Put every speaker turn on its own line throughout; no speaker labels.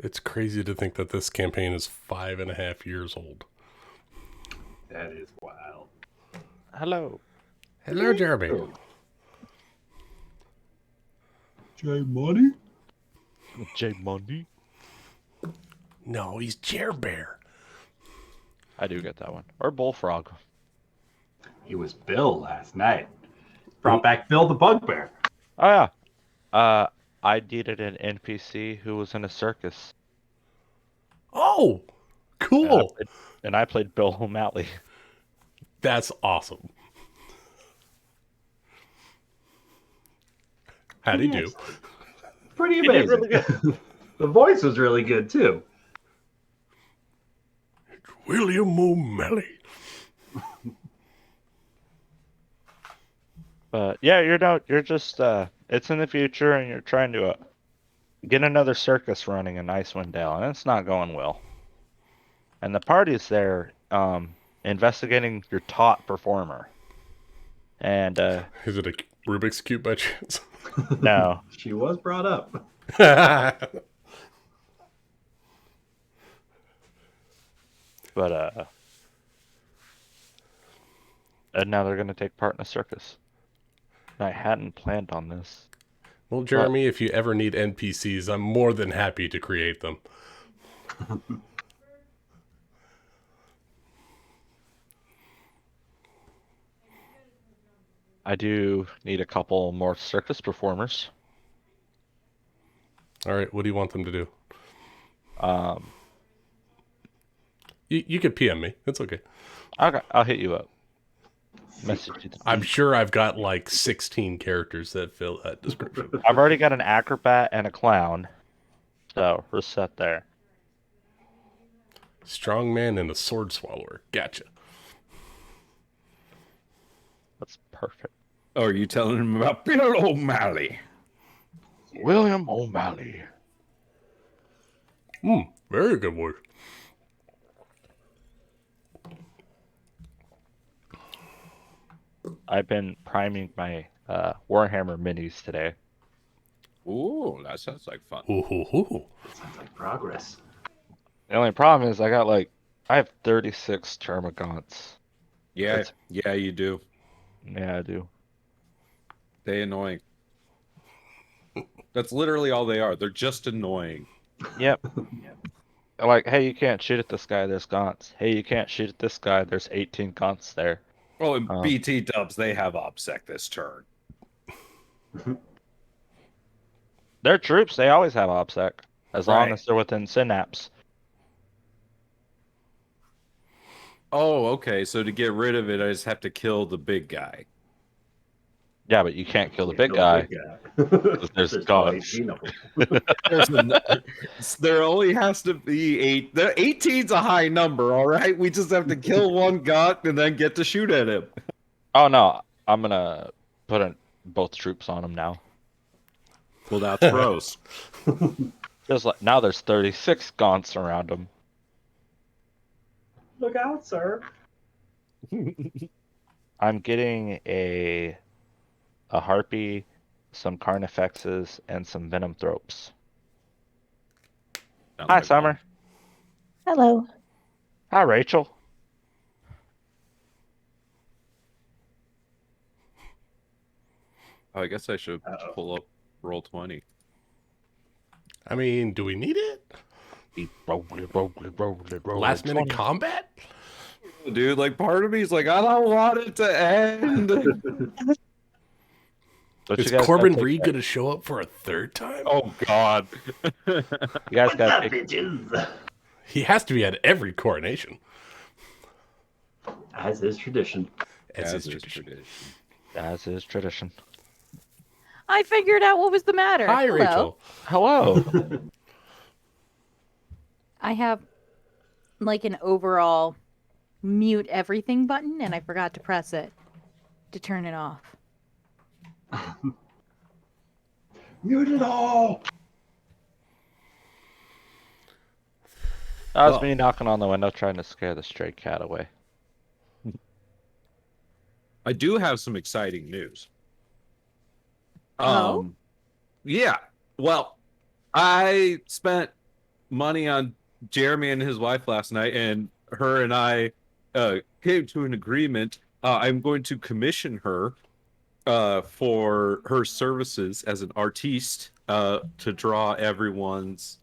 It's crazy to think that this campaign is 5.5 years old.
That is wild.
Hello.
Hello, Jeremy.
Jay Money?
J Money.
No, he's Jer Bear.
I do get that one. Or Bullfrog.
He was Bill last night. Brought back Bill the Bugbear.
Oh yeah. I dated an NPC who was in a circus.
Oh, cool.
And I played Bill O'Malley.
That's awesome. How'd he do?
Pretty
He did
amazing.
really good.
The voice was really good too.
William O'Malley.
But yeah, you're just it's in the future and you're trying to get another circus running in Icewind Dale, and it's not going well. And the party's there investigating your top performer. And
Is it a Rubik's Cube by chance?
no.
She was brought up.
But and now they're gonna take part in a circus. And I hadn't planned on this.
Well, Jeremy, if you ever need NPCs, I'm more than happy to create them.
I do need a couple more circus performers.
All right, what do you want them to do?
Um,
You could PM me. It's okay.
okay, I'll hit you up. Message you.
I'm sure I've got like 16 characters that fill that description.
I've already got an acrobat and a clown, so we're set there.
Strong man and a sword swallower. Gotcha.
That's perfect.
Oh, are you telling him about Bill O'Malley?
William O'Malley.
Very good voice.
I've been priming my Warhammer minis today.
Ooh, that sounds like fun.
Ooh.
Sounds like progress.
The only problem is I have 36 Termagants.
Yeah, yeah, you do.
Yeah, I do.
They annoying. That's literally all they are. They're just annoying.
Yep. Like, hey, you can't shoot at this guy, there's gaunts. Hey, you can't shoot at this guy, there's 18 gaunts there.
Oh, and BT dubs, they have OPSEC this turn.
They're troops, they always have OPSEC. As long
Right.
as they're within synapse.
Oh, okay. So to get rid of it, I just have to kill the big guy.
Yeah, but you can't kill the big guy. There's gaunts.
18 of them.
There only has to be 8. The 18's a high number, all right? We just have to kill one gaunt and then get to shoot at him.
Oh no, I'm gonna put both troops on him now.
Well, that's gross.
Just like now, there's 36 gaunts around him.
Look out, sir.
I'm getting a harpy, some carnifexes, and some venomthropes.
Sounds
Hi,
like
Summer.
Hello.
Hi, Rachel.
Oh, I guess I should pull up Roll20.
I mean, do we need it?
Roll
Last minute combat?
Dude, like part of me is like, I don't want it to end.
Is Corbin Reed going to show up for a third time?
Oh, God.
You guys got
bitches?
He has to be at every coronation.
As is tradition.
As is tradition.
As is tradition.
I figured out what was the matter.
Hi,
Hello.
Rachel.
Hello.
I have like an overall mute everything button, and I forgot to press it to turn it off.
Mute it all.
That was me knocking on the window trying to scare the stray cat away.
I do have some exciting news.
Oh?
Yeah. Well, I spent money on Jeremy and his wife last night, and her and I came to an agreement. I'm going to commission her for her services as an artiste to draw everyone's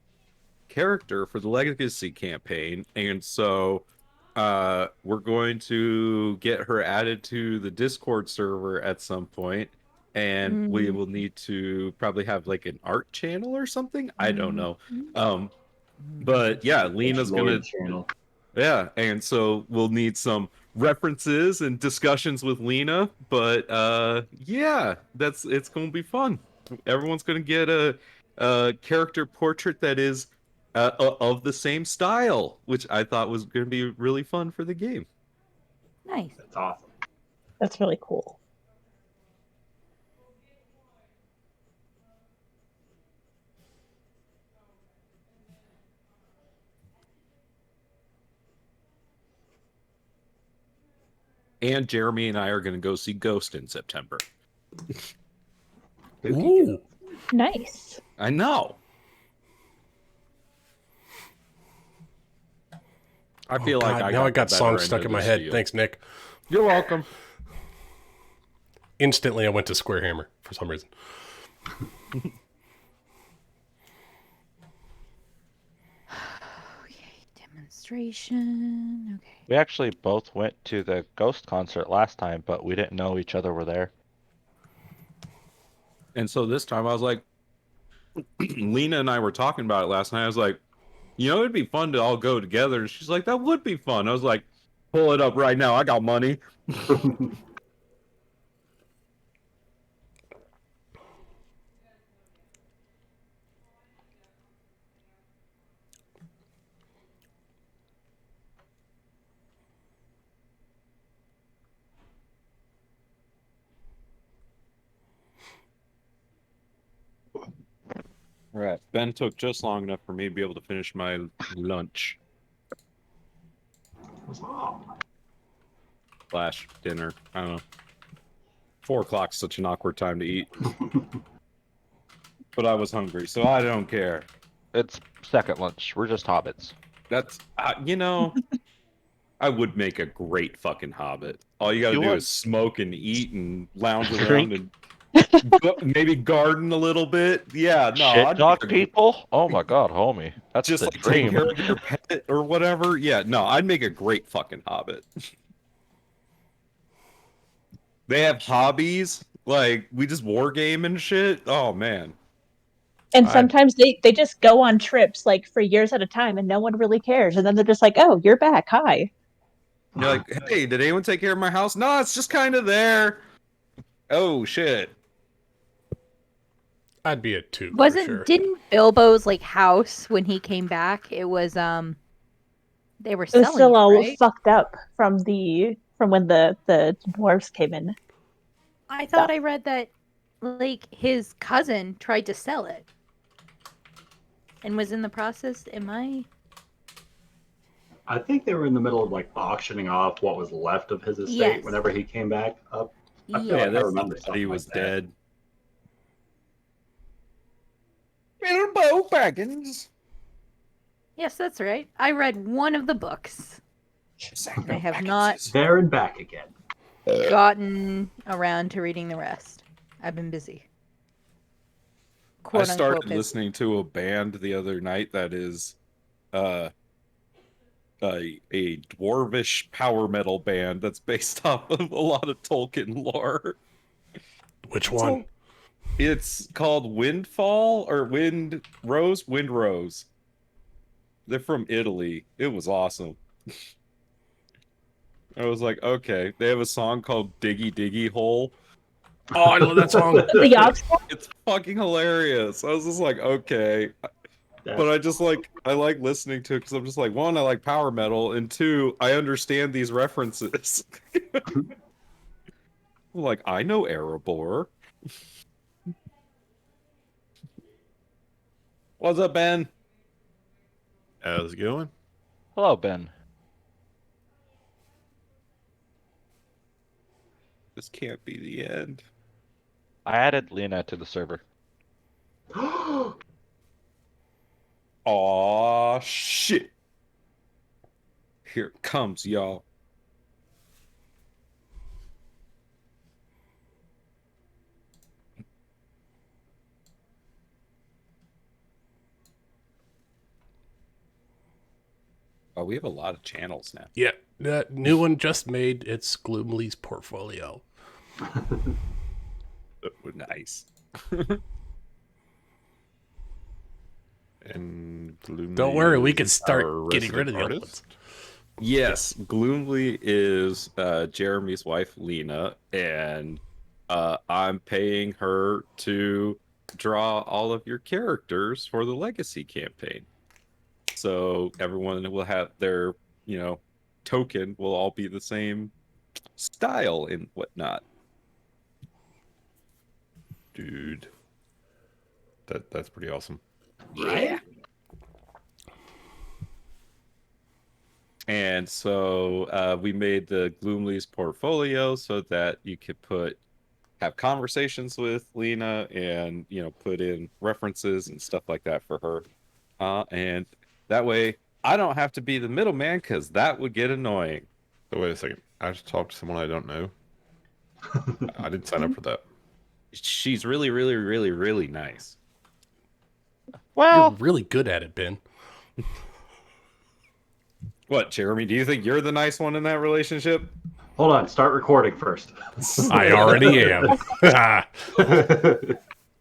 character for the Legacy campaign. And so we're going to get her added to the Discord server at some point, and we will need to probably have like an art channel or something. I don't know. But yeah, Lena's gonna
channel.
yeah, and so we'll need some references and discussions with Lena. But yeah, it's gonna be fun. Everyone's gonna get a character portrait that is of the same style, which I thought was gonna be really fun for the game.
Nice.
That's awesome.
That's really cool.
And Jeremy and I are gonna go see Ghost in September.
Ooh.
Nice.
I know. I feel like
God, now I got
the better
songs
end
stuck
of
in my
this
head.
deal.
Thanks, Nick.
You're welcome.
Instantly, I went to Square Hammer for some reason.
Okay, demonstration. Okay.
We actually both went to the Ghost concert last time, but we didn't know each other were there.
And so this time I was like, Lena and I were talking about it last night. I was like, you know, it'd be fun to all go together. And she's like, that would be fun. I was like, pull it up right now. I got money. All right. Ben took just long enough for me to be able to finish my lunch slash dinner. I don't know. 4 o'clock's such an awkward time to eat. But I was hungry, so I don't care.
It's second lunch. We're just hobbits.
That's, you know, I would make a great fucking hobbit. All you gotta
You
do
would.
is smoke and eat and lounge around
Drink.
and maybe garden a little bit. Yeah, no,
Shit
I'd
dog
make a-
people? Oh my god, homie. That's
just
the
like
dream.
take care of your pet or whatever. Yeah, no, I'd make a great fucking hobbit. They have hobbies like we just war game and shit. Oh man,
And
I-
sometimes they just go on trips like for years at a time and no one really cares. And then they're just like, oh, you're back. Hi.
you're like, hey, did anyone take care of my house? No, it's just kind of there. Oh shit.
I'd be a 2 for
Wasn't
sure.
didn't Bilbo's like house when he came back? It was they were
It was
selling
still
it,
all
right?
fucked up from when the dwarves came in.
I thought I read that like his cousin tried to sell it and was in the process. Am I?
I think they were in the middle of like auctioning off what was left of his estate
Yes.
whenever he came back up. I feel
Yeah.
like I
that's
remember
he
something
was
like that.
dead. Bilbo Baggins.
Yes, that's right. I read one of the books. I have not
There and back again.
gotten around to reading the rest. I've been busy.
I
Quote,
started
unquote, busy.
listening to a band the other night that is a dwarvish power metal band that's based off of a lot of Tolkien lore.
Which one?
It's called Windfall or Wind Rose. They're from Italy. It was awesome. I was like, okay. They have a song called Diggy Diggy Hole.
Oh, I love that song.
The yacht song?
It's fucking hilarious. I was just like, okay. But I like listening to it because I'm just like, one, I like power metal, and two, I understand these references. I'm like, I know Erebor. What's up, Ben?
How's it going?
Hello, Ben.
This can't be the end.
I added Lena to the server.
Aww. Oh shit! Here it comes, y'all. Oh, we have a lot of channels now.
Yeah, that new one just made its Gloomly's portfolio.
Nice.
And Gloomly
Don't worry, we
is
can start
our
getting rid of the
resident
old
artist.
ones.
Yes, Gloomly is Jeremy's wife, Lena, and I'm paying her to draw all of your characters for the Legacy campaign. So everyone will have their, token will all be the same style and whatnot.
Dude. That's pretty awesome.
Yeah. And so we made the Gloomly's portfolio so that you could have conversations with Lena and, put in references and stuff like that for her. And that way I don't have to be the middleman because that would get annoying.
So wait a second. I just talked to someone I don't know. I didn't sign up for that.
She's really, really, really, really nice.
You're
Well,
really good at it, Ben.
What, Jeremy? Do you think you're the nice one in that relationship?
Hold on, start recording first.
I already am.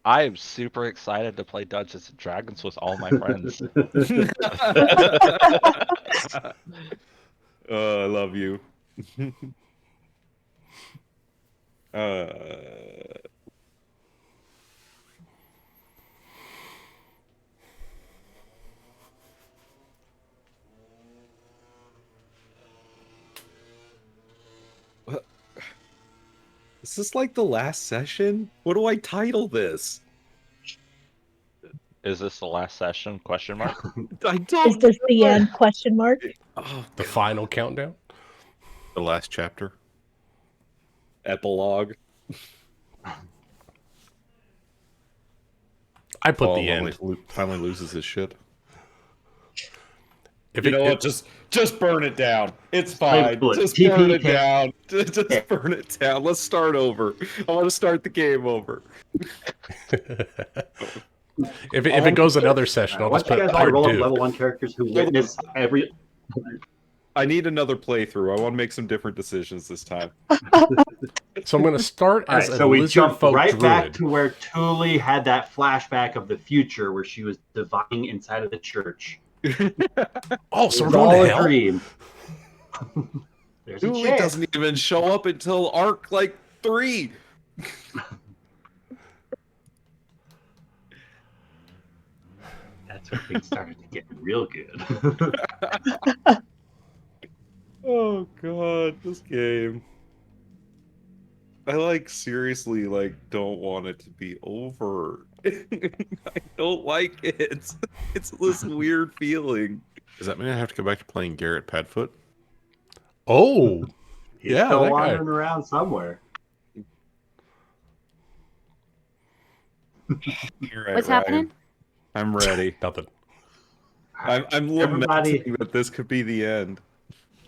I am super excited to play Dungeons and Dragons with all my friends.
Oh, I love you. Is this like the last session? What do I title this?
Is this the last session? Question mark.
I
Is
don't.
this the end? Question mark.
Oh,
The final countdown.
The last chapter.
epilogue.
I put
Paul
the end.
finally loses his shit.
If
You
it,
know
if-
what? Just burn it down. It's
Flame
fine.
split.
Just
TP
burn it
can-
down. Just burn it down. Let's start over. I want to start the game over.
if it goes another session, I'll
Once
just
you
put
guys want to roll up
part
level
two.
1 characters who witness every...
I need another playthrough. I want to make some different decisions this time.
So I'm going to start
All right,
as a
so we
lizard
jumped
folk
right back
druid.
to where Thule had that flashback of the future where she was divining inside of the church.
Oh, so
It
we're
was
going
all
to
a
hell?
dream. There's a
Dooley
chance.
doesn't even show up until arc 3.
That's when things started to get real good.
Oh god, this game. I seriously don't want it to be over. I don't like it. It's this weird feeling.
Does that mean I have to go back to playing Garrett Padfoot?
Oh,
He's
Yeah,
still
that guy.
wandering around somewhere.
You're right,
What's
Ryan.
happening?
I'm ready.
nothing.
I'm
Everybody-
lamenting that this could be the end.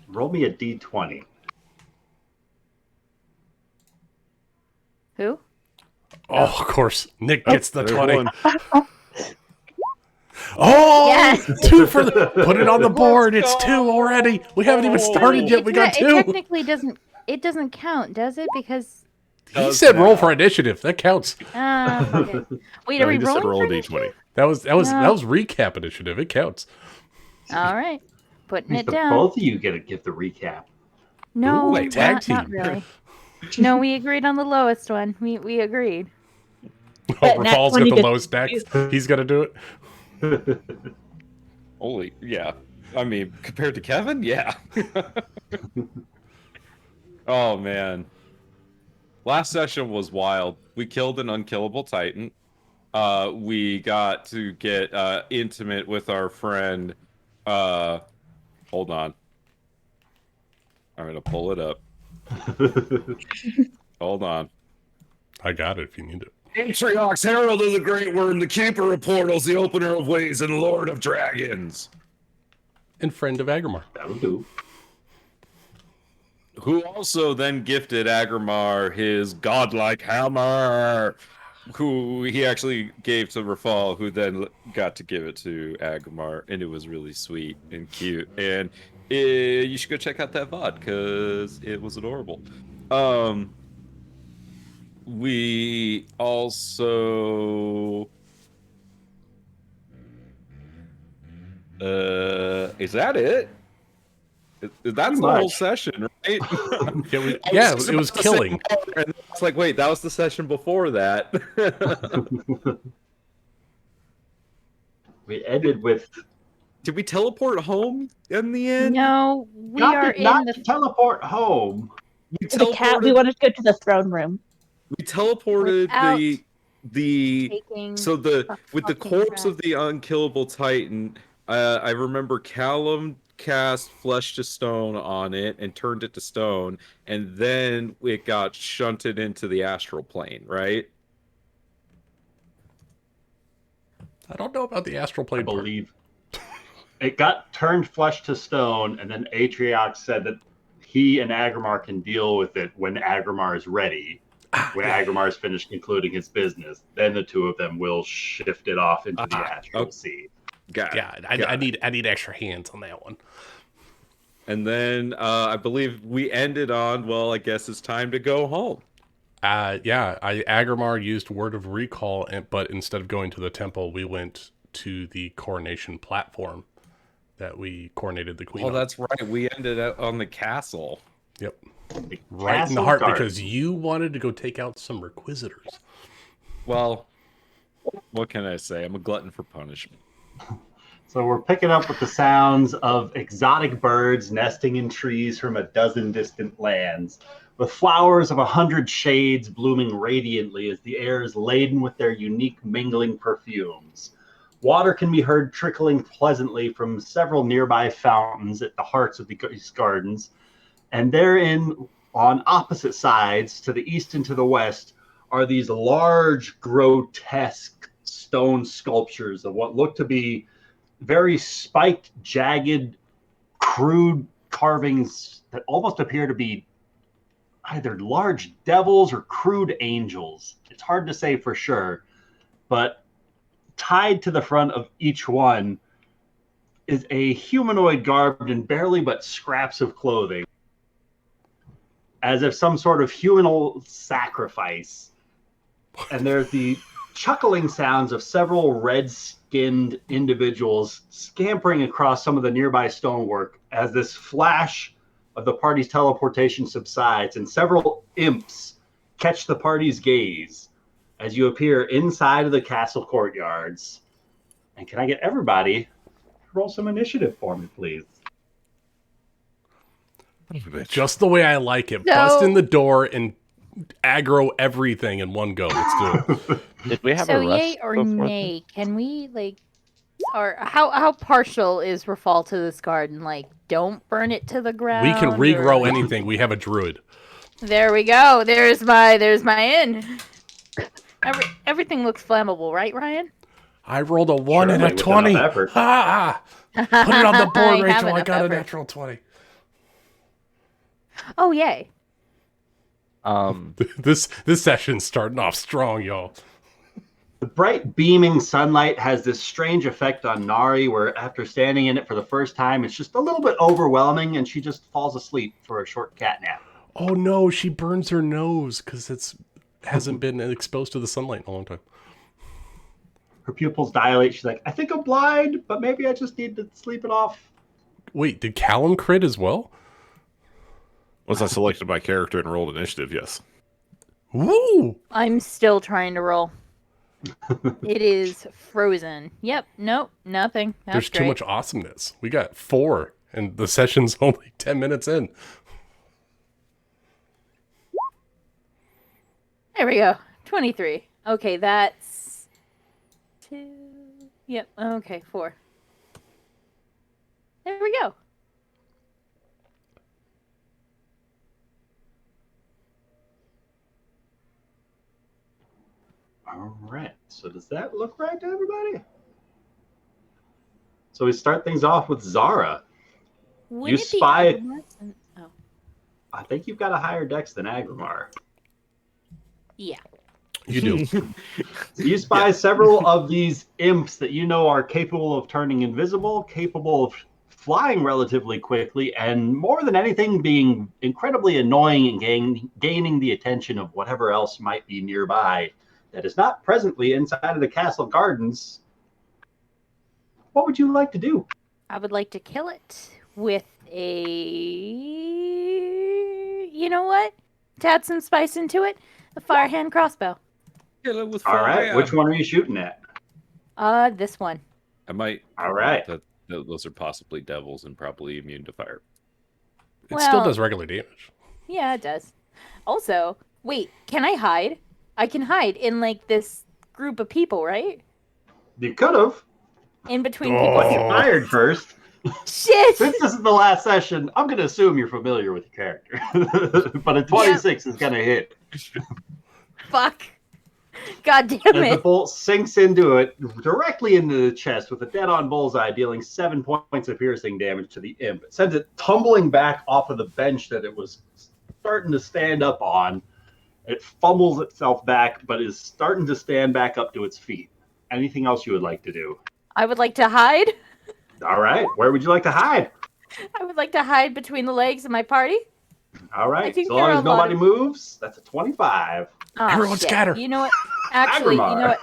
Roll me a d20.
Who?
Oh, of course. Nick gets the
There's
20.
one.
Oh,
Yes.
2 for the. Put it on the board. It's
Let's
2
go.
already. We haven't even started yet. We got
It
2.
technically doesn't. It doesn't count, does it? Because
He said roll for initiative. That counts.
fuck it. Wait,
No,
are we
he just said
rolling
roll
for
a
initiative?
d20.
That was
No.
recap initiative. It counts.
All right, putting it
So
down.
both of you get to give the recap.
No,
Ooh, wait, tag
not
team.
really. No, we agreed on the lowest one. We agreed.
Oh,
That
Rafal's got
20
the
to-
lowest dex. He's gonna do it.
Holy, yeah. I mean, compared to Kevin, yeah. Oh man. Last session was wild. We killed an unkillable titan. We got to get intimate with our friend. Hold on. I'm gonna pull it up. Hold on.
I got it if you need it.
Atriox, Herald of the Great Worm, the Keeper of Portals, the Opener of Ways, and Lord of Dragons.
and friend of Agramar.
That'll do.
Who also then gifted Agramar his godlike hammer, who he actually gave to Rafal, who then got to give it to Agramar, and it was really sweet and cute. And you should go check out that VOD because it was adorable. We also is that it? That's the whole
much.
session, right?
It was killing.
And it's like, wait, that was the session before that.
We ended with
Did we teleport home in the end?
No, we are in
not
the.
to teleport home.
We
The cat. We
teleported.
wanted to go to the throne room.
We teleported
Without
the
taking
so
a
with the
fucking
corpse of
breath.
the unkillable Titan. I remember Callum cast flesh to stone on it and turned it to stone, and then it got shunted into the astral plane, right?
I don't know about the astral
I
plane part.
believe it got turned flesh to stone, and then Atriox said that he and Agramar can deal with it when Agramar is ready. When Agramar is finished concluding his business, then the two of them will shift it off into the astral
okay.
sea.
Got it.
Yeah, I need extra hands on that one.
And then I believe we ended on, well, I guess it's time to go home.
Agramar used Word of Recall, but instead of going to the temple, we went to the coronation platform that we coronated the queen
Oh,
on.
that's right. We ended up on the castle.
Yep.
The
Right in the
castle
heart,
guard.
because you wanted to go take out some Requisitors.
Well, what can I say? I'm a glutton for punishment.
So we're picking up with the sounds of exotic birds nesting in trees from a dozen distant lands, with flowers of 100 shades blooming radiantly as the air is laden with their unique mingling perfumes. Water can be heard trickling pleasantly from several nearby fountains at the hearts of these gardens, and therein, on opposite sides, to the east and to the west, are these large, grotesque stone sculptures of what look to be very spiked, jagged, crude carvings that almost appear to be either large devils or crude angels. It's hard to say for sure, but tied to the front of each one is a humanoid garbed in barely but scraps of clothing, as if some sort of human sacrifice. And there's the chuckling sounds of several red-skinned individuals scampering across some of the nearby stonework as this flash of the party's teleportation subsides, and several imps catch the party's gaze as you appear inside of the castle courtyards. And can I get everybody to roll some initiative for me, please?
Just the way I like it.
No.
Bust in the door and aggro everything in one go. Let's do it.
Did we have
So
a rest
yay or
before this?
nay? Can we or how partial is Rafal to this garden? Like, don't burn it to the ground.
We can regrow
or-
anything. We have a druid.
There we go. There's my inn. Everything looks flammable, right, Ryan?
I rolled a 1 and
Surely
a
with
20.
enough effort.
Ah! Put it on the board,
I have
Rachel. I
enough
got a
effort.
natural 20.
Oh yay!
This session's starting off strong, y'all.
The bright beaming sunlight has this strange effect on Nari where after standing in it for the first time, it's just a little bit overwhelming and she just falls asleep for a short cat nap.
Oh no, she burns her nose because it's hasn't been exposed to the sunlight in a long time.
Her pupils dilate. She's like, I think I'm blind, but maybe I just need to sleep it off.
Wait, did Callum crit as well?
Once I selected my character and rolled initiative, yes.
Woo!
I'm still trying to roll. It is frozen. Yep. Nope. Nothing. That's
There's too
great.
much awesomeness. We got 4, and the session's only 10 minutes in.
There we go. 23. Okay, that's 2. Yep. Okay, 4. There we go.
All right. So does that look right to everybody? So we start things off with Zara.
Wouldn't it be
spy-
Agrimar since- Oh,
I think you've got a higher dex than Agrimar.
yeah.
You do.
So you spy several of these imps that you know are capable of turning invisible, capable of flying relatively quickly, and more than anything, being incredibly annoying and gaining the attention of whatever else might be nearby that is not presently inside of the castle gardens. What would you like to do?
I would like to kill it with a. You know what? To add some spice into it, a fire hand crossbow.
Kill it with
All right,
fire.
which one are you shooting at?
This one.
I might.
All right.
Those are possibly devils and probably immune to fire.
It still
Well-
does regular damage.
Yeah, it does. Also, wait, can I hide? I can hide in like this group of people, right?
You could have,
In between
Oh.
but you
people.
fired first.
Shit!
Since this is the last session, I'm going to assume you're familiar with the character. But a 26 is going to hit.
Fuck. God damn
As the
it.
bolt sinks into it, directly into the chest with a dead-on bullseye, dealing 7 points of piercing damage to the imp. It sends it tumbling back off of the bench that it was starting to stand up on. It fumbles itself back, but is starting to stand back up to its feet. Anything else you would like to do?
I would like to hide.
All right. Where would you like to hide?
I would like to hide between the legs of my party.
All right.
think
So
there
long
are
as
a lot
nobody
of-
moves, that's a 25.
Oh,
Everyone
shit.
scatter.
You know what? Actually, you
Agrimar.
know what?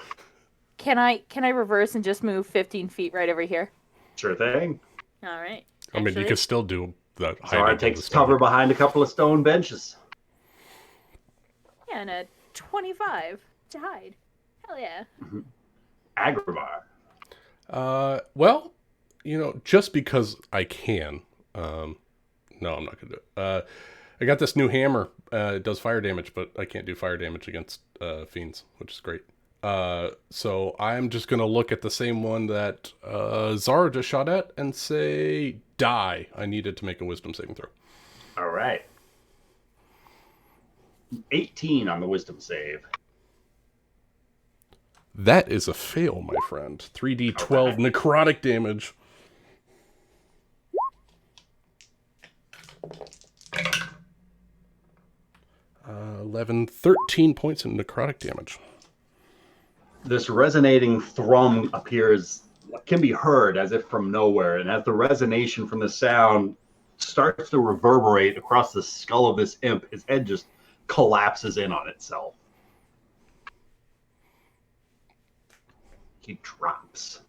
Can I reverse and just move 15 feet right over here?
Sure thing.
All right.
I mean, you
Actually,
could still do the hiding.
Zara
in the
takes
stone.
cover behind a couple of stone benches.
Yeah, and a 25 to hide. Hell yeah.
Agrimar.
Well, just because I can. No, I'm not gonna do it. I got this new hammer. It does fire damage, but I can't do fire damage against fiends, which is great. So I'm just gonna look at the same one that Zara just shot at and say, "Die." I needed to make a wisdom saving throw.
All right. 18 on the wisdom save.
That is a fail, my friend. 3d12
Alright.
necrotic damage. Uh, 11, 13 points in necrotic damage.
This resonating thrum can be heard as if from nowhere. And as the resonation from the sound starts to reverberate across the skull of this imp, his head just collapses in on itself. He drops.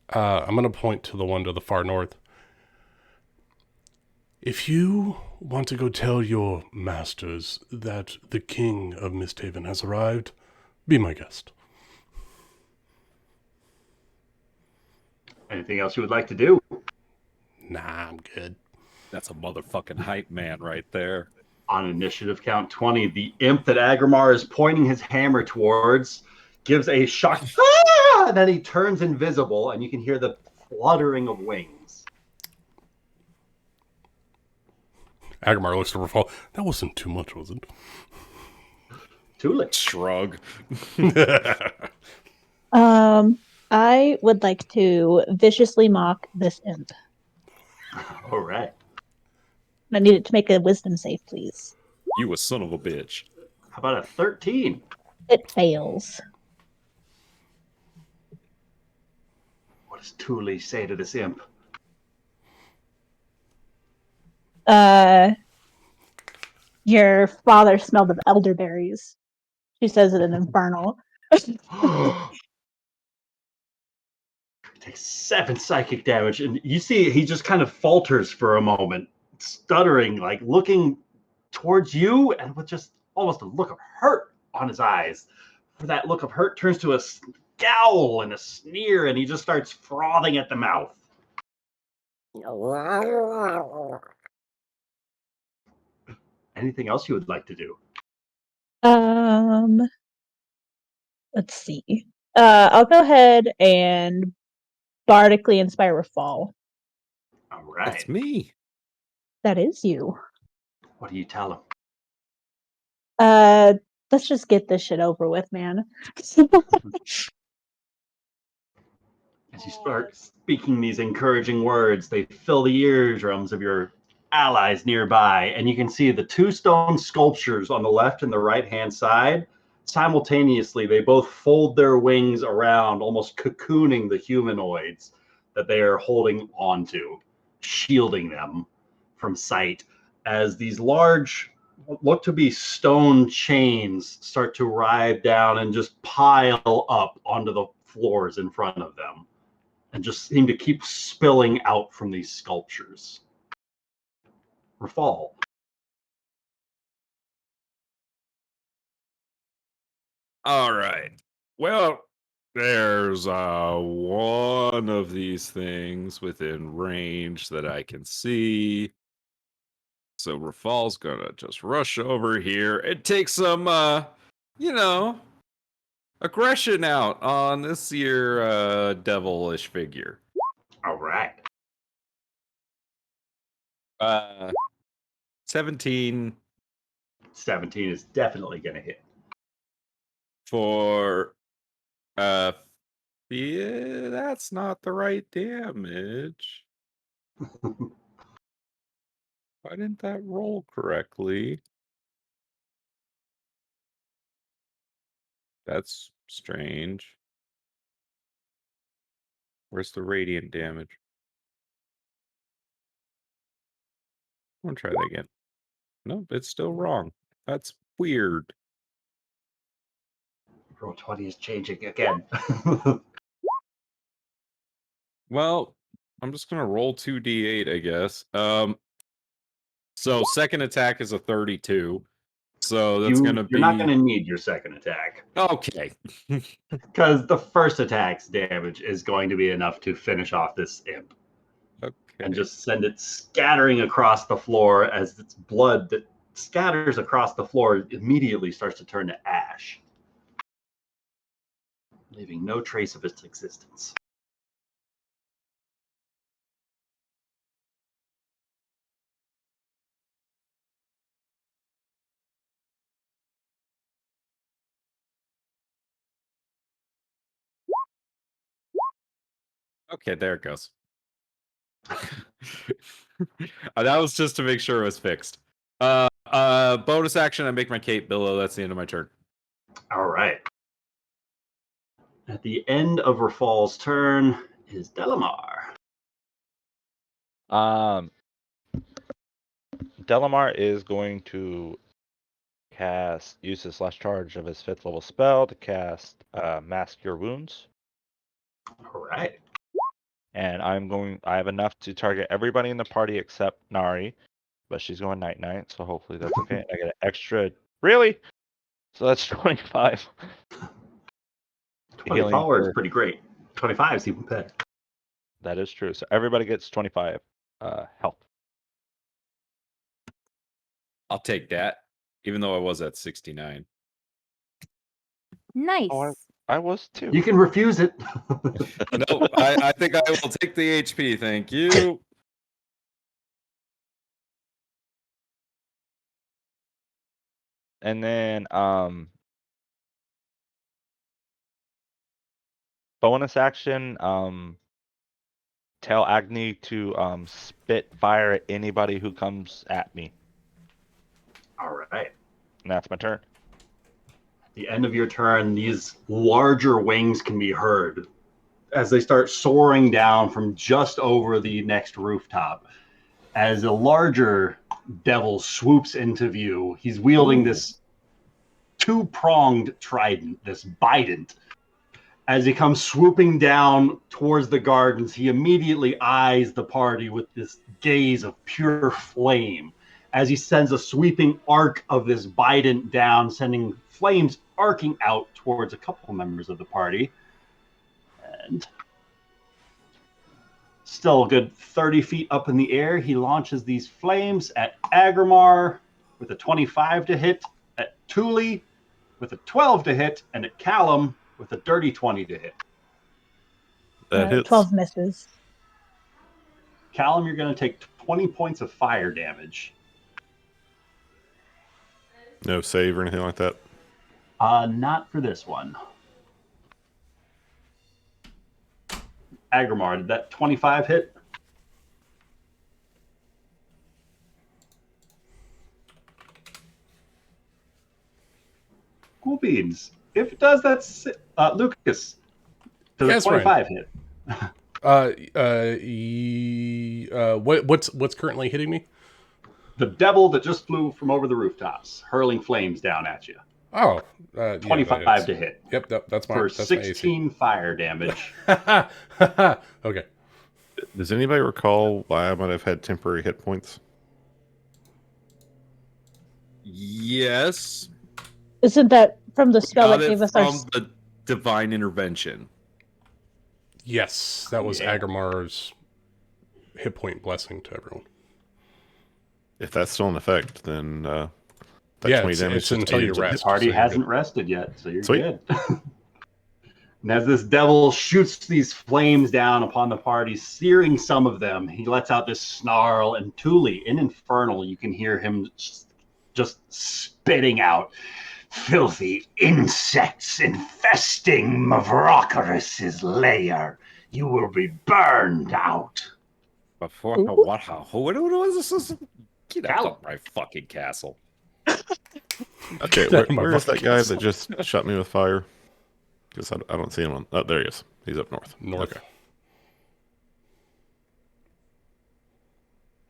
I'm going to point to the one to the far north. If you want to go tell your masters that the king of MistHaven has arrived, be my guest.
Anything else you would like to do?
Nah, I'm good.
That's a motherfucking hype man right there.
On initiative count 20, the imp that Agrimar is pointing his hammer towards gives a shock. Ah! And then he turns invisible, and you can hear the fluttering of wings.
Agrimar looks over fall. That wasn't too much, was it?
Tulik.
Shrug.
I would like to viciously mock this imp.
All right.
I need it to make a wisdom save, please.
You a son of a bitch.
How about a 13?
It fails.
What does Thule say to this imp?
Your father smelled of elderberries. She says it in Infernal.
Takes 7 psychic damage, and you see he just kind of falters for a moment, stuttering, like looking towards you, and with just almost a look of hurt on his eyes. That look of hurt turns to a scowl and a sneer, and he just starts frothing at the mouth. Anything else you would like to do?
Let's see. I'll go ahead and bardically inspire a fall.
All right.
That's me.
That is you.
What do you tell him?
Let's just get this shit over with, man.
As you start speaking these encouraging words, they fill the eardrums of your allies nearby, and you can see the two stone sculptures on the left and the right hand side. Simultaneously, they both fold their wings around, almost cocooning the humanoids that they are holding onto, shielding them from sight as these large, what look to be stone chains start to ride down and just pile up onto the floors in front of them and just seem to keep spilling out from these sculptures. Rafal.
All right. Well, there's one of these things within range that I can see. So Rafal's gonna just rush over here and take some you know, aggression out on this here devilish figure.
All right.
17
17 is definitely going to hit.
for yeah, that's not the right damage. Why didn't that roll correctly? That's strange. Where's the radiant damage? I'm gonna try that again. Nope, it's still wrong. That's weird.
Roll 20 is changing again.
Well, I'm just gonna roll 2d8, I guess. So second attack is a 32. So that's gonna
You're not
be
going to need your second attack
okay.
because the first attack's damage is going to be enough to finish off this imp and
Okay.
just send it scattering across the floor as its blood that scatters across the floor immediately starts to turn to ash, leaving no trace of its existence.
Okay, there it goes. That was just to make sure it was fixed. Bonus action, I make my cape billow. That's the end of my turn.
All right. At the end of Rafal's turn is Delamar.
Delamar is going to use his last charge of his 5th level spell to cast Mask Your Wounds.
All right.
And I have enough to target everybody in the party except Nari, but she's going night-night, so hopefully that's okay. I get an extra, really? So that's 25.
24 is pretty great. 25 is even better.
That is true. So everybody gets 25 health.
I'll take that, even though I was at 69.
Nice.
Oh, I was too.
You can refuse it.
No, I think I will take the HP. Thank you.
And then bonus action, tell Agni to spit fire at anybody who comes at me.
All right.
And that's my turn.
At the end of your turn, these larger wings can be heard as they start soaring down from just over the next rooftop. As a larger devil swoops into view, he's wielding this two-pronged trident, this bident. As he comes swooping down towards the gardens, he immediately eyes the party with this gaze of pure flame as he sends a sweeping arc of this bident down, sending flames arcing out towards a couple members of the party. And still a good 30 feet up in the air, he launches these flames at Agrimar with a 25 to hit, at Thule with a 12 to hit, and at Callum with a dirty 20 to hit.
That hits.
12 misses.
Callum, you're going to take 20 points of fire damage.
No save or anything like that.
Not for this one. Agrimar, did that 25 hit? Cool beans. If it does, that's Lucas. Does
Yes,
a
Ryan.
25 hit?
What's currently hitting me?
The devil that just flew from over the rooftops, hurling flames down at you.
Oh,
25 to hit.
Yep, that's my
For
that's
16 fire damage.
my AC. Okay.
Does anybody recall why I might have had temporary hit points?
Yes.
Isn't that from the spell
Got
that
it
gave us our?
from the divine intervention.
Yes, that was
Yeah.
Agrimar's hit point blessing to everyone.
If that's still in effect, then that
Yeah,
20 damage
it's
just
until
ate
you
into it.
The
rest.
party
so you're
hasn't
good.
rested yet, so you're
Sweet.
good. And as this devil shoots these flames down upon the party, searing some of them, he lets out this snarl, and Thule, in Infernal, you can hear him just spitting out filthy insects infesting Mavrocorus's lair. You will be burned out.
Before
Ooh.
what? What was this? Get out
Cal-
of my fucking castle.
Okay,
Get out of my
where is that
fucking
guy
castle.
that just shot me with fire? Because I don't see him on. Oh, there he is. He's up north.
North.
Okay.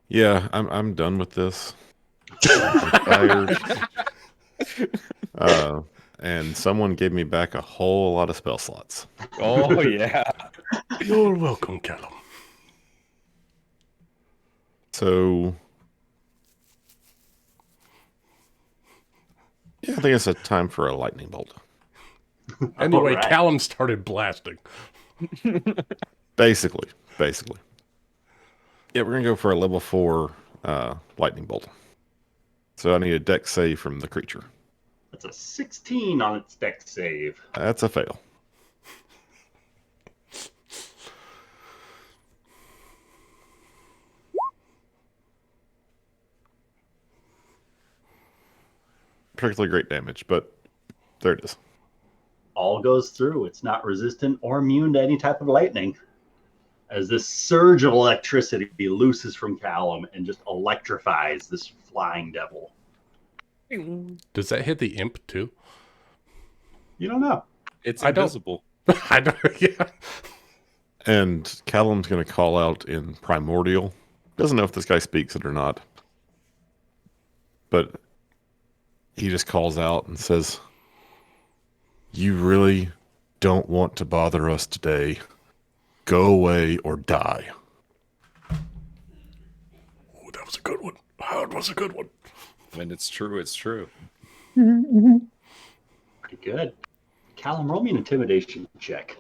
Yeah, I'm done with this. I'm tired. And someone gave me back a whole lot of spell slots.
Oh yeah.
You're welcome, Callum.
So yeah, I think it's a time for a lightning bolt.
Anyway,
Alright.
Callum started blasting.
Basically. Yeah, we're gonna go for a level 4 lightning bolt. So I need a dex save from the creature.
That's a 16 on its dex save.
That's a fail. Particularly great damage, but there it is.
All goes through. It's not resistant or immune to any type of lightning. As this surge of electricity looses from Callum and just electrifies this flying devil.
Does that hit the imp too?
You don't know.
It's
I don't-
invisible.
I don't. Yeah.
And Callum's going to call out in Primordial. Doesn't know if this guy speaks it or not. But he just calls out and says, "You really don't want to bother us today. Go away or die."
Oh, that was a good one. That was a good one.
When it's true, it's true.
Mm-hmm.
Pretty good. Callum, roll me an intimidation check.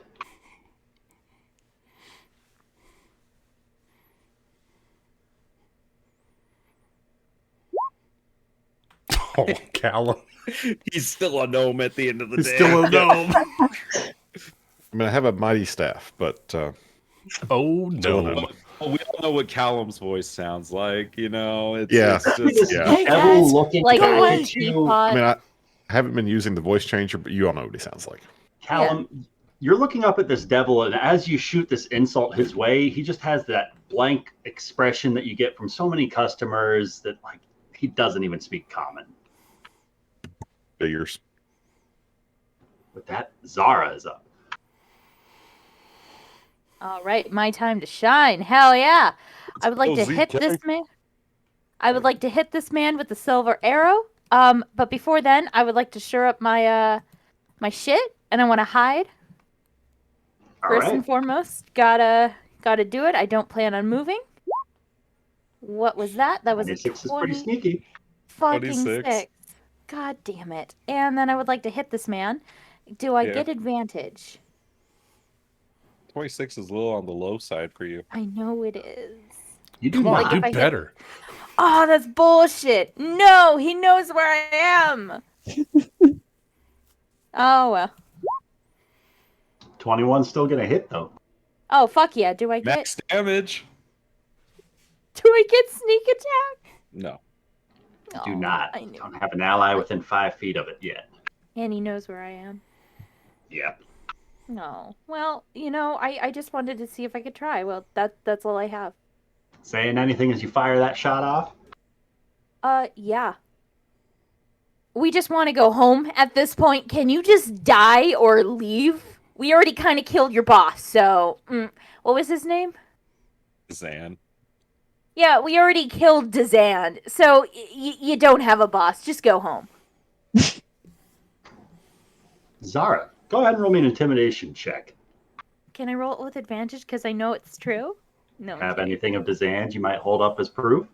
Oh, Callum.
He's still a gnome at the end of the
It's
day.
still a gnome.
I mean, I have a mighty staff, but
Oh, no.
Well, we all know what Callum's voice sounds like, you know. It's,
Yeah.
it's just
Yeah.
Hey,
Devil
guys,
looking
like
back
a
at you.
teapot.
I mean, I haven't been using the voice changer, but you all know what he sounds like.
Callum, you're looking up at this devil, and as you shoot this insult his way, he just has that blank expression that you get from so many customers that, like, he doesn't even speak common.
Figures.
With that, Zara is up.
All right, my time to shine. Hell yeah. I would like
go,
to hit
ZK.
this man. I would like to hit this man with the silver arrow. But before then, I would like to shore up my my shit, and I want to hide.
All
First
right.
and foremost, gotta do it. I don't plan on moving. What was that? That was a
26 is pretty
20
sneaky.
fucking
26.
6. God damn it. And then I would like to hit this man. Do I
Yeah.
get advantage?
26 is a little on the low side for you.
I know it is.
You do
Come on,
not.
do
if I hit-
better.
Oh, that's bullshit. No, he knows where I am. Oh, well.
21's still going to hit, though.
Oh, fuck yeah. Do I get
Max damage?
sneak attack?
No.
Do
Oh,
not.
I knew.
Don't have an ally within 5 feet of it yet.
And he knows where I am.
Yep.
No. Well, I just wanted to see if I could try. Well, that's all I have.
Saying anything as you fire that shot off?
Yeah. We just want to go home at this point. Can you just die or leave? We already kind of killed your boss, so... what was his name?
Zan.
Yeah, we already killed Dazan, so you don't have a boss. Just go home.
Zara, go ahead and roll me an intimidation check.
Can I roll it with advantage because I know it's true? No.
Have
Okay.
anything of Dazan's you might hold up as proof?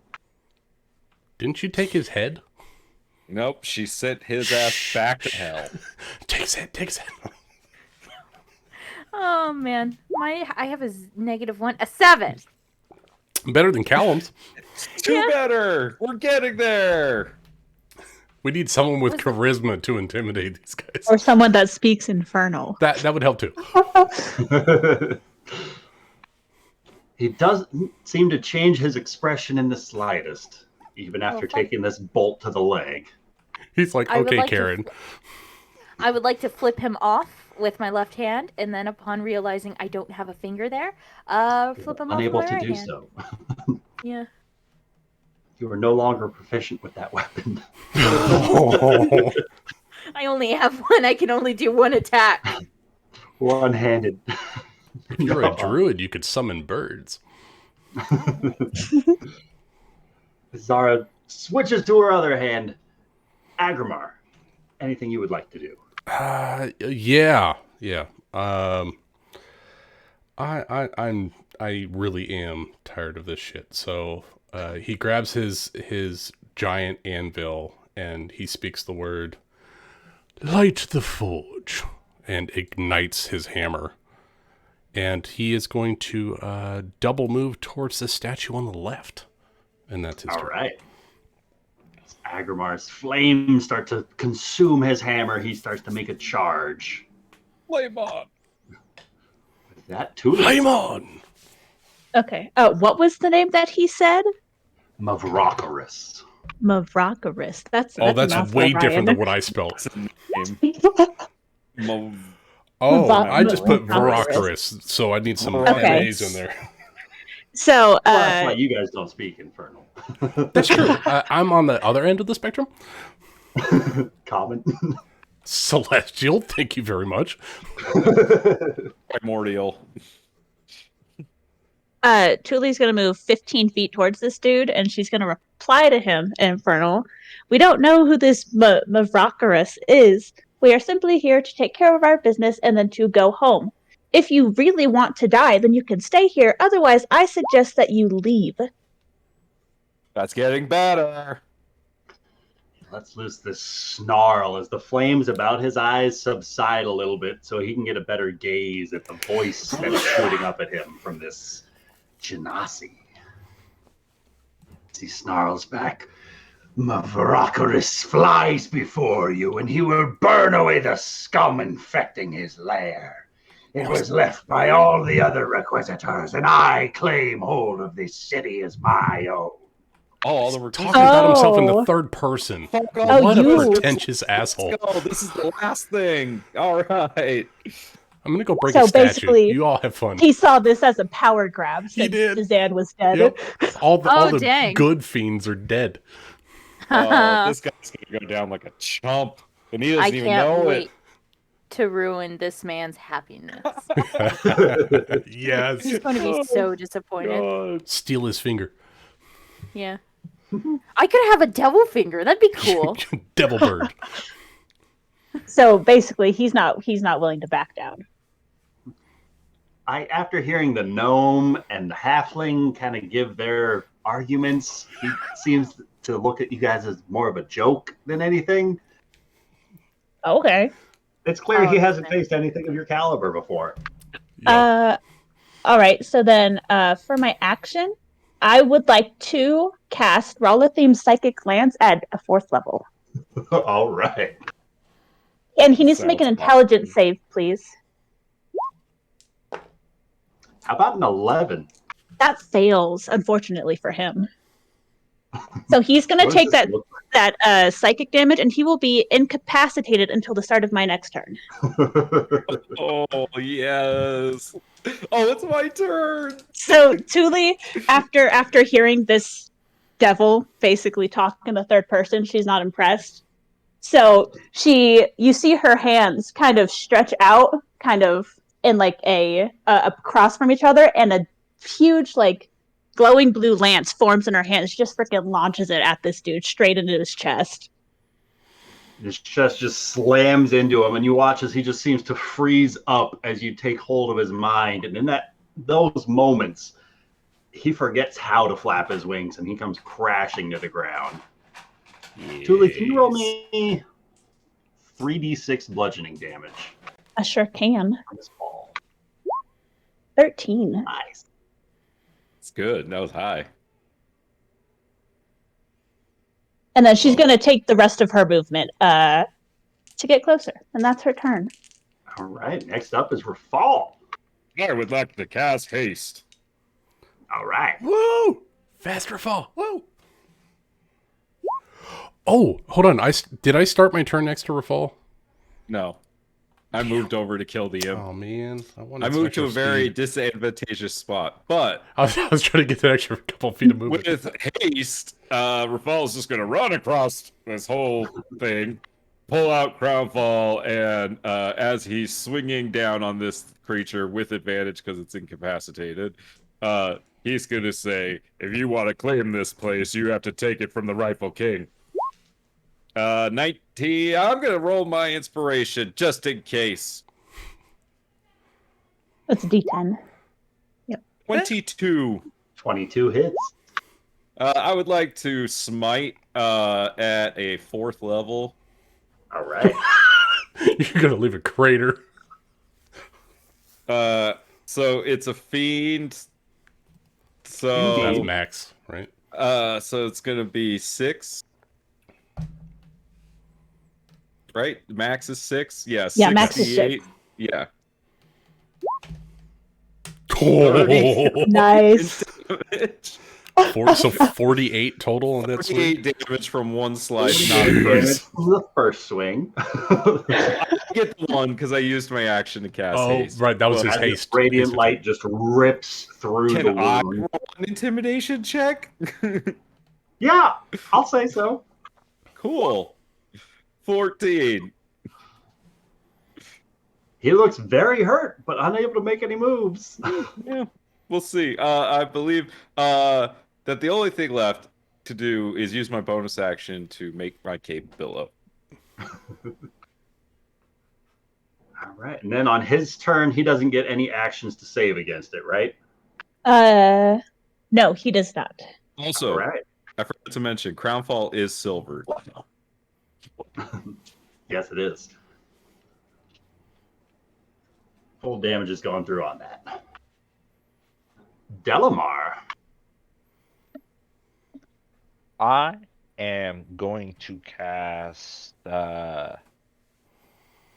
Didn't you take his head?
Nope, she sent his ass back to hell.
Takes it.
Oh man, I have a -1, a 7.
Better than Callum's.
Two better. We're getting there.
We need someone with charisma to intimidate these guys.
Or someone that speaks infernal.
That would help too.
He doesn't seem to change his expression in the slightest, even after taking this bolt to the leg.
He's like,
I would
okay,
like to
Karen.
I would like to flip him off with my left hand, and then upon realizing I don't have a finger there, flip him
Unable
off with my
to
right
do
hand.
so.
Yeah.
You are no longer proficient with that weapon.
Oh.
I only have one. I can only do one attack.
One-handed.
If you're a druid, you could summon birds.
Zara switches to her other hand. Agrimar, anything you would like to do?
Yeah. I really am tired of this shit. So he grabs his giant anvil and he speaks the word "Light the forge" and ignites his hammer. And he is going to double move towards the statue on the left. And that's his
All
turn.
right. As Agrimar's flames start to consume his hammer, he starts to make a charge.
Flame on.
With that, too.
Flame on!
Okay. What was the name that he said?
Mavrocorus.
Mavrocorus. That's
Oh,
a
that's
mouthful,
way different than
Ryan.
what I spelled.
Oh,
I just put
Mavrocorus.
Verocorus, so I need some
Okay.
A's in there.
So,
Well, that's why you guys don't speak Infernal.
That's true. I'm on the other end of the spectrum.
Common.
Celestial, thank you very much.
Primordial.
Tuli's going to move 15 feet towards this dude, and she's going to reply to him in Infernal. We don't know who this Mavrocorus is. We are simply here to take care of our business and then to go home. If you really want to die, then you can stay here. Otherwise, I suggest that you leave.
That's getting better.
Let's loose this snarl as the flames about his eyes subside a little bit so he can get a better gaze at the voice that's shooting up at him from this Genasi. He snarls back, Mavrocorus flies before you, and he will burn away the scum infecting his lair. It was left by all the other requisitors, and I claim hold of this city as my own.
Oh, all the
Talking about himself in the
Oh.
third person.
Oh,
What
you-
a pretentious asshole.
Let's go. This is the last thing. All right.
I'm gonna go break
So
a statue.
basically,
You all have fun.
He saw this as a power grab
He
since
did.
Dazan was dead.
Yep. All the
dang.
good fiends are dead.
Oh, this guy's gonna go down like a chump, and he doesn't
I
even
can't
know
wait
it.
to ruin this man's happiness.
Yes.
He's going to be so disappointed.
Steal his finger.
Yeah. I could have a devil finger. That'd be cool.
Devil bird.
So basically, he's not willing to back down.
After hearing the gnome and the halfling kind of give their arguments, he seems to look at you guys as more of a joke than anything.
Okay.
It's clear he hasn't
okay.
faced anything of your caliber before.
Yeah.
All right. So then, for my action, I would like to cast Ralathim's Psychic Lance at a 4th level,
All right.
and he needs to make an
Sounds
intelligence save, please.
How about an 11?
That fails, unfortunately for him. So he's going to
What does
take
this
that
look
psychic damage, and he will be incapacitated until the start of my next turn.
like?
Oh yes. Oh, it's my turn.
So Thule, after hearing this devil basically talk in the third person, she's not impressed. So you see her hands kind of stretch out, kind of in like a across from each other, and a huge like glowing blue lance forms in her hand. She just freaking launches it at this dude straight into his chest.
His chest just slams into him, and you watch as he just seems to freeze up as you take hold of his mind. And in those moments, he forgets how to flap his wings, and he comes crashing to the ground. Julie, can you roll me 3d6 bludgeoning damage
I sure can.
on this ball?
13.
Nice.
It's good. That was high.
And then she's going to take the rest of her movement to get closer. And that's her turn.
All right. Next up is Rafal.
I would like to cast haste.
All right.
Woo! Faster fall. Woo! Oh, hold on. Did I start my turn next to Rafal?
No. I moved over to kill the imp.
Oh man,
I moved to a very disadvantageous spot, but
I was trying to get that extra couple feet of movement.
with haste, Rafal's just going to run across this whole thing, pull out Crownfall, and as he's swinging down on this creature with advantage because it's incapacitated, he's going to say, if you want to claim this place, you have to take it from the rightful king. 19, I'm going to roll my inspiration just in case.
That's a D10.
22.
22 hits.
I would like to smite at a 4th level.
All right.
You're gonna leave a crater.
So it's a fiend. So
That's max, right?
so it's gonna be 6. Right? Max is 6? Yeah,
Yeah, max is
68. Yeah.
Oh,
Nice.
Damage.
so 48 total on that swing.
48 damage from one slide.
Not a
Damage
grace.
from the first swing.
I get the one because I used my action to cast
Oh,
haste.
right, that was his
As this
haste.
radiant
haste
light just rips through the
Can I
wound.
roll an intimidation check?
Yeah, I'll say so.
Cool. 14.
He looks very hurt, but unable to make any moves.
Yeah, we'll see. I believe that the only thing left to do is use my bonus action to make my cape billow.
All right, and then on his turn, he doesn't get any actions to save against it, right?
No, he does not.
Also,
All right.
I forgot to mention, Crownfall is silver.
Yes, it is. Full damage is going through on that. Delamar.
I am going to cast. Does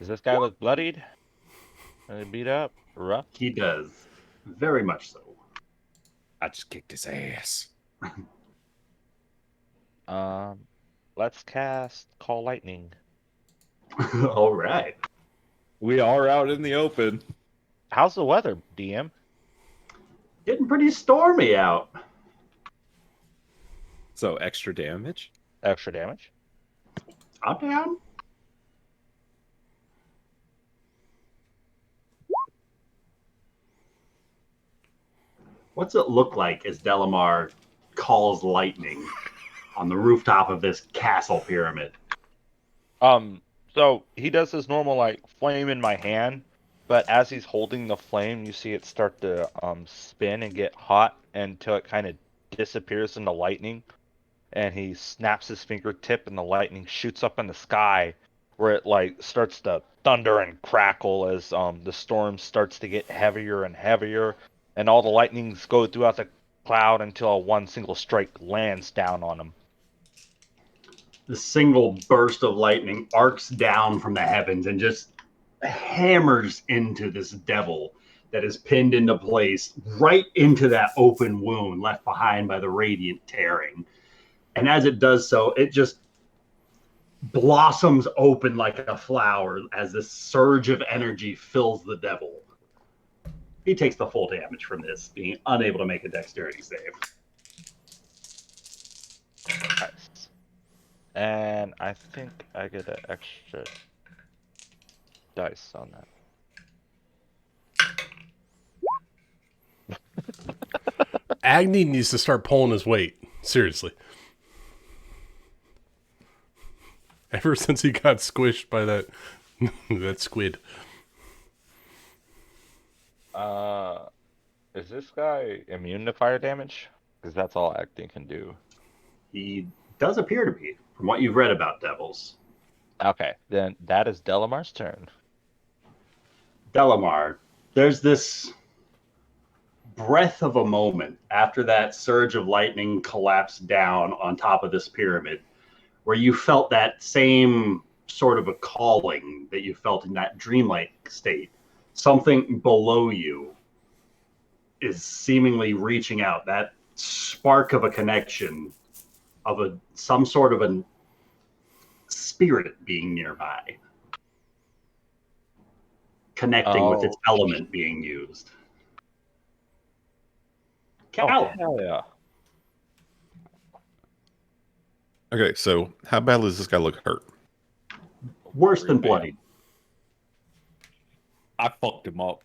this guy look bloodied? Really beat up? Rough?
He does. Very much so.
I just kicked his ass.
Let's cast Call Lightning.
All right.
We are out in the open.
How's the weather, DM?
Getting pretty stormy out.
So extra damage?
Extra damage?
I'm down. What's it look like as Delamar calls lightning on the rooftop of this castle pyramid?
So he does his normal like flame in my hand, but as he's holding the flame, you see it start to spin and get hot until it kind of disappears into lightning, and he snaps his fingertip and the lightning shoots up in the sky, where it like starts to thunder and crackle as the storm starts to get heavier and heavier, and all the lightnings go throughout the cloud until one single strike lands down on him.
The single burst of lightning arcs down from the heavens and just hammers into this devil that is pinned into place right into that open wound left behind by the radiant tearing. And as it does so, it just blossoms open like a flower as this surge of energy fills the devil. He takes the full damage from this, being unable to make a dexterity save.
Nice. And I think I get an extra dice on that.
Agni needs to start pulling his weight. Seriously. Ever since he got squished by that that squid.
Is this guy immune to fire damage? Because that's all acting can do.
He does appear to be, from what you've read about devils.
Okay, then that is Delamar's turn.
Delamar, there's this breath of a moment after that surge of lightning collapsed down on top of this pyramid, where you felt that same sort of a calling that you felt in that dreamlike state. Something below you is seemingly reaching out. That spark of a connection of some sort of a spirit being nearby, connecting with its element being used. Cal.
Hell yeah.
Okay, so how badly does this guy look hurt?
Worse than bloody.
I fucked him up.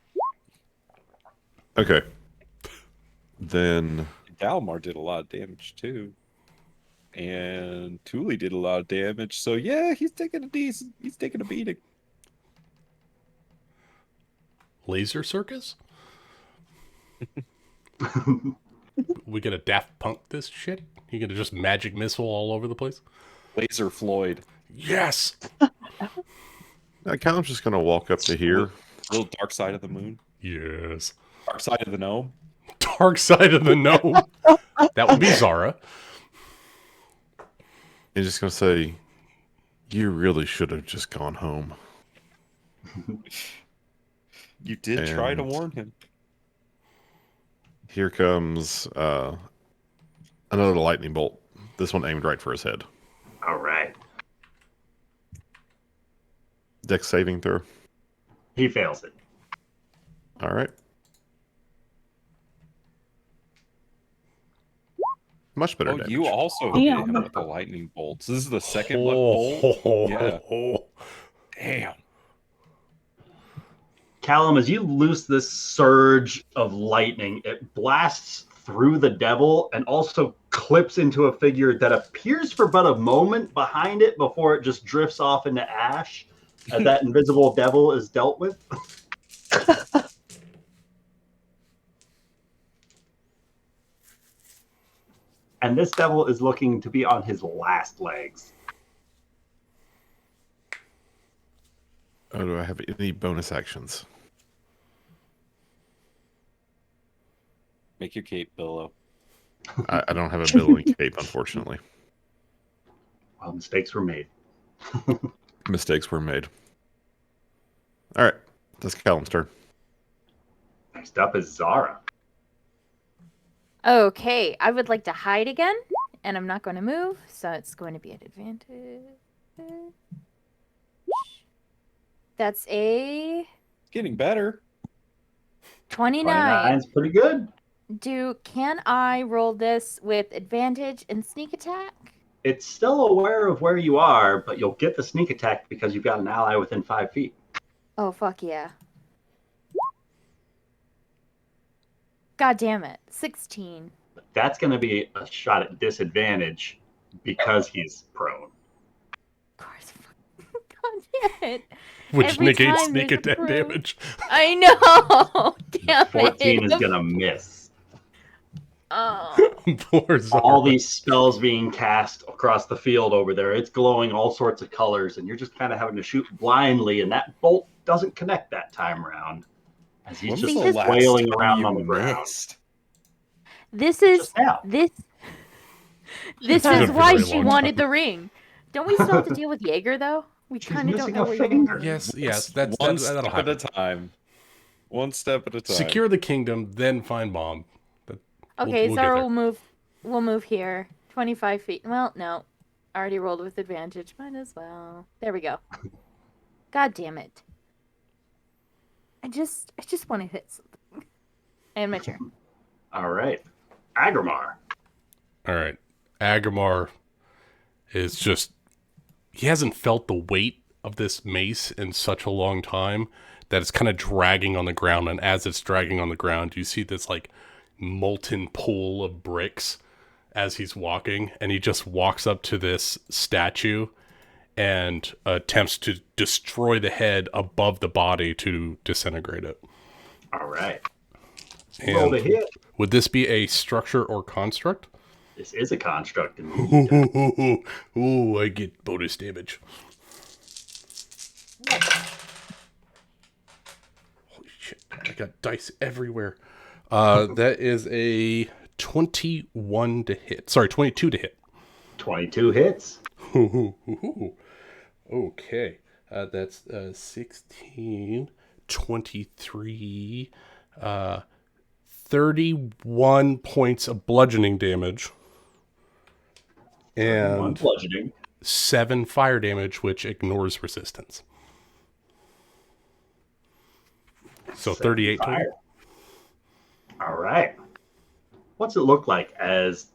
Okay. Then
Dalmar did a lot of damage too. And Thule did a lot of damage. So yeah, he's taking a beating.
Laser circus? We gonna Daft Punk this shit? You gonna just magic missile all over the place?
Laser Floyd.
Yes!
Callum's just going to walk up to here.
Little dark side of the moon.
Yes.
Dark side of the gnome.
Dark side of the gnome. That would be Zara.
And just going to say, you really should have just gone home.
You did try to
And-
warn him.
Here comes another lightning bolt. This one aimed right for his head.
All right.
Dex saving throw.
He fails it.
All right. Much better
Oh,
damage.
you also
Damn.
hit him with the lightning bolts. This is the second bolt. Yeah. Damn.
Callum, as you loose this surge of lightning, it blasts through the devil and also clips into a figure that appears for but a moment behind it before it just drifts off into ash as that invisible devil is dealt with. And this devil is looking to be on his last legs.
Oh, do I have any bonus actions?
Make your cape billow.
I don't have a billowing cape, unfortunately.
Well, mistakes were made.
Mistakes were made. All right. That's Callum's turn.
Next up is Zara.
Okay, I would like to hide again, and I'm not going to move, so it's going to be an advantage. That's a
Getting better.
29.
29's pretty good.
Can I roll this with advantage and sneak attack?
It's still aware of where you are, but you'll get the sneak attack because you've got an ally within 5 feet.
Oh, fuck yeah. God damn it. 16.
That's going to be a shot at disadvantage because he's prone.
Of course. God damn it.
Which
Every
negates
time
sneak
there's a
attack
proof.
damage.
I know. Damn
14
it.
is going to miss.
Oh.
Poor Zara.
All these spells being cast across the field over there, it's glowing all sorts of colors, and you're just kind of having to shoot blindly, and that bolt doesn't connect that time around as he's
When's
just
the
last
wailing
time
around
you
on the ground.
missed?
This is
Just now.
this
It's
is
been a
why
very
she
long
wanted
time.
the ring. Don't we still have to deal with Jaeger though? We
She's
kind of don't
missing
know
a
where
finger.
Yes, yes.
One
That'll
step
happen.
at a time. One step at a time.
Secure the kingdom, then find Mom.
Okay,
we'll
Zara
get
will move. We'll move here. 25 feet. Well, no. Already rolled with advantage. Might as well. There we go. God damn it. I just want to hit something. And my turn.
All right. Agrimar.
All right. Agrimar is just... He hasn't felt the weight of this mace in such a long time that it's kind of dragging on the ground. And as it's dragging on the ground, you see this, like, molten pool of bricks as he's walking. And he just walks up to this statue and attempts to destroy the head above the body to disintegrate it.
All right.
And
Roll to hit.
would this be a structure or construct?
This is a construct. Indeed.
Ooh, I get bonus damage. Holy shit, I got dice everywhere. That is a 21 to hit. Sorry, 22 to hit.
22 hits.
Okay. That's 16, 23, 31 points of bludgeoning damage. And
bludgeoning.
7 fire damage, which ignores resistance. So 38 total.
Fire. All right. What's it look like as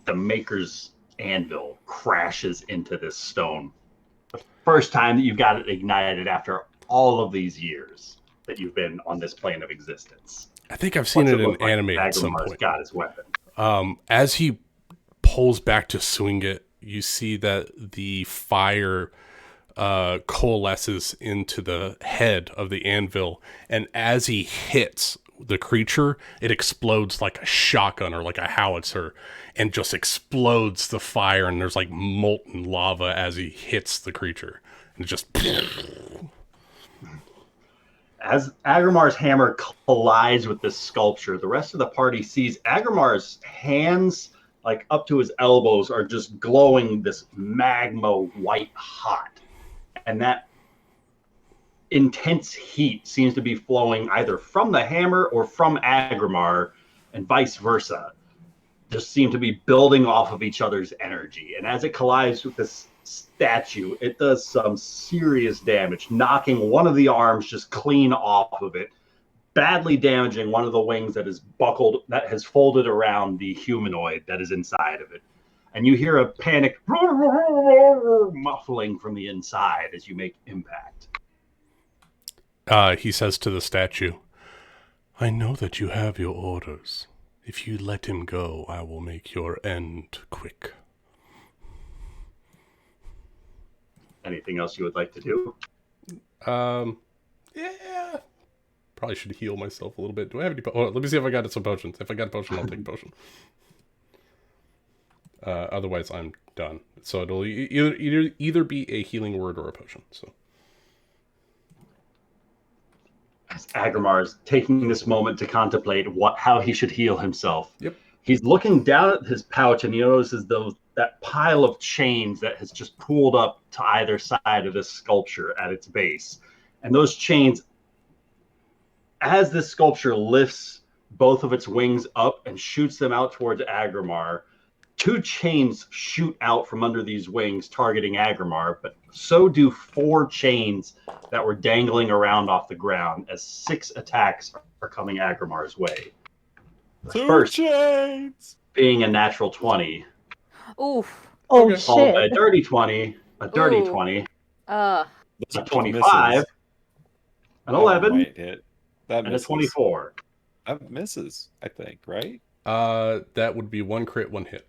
the Maker's anvil crashes into this stone? The first time that you've got it ignited after all of these years that you've been on this plane of existence.
I think I've seen it in
look like
anime at some
Agrimar's
point.
got his weapon.
As he pulls back to swing it, you see that the fire coalesces into the head of the anvil, and as he hits the creature, it explodes like a shotgun or like a howitzer, and just explodes the fire, and there's like molten lava as he hits the creature. And it just...
As Agrimar's hammer collides with this sculpture, the rest of the party sees Agrimar's hands, like up to his elbows, are just glowing this magma white hot. And that intense heat seems to be flowing either from the hammer or from Agrimar, and vice versa. Just seem to be building off of each other's energy. And as it collides with this statue, it does some serious damage, knocking one of the arms just clean off of it, badly damaging one of the wings that is buckled, that has folded around the humanoid that is inside of it. And you hear a panic muffling from the inside as you make impact.
He says to the statue, "I know that you have your orders. If you let him go, I will make your end quick."
Anything else you would like to do?
Yeah. Probably should heal myself a little bit. Do I have any... let me see if I got some potions. If I got a potion, I'll take a potion. Otherwise, I'm done. So it'll either be a healing word or a potion. So
as Agrimar is taking this moment to contemplate how he should heal himself.
Yep.
He's looking down at his pouch and he notices that pile of chains that has just pooled up to either side of this sculpture at its base. And those chains, as this sculpture lifts both of its wings up and shoots them out towards Agrimar, 2 chains shoot out from under these wings targeting Agrimar, but so do 4 chains that were dangling around off the ground as 6 attacks are coming Agrimar's way. The first
chains
being a natural 20.
Oof.
Oh,
Okay.
Followed by a
shit.
dirty 20, a dirty
Ooh.
20,
Uh,
a 25, an 11,
might hit. That
and a
misses.
24.
That misses, I think, right?
that would be 1 crit, 1 hit.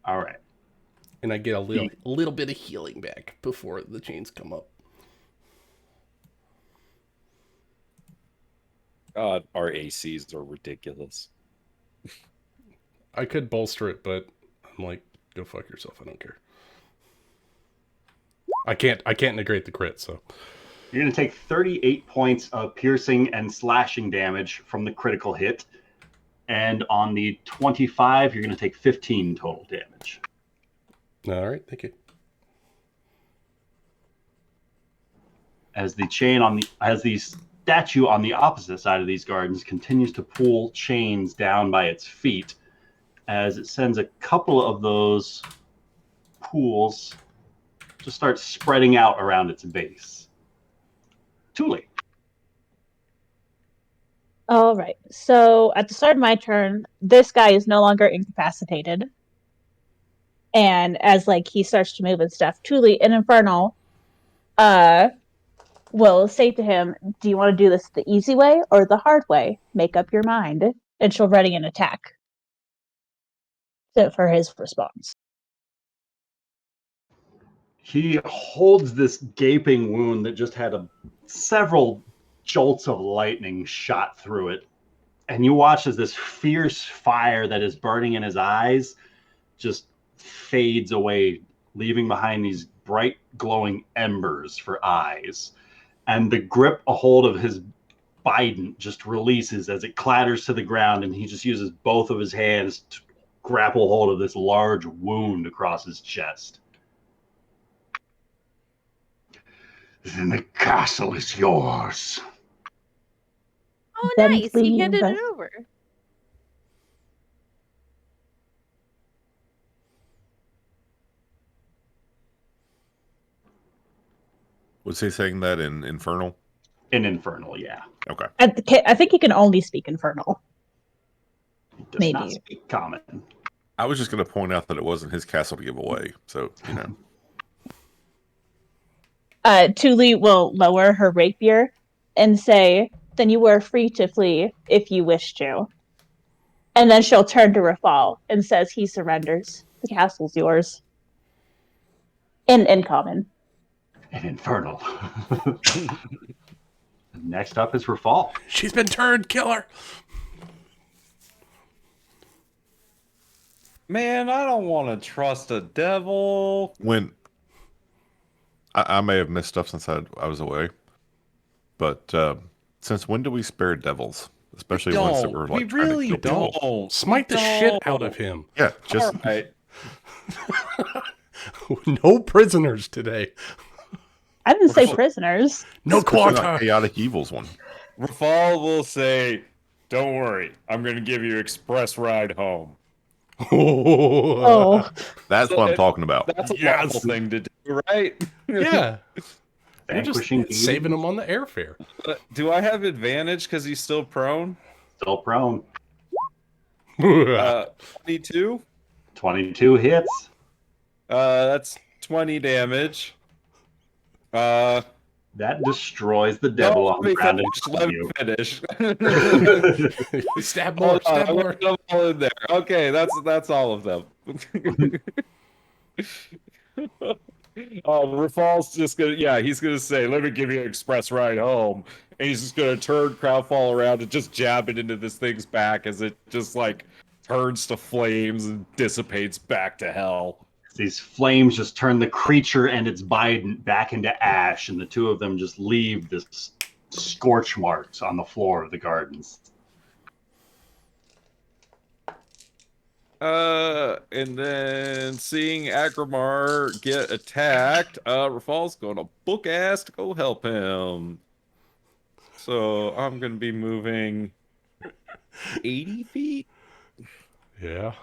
All right.
And I get a little bit of healing back before the chains come up.
God, our ACs are ridiculous.
I could bolster it, but I'm like, go fuck yourself. I don't care. I can't negate the crit, so.
You're going to take 38 points of piercing and slashing damage from the critical hit. And on the 25, you're going to take 15 total damage.
All right, thank you.
As the statue on the opposite side of these gardens continues to pull chains down by its feet, as it sends a couple of those pools to start spreading out around its base. Thule.
All right. So at the start of my turn, this guy is no longer incapacitated. And as like he starts to move and stuff, Thule and Infernal will say to him, "Do you want to do this the easy way or the hard way? Make up your mind." And she'll ready an attack. So for his response.
He holds this gaping wound that just had several jolts of lightning shot through it. And you watch as this fierce fire that is burning in his eyes just fades away, leaving behind these bright glowing embers for eyes. And the grip a hold of his bident just releases as it clatters to the ground, and he just uses both of his hands to grapple hold of this large wound across his chest. Then the castle is yours.
Oh,
Then
nice. He
leave
handed
us.
it over.
Was he saying that in Infernal?
In Infernal, yeah.
Okay.
I think he can only speak Infernal.
He does not speak common.
I was just going to point out that it wasn't his castle to give away. So, you know.
Thule will lower her rapier and say, "Then you are free to flee if you wish to." And then she'll turn to Rafal and says he surrenders. The castle's yours. In common.
In Infernal. Next up is Rafal.
She's been turned, killer.
Man, I don't want to trust a devil.
When I may have missed stuff since I was away, but since when do we spare devils? Especially ones that were like
we really don't.
Smite the shit out of him.
Yeah, just
All right.
No prisoners today.
I didn't say prisoners.
No
especially
quota.
not chaotic evils one.
Rafal will say, "Don't worry, I'm going to give you express ride home."
Oh.
That's what I'm talking about.
That's a lawful thing to do, right?
Yeah. You're
Vanquishing
just saving him on the airfare.
Do I have advantage because he's still prone?
Still prone.
22?
22 hits.
That's 20 damage.
That destroys the devil on the ground in front of you.
Stab more, stab more.
I'm all in there. Okay, that's all of them. Rafal's just gonna, he's gonna say, "Let me give you an express ride home," and he's just gonna turn Crowdfall around and just jab it into this thing's back as it just like turns to flames and dissipates back to hell.
These flames just turn the creature and its bident back into ash, and the two of them just leave this scorch marks on the floor of the gardens.
And then seeing Agrimar get attacked, Rafal's gonna book ass to go help him. So I'm gonna be moving 80 feet.
Yeah.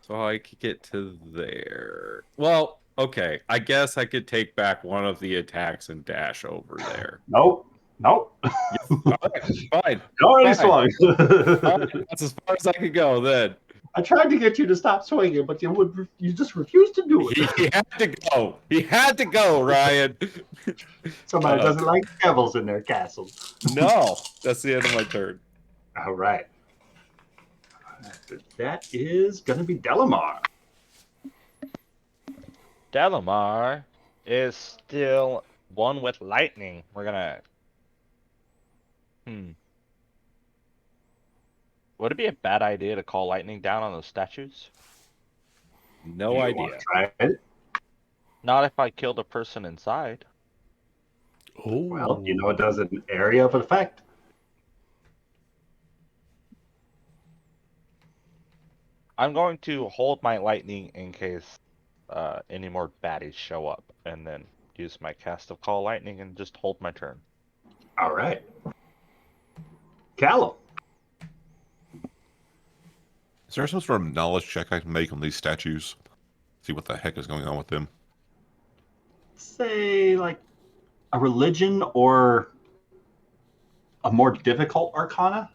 So I could get to there. Well, okay. I guess I could take back one of the attacks and dash over there.
Nope.
All right, fine.
Already
Fine.
swung.
All right, that's as far as I could go then.
I tried to get you to stop swinging, but you just refused to do it.
He had to go. He had to go, Ryan.
Somebody doesn't like devils in their castles.
No, that's the end of my turn.
All right. That is going to be Delamar.
Delamar is still one with lightning. We're gonna. Would it be a bad idea to call lightning down on those statues?
No
You
idea.
wanna try it?
Not if I killed a person inside.
Oh.
Well, it does an area of effect.
I'm going to hold my lightning in case any more baddies show up, and then use my cast of call lightning and just hold my turn.
All right. Callum.
there some sort of knowledge check I can make on these statues? See what the heck is going on with them?
Say, like, a religion or a more difficult arcana?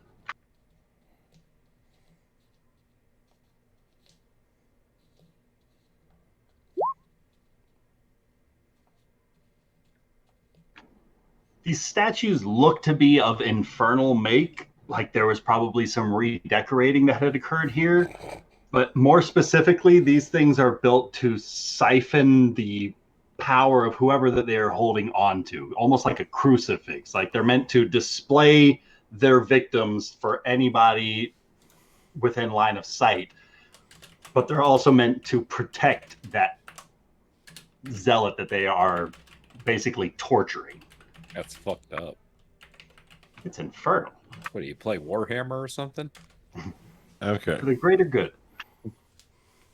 These statues look to be of infernal make, like there was probably some redecorating that had occurred here. But more specifically, these things are built to siphon the power of whoever that they are holding on to, almost like a crucifix. Like they're meant to display their victims for anybody within line of sight. But they're also meant to protect that zealot that they are basically torturing.
That's fucked up.
It's infernal.
What do you play, Warhammer or something?
Okay.
For the greater good.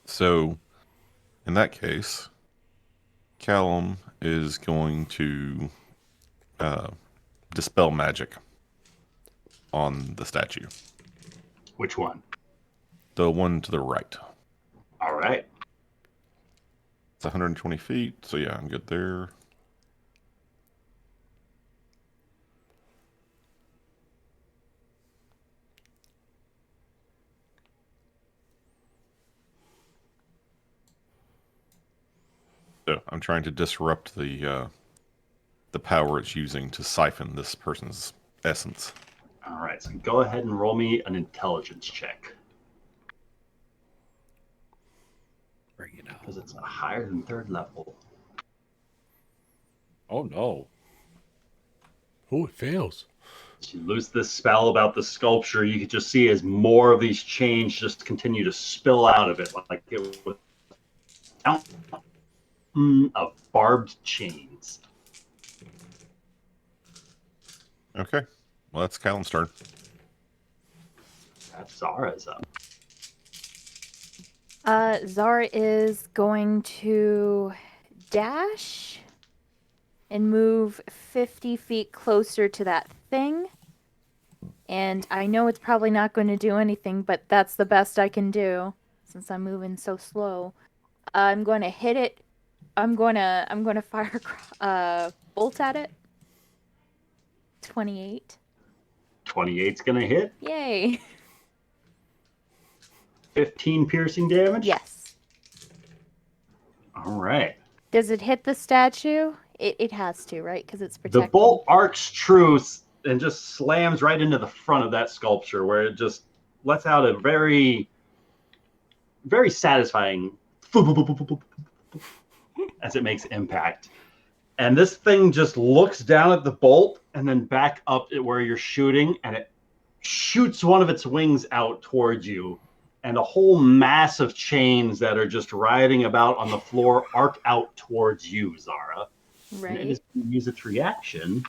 So, in that case, Callum is going to dispel magic on the statue.
Which one?
The one to the right.
All right.
It's 120 feet, so yeah, I'm good there. So I'm trying to disrupt the power it's using to siphon this person's essence.
All right. So go ahead and roll me an intelligence check.
Bring it out.
Because it's a higher than third level.
Oh no.
Oh, it fails.
As you lose this spell about the sculpture, you can just see as more of these chains just continue to spill out of it, like it was of barbed chains.
Okay. Well, that's Callum's turn.
That Zara's up.
Zara is going to dash and move 50 feet closer to that thing. And I know it's probably not going to do anything, but that's the best I can do since I'm moving so slow. I'm going to hit it. I'm going to fire a bolt at it. 28.
28's going to hit.
Yay.
15 piercing damage?
Yes.
All right.
Does it hit the statue? It has to, right? Because it's
The
protected.
bolt arcs true and just slams right into the front of that sculpture, where it just lets out a very, very satisfying as it makes impact. And this thing just looks down at the bolt and then back up at where you're shooting, and it shoots one of its wings out towards you. And a whole mass of chains that are just riding about on the floor arc out towards you, Zara.
Right.
And it is going to use its reaction.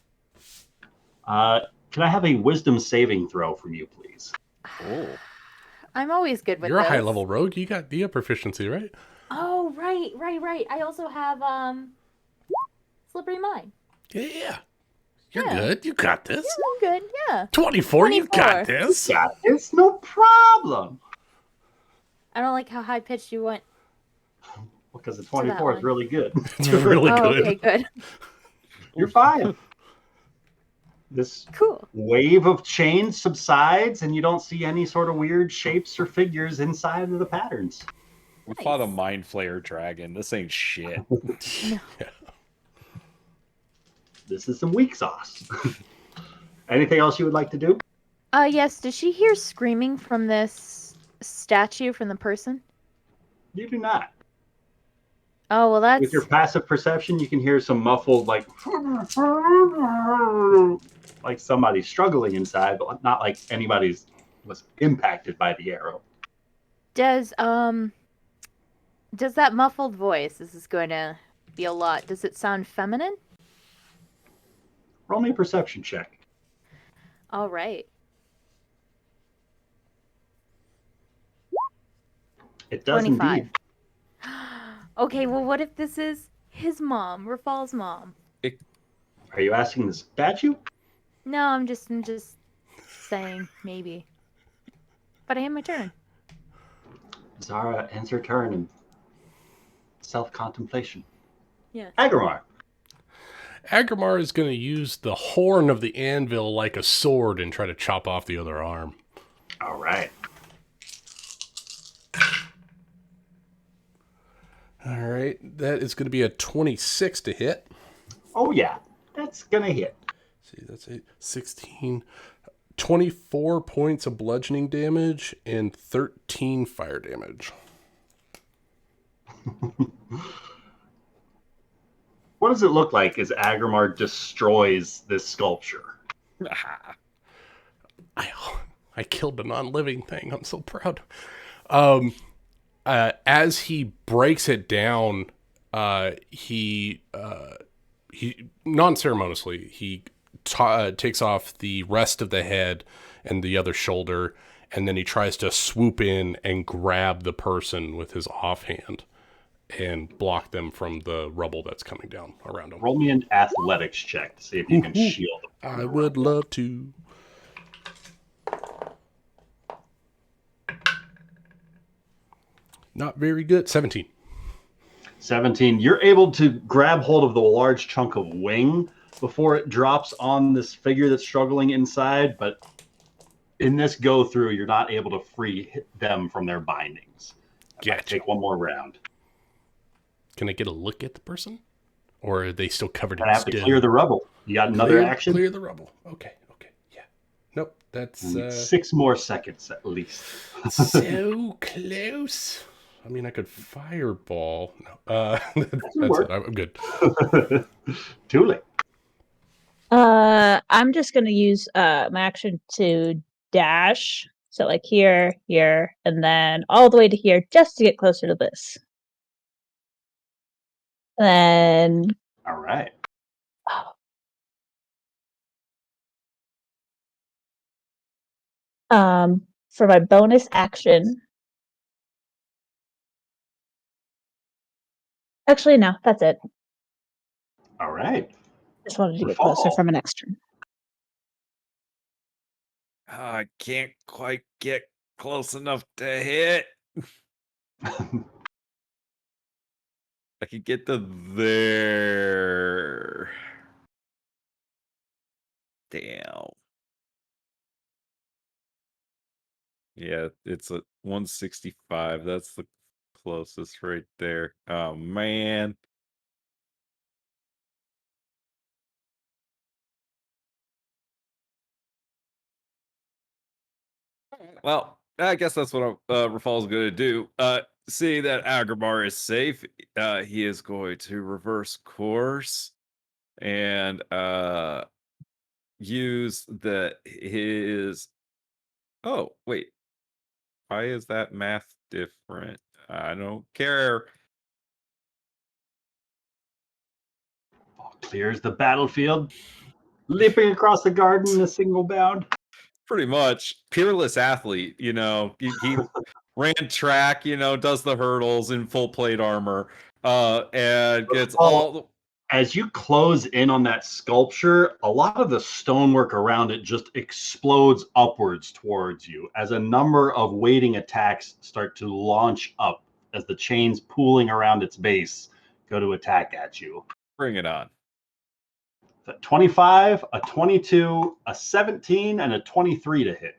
Can I have a wisdom saving throw from you, please?
Oh.
I'm always good with
You're a
this.
high level rogue. You got proficiency, right?
Oh, right. I also have slippery mind.
Yeah. You're
Yeah.
good. You got this.
Yeah, I'm good. Yeah.
24, you
24.
got this.
Yeah, it's no problem.
I don't like how high pitched you went.
Because the 24 is
one.
really good.
It's really
Oh,
good.
okay, good.
You're fine. This
Cool.
wave of chains subsides, and you don't see any sort of weird shapes or figures inside of the patterns.
We
Nice.
fought a mind flayer dragon. This ain't shit.
This is some weak sauce. Anything else you would like to do?
Yes, did she hear screaming from this statue from the person?
You do not.
Oh, well, that's...
With your passive perception, you can hear some muffled, like somebody struggling inside, but not like anybody's was impacted by the arrow.
Does that muffled voice, this is going to be a lot, does it sound feminine?
Roll me a perception check.
All right.
It does
25.
indeed.
Okay, well, what if this is his mom, Rafal's mom?
Are you asking the statue?
No, I'm just saying maybe. But I have my turn.
Zara ends her turn in self-contemplation.
Yes.
Agramar.
Agramar is going to use the horn of the anvil like a sword and try to chop off the other arm.
All right.
All right, that is going to be a 26 to hit.
Oh, yeah. That's going to hit.
See, that's 16, 24 points of bludgeoning damage and 13 fire damage.
What does it look like as Agramar destroys this sculpture?
I killed a non-living thing. I'm so proud. As he breaks it down, he non-ceremoniously he takes off the rest of the head and the other shoulder, and then he tries to swoop in and grab the person with his offhand and block them from the rubble that's coming down around him.
Roll me an athletics check to see if you can shield them.
I would love to. Not very good. 17.
17. You're able to grab hold of the large chunk of wing before it drops on this figure that's struggling inside, but in this go through, you're not able to free them from their bindings.
Gotcha.
Take one more round.
Can I get a look at the person? Or are they still covered
I
in
have to
stone?
clear the rubble. You got another action?
Clear the rubble. Okay, yeah. Nope, that's...
6 more seconds at least.
so close. I mean, I could fireball. No, that's
work.
it. I'm good.
Tule.
I'm just gonna use my action to dash. So like here, and then all the way to here just to get closer to this. And then
All right.
for my bonus action. Actually, no, that's it.
All right.
Just wanted to get closer for my next turn.
I can't quite get close enough to hit. I could get to there. Damn. Yeah, it's a 165. That's the closest right there. Oh, man. Well, I guess that's what Rafal's going to do. See that Agramar is safe. He is going to reverse course and use his. Oh, wait. Why is that math different? I don't care.
Clears the battlefield, leaping across the garden in a single bound.
Pretty much. Peerless athlete, he ran track, does the hurdles in full plate armor, and gets all.
As you close in on that sculpture, a lot of the stonework around it just explodes upwards towards you as a number of waiting attacks start to launch up as the chains pooling around its base go to attack at you.
Bring it on.
A 25, a 22, a 17, and a 23 to hit.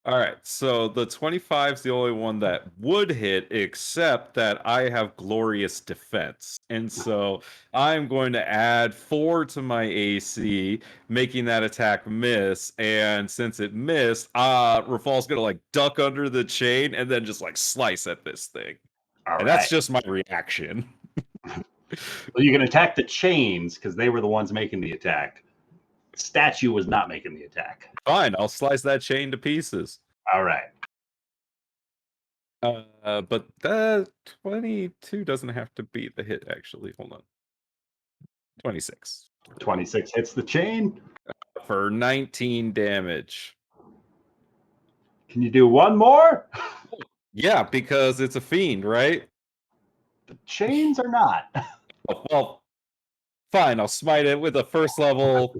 All right, so the 25 is the only one that would hit, except that I have glorious defense. And so I'm going to add 4 to my AC, making that attack miss. And since it missed, Rafal's going to like duck under the chain and then just like slice at this thing.
All
and
right.
that's just my reaction.
Well, you can attack the chains because they were the ones making the attack. The statue was not making the attack.
Fine, I'll slice that chain to pieces.
All right.
But that 22 doesn't have to be the hit, actually. Hold on. 26.
26 hits the chain.
For 19 damage.
Can you do one more?
Yeah, because it's a fiend, right?
The chains are not.
Well, fine. I'll smite it with a first level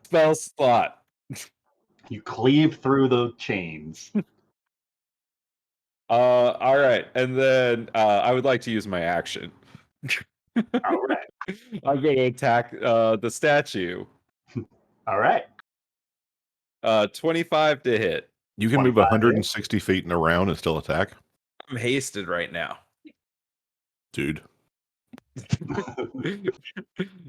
spell slot.
You cleave through the chains.
All right, and then I would like to use my action.
All right.
I'm going to attack the statue.
All right.
25 to hit.
You can move
25
160 feet in a round and still attack,
I'm hasted right now.
dude.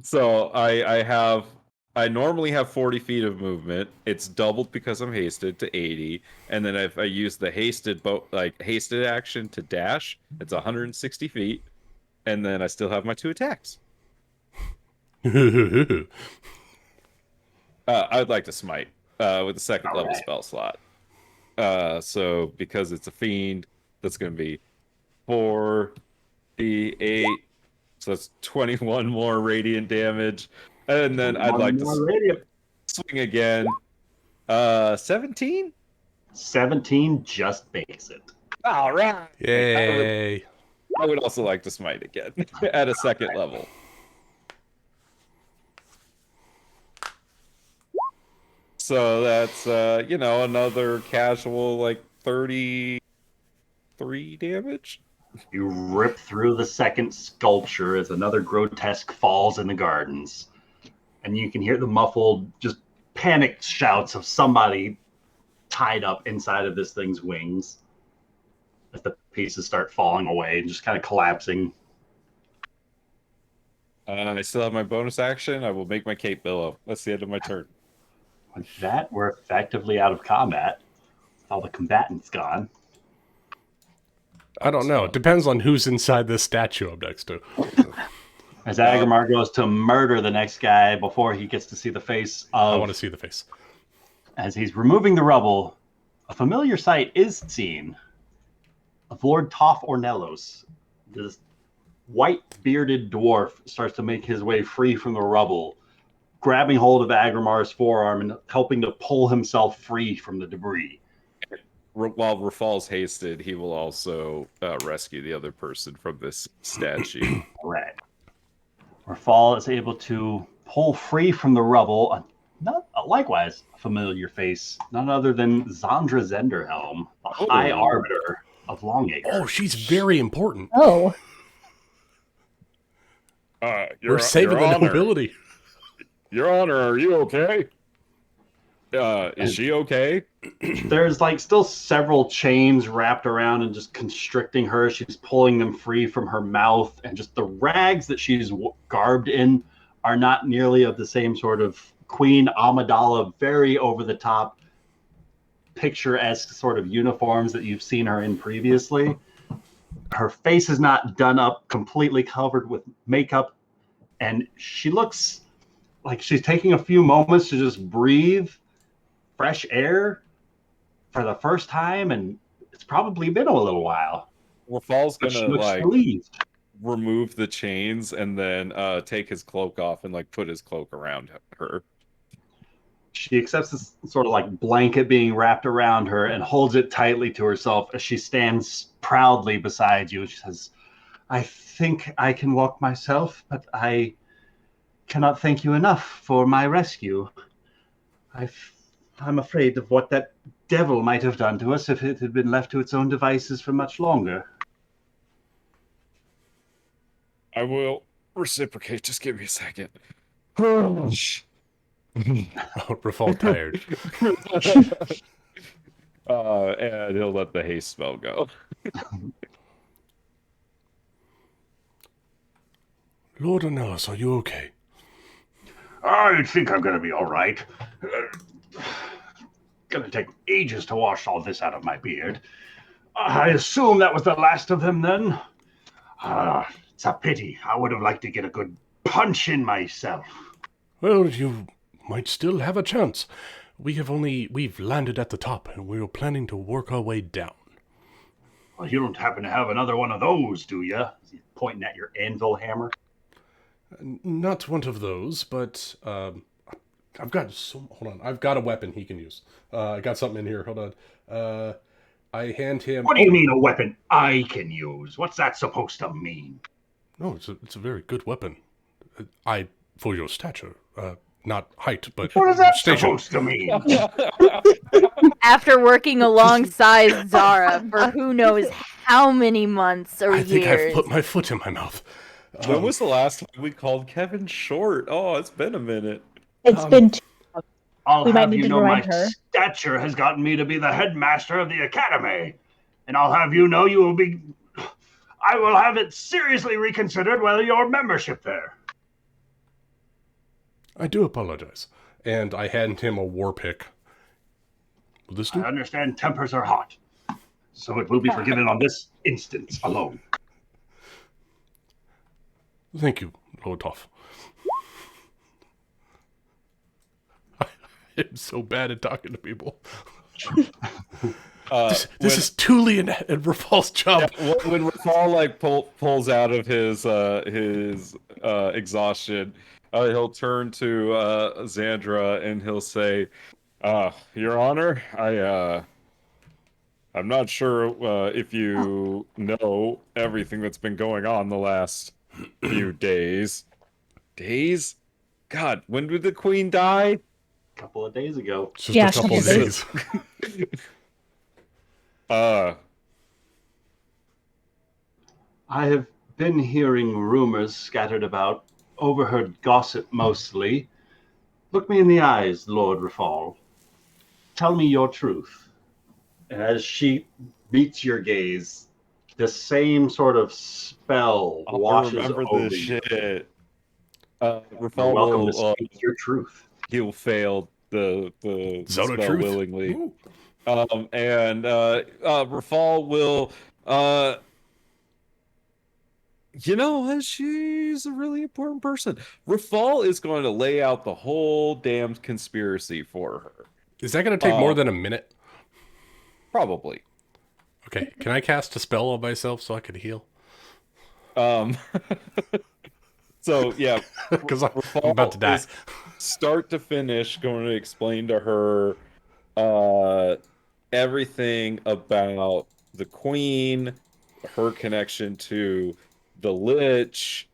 So I normally have 40 feet of movement. It's doubled because I'm hasted to 80, and then if I use the hasted hasted action to dash, it's 160 feet, and then I still have my 2 attacks. I'd like to smite with the second level spell slot. So because it's a fiend, that's going to be 4d8. So that's 21 more radiant damage. And then I'd like to swing again. 17?
17 just makes it.
All right.
Yay.
I would also like to smite again at a second level. So that's another casual like 33 damage.
You rip through the second sculpture as another grotesque falls in the gardens. And you can hear the muffled, just panicked shouts of somebody tied up inside of this thing's wings as the pieces start falling away and just kind of collapsing.
I still have my bonus action. I will make my cape billow. That's the end of my turn.
With that, we're effectively out of combat. All the combatants gone.
I don't know. It depends on who's inside this statue I'm next to.
As Agrimar goes to murder the next guy before he gets to see the face of...
I want to see the face.
As he's removing the rubble, a familiar sight is seen of Lord Toph Ornelos. This white bearded dwarf starts to make his way free from the rubble, grabbing hold of Agrimar's forearm and helping to pull himself free from the debris.
While Rafal's hasted, he will also rescue the other person from this statue.
Right. Rafal is able to pull free from the rubble, likewise a familiar face, none other than Zandra Zenderhelm, the High Arbiter of Longacre.
Oh, she's very important.
Oh.
We're saving the nobility.
Your Honor, are you okay? Is she okay?
There's still several chains wrapped around and just constricting her. She's pulling them free from her mouth, and just the rags that she's garbed in are not nearly of the same sort of Queen Amidala, very over the top, picturesque sort of uniforms that you've seen her in previously. Her face is not done up, completely covered with makeup, and she looks like she's taking a few moments to just breathe fresh air for the first time, and it's probably been a little while.
Rafal's
But she
gonna
looks relieved.
remove the chains and then take his cloak off and put his cloak around her.
She accepts this sort of blanket being wrapped around her and holds it tightly to herself as she stands proudly beside you. She says, "I think I can walk myself, but I cannot thank you enough for my rescue. I'm afraid of what that devil might have done to us if it had been left to its own devices for much longer."
I will reciprocate. Just give me a second.
Oh, Rafal tired.
And he'll let the haste spell go.
Lord Ornelas, are you okay?
I think I'm going to be all right. Going to take ages to wash all this out of my beard. I assume that was the last of them then? It's a pity. I would have liked to get a good punch in myself.
Well, you might still have a chance. We've landed at the top, and we were planning to work our way down.
Well, you don't happen to have another one of those, do you? Pointing at your anvil hammer.
Not one of those, but I've got hold on. I've got a weapon he can use. I got something in here. Hold on. I hand him.
What do you mean a weapon I can use? What's that supposed to mean?
No, it's a very good weapon. For your stature, not height, but
What is that
station.
supposed to mean?
after working alongside Zara for who knows how many months or
I think
years.
I've put my foot in my mouth.
When was the last time we called Kevin short? Oh, it's been a minute.
It's been too long.
I'll
We might
have
need
you
to
know my
remind her.
stature has gotten me to be the headmaster of the academy. And I'll have you know I will have it seriously reconsidered whether your membership there.
I do apologize. And I hand him a war pick. Will this
I
do?
understand tempers are hot, so it will be forgiven on this instance alone.
Thank you, Lotov. I'm so bad at talking to people. This is Thule and Rafal's job.
Yeah, when Rafal like pulls out of his exhaustion, he'll turn to Xandra and he'll say, "Your Honor, I'm not sure if you know everything that's been going on the last few days. Days? God, when did the Queen die?
A couple of days ago.
It's just
Yeah,
a couple of
couple
days.
I have been hearing rumors scattered about, overheard gossip mostly. Look me in the eyes, Lord Rafal. Tell me your truth. And as she meets your gaze, the same sort of spell
I'll
washes
remember
over
this
you.
shit.
You're
Rafal
welcome to
will
speak your truth.
he'll fail the
Zelda
spell
truth.
willingly.
Ooh.
And Rafal will she's a really important person. Rafal is going to lay out the whole damned conspiracy for her.
Is that going to take more than a minute?
Probably.
Okay, can I cast a spell on myself so I could heal?
So yeah,
Because I'm
Rafal
about to die.
is start to finish going to explain to her everything about the Queen, her connection to the Lich,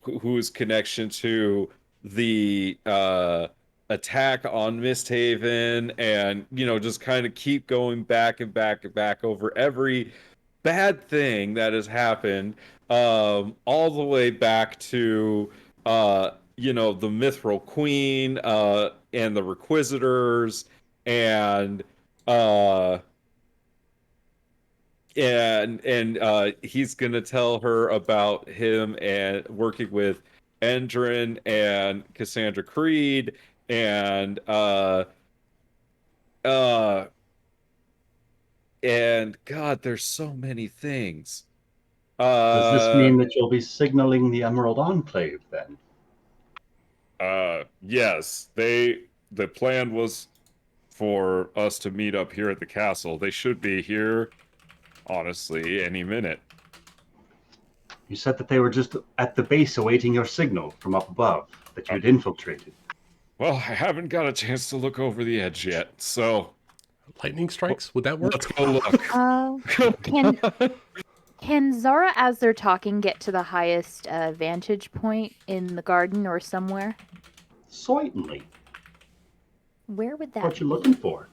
whose connection to the attack on MistHaven, and just kind of keep going back and back and back over every bad thing that has happened, all the way back to the Mithril Queen and the Requisitors, and uh he's gonna tell her about him and working with Endrin and Cassandra Creed uh and God, there's so many things.
Does this mean that you'll be signaling the Emerald Enclave then?
Yes, the plan was for us to meet up here at the castle. They should be here, honestly, any minute.
You said that they were just at the base awaiting your signal from up above, that you'd infiltrated.
Well, I haven't got a chance to look over the edge yet, so
Lightning strikes? Would that work?
let's go look.
Can Zara, as they're talking, get to the highest vantage point in the garden or somewhere?
Certainly.
Where would that
What you
be?
looking for?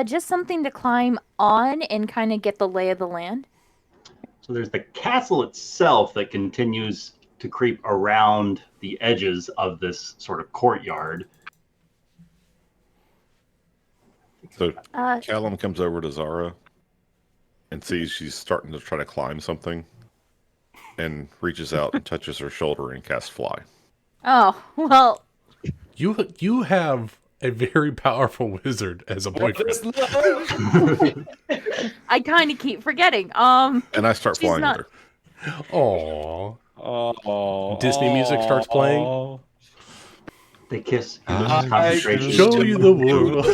Just something to climb on and kind of get the lay of the land.
So there's the castle itself that continues to creep around the edges of this sort of courtyard.
So
Uh,
Callum comes over to Zara and sees she's starting to try to climb something and reaches out and touches her shoulder and casts fly.
oh, well,
You have a very powerful wizard as a boyfriend.
I kind of keep forgetting.
And I start
She's
flying
not-
with her.
Aww.
Oh,
Disney music starts playing.
They kiss. He
I
loses concentration.
Show you the world.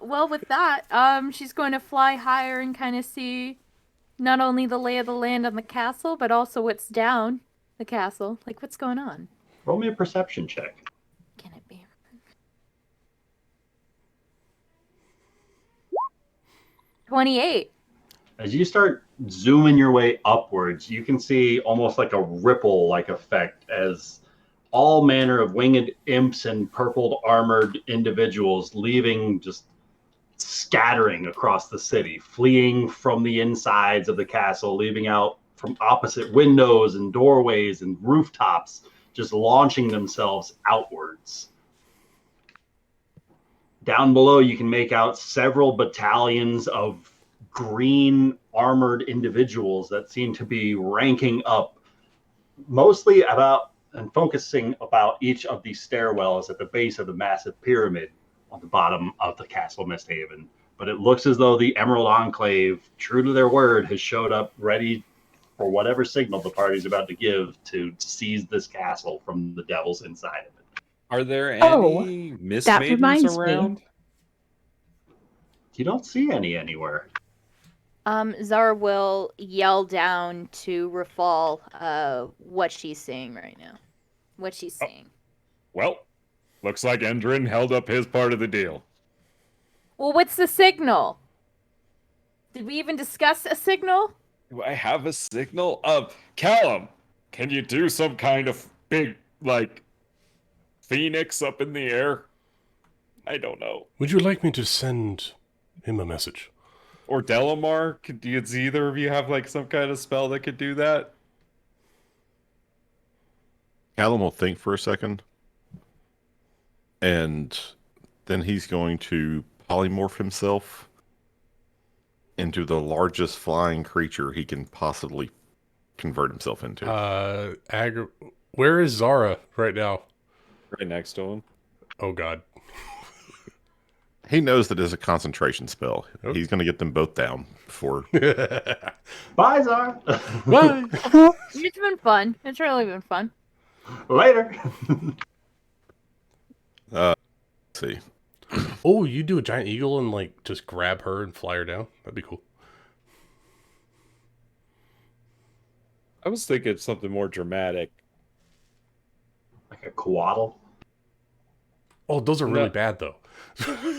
Well, with that, she's going to fly higher and kind of see not only the lay of the land on the castle, but also what's down the castle. Like, what's going on?
Roll me a perception check.
Can it be? 28.
As you start zooming your way upwards, you can see almost like a ripple-like effect as all manner of winged imps and purple armored individuals leaving, just scattering across the city, fleeing from the insides of the castle, leaving out from opposite windows and doorways and rooftops, just launching themselves outwards. Down below, you can make out several battalions of green armored individuals that seem to be ranking up, mostly about and focusing about each of these stairwells at the base of the massive pyramid on the bottom of the Castle MistHaven. But it looks as though the Emerald Enclave, true to their word, has showed up ready for whatever signal the party's about to give to seize this castle from the devils inside of it.
Are there
Oh,
any Mist
that
Maidens
reminds me.
around?
You don't see any anywhere.
Zara will yell down to Rafal what she's seeing right now. What she's seeing.
Well, looks like Endrin held up his part of the deal.
Well, what's the signal? Did we even discuss a signal?
Do I have a signal? Callum, can you do some kind of big, like, phoenix up in the air? I don't know.
Would you like me to send him a message?
Or Delamar? Does either of you have like some kind of spell that could do that?
Callum will think for a second, and then he's going to polymorph himself into the largest flying creature he can possibly convert himself into.
Where is Zara right now?
Right next to him.
Oh, God.
He knows that it's a concentration spell.
Oh.
He's going to get them both down before.
Bye, Zara.
Bye.
It's been fun. It's really been fun.
Later.
Let's see.
Oh, you do a giant eagle and like just grab her and fly her down? That'd be cool.
I was thinking something more dramatic.
Like a coatl.
Oh, those are really
No.
bad though.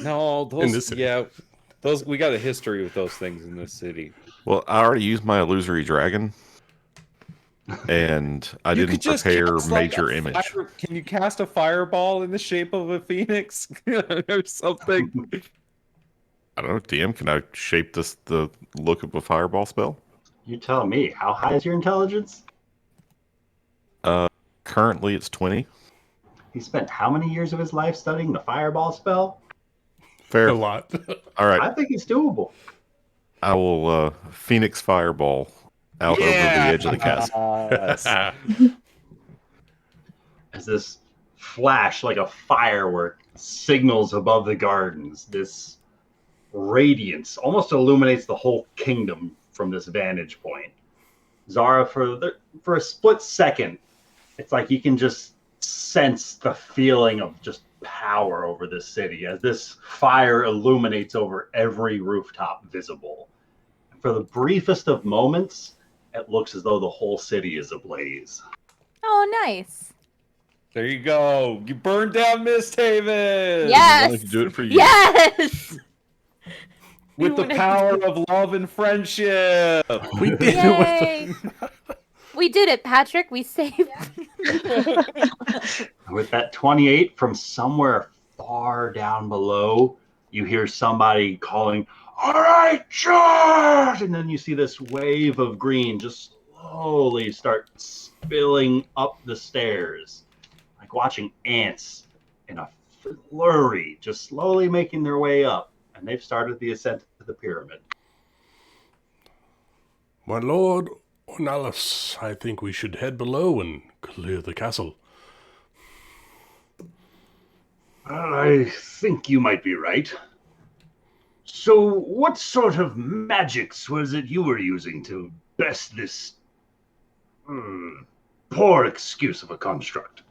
No, those
In this city.
yeah, those we got a history with those things in this city.
Well, I already used my illusory dragon, and I
You
didn't
could just
prepare
cast, like,
major
a
image.
Can you cast a fireball in the shape of a phoenix or something?
I don't know, DM, can I shape this the look of a fireball spell?
You tell me. How high is your intelligence?
Currently, it's 20.
He spent how many years of his life studying the fireball spell?
Fair.
A lot.
All right,
I think it's doable.
I will Phoenix Fireball out over the edge of the castle.
Yes.
As this flash like a firework signals above the gardens, this radiance almost illuminates the whole kingdom from this vantage point. Zara, for a split second, it's like you can just sense the feeling of just power over this city as this fire illuminates over every rooftop visible. For the briefest of moments, it looks as though the whole city is ablaze.
Oh, nice.
There you go. You burned down MistHaven.
Yes.
wanted to do it for you.
Yes.
With the
wanted to
power of love and friendship.
We did it
Yay.
with
We did it, Patrick. We saved.
With that 28 from somewhere far down below, you hear somebody calling, "All right, charge!" And then you see this wave of green just slowly start spilling up the stairs, like watching ants in a flurry, just slowly making their way up. And they've started the ascent to the pyramid.
My lord Ornalis, I think we should head below and clear the castle.
I think you might be right. So, what sort of magics was it you were using to best this poor excuse of a construct?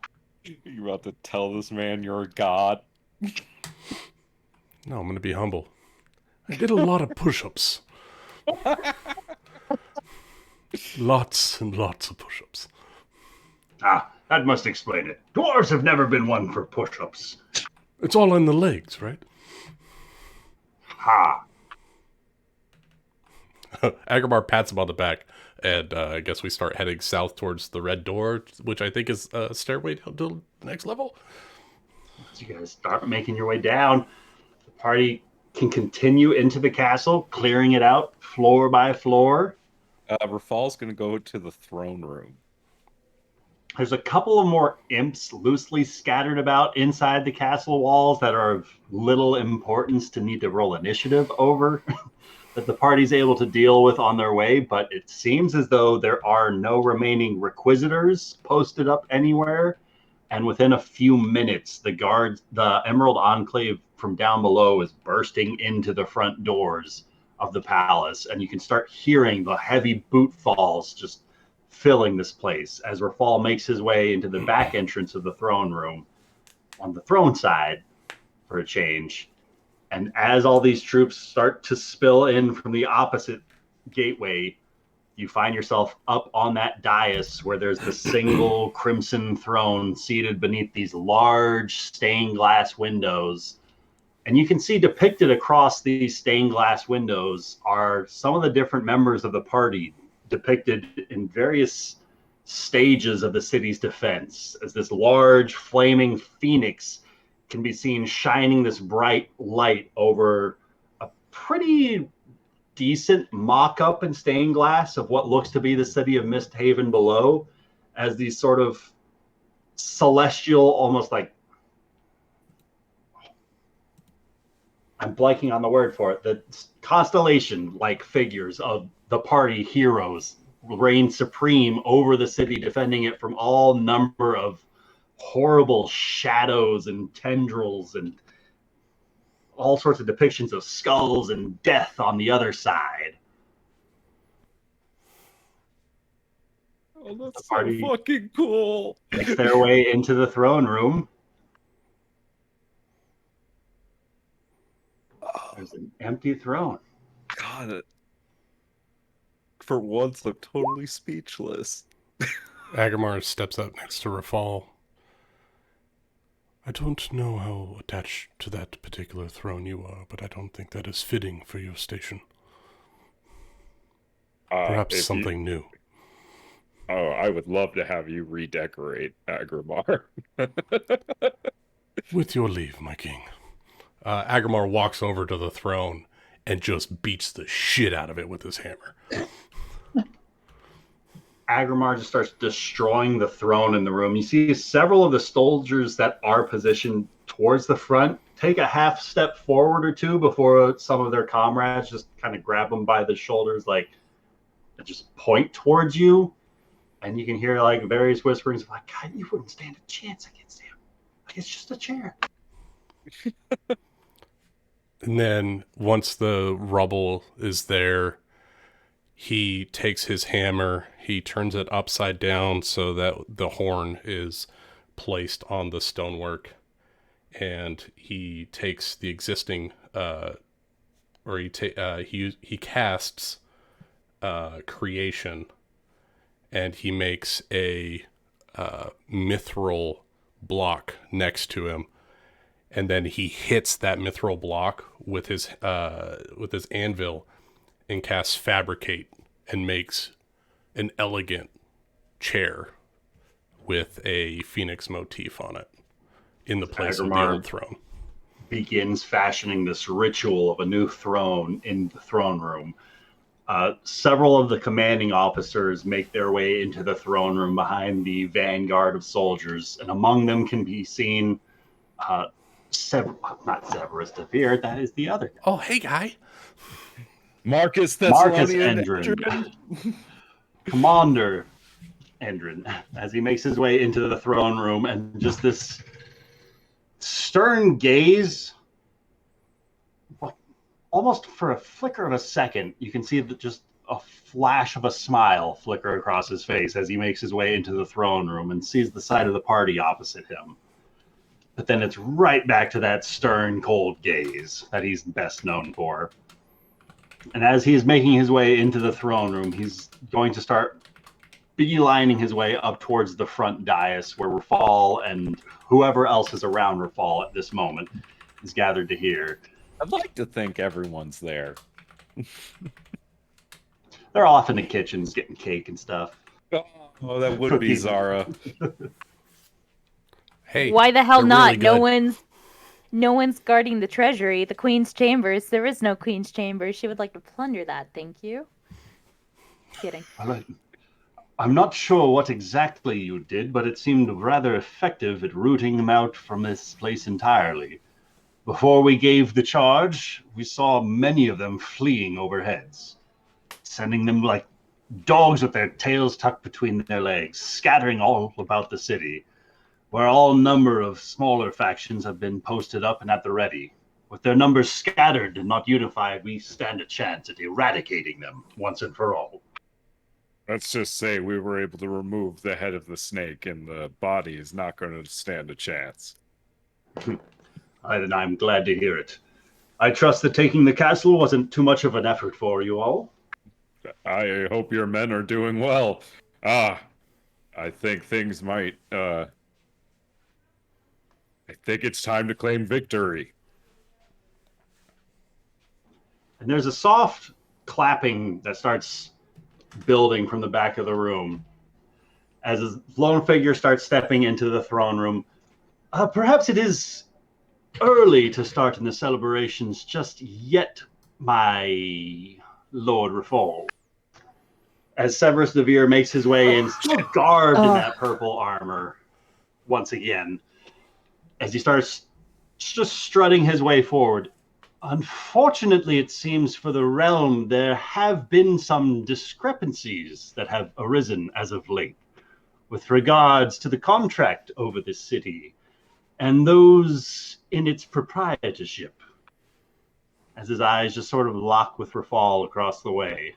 You about to tell this man you're a god?
No, I'm going to be humble. I did a lot of push-ups. Lots and lots of push-ups.
Ah, that must explain it. Dwarves have never been one for push-ups.
It's all in the legs, right?
Ha!
Agrabah pats him on the back. And I guess we start heading south towards the red door, which I think is a stairway to the next level.
So you guys start making your way down. The party can continue into the castle, clearing it out floor by floor.
Rafal's gonna go to the throne room.
There's a couple of more imps loosely scattered about inside the castle walls that are of little importance to need to roll initiative over that the party's able to deal with on their way, but it seems as though there are no remaining requisitors posted up anywhere. And within a few minutes, the Emerald Enclave from down below is bursting into the front doors of the palace, and you can start hearing the heavy boot falls just filling this place as Rafal makes his way into the back entrance of the throne room on the throne side for a change. And as all these troops start to spill in from the opposite gateway, you find yourself up on that dais where there's the single crimson throne seated beneath these large stained glass windows. And you can see depicted across these stained glass windows are some of the different members of the party depicted in various stages of the city's defense, as this large flaming phoenix can be seen shining this bright light over a pretty decent mock-up in stained glass of what looks to be the city of MistHaven below, as these sort of celestial, almost like, I'm blanking on the word for it, the constellation-like figures of the party heroes reign supreme over the city, defending it from all number of horrible shadows and tendrils and all sorts of depictions of skulls and death on the other side.
Oh, that's
The party
so fucking cool.
makes their way into the throne room. There's an empty throne.
God, for once, I'm totally speechless.
Agamar steps up next to Rafal. I don't know how attached to that particular throne you are, but I don't think that is fitting for your station. Perhaps something new.
Oh, I would love to have you redecorate Agrimar.
With your leave, my king. Agrimar walks over to the throne and just beats the shit out of it with his hammer.
Agrimar just starts destroying the throne in the room. You see several of the soldiers that are positioned towards the front take a half step forward or two before some of their comrades just kind of grab them by the shoulders, like, and just point towards you. And you can hear like various whisperings of like, God, you wouldn't stand a chance against him. Like, it's just a chair.
And then once the rubble is there, he takes his hammer, he turns it upside down so that the horn is placed on the stonework, and he takes the existing, he casts creation, and he makes a mithril block next to him, and then he hits that mithril block with his anvil and casts fabricate and makes an elegant chair with a phoenix motif on it in the place of the old throne.
Begins fashioning this ritual of a new throne in the throne room. Several of the commanding officers make their way into the throne room behind the vanguard of soldiers, and among them can be seen not Severus Devere, that is the other guy.
Oh, hey, guy.
Marcus Endrin. Commander Endrin, as he makes his way into the throne room, and just this stern gaze, almost for a flicker of a second, you can see that just a flash of a smile flicker across his face as he makes his way into the throne room and sees the side of the party opposite him. But then it's right back to that stern, cold gaze that he's best known for. And as he's making his way into the throne room, he's going to start beelining his way up towards the front dais where Rafal and whoever else is around Rafal at this moment is gathered to hear.
I'd like to think everyone's there.
They're off in the kitchens getting cake and stuff.
Oh, that would be
Cookies.
Zara.
Hey,
Why the hell
they're
not?
really good.
No one's guarding the treasury, the queen's chambers. There is no queen's chamber. She would like to plunder that. Thank you. Kidding.
I'm not sure what exactly you did, but it seemed rather effective at rooting them out from this place entirely. Before we gave the charge, we saw many of them fleeing overheads, sending them like dogs with their tails tucked between their legs, scattering all about the city, where all number of smaller factions have been posted up and at the ready. With their numbers scattered and not unified, we stand a chance at eradicating them once and for all.
Let's just say we were able to remove the head of the snake, and the body is not going to stand a chance.
I'm glad to hear it. I trust that taking the castle wasn't too much of an effort for you all.
I hope your men are doing well. I think things might, I think it's time to claim victory.
And there's a soft clapping that starts building from the back of the room as a lone figure starts stepping into the throne room. Perhaps it is early to start in the celebrations just yet, my Lord Rafal. As Severus Devere makes his way in, still garbed in that purple armor once again, as he starts just strutting his way forward. Unfortunately, it seems for the realm there have been some discrepancies that have arisen as of late with regards to the contract over this city and those in its proprietorship. As his eyes just sort of lock with Rafal across the way,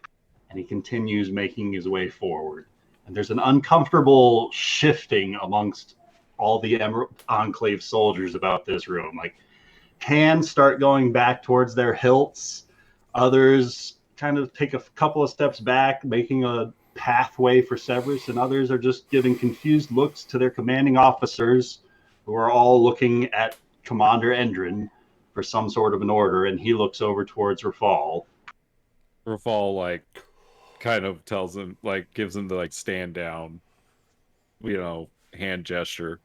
and he continues making his way forward. And there's an uncomfortable shifting amongst all the Enclave soldiers about this room. Like, hands start going back towards their hilts. Others kind of take a couple of steps back, making a pathway for Severus, and others are just giving confused looks to their commanding officers, who are all looking at Commander Endrin for some sort of an order, and he looks over towards Rafal.
Rafal, like, kind of tells him, like, gives him the, like, stand down, hand gesture.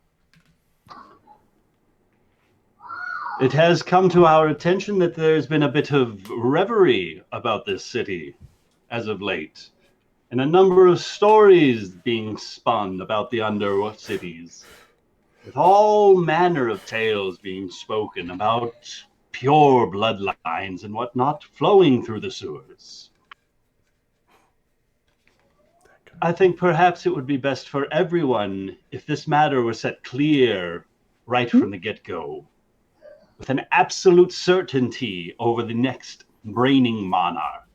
It has come to our attention that there's been a bit of reverie about this city as of late, and a number of stories being spun about the underworld cities, with all manner of tales being spoken about pure bloodlines and whatnot flowing through the sewers. I think perhaps it would be best for everyone if this matter was set clear right from the get-go, with an absolute certainty over the next reigning monarch,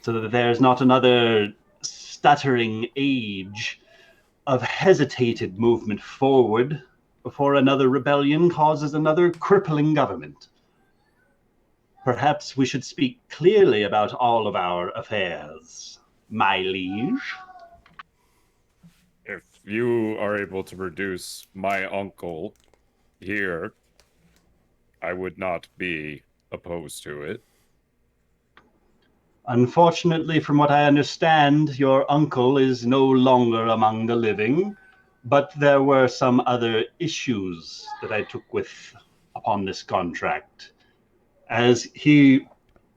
so that there's not another stuttering age of hesitated movement forward before another rebellion causes another crippling government. Perhaps we should speak clearly about all of our affairs, my liege.
If you are able to reduce my uncle here, I would not be opposed to it.
Unfortunately, from what I understand, your uncle is no longer among the living, but there were some other issues that I took with upon this contract. As he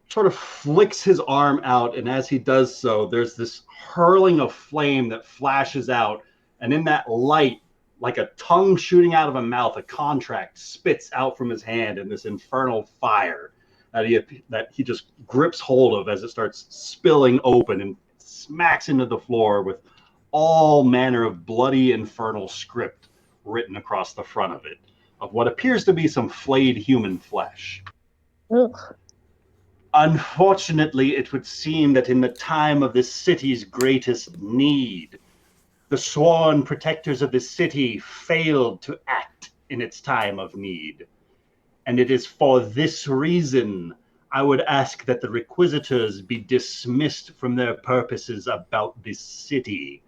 sort of flicks his arm out, and as he does so, there's this hurling of flame that flashes out, and in that light, like a tongue shooting out of a mouth, a contract spits out from his hand in this infernal fire that he just grips hold of as it starts spilling open and smacks into the floor with all manner of bloody infernal script written across the front of it, of what appears to be some flayed human flesh.
Ugh.
Unfortunately, it would seem that in the time of this city's greatest need, the sworn protectors of the city failed to act in its time of need. And it is for this reason I would ask that the requisitors be dismissed from their purposes about this city.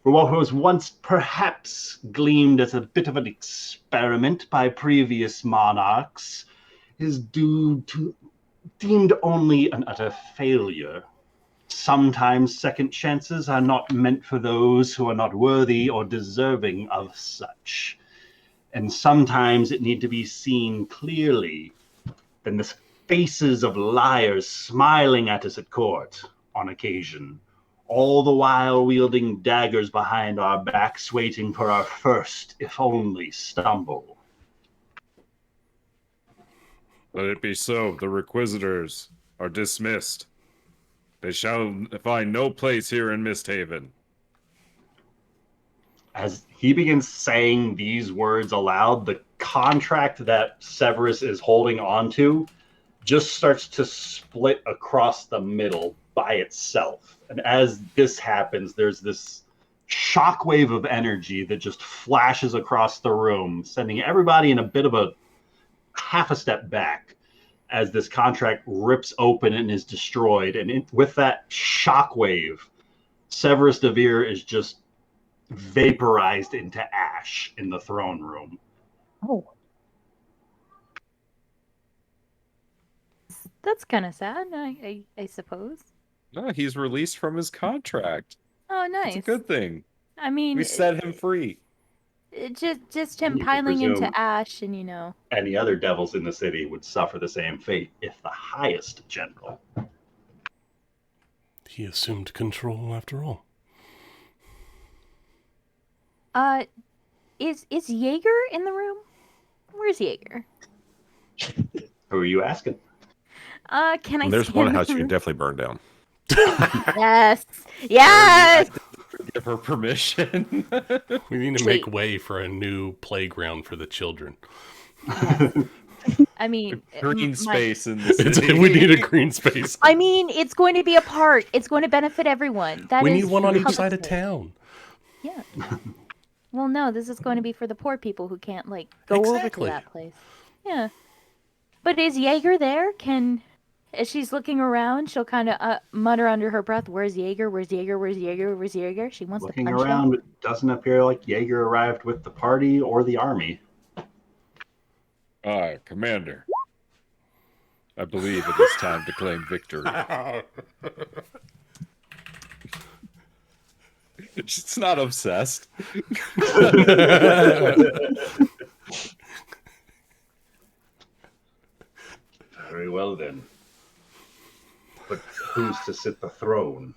For what was once perhaps gleamed as a bit of an experiment by previous monarchs is due to deemed only an utter failure. Sometimes second chances are not meant for those who are not worthy or deserving of such. And sometimes it need to be seen clearly than the faces of liars smiling at us at court on occasion, all the while wielding daggers behind our backs, waiting for our first, if only, stumble.
Let it be so. The Requisitors are dismissed. They shall find no place here in MistHaven.
As he begins saying these words aloud, the contract that Severus is holding onto just starts to split across the middle by itself. And as this happens, there's this shockwave of energy that just flashes across the room, sending everybody in a bit of a half a step back as this contract rips open and is destroyed. And with that shockwave, Severus DeVere is just vaporized into ash in the throne room.
Oh. That's kind of sad, I suppose.
No, he's released from his contract.
Oh, nice.
It's a good thing.
I mean,
We set him free.
just him
You can
piling into
presume
ash, and you know.
any other devils in the city would suffer the same fate if the highest general.
He assumed control after all.
Is Jaeger in the room? Where's Jaeger?
Who are you asking?
Can I?
When there's
see
one
him in
house
the
you can
room?
definitely burn down.
Yes, yes.
Give her permission.
We need to make way for a new playground for the children.
I mean,
Green space in the city.
We need a green space.
I mean, it's going to be a park. It's going to benefit everyone.
We need
is
one on each
public
side of
space.
town.
Yeah. Well, no, this is going to be for the poor people who can't go
Exactly.
over to that place. Yeah. But is Jaeger there? As she's looking around, she'll kind of mutter under her breath, "Where's Jaeger? Where's Jaeger? Where's Jaeger? Where's Jaeger?" She wants
Looking
to punch
around,
him.
it doesn't appear like Jaeger arrived with the party or the army.
Commander. I believe it is time to claim victory.
She's not obsessed.
Very well then. But who's to sit the throne?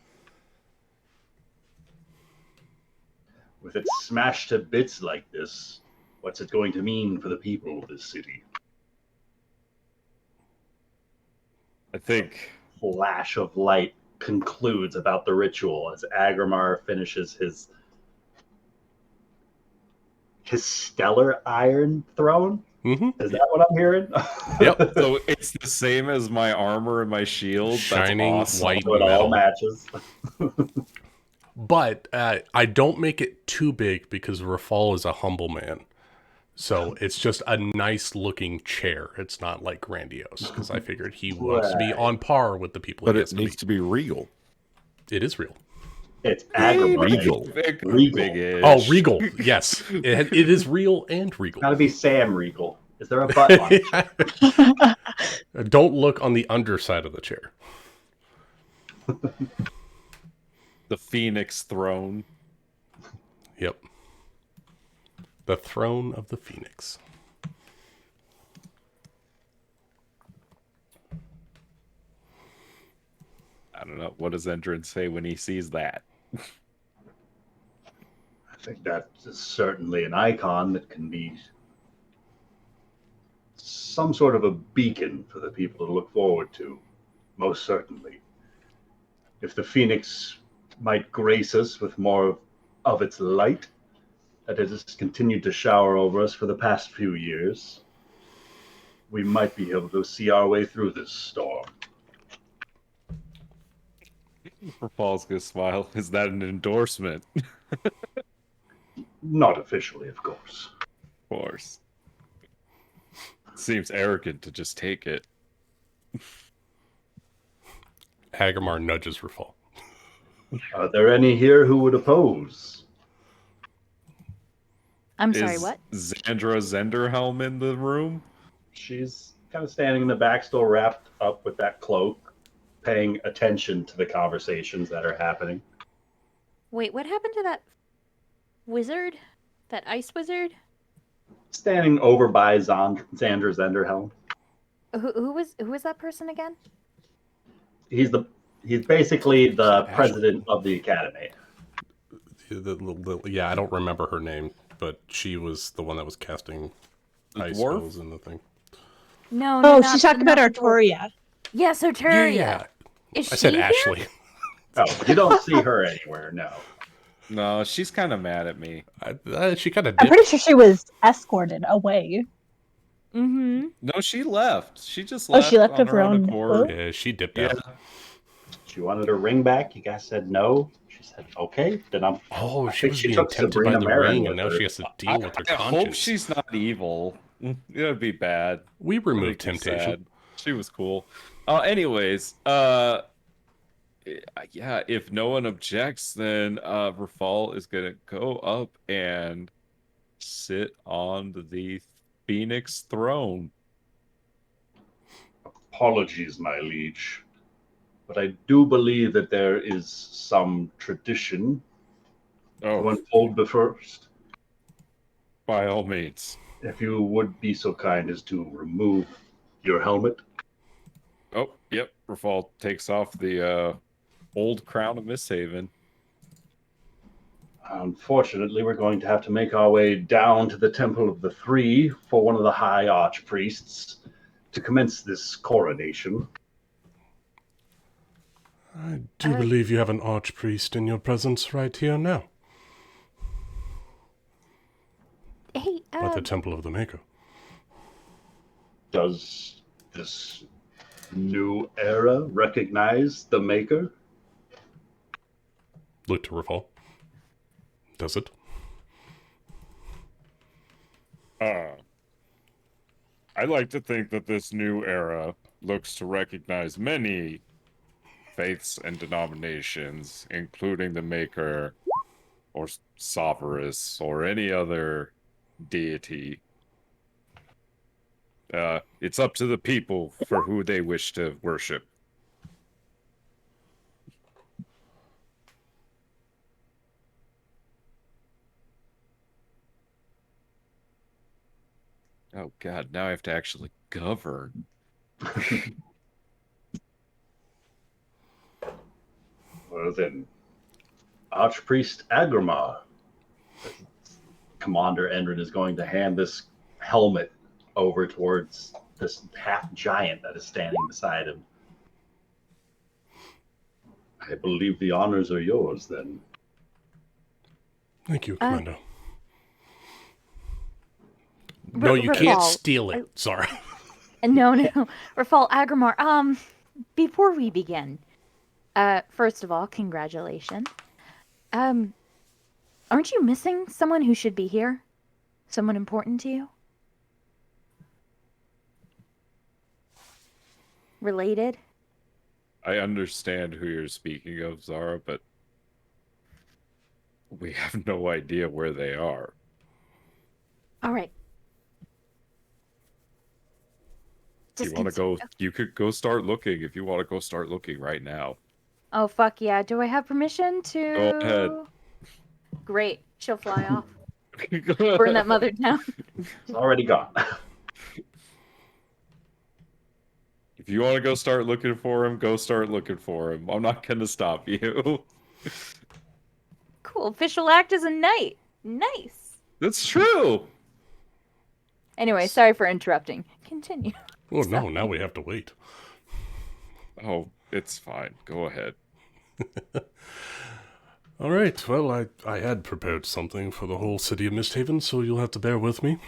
With it smashed to bits like this, what's it going to mean for the people of this city?
I think
Flash of light concludes about the ritual as Agrimar finishes his stellar iron throne.
Mm-hmm.
Is that what I'm hearing?
Yep.
So it's the same as my armor and my shield.
Shining
That's awesome.
white
So it all
metal.
matches.
But I don't make it too big because Rafal is a humble man. So it's just a nice looking chair. It's not like grandiose because I figured he wants to be on par with the people
But
he
it
has to
needs
be.
to be regal.
It is real.
It's Agrimar.
Regal.
Regal.
Big-ish.
Oh, regal. Yes. It is real and regal.
Gotta be Sam Regal. Is there a button on it?
Don't look on the underside of the chair.
The Phoenix throne.
Yep. The throne of the Phoenix.
I don't know. What does Endrin say when he sees that?
I think that's certainly an icon that can be some sort of a beacon for the people to look forward to. Most certainly. If the Phoenix might grace us with more of its light that it has continued to shower over us for the past few years, we might be able to see our way through this storm.
Paul's gonna smile. Is that an endorsement?
Not officially, of course.
Of course. Seems arrogant to just take it.
Hagamar nudges Rafal.
Are there any here who would oppose?
I'm sorry,
Is
what?
Xandra Zenderhelm in the room?
She's kind of standing in the back, still wrapped up with that cloak, paying attention to the conversations that are happening.
Wait, what happened to that wizard? That ice wizard?
Standing over by Xander Zenderhelm.
Who was that person again?
He's basically the
Ashley.
president of the academy.
Yeah, I don't remember her name, but she was the one that was casting
The
ice
dwarf?
spells in the thing.
No,
Oh,
not-
she's talking about
not the dwarf.
Artoria.
Yeah, Soteria.
Yeah.
Is
I said
she here?
Ashley.
Oh, you don't see her anywhere, no.
No, she's kind of mad at me.
She kind of
I'm
dipped.
pretty sure she was escorted away.
Mm-hmm.
No, she left. She just
Oh,
left.
she left
on
of her own
accord.
Yeah, she dipped
Yeah.
out.
She wanted her ring back. You guys said no. She said, okay, then I'm...
Oh,
I
she
think
was
she
being
took
tempted by
Sabrina
the
Marin
ring,
with
and now
her.
she has to deal with her
I hope
conscience.
she's not evil. It would be bad.
We
Make
removed
me
temptation.
sad. She was cool. Anyways, yeah, if no one objects, then Rafal is gonna go up and sit on the Phoenix throne.
Apologies, my liege. But I do believe that there is some tradition to
Oh,
unfold the first.
by all means.
If you would be so kind as to remove your helmet.
Oh, yep. Rafal takes off the old crown of MistHaven.
Unfortunately, we're going to have to make our way down to the Temple of the Three for one of the high archpriests to commence this coronation.
I do believe you have an archpriest in your presence right here now.
Hey,
At the Temple of the Maker.
Does this new era recognize the Maker?
Look to Rafal. Does it?
I like to think that this new era looks to recognize many faiths and denominations, including the Maker or Sovereign or any other deity. It's up to the people for who they wish to worship.
Oh god, now I have to actually govern.
Well then, Archpriest Agrimar. Commander Enrin is going to hand this helmet over towards this half giant that is standing beside him. I believe the honors are yours then.
Thank you, Commander. No, you
Rafal,
can't steal it. Sorry.
No. Rafal Agrimar, before we begin, first of all, congratulations. Aren't you missing someone who should be here? Someone important to you? Related?
I understand who you're speaking of, Zara, but we have no idea where they are.
All right.
You want to go? You could go start looking if you want to go start looking right now.
Oh, fuck yeah. Do I have permission to...
Go ahead.
Great. She'll fly off. Burn that mother down.
It's already gone.
If you want to go start looking for him, go start looking for him. I'm not going to stop you.
Cool. Official act as a knight. Nice.
That's true.
Anyway, sorry for interrupting. Continue.
Oh, no, now we have to wait.
Oh, it's fine. Go ahead.
All right, well, I had prepared something for the whole city of MistHaven, so you'll have to bear with me.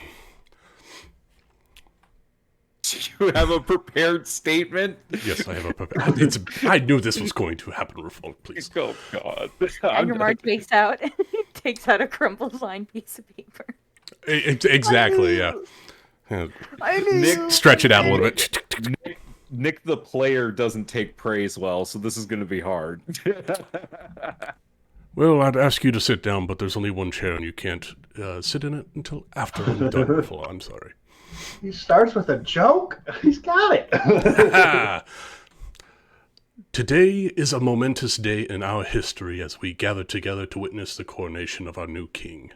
Do you have a prepared statement?
Yes, I have a prepared... I knew this was going to happen, Rafal, please.
Oh, God.
Agrimar takes out a crumpled lined piece of paper.
Exactly, yeah.
Nick,
Stretch it out a little bit.
Nick the player doesn't take praise well, so this is going to be hard.
Well, I'd ask you to sit down, but there's only one chair and you can't sit in it until after I'm done, Ruffalo. I'm sorry.
He starts with a joke. He's got it.
Today is a momentous day in our history as we gather together to witness the coronation of our new king.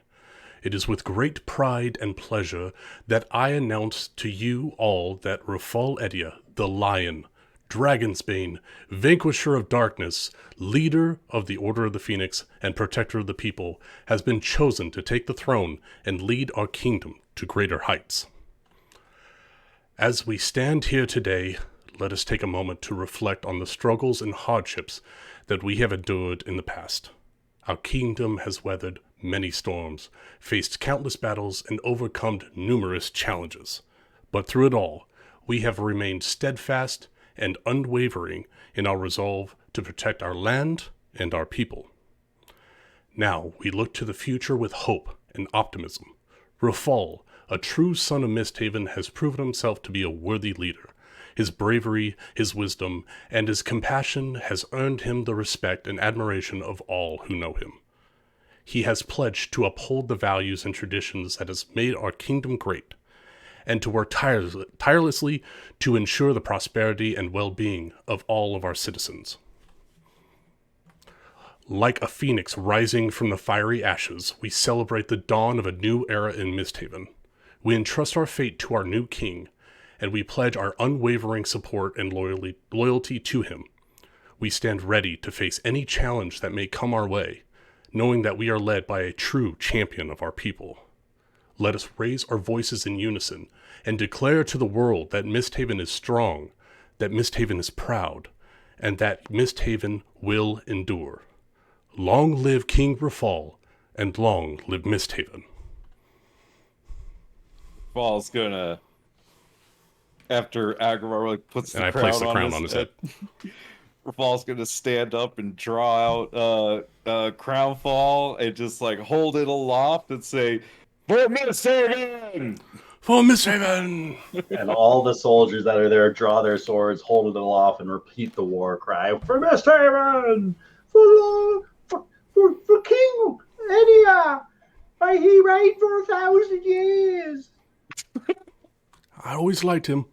It is with great pride and pleasure that I announce to you all that Rafal Edia, the Lion, Dragonsbane, Vanquisher of Darkness, leader of the Order of the Phoenix, and protector of the people, has been chosen to take the throne and lead our kingdom to greater heights. As we stand here today, let us take a moment to reflect on the struggles and hardships that we have endured in the past. Our kingdom has weathered many storms, faced countless battles, and overcome numerous challenges. But through it all, we have remained steadfast and unwavering in our resolve to protect our land and our people. Now we look to the future with hope and optimism. Rafal, a true son of MistHaven, has proven himself to be a worthy leader. His bravery, his wisdom, and his compassion has earned him the respect and admiration of all who know him. He has pledged to uphold the values and traditions that has made our kingdom great, and to work tirelessly to ensure the prosperity and well-being of all of our citizens. Like a phoenix rising from the fiery ashes, we celebrate the dawn of a new era in MistHaven. We entrust our fate to our new king, and we pledge our unwavering support and loyalty to him. We stand ready to face any challenge that may come our way, knowing that we are led by a true champion of our people. Let us raise our voices in unison and declare to the world that MistHaven is strong, that MistHaven is proud, and that MistHaven will endure. Long live King Rafal, and long live MistHaven.
Fal's gonna, after Agrabah puts
And
the
I
crown,
place the crown on his head.
Rafal's gonna stand up and draw out crown fall and just like hold it aloft and say, "For MistHaven!"
For MistHaven!
And all the soldiers that are there draw their swords, hold it aloft, and repeat the war cry for MistHaven! For King Edia! May he reign for 1,000 years!
I always liked him.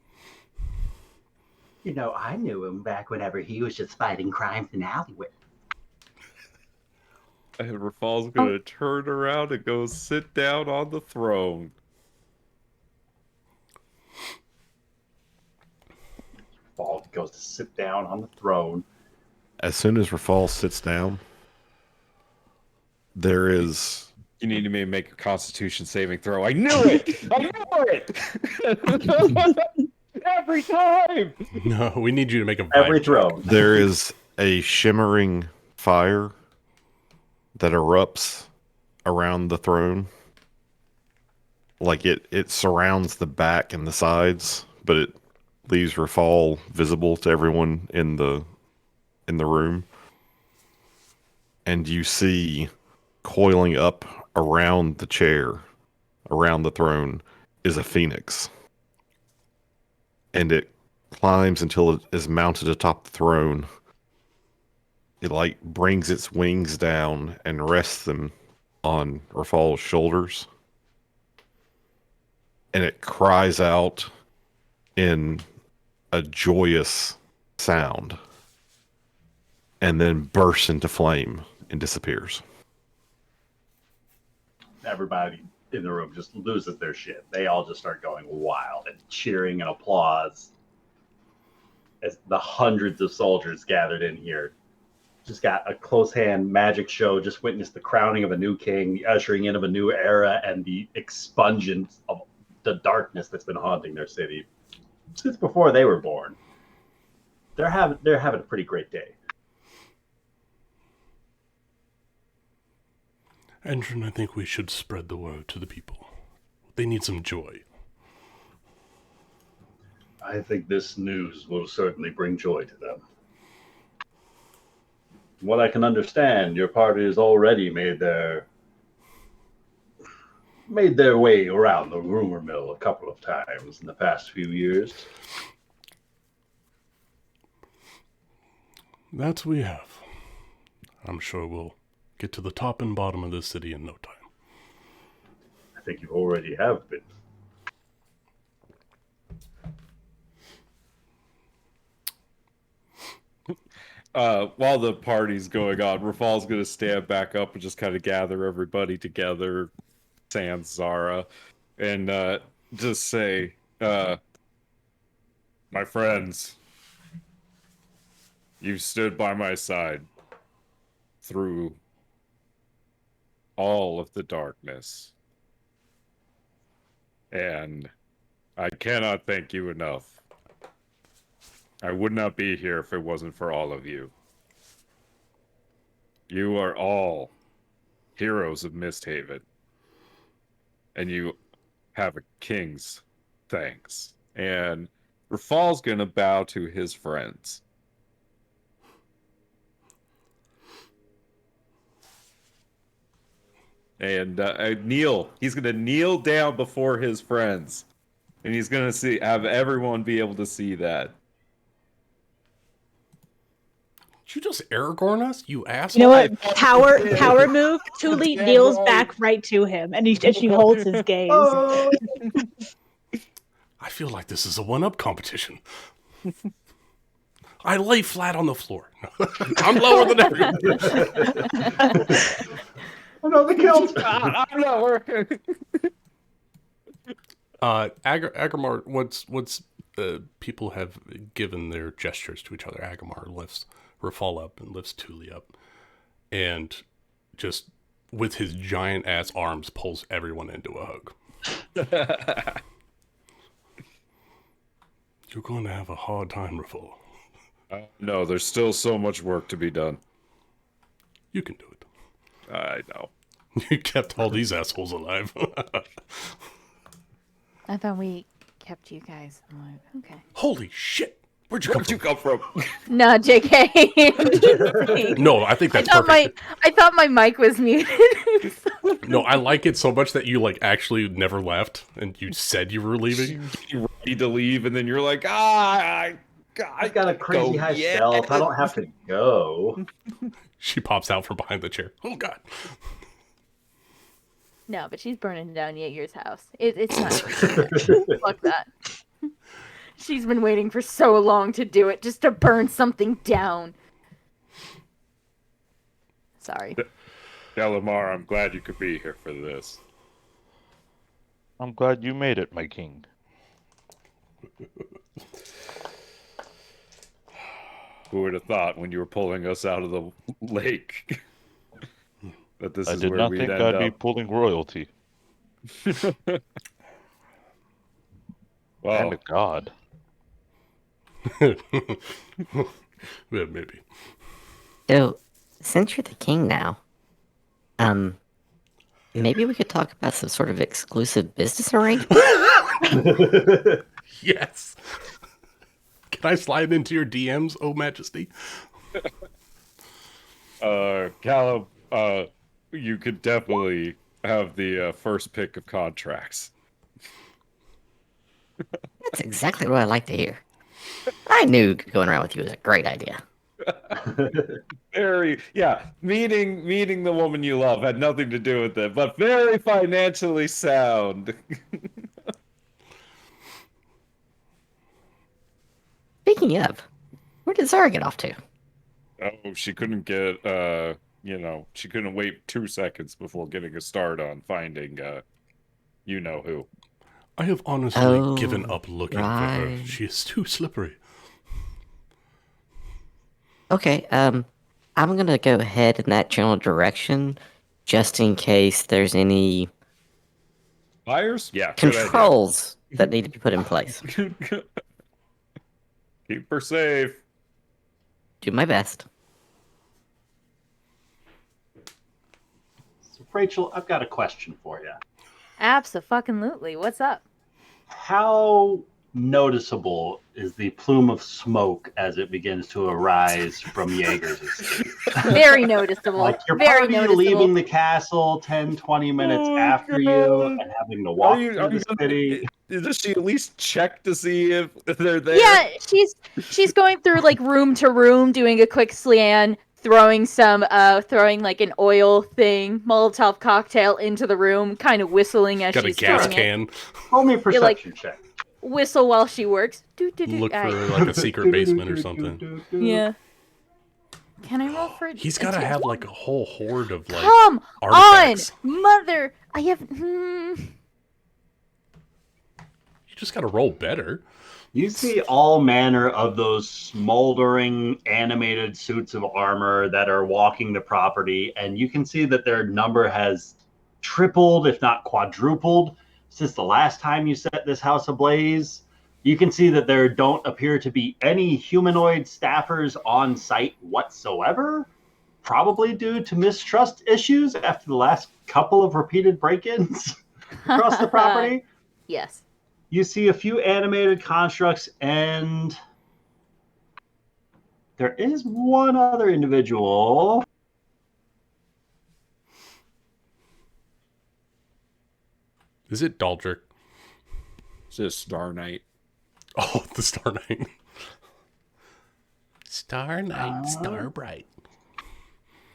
You know, I knew him back whenever he was just fighting crimes in alleyways.
And Rafal's gonna turn around and go sit down on the throne.
Paul goes to sit down on the throne.
As soon as Rafal sits down, there is
You need to make a Constitution saving throw. I knew it! I knew it! Every time!
No, we need you to make a vibe
Every
check.
throne.
there is a shimmering fire that erupts around the throne. Like it surrounds the back and the sides, but it leaves Rafal visible to everyone in the room. And you see coiling up around the chair, around the throne, is a phoenix. And it climbs until it is mounted atop the throne. It like brings its wings down and rests them on Rafal's shoulders. And it cries out in a joyous sound and then bursts into flame and disappears.
Everybody in the room just loses their shit. They all just start going wild and cheering and applause as the hundreds of soldiers gathered in here just got a close hand magic show, just witnessed the crowning of a new king, the ushering in of a new era, and the expungence of the darkness that's been haunting their city since before they were born. They're having a pretty great day.
Andrew, I think we should spread the word to the people. They need some joy.
I think this news will certainly bring joy to them. From what I can understand, your party has already made their way around the rumor mill a couple of times in the past few years.
That we have. I'm sure we'll get to the top and bottom of this city in no time.
I think you already have been.
While the party's going on, Rafal's gonna stand back up and just kind of gather everybody together, sans Zara, and just say,
My friends, you've stood by my side through all of the darkness. And I cannot thank you enough. I would not be here if it wasn't for all of you. You are all heroes of MistHaven. And you have a king's thanks. And Rafal's gonna bow to his friends. And he's gonna kneel down before his friends. And he's gonna have everyone be able to see that.
Did you just Aragorn us, you asshole?
You know what? Power move. Tuli kneels back right to him, and she holds his gaze.
Oh.
I feel like this is a one-up competition. I lay flat on the floor. I'm lower than everyone.
Another kilt.
I'm lower.
Agramar, once people have given their gestures to each other, Agramar lifts Rafal up and lifts Tuli up, and just with his giant ass arms pulls everyone into a hug. You're going to have a hard time, Rafal.
No, there's still so much work to be done.
You can do it.
I know.
You kept all these assholes alive.
I thought we kept you guys alive. Okay.
Holy shit! Where'd you come from?
No, JK.
No, I think that's perfect.
I thought my mic was muted.
No, I like it so much that you like actually never left, and you said you were leaving.
You're ready to leave, and then you're like, I
got a crazy high stealth. I don't have to go.
She pops out from behind the chair. Oh god.
No, but she's burning down Jaeger's house. It's not. Fuck that. She's been waiting for so long to do it, just to burn something down. Sorry.
Delamar, I'm glad you could be here for this.
I'm glad you made it, my king.
Who would have thought when you were pulling us out of the lake that this
I
is
did
where
not
we'd
think
end
I'd
up?
be pulling royalty.
Well,
And a god.
Yeah, maybe.
So, since you're the king now, maybe we could talk about some sort of exclusive business arrangement.
Yes. Can I slide into your DMs, oh Majesty?
Callum, you could definitely have the first pick of contracts.
That's exactly what I like to hear. I knew going around with you was a great idea.
Meeting the woman you love had nothing to do with it, but very financially sound.
Speaking of, where did Zara get off to?
Oh, she couldn't get, she couldn't wait 2 seconds before getting a start on finding, you know who.
I have honestly given up looking for her.
right.
She is too slippery.
Okay, I'm gonna go ahead in that general direction, just in case there's any
Fires? Yeah, good idea.
controls that need to be put in place.
Keep her safe.
Do my best.
So, Rachel, I've got a question for you.
Abso-fucking-lutely. What's up?
How noticeable is the plume of smoke as it begins to arise from Jaeger's escape?
Very noticeable.
Like your
Very
party
noticeable.
leaving the castle 10, 20 minutes after you and having to walk through the city.
Does she at least check to see if they're there?
Yeah, she's going through like room to room, doing a quick scan, throwing like an oil thing, Molotov cocktail into the room, kind of whistling as
Got a
she's
gas
throwing it.
can.
Roll me a
You're like,
perception check.
whistle while she works.
Look
All
for
right.
like a secret basement or something.
Yeah. Can I roll for?
He's got to have like a whole horde of like
Come
artifacts.
on, mother! I have.
You just got to roll better.
You see all manner of those smoldering animated suits of armor that are walking the property, and you can see that their number has tripled, if not quadrupled, since the last time you set this house ablaze. You can see that there don't appear to be any humanoid staffers on site whatsoever, probably due to mistrust issues after the last couple of repeated break-ins across the property.
Yes.
You see a few animated constructs, and there is one other individual.
Is it Daldrick?
It's just Star Knight.
Oh, the Star Knight. Star Knight, star bright.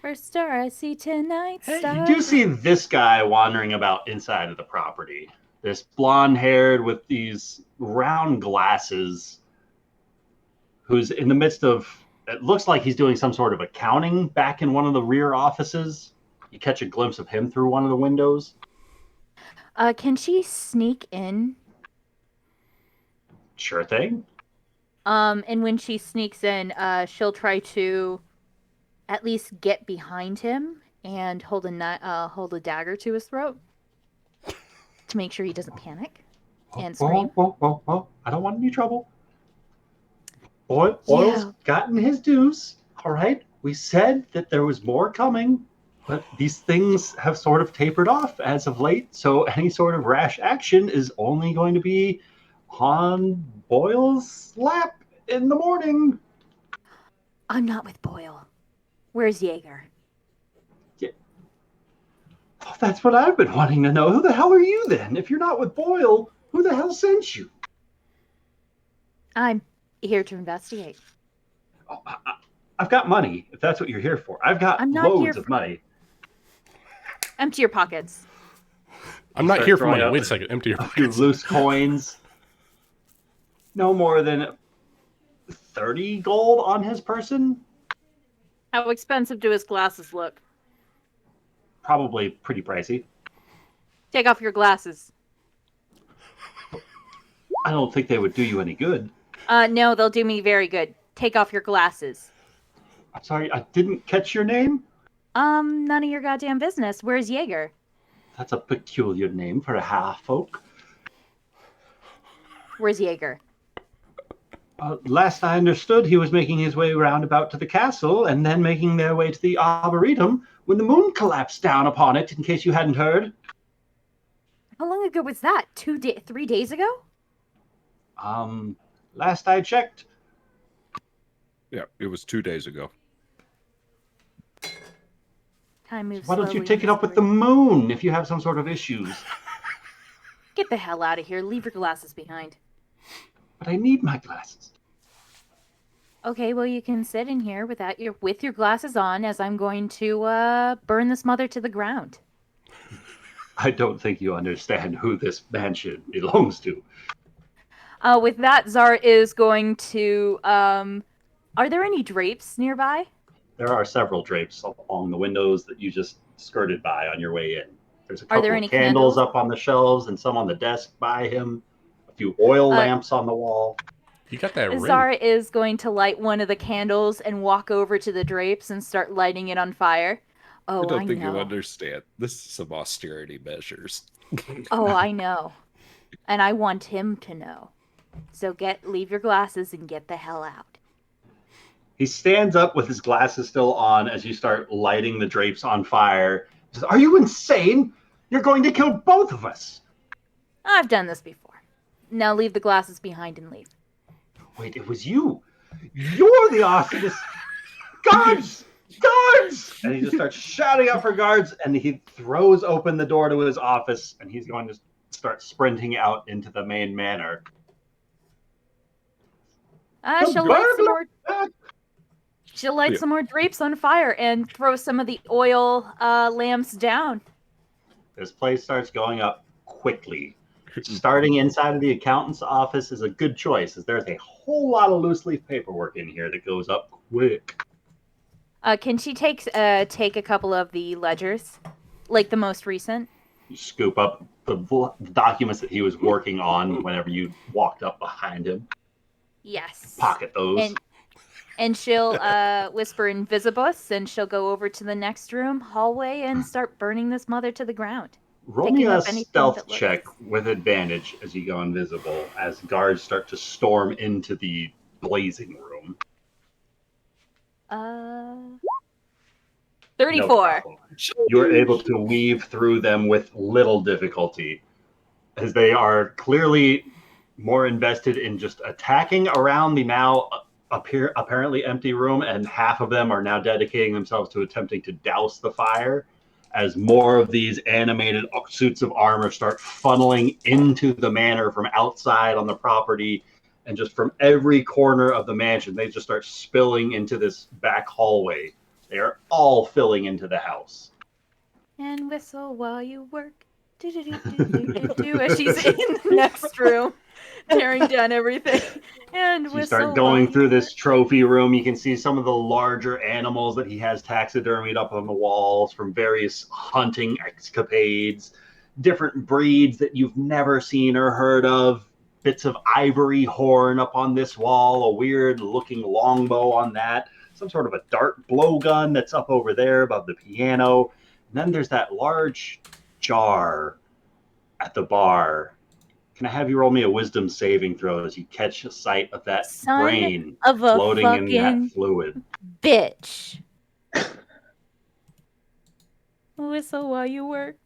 First star I see tonight. Star.
You do see this guy wandering about inside of the property. This blonde-haired with these round glasses, who's in the midst of, it looks like he's doing some sort of accounting back in one of the rear offices. You catch a glimpse of him through one of the windows.
Can she sneak in?
Sure thing.
And when she sneaks in, she'll try to at least get behind him and hold a dagger to his throat to make sure he doesn't panic and scream.
Whoa. I don't want any trouble. Oil's gotten his dues. All right. We said that there was more coming, but these things have sort of tapered off as of late. So any sort of rash action is only going to be on Boyle's lap in the morning.
I'm not with Boyle. Where's Jaeger?
Oh, that's what I've been wanting to know. Who the hell are you then? If you're not with Boyle, who the hell sent you?
I'm here to investigate.
Oh, I've got money, if that's what you're here for. I've got
I'm not here
loads of money.
Empty your pockets.
I'm not here for
throwing
money.
out
Wait a second. Empty your
A few
pockets.
loose coins. No more than 30 gold on his person.
How expensive do his glasses look?
Probably pretty pricey.
Take off your glasses.
I don't think they would do you any good.
No, they'll do me very good. Take off your glasses.
I'm sorry, I didn't catch your name.
None of your goddamn business. Where's Jaeger?
That's a peculiar name for a half-folk.
Where's Jaeger?
Last I understood, he was making his way roundabout to the castle and then making their way to the Arboretum when the moon collapsed down upon it, in case you hadn't heard.
How long ago was that? 3 days ago?
Last I checked.
Yeah, it was 2 days ago.
Time moves
Why don't you
slowly
take
in
it up
this
with the
world.
moon if you have some sort of issues?
Get the hell out of here. Leave your glasses behind.
But I need my glasses.
Okay, well you can sit in here with your glasses on as I'm going to burn this mother to the ground.
I don't think you understand who this mansion belongs to.
With that, Zara is going to are there any drapes nearby?
There are several drapes along the windows that you just skirted by on your way in. There's a
Are
couple
there
of
any
candles
candles?
up on the shelves and some on the desk by him. A few oil lamps on the wall.
You got that ring.
Zara is going to light one of the candles and walk over to the drapes and start lighting it on fire. Oh,
I don't think
know.
you understand. This is some austerity measures.
Oh, I know. And I want him to know. So leave your glasses and get the hell out.
He stands up with his glasses still on as you start lighting the drapes on fire. He says, "Are you insane? You're going to kill both of us."
I've done this before. Now leave the glasses behind and leave.
Wait, it was you. You're the arsonist. Guards! Guards! And he just starts shouting out for guards, and he throws open the door to his office, and he's going to start sprinting out into the main manor.
She'll light some more. She'll light
Yeah.
some more drapes on fire and throw some of the oil lamps down.
This place starts going up quickly. Starting inside of the accountant's office is a good choice, as there's a whole lot of loose leaf paperwork in here that goes up quick.
Can she take a couple of the ledgers, like the most recent?
You scoop up the documents that he was working on whenever you walked up behind him.
Yes.
Pocket those.
And she'll whisper Invisibus, and she'll go over to the next room, hallway, and start burning this mother to the ground.
Roll me
picking
a
up anything
stealth
that looks-
check with advantage as you go invisible, as guards start to storm into the blazing room.
34.
No problem. You are able to weave through them with little difficulty, as they are clearly more invested in just attacking around the now apparently empty room, and half of them are now dedicating themselves to attempting to douse the fire, as more of these animated suits of armor start funneling into the manor from outside on the property, and just from every corner of the mansion, they just start spilling into this back hallway. They are all filling into the house.
And whistle while you work. Do as she's in the next room, tearing down everything. And
So
whistle
you start
while
going
you
through
work.
this trophy room. You can see some of the larger animals that he has taxidermied up on the walls from various hunting escapades, different breeds that you've never seen or heard of, bits of ivory horn up on this wall, a weird looking longbow on that, some sort of a dart blowgun that's up over there above the piano. And then there's that large jar at the bar. Can I have you roll me a wisdom saving throw as you catch a sight of that
Son
brain
of a
floating in
fucking
that fluid?
bitch. Whistle while you work.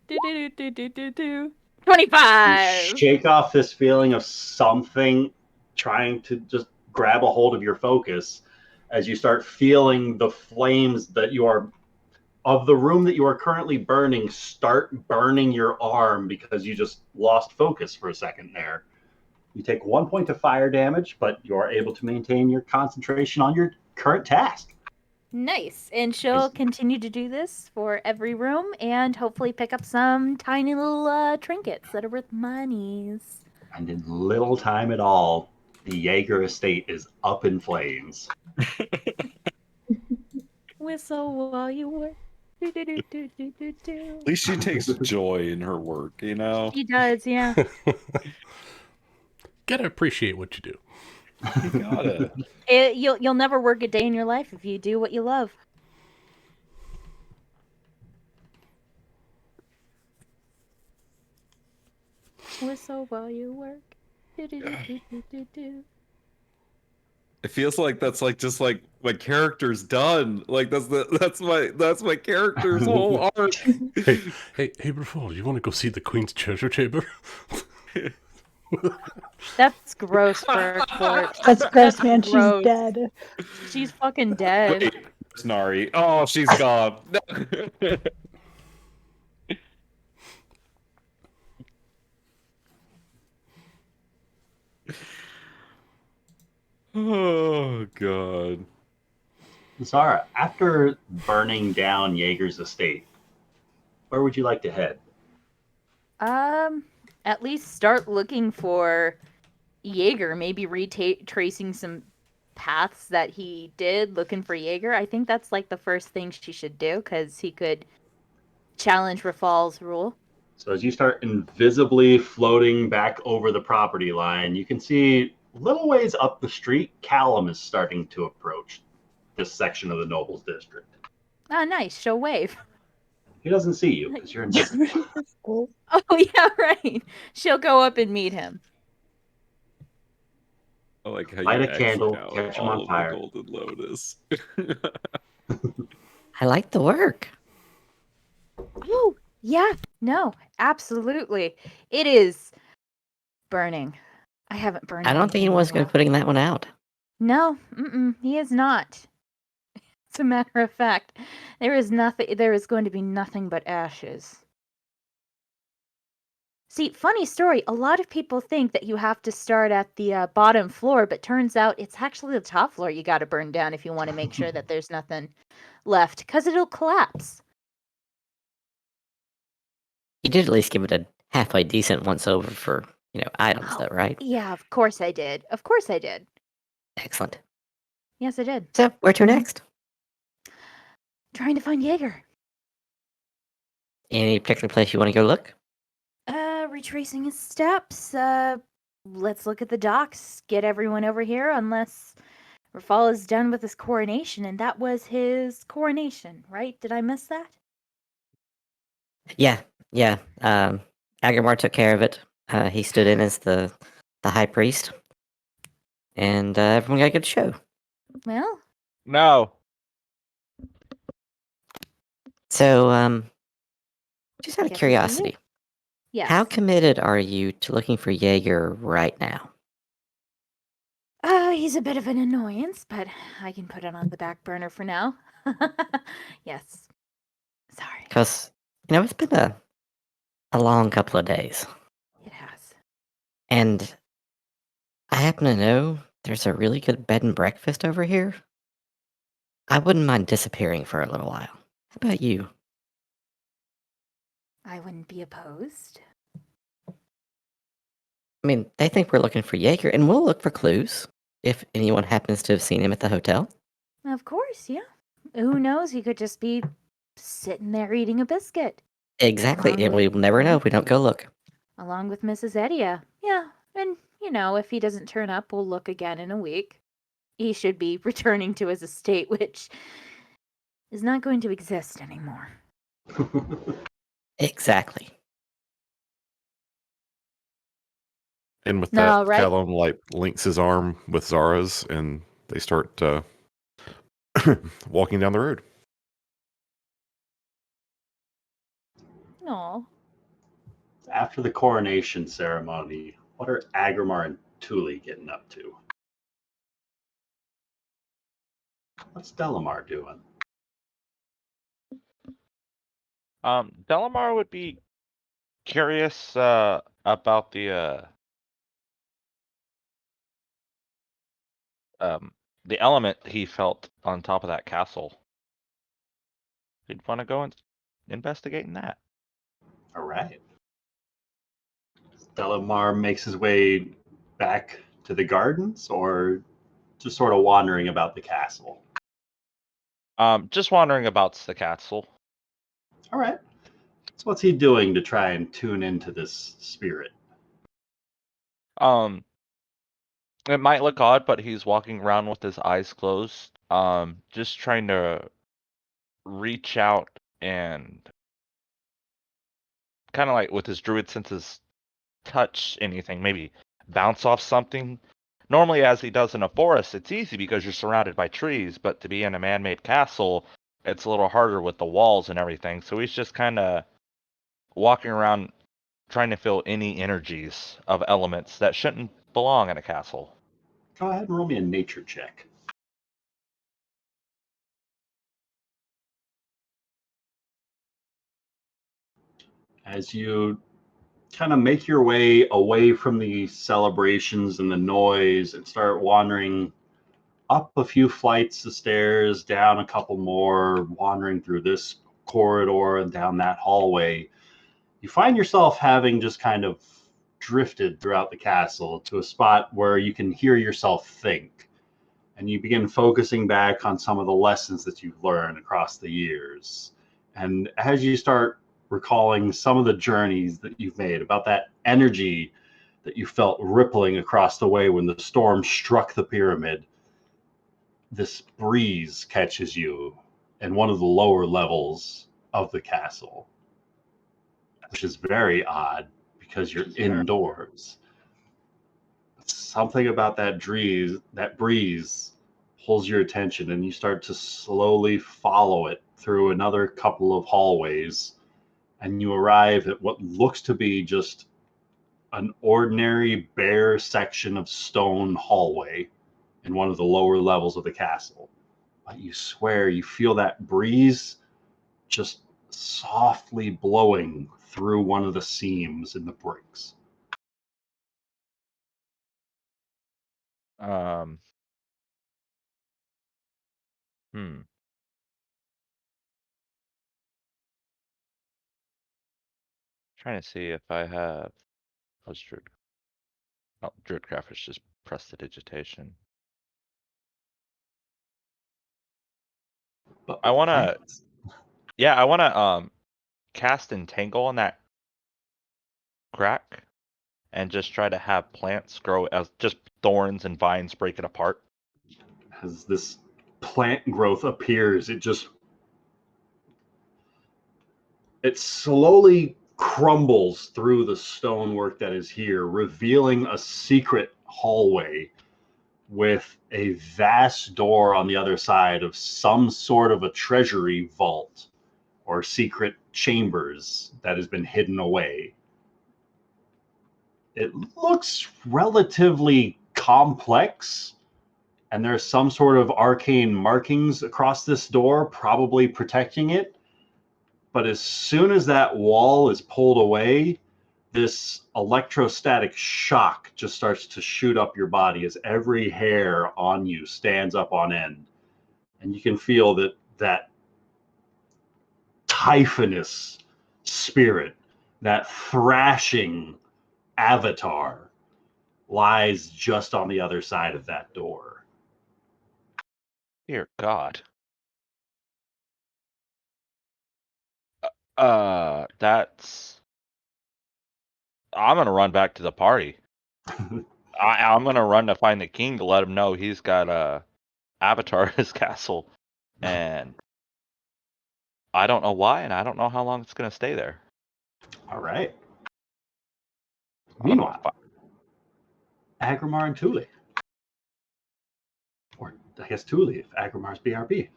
25.
You shake off this feeling of something trying to just grab a hold of your focus as you start feeling the flames that you are of the room that you are currently burning start burning your arm because you just lost focus for a second there. You take 1 point of fire damage, but you are able to maintain your concentration on your current task.
Nice. And she'll continue to do this for every room and hopefully pick up some tiny little trinkets that are worth monies.
And in little time at all, the Jaeger estate is up in flames.
Whistle while you work.
At least she takes joy in her work, you know?
She does, yeah.
Gotta appreciate what you do.
You gotta.
You'll never work a day in your life if you do what you love. Whistle while you work.
It feels like that's like just like my character's done. Like that's my character's whole arc.
Hey, Before, you want to go see the Queen's treasure chamber?
That's gross for a corpse.
That's gross, man.
Gross.
She's dead.
She's fucking dead.
Wait, Nari. Oh, she's gone. Oh god.
Zara, after burning down Jaeger's estate, where would you like to head?
At least start looking for Jaeger. Maybe retracing some paths that he did, looking for Jaeger. I think that's like the first thing she should do, because he could challenge Rafal's rule.
So as you start invisibly floating back over the property line, you can see a little ways up the street, Callum is starting to approach this section of the Nobles District.
Ah, nice. She'll wave.
He doesn't see you because you're invisible.
Oh, yeah, right. She'll go up and meet him.
I like how
Light
you
a candle,
out
catch him
all
on
of
fire.
the Golden Lotus.
I like the work.
Oh, yeah. No, absolutely. It is burning. I haven't burned
I don't think
anything in a
anyone's going to
while.
putting that one out.
No, he is not. As a matter of fact, there is going to be nothing but ashes. See, funny story. A lot of people think that you have to start at the bottom floor, but turns out it's actually the top floor you got to burn down if you want to make sure that there's nothing left, because it'll collapse.
You did at least give it a halfway decent once over for, items, though, right?
Yeah, of course I did. Of course I did.
Excellent.
Yes, I did.
So, where to next?
Trying to find Jaeger.
Any particular place you want to go look?
Retracing his steps. Let's look at the docks. Get everyone over here, unless Rafal is done with his coronation, and that was his coronation, right? Did I miss that?
Yeah. Agamar took care of it. He stood in as the high priest, and everyone got a good show.
Well,
No.
So, just out of
Guess it's
curiosity,
yes.
how committed are you to looking for Jaeger right now?
He's a bit of an annoyance, but I can put it on the back burner for now. Yes. Sorry.
Because, it's been a long couple of days,
It has.
and I happen to know there's a really good bed and breakfast over here. I wouldn't mind disappearing for a little while. How about you?
I wouldn't be opposed.
I mean, they think we're looking for Jaeger, and we'll look for clues if anyone happens to have seen him at the hotel.
Of course, yeah. Who knows? He could just be sitting there eating a biscuit.
Exactly, and we'll never know if we don't go look.
Along with Mrs. Edia. Yeah, and, if he doesn't turn up, we'll look again in a week. He should be returning to his estate, which is not going to exist anymore.
Exactly.
And with
No,
that,
right?
Callum links his arm with Zara's, and they start walking down the road.
No.
After the coronation ceremony, what are Agrimar and Tuli getting up to? What's Delamar doing?
Delamar would be curious about the element he felt on top of that castle. He'd want to go and investigating that.
All right. Delamar makes his way back to the gardens, or just sort of wandering about the castle?
Just wandering about the castle.
All right. So what's he doing to try and tune into this spirit?
It might look odd, but he's walking around with his eyes closed, just trying to reach out and kind of like with his druid senses touch anything, maybe bounce off something. Normally, as he does in a forest, it's easy because you're surrounded by trees, but to be in a man-made castle, it's a little harder with the walls and everything. So he's just kind of walking around trying to feel any energies of elements that shouldn't belong in a castle.
Go ahead and roll me a nature check. As you kind of make your way away from the celebrations and the noise and start wandering up a few flights of stairs, down a couple more, wandering through this corridor and down that hallway, you find yourself having just kind of drifted throughout the castle to a spot where you can hear yourself think. And you begin focusing back on some of the lessons that you've learned across the years. And as you start recalling some of the journeys that you've made, about that energy that you felt rippling across the way when the storm struck the pyramid, this breeze catches you in one of the lower levels of the castle, which is very odd because you're indoors. Something about that breeze pulls your attention, and you start to slowly follow it through another couple of hallways, and you arrive at what looks to be just an ordinary bare section of stone hallway in one of the lower levels of the castle. But you swear you feel that breeze just softly blowing through one of the seams in the bricks.
Hmm. Trying to see if I have. What's Druid? Oh, Druidcraft is just prestidigitation.
But
I
with
wanna,
plants.
yeah, I wanna cast Entangle on that crack, and just try to have plants grow as just thorns and vines break it apart.
As this plant growth appears, it slowly crumbles through the stonework that is here, revealing a secret hallway with a vast door on the other side of some sort of a treasury vault or secret chambers that has been hidden away. It looks relatively complex, and there's some sort of arcane markings across this door, probably protecting it. But as soon as that wall is pulled away, this electrostatic shock just starts to shoot up your body as every hair on you stands up on end. And you can feel that typhonous spirit, that thrashing avatar, lies just on the other side of that door.
Dear God. That's. I'm gonna run back to the party. I'm gonna run to find the king to let him know he's got a avatar in his castle, and I don't know why, and I don't know how long it's gonna stay there.
All right.
I'm gonna
Meanwhile, Agrimar and Thule. Or I guess Thule if Agrimar's BRB.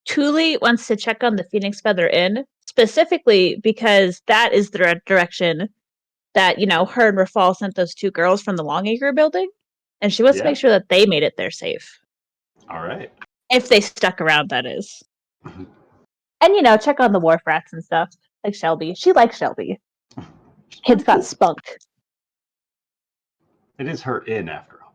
Thule wants to check on the Phoenix Feather Inn, specifically because that is the direction that, her and Rafal sent those two girls from the Longacre building. And she wants to make sure that they made it there safe.
All right.
If they stuck around, that is. And, check on the wharf rats and stuff, like Shelby. She likes Shelby. Kid's got spunk.
It is her inn, after all.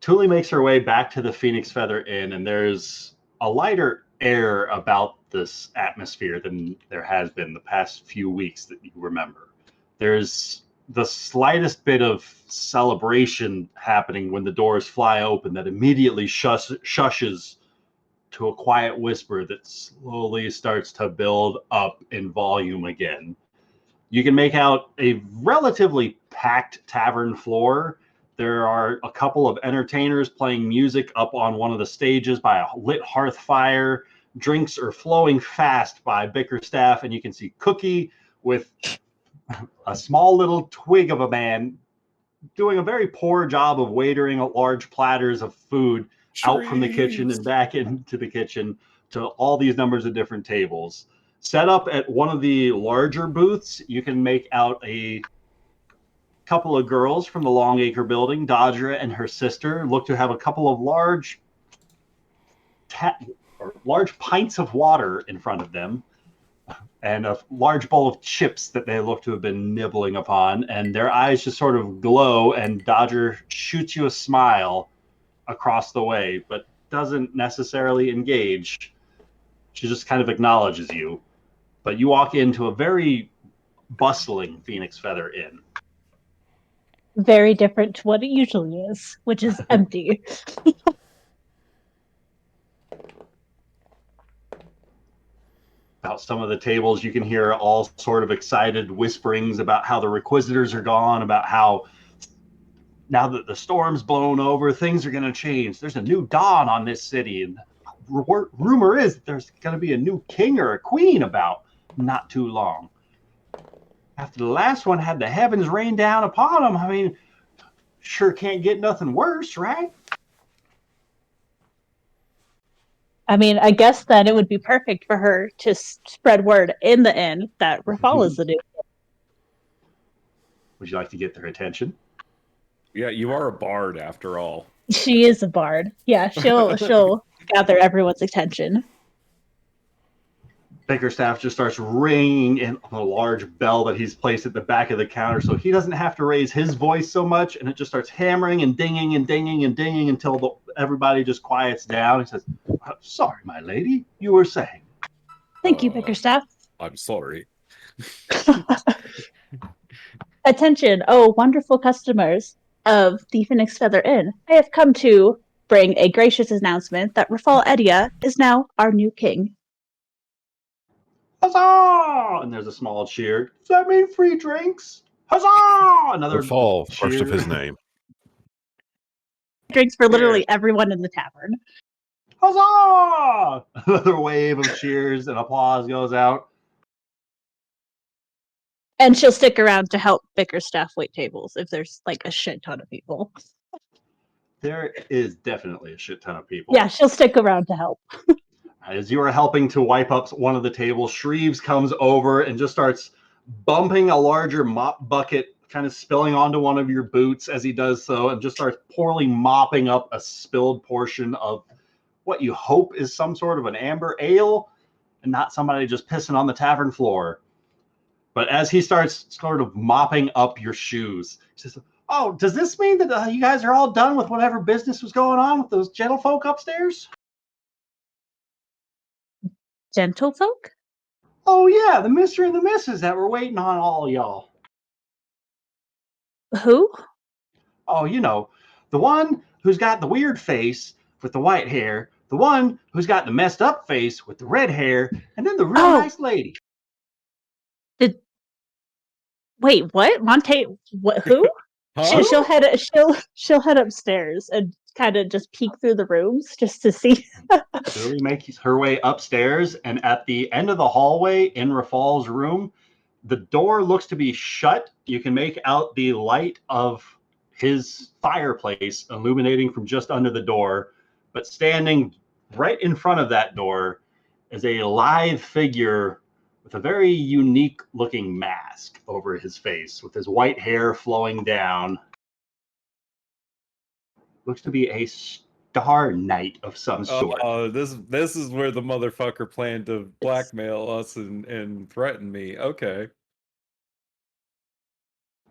Thule makes her way back to the Phoenix Feather Inn, and there's a lighter air about this atmosphere than there has been the past few weeks that you remember. There's the slightest bit of celebration happening when the doors fly open that immediately shushes to a quiet whisper that slowly starts to build up in volume again. You can make out a relatively packed tavern floor. There are a couple of entertainers playing music up on one of the stages by a lit hearth fire. Drinks are flowing fast by Bickerstaff, and you can see Cookie with a small little twig of a man doing a very poor job of waitering large platters of food out from the kitchen and back into the kitchen to all these numbers of different tables. Set up at one of the larger booths, you can make out a couple of girls from the Longacre building. Dodra and her sister look to have a couple of large pints of water in front of them and a large bowl of chips that they look to have been nibbling upon, and their eyes just sort of glow, and Dodger shoots you a smile across the way, but doesn't necessarily engage. She just kind of acknowledges you. But you walk into a very bustling Phoenix Feather Inn.
Very different to what it usually is, which is empty.
About some of the tables, you can hear all sort of excited whisperings about how the Requisitors are gone, about how now that the storm's blown over, things are going to change. There's a new dawn on this city, and rumor is that there's going to be a new king or a queen about not too long. After the last one had the heavens rain down upon them, I mean, sure can't get nothing worse, right?
I mean, I guess then it would be perfect for her to spread word in the inn that Rafal is the new.
Would you like to get their attention?
Yeah, you are a bard after all.
She is a bard. Yeah, she'll gather everyone's attention.
Bickerstaff just starts ringing in on a large bell that he's placed at the back of the counter so he doesn't have to raise his voice so much, and it just starts hammering and dinging and dinging and dinging until everybody just quiets down. He says, sorry, my lady, you were saying.
Thank you, Bickerstaff.
I'm sorry.
Attention, oh wonderful customers of the Phoenix Feather Inn. I have come to bring a gracious announcement that Rafal Edia is now our new king.
Huzzah! And there's a small cheer. Does that mean free drinks? Huzzah! Another
Fall,
cheer.
first of his name.
Drinks for literally everyone in the tavern.
Huzzah! Another wave of cheers and applause goes out.
And she'll stick around to help Bickerstaff wait tables if there's like a shit ton of people.
There is definitely a shit ton of people.
Yeah, she'll stick around to help.
As you are helping to wipe up one of the tables, Shreves comes over and just starts bumping a larger mop bucket, kind of spilling onto one of your boots as he does so, and just starts poorly mopping up a spilled portion of what you hope is some sort of an amber ale and not somebody just pissing on the tavern floor. But as he starts sort of mopping up your shoes, he says, oh, does this mean that you guys are all done with whatever business was going on with those gentlefolk upstairs?
Gentlefolk?
Oh, yeah, the Mr. and the Mrs. that were waiting on all y'all.
Who?
Oh, you know, the one who's got the weird face with the white hair, the one who's got the messed up face with the red hair, and then the real nice lady.
Wait, what? Monte? What? Who?
Huh?
She'll head upstairs and kind of just peek through the rooms just to see.
Lily makes her way upstairs, and at the end of the hallway in Rafal's room, the door looks to be shut. You can make out the light of his fireplace illuminating from just under the door, but standing right in front of that door is a lithe figure with a very unique looking mask over his face, with his white hair flowing down. Looks to be a Star Knight of some sort.
Oh, this is where the motherfucker planned to blackmail us and threaten me. Okay.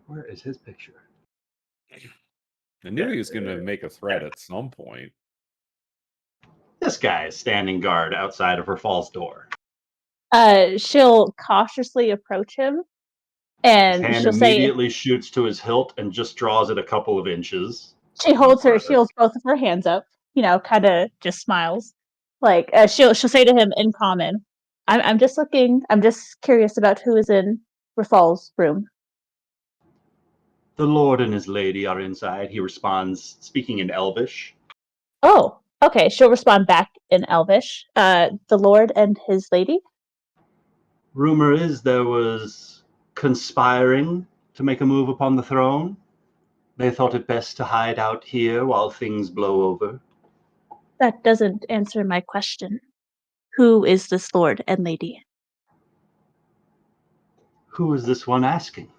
Where is his picture?
I knew he was going to make a threat at some point.
This guy is standing guard outside of her false door.
She'll cautiously approach him,
His
and
hand
she'll say,
immediately shoots to his hilt and just draws it a couple of inches.
she holds both of her hands up, kind of just smiles. Like she'll say to him in common, I'm just curious about who is in Rafal's room.
The Lord and his lady are inside, he responds, speaking in Elvish.
Oh, okay. She'll respond back in Elvish. The Lord and his lady?
Rumor is there was conspiring to make a move upon the throne. They thought it best to hide out here while things blow over.
That doesn't answer my question. Who is this Lord and lady?
Who is this one asking?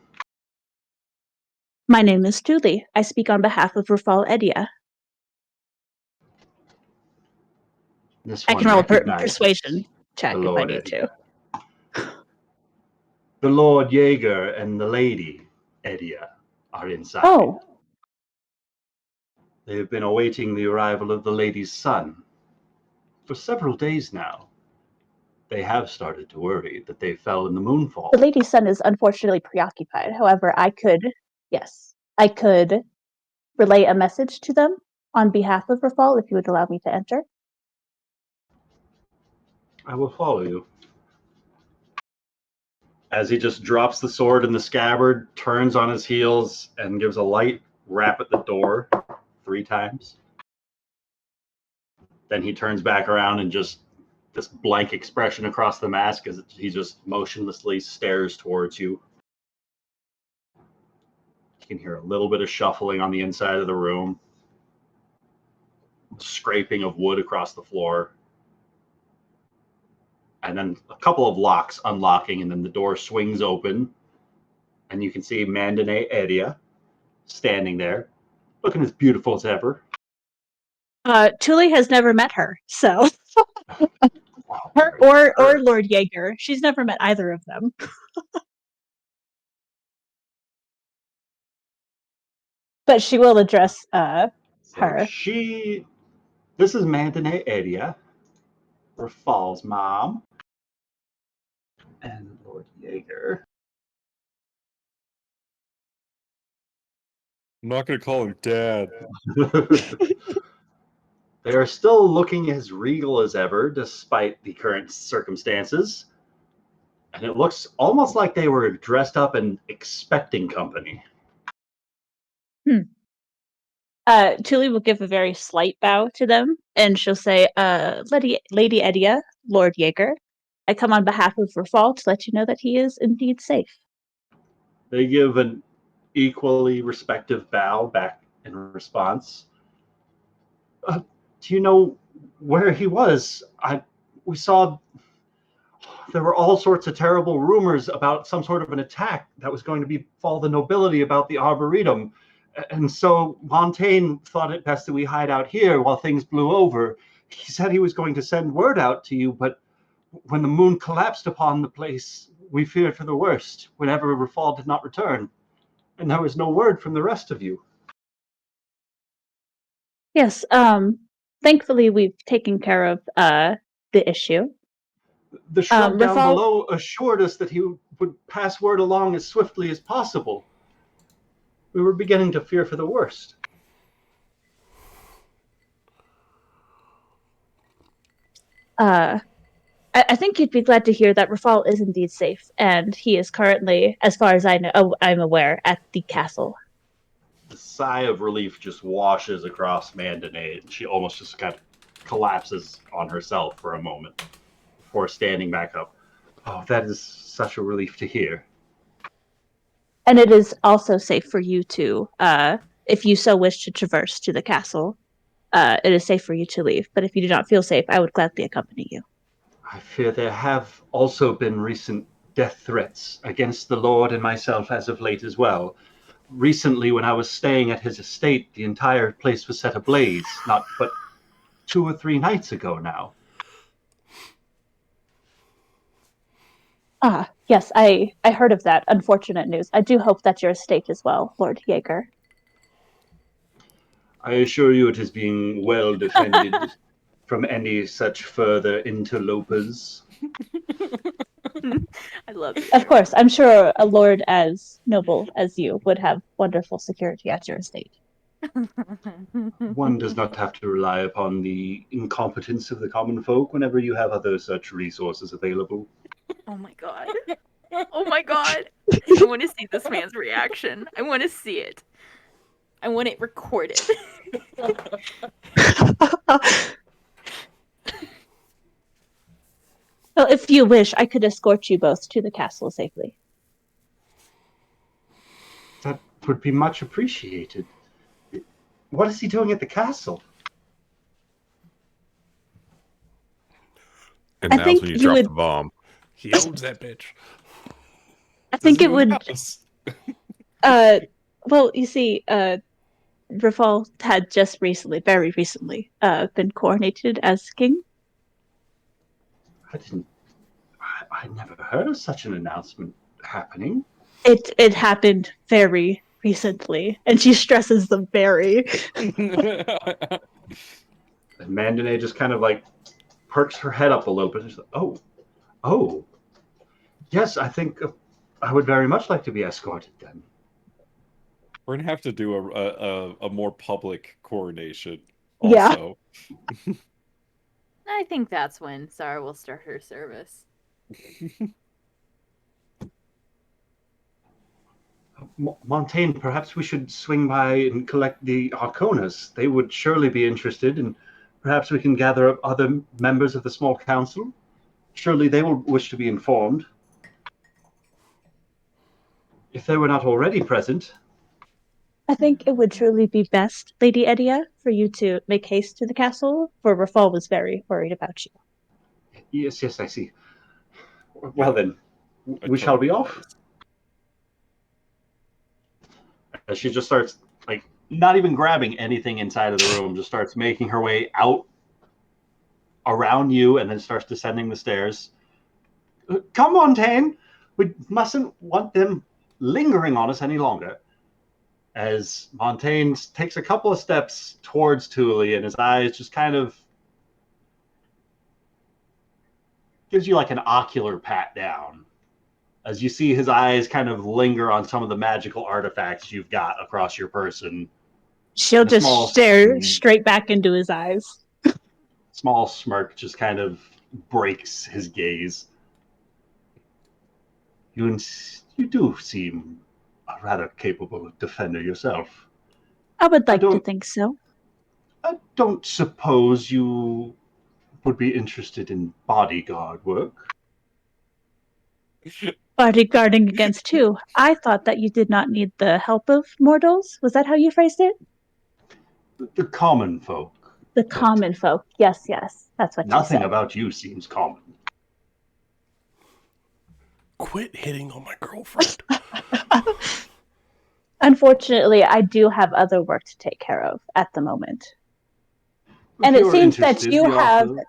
My name is Julie. I speak on behalf of Rafal Edia. I can roll a persuasion check if I need to.
The Lord Jaeger and the Lady Edia are inside.
Oh.
They have been awaiting the arrival of the lady's son for several days now. They have started to worry that they fell in the moonfall.
The lady's son is unfortunately preoccupied. However, I could relay a message to them on behalf of Rafal if you would allow me to enter.
I will follow you. As he just drops the sword in the scabbard, turns on his heels, and gives a light rap at the door 3 times. Then he turns back around and just this blank expression across the mask as he just motionlessly stares towards you. You can hear a little bit of shuffling on the inside of the room, scraping of wood across the floor, and then a couple of locks unlocking, and then the door swings open, and you can see Mandane Edia standing there, looking as beautiful as ever.
Tuli has never met her, so her or Lord Jaeger. She's never met either of them. But she will address
So
her.
this is Mandane Edia, Rafal's mom, and Lord Jaeger.
I'm not gonna call him Dad.
They are still looking as regal as ever, despite the current circumstances. And it looks almost like they were dressed up and expecting company.
Tuli will give a very slight bow to them, and she'll say, Lady Edia, Lord Jaeger, I come on behalf of Rafal to let you know that he is indeed safe.
They give an equally respective bow back in response. Do you know where he was? We saw there were all sorts of terrible rumors about some sort of an attack that was going to befall the nobility about the Arboretum. And so Montaigne thought it best that we hide out here while things blew over. He said he was going to send word out to you, but when the moon collapsed upon the place, we feared for the worst whenever Rafal did not return. And there was no word from the rest of you.
Yes, thankfully we've taken care of the issue.
The shrub down
Rafal,
below assured us that he would pass word along as swiftly as possible. We were beginning to fear for the worst.
I think you'd be glad to hear that Rafal is indeed safe, and he is currently, as far as I'm aware, at the castle.
The sigh of relief just washes across Mandane, and she almost just kind of collapses on herself for a moment before standing back up. Oh, that is such a relief to hear.
And it is also safe for you to, if you so wish to traverse to the castle, it is safe for you to leave. But if you do not feel safe, I would gladly accompany you.
I fear there have also been recent death threats against the Lord and myself as of late as well. Recently, when I was staying at his estate, the entire place was set ablaze, not but 2 or 3 nights ago now.
Ah, yes, I heard of that unfortunate news. I do hope that your estate is well, Lord Jaeger.
I assure you it is being well defended from any such further interlopers.
I love it.
Of course, I'm sure a lord as noble as you would have wonderful security at your estate.
One does not have to rely upon the incompetence of the common folk whenever you have other such resources available.
Oh my god. Oh my god. I want to see this man's reaction. I want to see it. I want it recorded.
Well, if you wish, I could escort you both to the castle safely.
That would be much appreciated. What is he doing at the castle?
And
I
now's
think
when you
you
drop
would-
the bomb.
He owns that bitch.
I think it
New
would.
house.
Well, you see, Rafal had just recently, very recently, been coronated as king.
I never heard of such an announcement happening.
It happened very recently, and she stresses the very.
And Mandane just kind of like perks her head up a little bit. She's like, oh, yes, I think I would very much like to be escorted then.
We're gonna have to do a more public coronation.
Yeah.
Also.
I think that's when Sarah will start her service.
Montaigne, perhaps we should swing by and collect the Arconas. They would surely be interested, and perhaps we can gather up other members of the small council. Surely they will wish to be informed. If they were not already present.
I think it would truly be best, Lady Edia, for you to make haste to the castle, for Rafal was very worried about you.
Yes, I see. Well then,
I
we shall be
totally
off. As she just starts like not even grabbing anything inside of the room, just starts making her way out around you and then starts descending the stairs. Come, Montaigne. We mustn't want them lingering on us any longer. As Montaigne takes a couple of steps towards Thule, and his eyes just kind of gives you like an ocular pat down as you see his eyes kind of linger on some of the magical artifacts you've got across your person.
She'll
A
just
small-
stare straight back into his eyes.
Small smirk just kind of breaks his gaze. You do seem a rather capable defender yourself.
I would like to
don't-
think so.
I don't suppose you would be interested in bodyguard work.
Bodyguarding against who? I thought that you did not need the help of mortals. Was that how you phrased it?
The common folk.
The common folk. Yes, yes. That's what you
Nothing
said.
about you seems common.
Quit hitting on my girlfriend.
Unfortunately, I do have other work to take care of at the moment. And
If
it
you're
seems that
interested,
you
we
have
also-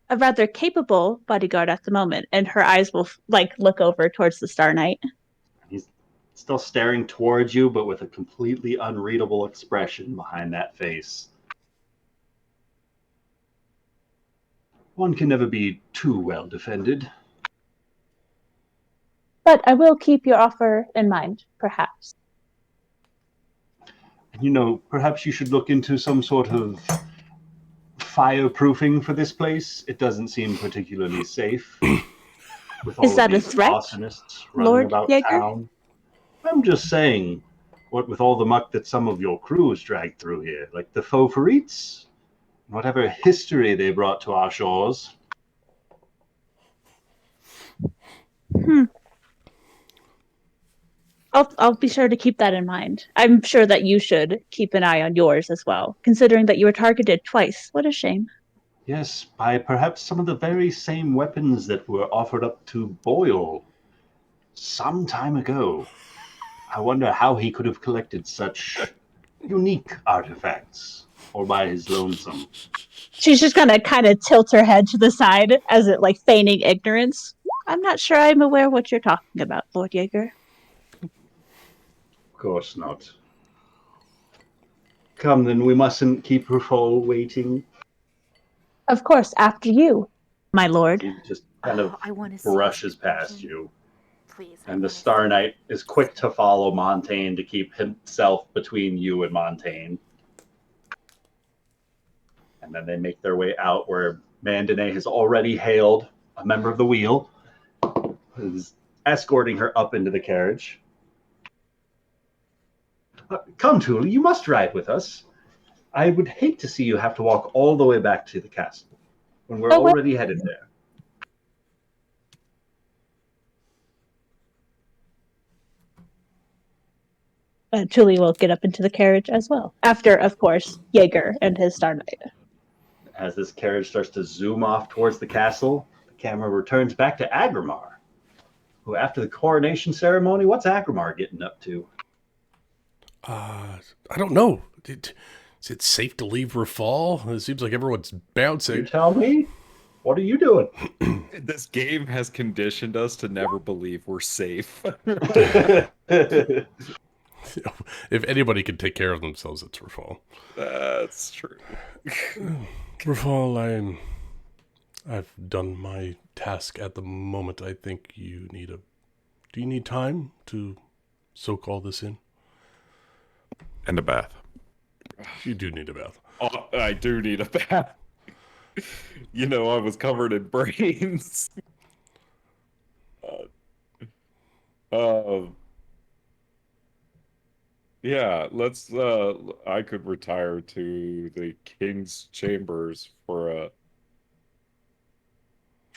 a rather capable bodyguard at the moment. And her eyes will look over towards the Star Knight.
He's still staring towards you, but with a completely unreadable expression behind that face. One can never be too well defended.
But I will keep your offer in mind, perhaps.
Perhaps you should look into some sort of fireproofing for this place. It doesn't seem particularly safe. With all
Is that
of
a
these
threat,
arsonists running
Lord
about
Jaeger?
town. I'm just saying, what with all the muck that some of your crews dragged through here, like the faux farites, whatever history they brought to our shores.
I'll be sure to keep that in mind. I'm sure that you should keep an eye on yours as well, considering that you were targeted twice. What a shame.
Yes, by perhaps some of the very same weapons that were offered up to Boyle some time ago. I wonder how he could have collected such unique artifacts, all by his lonesome.
She's just gonna kind of tilt her head to the side as it feigning ignorance. I'm not sure I'm aware what you're talking about, Lord Jaeger.
Of course not. Come then, we mustn't keep her foe waiting.
Of course, after you, my lord.
He just kind of
I want to
brushes past you.
Please.
And the Star Knight is quick to follow Montaigne to keep himself between you and Montaigne. And then they make their way out where Mandane has already hailed a member of the wheel, who's escorting her up into the carriage. Come, Thule, you must ride with us. I would hate to see you have to walk all the way back to the castle when we're already headed there.
Tuli will get up into the carriage as well. After, of course, Jaeger and his Star Knight.
As this carriage starts to zoom off towards the castle, the camera returns back to Agrimar, who, after the coronation ceremony, what's Agrimar getting up to?
I don't know. Is it safe to leave Rafal? It seems like everyone's
You
bouncing.
tell me. What are you doing?
This game has conditioned us to never believe we're safe.
If anybody can take care of themselves, it's Rafal.
That's true.
Rafal, I've done my task at the moment. I think you need do you need time to soak all this in?
And a bath.
You do need a bath.
Oh, I do need a bath. I was covered in brains. Yeah, let's I could retire to the king's chambers for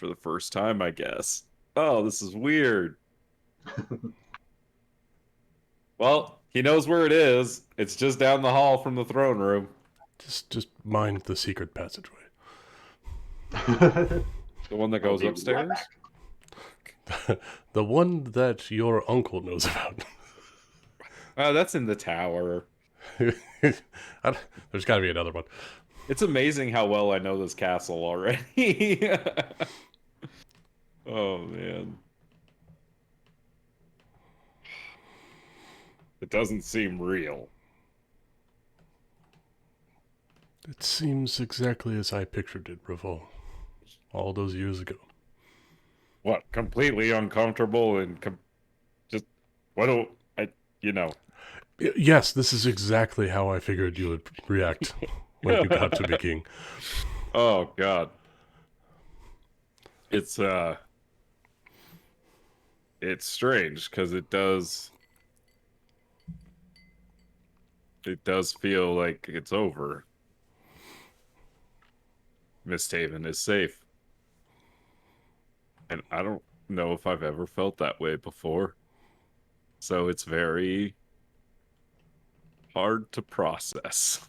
the first time, I guess. Oh, this is weird. Well, he knows where it is. It's just down the hall from the throne room.
Just mind the secret passageway.
The one that goes
I'll be
upstairs?
right back.
The one that your uncle knows about.
Oh, that's in the tower.
There's got to be another one.
It's amazing how well I know this castle already. Oh man.
It doesn't seem real.
It seems exactly as I pictured it, Revol, all those years ago.
What? Completely uncomfortable and just what do I?
Yes, this is exactly how I figured you would react when you got to be king.
Oh God. It's strange because it does feel like it's over. MistHaven is safe. And I don't know if I've ever felt that way before. So it's very hard to process.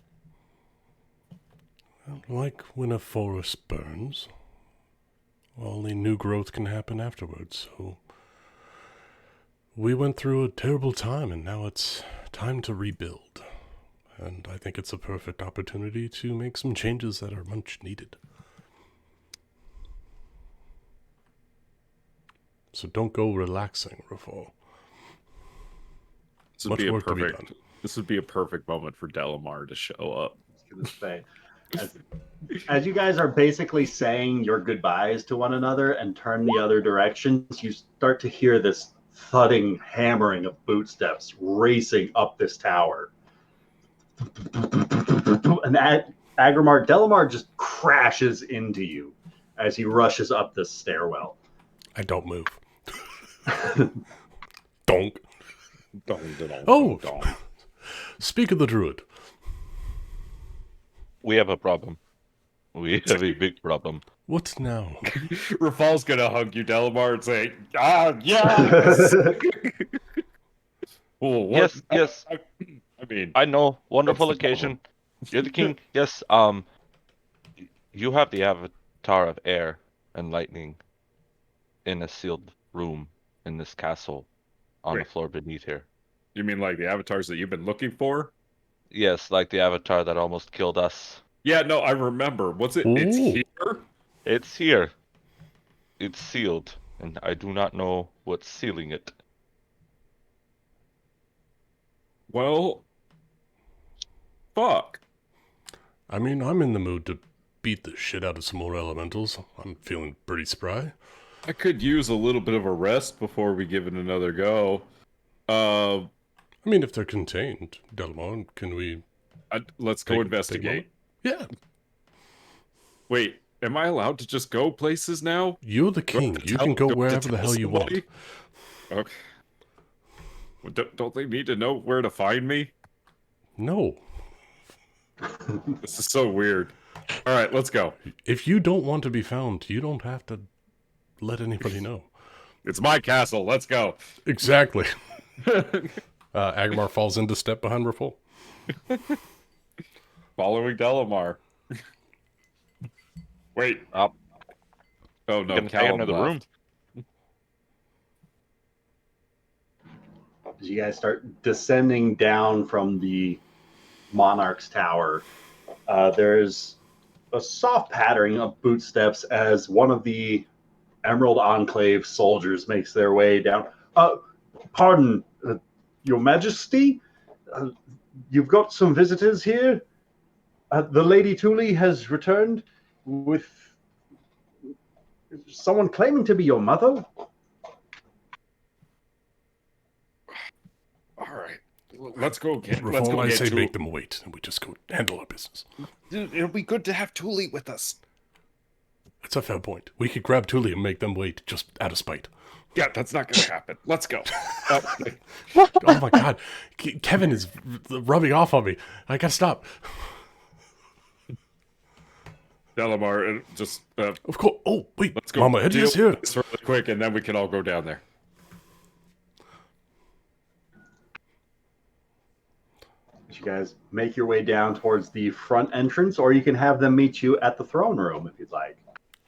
Like when a forest burns, only new growth can happen afterwards, so we went through a terrible time and now it's time to rebuild. And I think it's a perfect opportunity to make some changes that are much needed. So don't go relaxing, Rafal. Much work to be done.
This would be a perfect moment for Delamar to show up.
I was gonna say, as you guys are basically saying your goodbyes to one another and turn the other directions, you start to hear this thudding, hammering of footsteps racing up this tower. And Delamar just crashes into you as he rushes up this stairwell.
I don't move. Donk.
Oh,
Speak of the druid.
We have a problem. We have a big problem.
What now?
Rafal's gonna hug you, Delamar, and say, yes! Well, what?
Yes.
I mean,
I know. Wonderful
What's the
occasion. You're the king. Yes. You have the avatar of air and lightning in a sealed room in this castle on the
Wait.
floor beneath here.
You mean like the avatars that you've been looking for?
Yes, like the avatar that almost killed us.
Yeah, no, I remember. What's it?
Ooh.
It's here?
It's here. It's sealed, and I do not know what's sealing it.
Well, fuck.
I mean, I'm in the mood to beat the shit out of some more elementals. I'm feeling pretty spry.
I could use a little bit of a rest before we give it another go.
I mean, if they're contained, Delamar, can we...
Let's go investigate.
Yeah.
Wait, am I allowed to just go places now?
You're the
Do I have
king.
to
You
tell-
can go
do I have
wherever
to
the
tell
hell you want.
somebody? Okay. Well, don't they need to know where to find me?
No.
This is so weird. All right, let's go.
If you don't want to be found, you don't have to let anybody know.
It's my castle. Let's go.
Exactly. Agamar falls into step behind Rafal.
Following Delamar. Wait.
Up.
Oh no,
Gonna take
Callum
another room.
left.
As you guys start descending down from the Monarch's Tower, there's a soft pattering of footsteps as one of the Emerald Enclave soldiers makes their way down. Pardon, Your Majesty? You've got some visitors here? The Lady Thule has returned with someone claiming to be your mother?
All right. Let's go get. Let's
Rafal,
go
I
get
say
Thule.
make them wait, and we just go handle our business.
Dude, it'll be good to have Thule with us.
That's a fair point. We could grab Thule and make them wait, just out of spite.
Yeah, that's not gonna happen. Let's go.
Oh my god. Kevin is rubbing off on me. I gotta stop.
Delamar, just
Of course. Oh, wait.
let's go.
Mama Eddie is
deal
here.
with this really quick, and then we can all go down there.
You guys make your way down towards the front entrance, or you can have them meet you at the throne room if you'd like.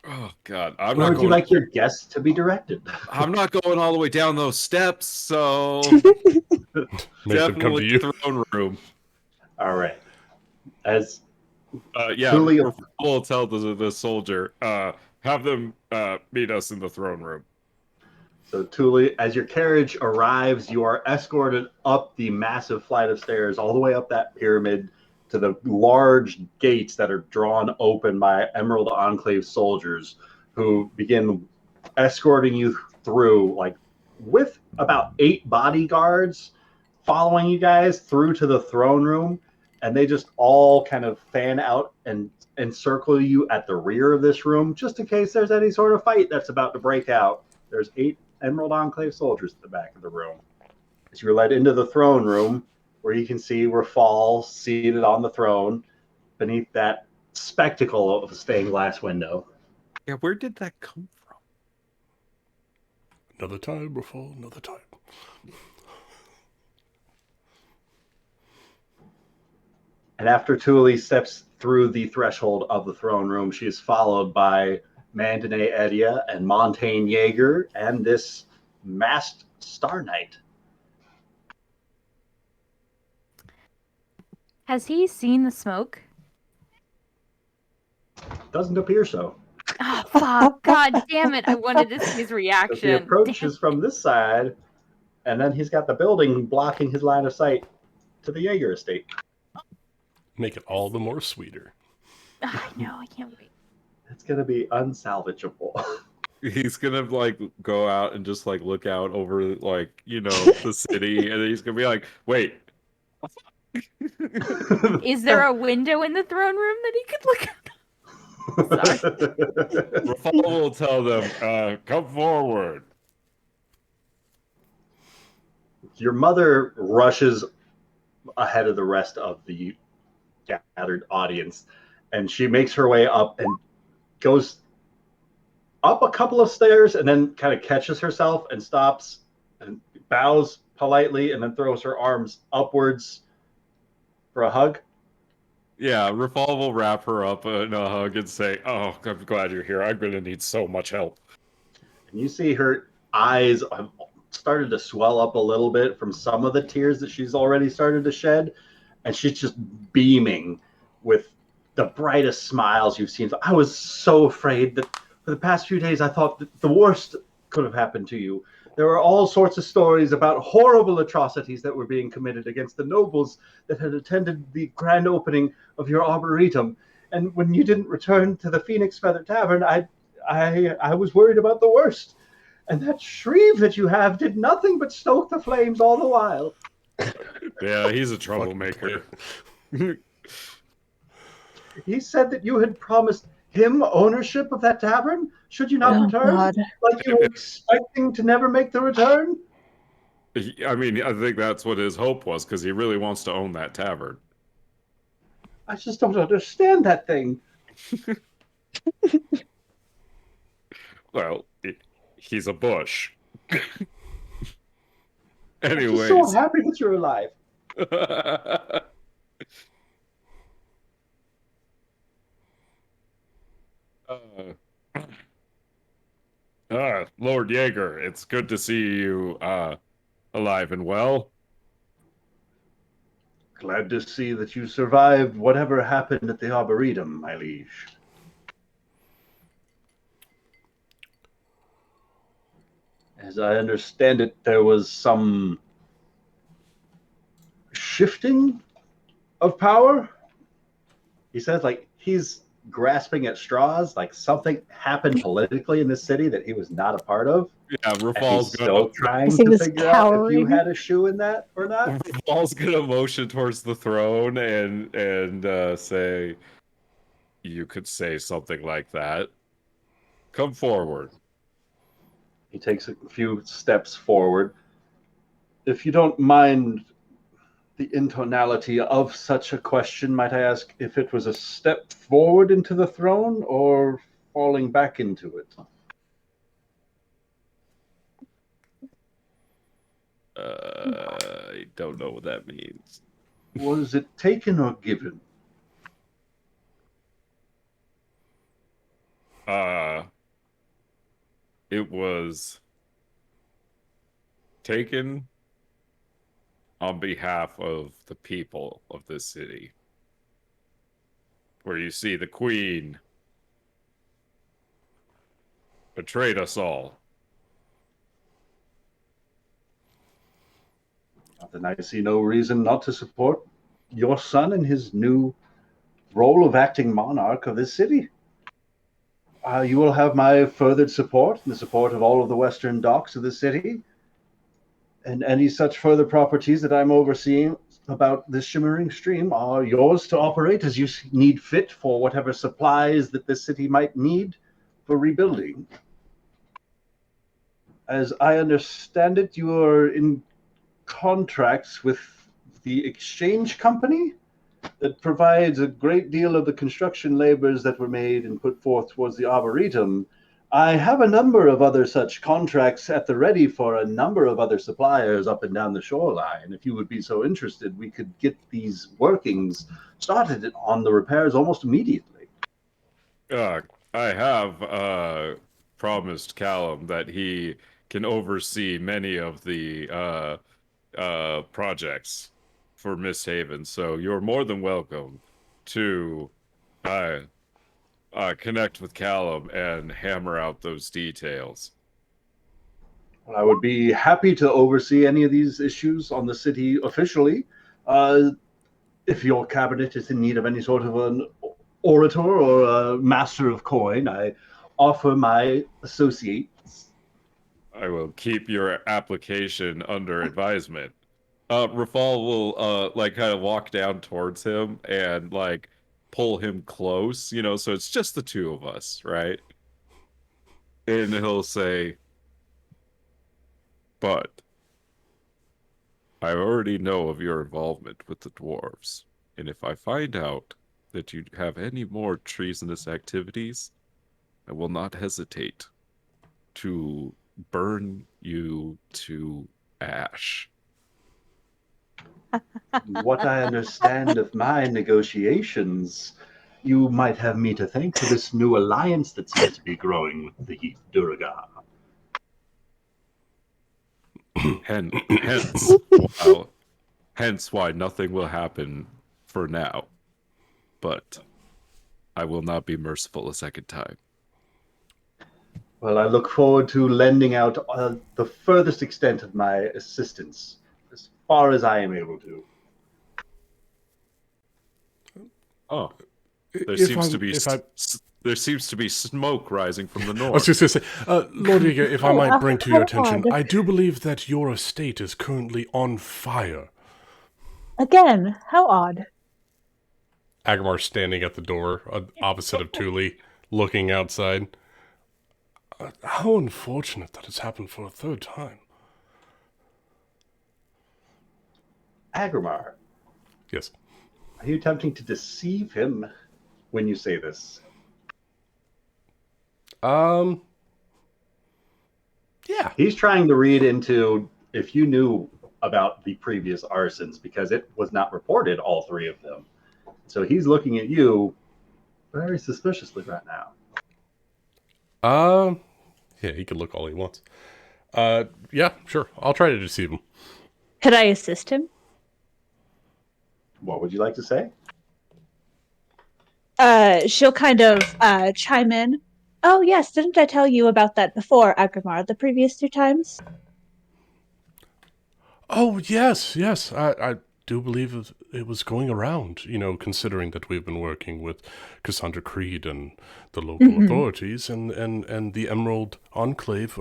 Oh God, I'm
Where
not
would you
going.
like your guests to be directed?
I'm not going all the way down those steps, so
Make them come to
definitely
you.
throne room.
All right. As
Yeah,
Tuli,
we'll tell the soldier, have them meet us in the throne room.
so Tuli, as your carriage arrives, you are escorted up the massive flight of stairs, all the way up that pyramid to the large gates that are drawn open by Emerald Enclave soldiers, who begin escorting you through, like with about 8 bodyguards following you guys through to the throne room, and they just all kind of fan out and encircle you at the rear of this room, just in case there's any sort of fight that's about to break out. There's 8 Emerald Enclave soldiers at the back of the room. As you're led into the throne room, where you can see Rafal seated on the throne beneath that spectacle of a stained glass window.
Yeah, where did that come from?
Another time, Rafal, another time.
And after Tuli steps through the threshold of the throne room, she is followed by Mandane Edia and Montaigne Jaeger and this masked Star Knight.
Has he seen the smoke?
Doesn't appear so.
Oh, fuck. God damn it. I wanted to see his
But the
reaction.
approach
Damn.
is from this side, and then he's got the building blocking his line of sight to the Jaeger estate.
Make it all the more sweeter.
I know. I can't wait.
It's going to be unsalvageable.
He's gonna like go out and just like look out over like the city, and then he's gonna be like, "Wait,
Is there a window in the throne room that he could look at? Sorry.
Rafal will tell them, come forward."
Your mother rushes ahead of the rest of the gathered audience, and she makes her way up and goes up a couple of stairs and then kind of catches herself and stops and bows politely and then throws her arms upwards for a hug.
Yeah, Rafal will wrap her up in a hug and say, "Oh, I'm glad you're here. I'm gonna need so much help."
And you see her eyes have started to swell up a little bit from some of the tears that she's already started to shed, and she's just beaming with the brightest smiles you've seen. I was so afraid that for the past few days I thought that the worst could have happened to you. There were all sorts of stories about horrible atrocities that were being committed against the nobles that had attended the grand opening of your arboretum. And when you didn't return to the Phoenix Feather Tavern, I was worried about the worst. And that Shreve that you have did nothing but stoke the flames all the while.
Yeah, he's a
Fucking
troublemaker.
He said that you had promised him ownership of that tavern should you not
Oh,
return,
God.
like you were expecting to never make the return.
I mean, I think that's what his hope was, because he really wants to own that tavern.
I just don't understand that thing.
Well, he's a bush.
I'm just
Anyways.
so happy that you're alive.
Lord Jaeger, it's good to see you alive and well.
Glad to see that you survived whatever happened at the Arboretum, my liege. As I understand it, there was some shifting of power. He says, like, he's grasping at straws, like something happened politically in this city that he was not a part of.
Yeah,
And he's
Rafal's
still
gonna
trying
He
to
was
figure out if you
cowering.
had a shoe in that or not.
Rafal's gonna motion towards the throne and say, "You could say something like that. Come forward."
He takes a few steps forward. If you don't mind the intonality of such a question, might I ask if it was a step forward into the throne or falling back into it?
I don't know what that means.
Was it taken or given?
It was taken
on behalf of the people of this city. Where you see the Queen betrayed us all.
Then I see no reason not to support your son in his new role of acting monarch of this city. You will have my furthered support and the support of all of the western docks of the city, and any such further properties that I'm overseeing about this shimmering stream are yours to operate as you need fit for whatever supplies that this city might need for rebuilding. As I understand it, you are in contracts with the exchange company that provides a great deal of the construction labors that were made and put forth towards the Arboretum. I have a number of other such contracts at the ready for a number of other suppliers up and down the shoreline. If you would be so interested, we could get these workings started on the repairs almost immediately.
I have promised Callum that he can oversee many of the projects for MistHaven, so you're more than welcome to connect with Callum and hammer out those details.
Well, I would be happy to oversee any of these issues on the city officially. If your cabinet is in need of any sort of an orator or a master of coin, I offer my associates.
I will keep your application under advisement. Rafal will like kind of walk down towards him and like pull him close, you know, so it's just the two of us, right? And he'll say, "But I already know of your involvement with the dwarves, and if I find out that you have any more treasonous activities, I will not hesitate to burn you to ash."
What I understand of my negotiations, you might have me to thank for this new alliance that seems to be growing with the Duragar.
Hence why nothing will happen for now. But I will not be merciful a second time.
Well, I look forward to lending out the furthest extent of my assistance, as far as I am able to.
Oh, there
If
seems
I'm-
to be
if I-
there seems to be smoke rising from the
I was
north.
just going to say, Lord Eager, if I might bring to your attention,
God.
I do believe that your estate is currently on fire.
Again, how odd.
Agamar standing at the door, opposite of Thule, looking outside. How unfortunate that has happened for a third time.
Agramar,
Yes.
are you attempting to deceive him when you say this?
Yeah.
He's trying to read into if you knew about the previous arsons, because it was not reported, all three of them. So he's looking at you very suspiciously right now.
Yeah, he can look all he wants. Yeah, sure. I'll try to deceive him.
Could I assist him?
What would you like to say?
She'll kind of chime in. Oh yes, didn't I tell you about that before, Agrimar, the previous 2 times?
Oh, yes. I do believe it was going around, considering that we've been working with Cassandra Creed and the local authorities and the Emerald Enclave.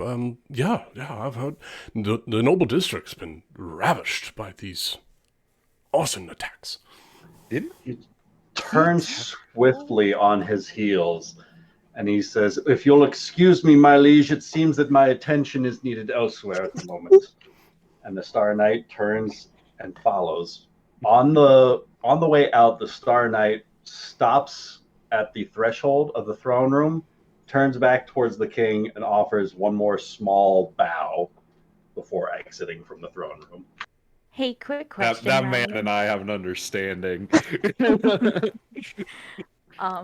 Yeah, I've heard the Noble District's been ravished by these arson attacks.
He turns swiftly on his heels and he says, "If you'll excuse me, my liege, it seems that my attention is needed elsewhere at the moment." And the Star Knight turns and follows. On the way out, the Star Knight stops at the threshold of the throne room, turns back towards the king, and offers one more small bow before exiting from the throne room.
Hey, quick question.
That man
Ryan.
and I have an understanding.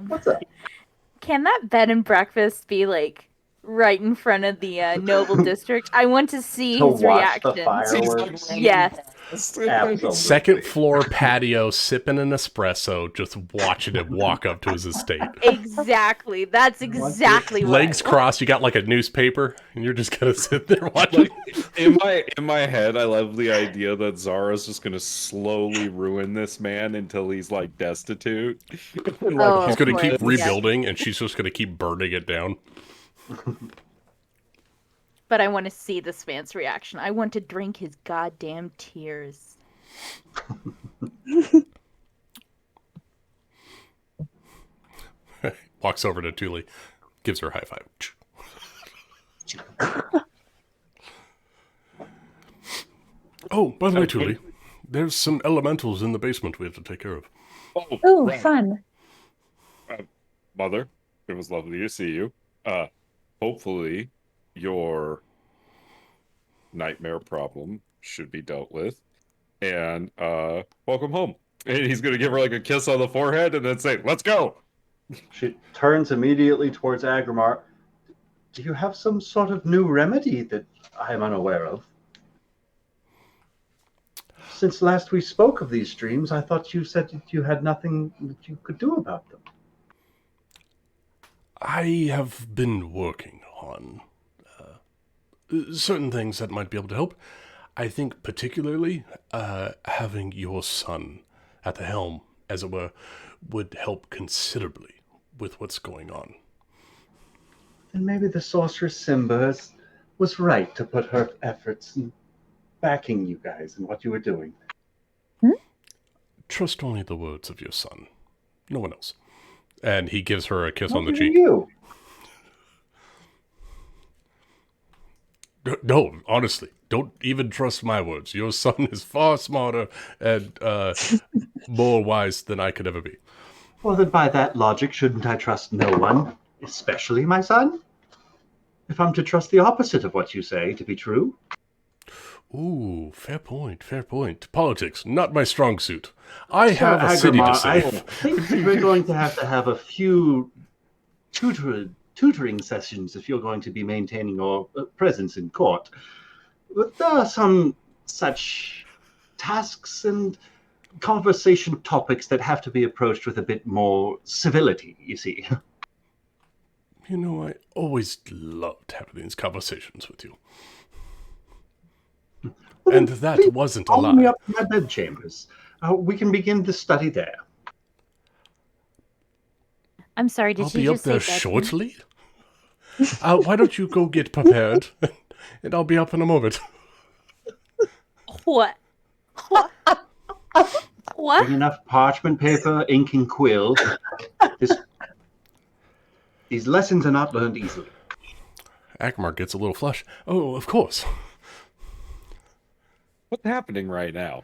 What's up?
Can that bed and breakfast be like right in front of the noble district. I want to see
To
his
watch the
reaction.
fireworks.
Yes.
Absolutely.
Second floor patio, sipping an espresso, just watching him walk up to his estate.
Exactly. That's exactly what.
Legs crossed, you got like a newspaper, and you're just gonna sit there watching.
In my head, I love the idea that Zara's just gonna slowly ruin this man until he's like destitute. And, like,
Oh,
He's gonna
of
keep
course, yes.
rebuilding, and she's just gonna keep burning it down.
But I want to see this man's reaction. I want to drink his goddamn tears.
Walks over to Thule, gives her a high five. Oh, by the way, Thule, there's some elementals in the basement we have to take care of.
Ooh,
right.
fun.
Mother, it was lovely to see you. Hopefully, your nightmare problem should be dealt with. And welcome home. And he's gonna give her like a kiss on the forehead and then say, "Let's go."
She turns immediately towards Agrimar. Do you have some sort of new remedy that I am unaware of? Since last we spoke of these dreams, I thought you said that you had nothing that you could do about them.
I have been working on certain things that might be able to help. I think particularly having your son at the helm, as it were, would help considerably with what's going on.
Then maybe the sorceress Simba was right to put her efforts in backing you guys in what you were doing.
Trust only the words of your son. No one else. And he gives her a kiss on the
Not even
cheek.
you.
No, honestly, don't even trust my words. Your son is far smarter and more wise than I could ever be.
Well, then by that logic, shouldn't I trust no one, especially my son? If I'm to trust the opposite of what you say to be true?
Ooh, fair point, fair point. Politics, not my strong suit. I have a
Agrimar,
city to
I
save.
think that we're going to have a few tutoring sessions if you're going to be maintaining your presence in court. But there are some such tasks and conversation topics that have to be approached with a bit more civility, you see.
You know, I always loved having these conversations with you.
Well,
And
then
that
please
wasn't a
follow me
lie.
up to my bedchambers. We can begin the study there.
I'm sorry, did
I'll
she
be up
just
there
say bedroom?
shortly. Why don't you go get prepared, and I'll be up in a moment.
What? What? What?
Bring enough parchment paper, ink, and quill. These lessons are not learned easily.
Akmar gets a little flush. Oh, of course.
What's happening right now?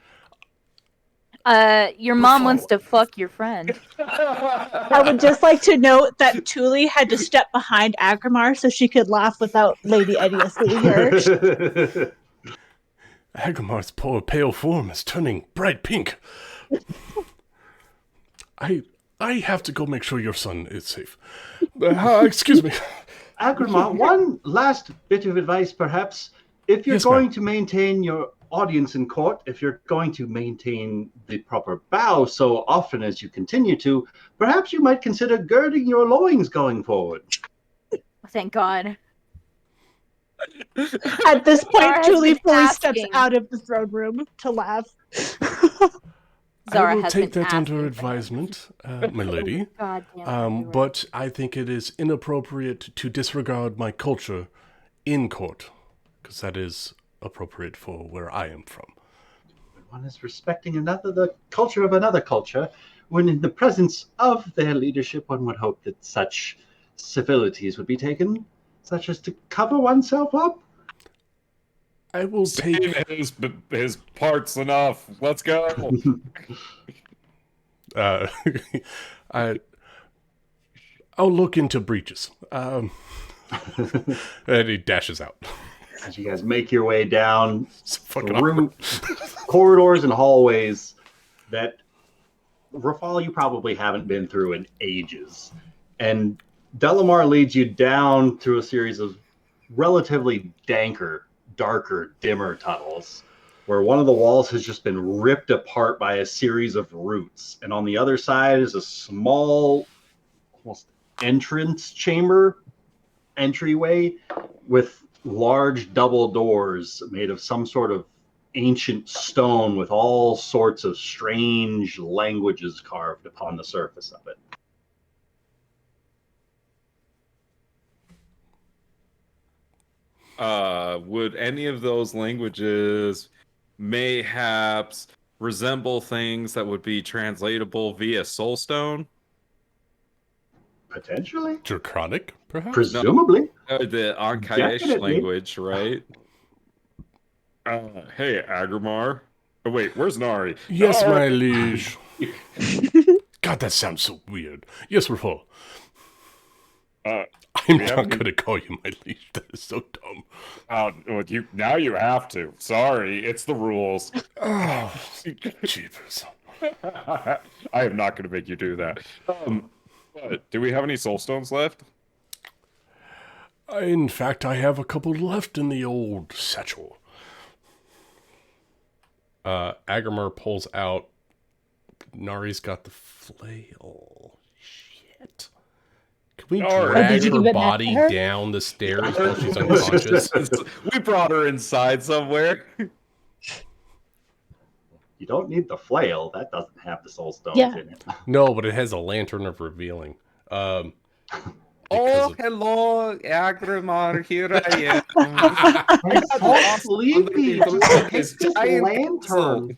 Your mom wants to fuck your friend.
I would just like to note that Thule had to step behind Agrimar so she could laugh without Lady Edia seeing her.
Agmar's poor pale form is turning bright pink. I have to go make sure your son is safe. Excuse me.
Agrimar, one last bit of advice, perhaps. If you're
Yes,
going
ma'am.
to maintain your audience in court, if you're going to maintain the proper bow so often as you continue to, perhaps you might consider girding your loins going forward.
Thank God.
At this
Zara
point,
has
Thule
been
fully steps
asking.
out of the throne room to laugh.
Zara
I will
has
take
been
that under
asking for him.
advisement, my lady.
God damn it,
But I think it is inappropriate to disregard my culture in court, because that is appropriate for where I am from.
One is respecting the culture of another culture, when in the presence of their leadership, one would hope that such civilities would be taken, such as to cover oneself up.
I will
Seen
take.
his parts enough. Let's go.
I'll look into breaches. And he dashes out.
As you guys make your way down
It's fucking
through corridors and hallways that, Rafal, you probably haven't been through in ages. And Delamar leads you down through a series of relatively darker, dimmer tunnels where one of the walls has just been ripped apart by a series of roots. And on the other side is a small, almost entryway with large double doors made of some sort of ancient stone with all sorts of strange languages carved upon the surface of it.
Would any of those languages mayhaps resemble things that would be translatable via soulstone?
Potentially.
Draconic, perhaps?
Presumably.
The Ankaish
Definitely.
language, right?
Hey, Agrimar. Oh, wait, where's Nari?
Yes,
Nari!
my liege. God, that sounds so weird. Yes, Raffle.
Uh,
I'm
we have
not
any-
going to call you my liege. That is so dumb.
well, now you have to. Sorry, it's the rules.
Oh, jeepers.
I am not going to make you do that. But do we have any soul stones left?
In fact, I have a couple left in the old satchel. Agamar pulls out. Nari's got the flail. Shit. Can we
Nari.
Oh,
drag
did you
her
give it back to
body
her?
down the stairs while she's unconscious?
We brought her inside somewhere.
You don't need the flail. That doesn't have the soul stones
Yeah.
in it.
No, but it has a lantern of revealing.
Oh,
Because of-
hello, Agrimar. Here I am.
I'm so
lost
sleepy.
underneath
Just pick
this
this
giant
lantern.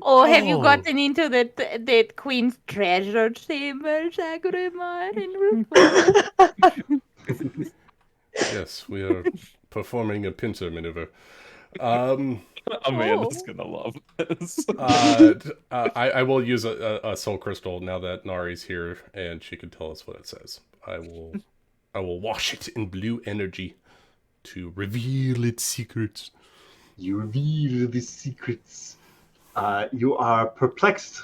Oh, have you
Oh.
gotten into the queen's treasure chamber, Sagrimar and Rufus?
yes, we are performing a pincer maneuver.
Amanda's gonna love this.
I will use a soul crystal now that Nari's here, and she can tell us what it says. I will wash it in blue energy to reveal its secrets.
You reveal the secrets. You are perplexed.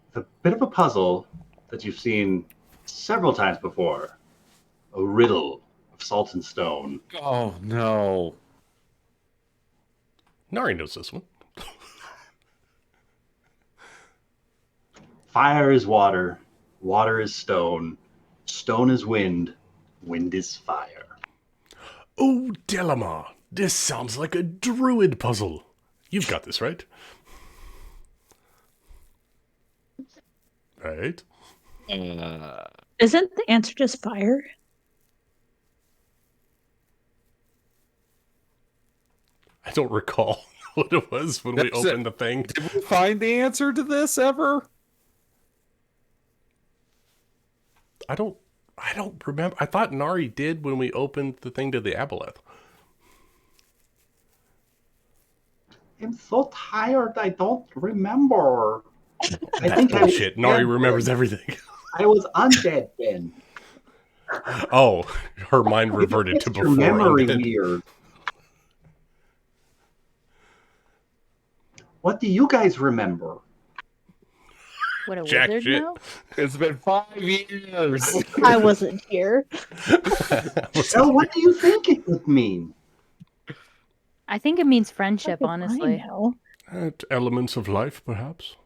It's a bit of a puzzle that you've seen several times before. A riddle of salt and stone.
Oh no.
Nari knows this one.
Fire is water. Water is stone. Stone is wind. Wind is fire.
Oh, Delamar, this sounds like a druid puzzle. You've got this, right? Right?
Isn't the answer just fire?
I don't recall what it was when we
That's it.
opened the thing.
Did we find the answer to this ever?
I don't remember. I thought Nari did when we opened the thing to the aboleth.
I'm so tired. I don't remember. I
That's
think
bullshit. Nari
dead
remembers
then.
everything.
I was undead then.
Oh, her mind reverted to
It's your
before
memory
undead.
weird. What do you guys remember?
What a
Jack
wizard
shit.
now?
It's been 5 years.
I wasn't here.
Well, what do you think it would mean?
I think it means friendship,
How could I
honestly.
know?
Elements of life, perhaps.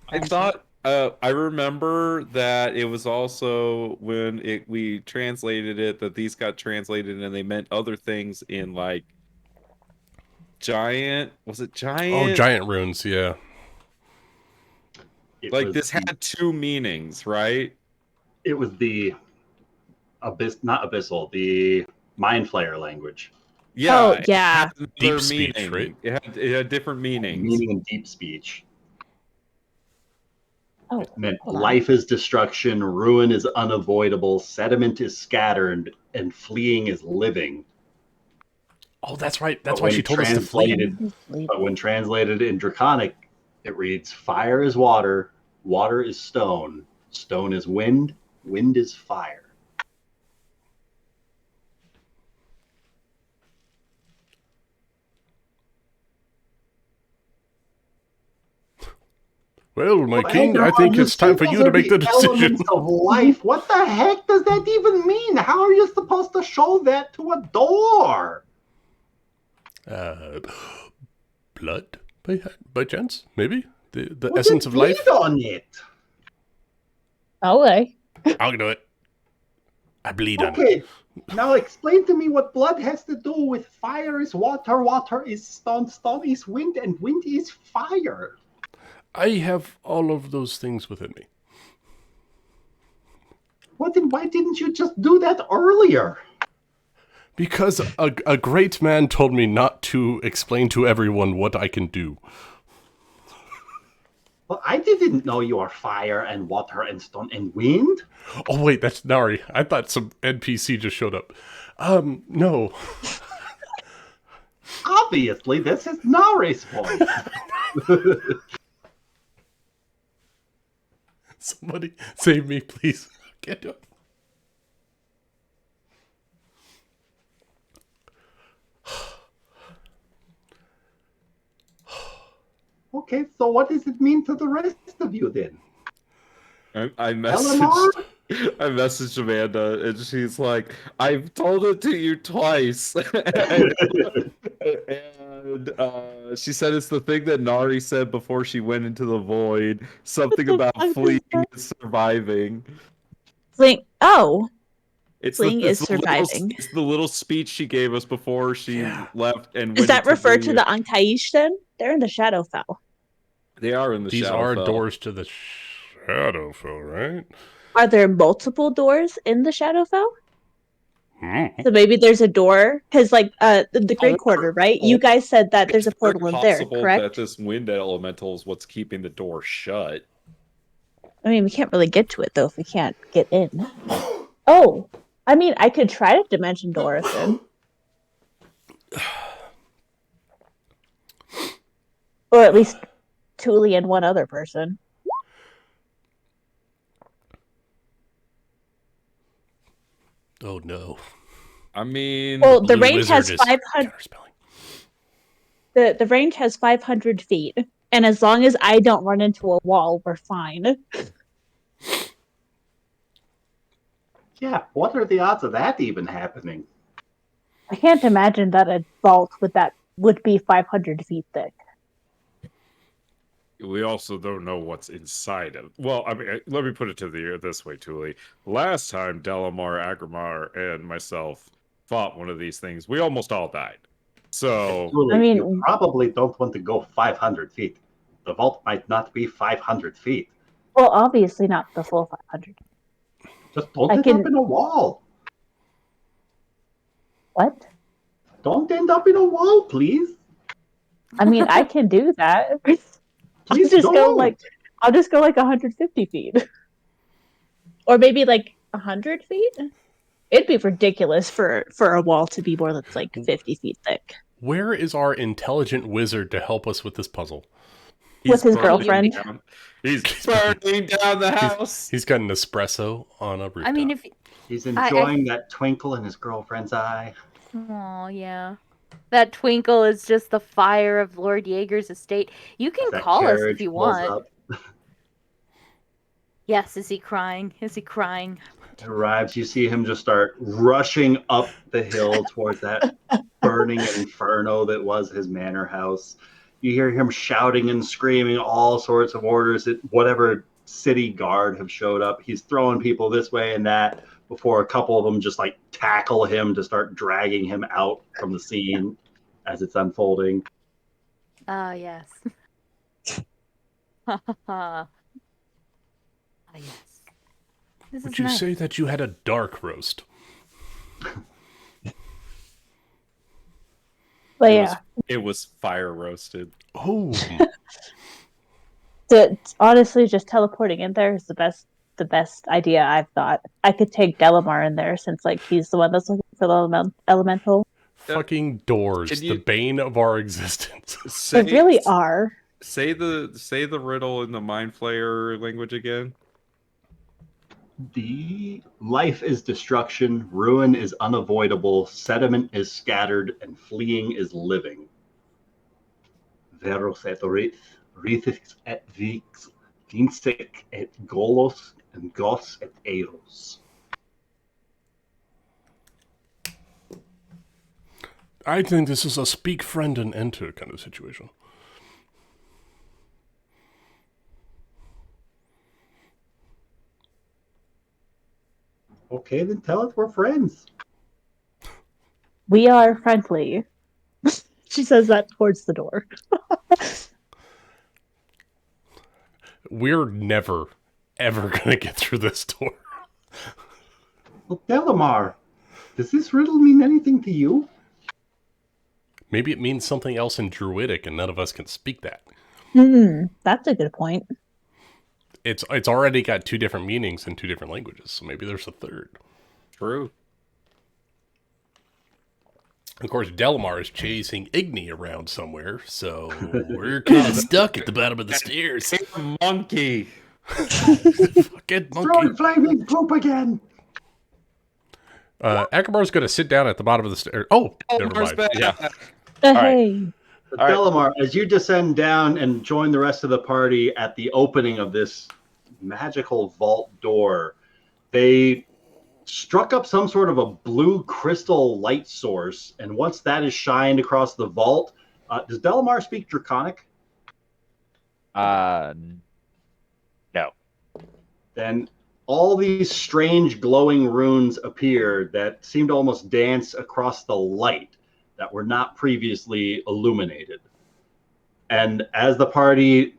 I thought I remember that it was also when we translated it that these got translated and they meant other things in like giant. Was it giant?
Oh, giant runes, yeah.
It
Like
was
this had 2 meanings, right?
It was the not abyssal, the mind flayer language,
Yeah.
Oh,
it
yeah.
had another
Deep speech,
meaning.
right?
It had different meanings.
meaning in deep speech.
Oh,
It meant
hold on.
life is destruction, ruin is unavoidable, sediment is scattered, and fleeing is living.
Oh, that's right. That's
But
why
when
she told us to flee.
translated- But when translated in Draconic, it reads fire is water, water is stone, stone is wind, wind is fire.
Well, my
Well,
king, I
Elder,
think
you
it's time
said
for
those
you to
are
make the
the
decision.
elements of life. What the heck does that even mean? How are you supposed to show that to a door?
Blood, by chance, maybe the
Well,
essence
just
of
bleed
life.
on it.
Okay.
I'll do it. I bleed on it.
Okay, now explain to me what blood has to do with fire is water, water is stone, stone is wind, and wind is fire.
I have all of those things within me.
Well, then why didn't you just do that earlier?
Because a great man told me not to explain to everyone what I can do.
Well, I didn't know you are fire and water and stone and wind.
Oh wait, that's Nari. I thought some NPC just showed up. No.
Obviously, this is Nari's voice.
Somebody save me, please. I can't do it.
Okay, so what does it mean to the rest of you then?
I
Eleanor?
messaged I messaged Amanda and she's like, I've told it to you twice. And she said it's the thing that Nari said before she went into the void. Something about
fuck is
fleeing
that?
and surviving.
Fling. Oh,
It's
Fleeing is
the little,
surviving.
it's the little speech she gave us before she
Yeah.
left and
Does
went
that
into
refer to the Ankaish then? They're in the Shadowfell.
They are in the
These are
Shadowfell.
doors to the Shadowfell, right?
Are there multiple doors in the Shadowfell?
Hmm.
So maybe there's a door because, like, the Great Quarter, right? You guys said that there's a
It's very
portal in there,
possible
correct?
that this wind elemental is what's keeping the door shut.
I mean, we can't really get to it though if we can't get in. Oh, I mean, I could try to dimension door us in, or at least Thule and one other person.
Oh no.
I mean,
Well, the
Blue
range has
wizard is
500.
counterspelling.
The range has 500 feet, and as long as I don't run into a wall, we're fine.
Yeah, what are the odds of that even happening?
I can't imagine that a vault would be 500 feet thick.
We also don't know what's inside of. Well, I mean, let me put it this way, Thule. Last time Delamar, Agramar, and myself fought one of these things, we almost all died. So
Truly,
I mean-
you probably don't want to go 500 feet. The vault might not be 500 feet.
Well, obviously not the full 500.
Just don't
I
end
can-
up in a wall.
What?
Don't end up in a wall, please.
I mean, I can do that.
Please
I'll just go like 150 feet, or maybe like 100 feet. It'd be ridiculous for a wall to be more than like 50 feet thick.
Where is our intelligent wizard to help us with this puzzle?
With his
burning
girlfriend.
down- He's burning down the house.
He's got an espresso on a rooftop.
I mean, if
He's enjoying that twinkle in his girlfriend's eye.
oh yeah, that twinkle is just the fire of Lord Jaeger's estate. You can
That
call us
carriage
if you
pulls
want.
up.
Yes, is he crying? Is he crying?
Arrives, you see him just start rushing up the hill towards that burning inferno that was his manor house. You hear him shouting and screaming all sorts of orders that whatever city guard have showed up. He's throwing people this way and that before a couple of them just like tackle him to start dragging him out from the scene as it's unfolding.
Ah, yes. Ah, yes. This
Would
is
you
nice.
say that you had a dark roast?
But
It
yeah,
was, it was fire roasted.
Oh,
honestly, just teleporting in there is the best idea I've thought. I could take Delamar in there since like he's the one that's looking for the elemental.
fucking doors,
Can
the
you-
bane of our existence.
They really are.
Say the riddle in the Mind Flayer language again.
The life is destruction, ruin is unavoidable, sediment is scattered, and fleeing is living. Veros et rithix et vix Dinsec et golos and gos et eos.
I think this is a speak friend and enter kind of situation.
Okay, then tell us we're friends.
We are friendly. She says that towards the door.
We're never, ever gonna get through this door.
Well, Delamar, does this riddle mean anything to you?
Maybe it means something else in Druidic and none of us can speak that.
That's a good point.
It's already got 2 different meanings in 2 different languages, so maybe there's a third.
True.
Of course, Delamar is chasing Igni around somewhere, so we're kind of stuck at the bottom of the stairs.
Hey, monkey.
Fucking monkey.
Throwing flaming poop again.
Akamar's going to sit down at the bottom of the stairs. Oh, never
Delamar's
mind.
back.
Yeah. right.
Hey.
But
All right.
Delamar, as you descend down and join the rest of the party at the opening of this magical vault door, they struck up some sort of a blue crystal light source, and once that is shined across the vault, does Delamar speak Draconic?
No.
Then all these strange glowing runes appear that seem to almost dance across the light that were not previously illuminated. And as the party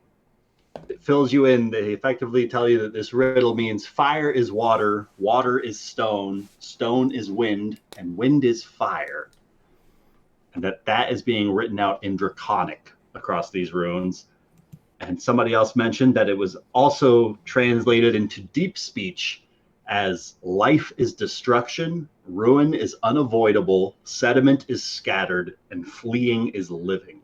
fills you in, they effectively tell you that this riddle means fire is water, water is stone, stone is wind, and wind is fire. And that is being written out in Draconic across these runes. And somebody else mentioned that it was also translated into deep speech as life is destruction, ruin is unavoidable, sediment is scattered, and fleeing is living.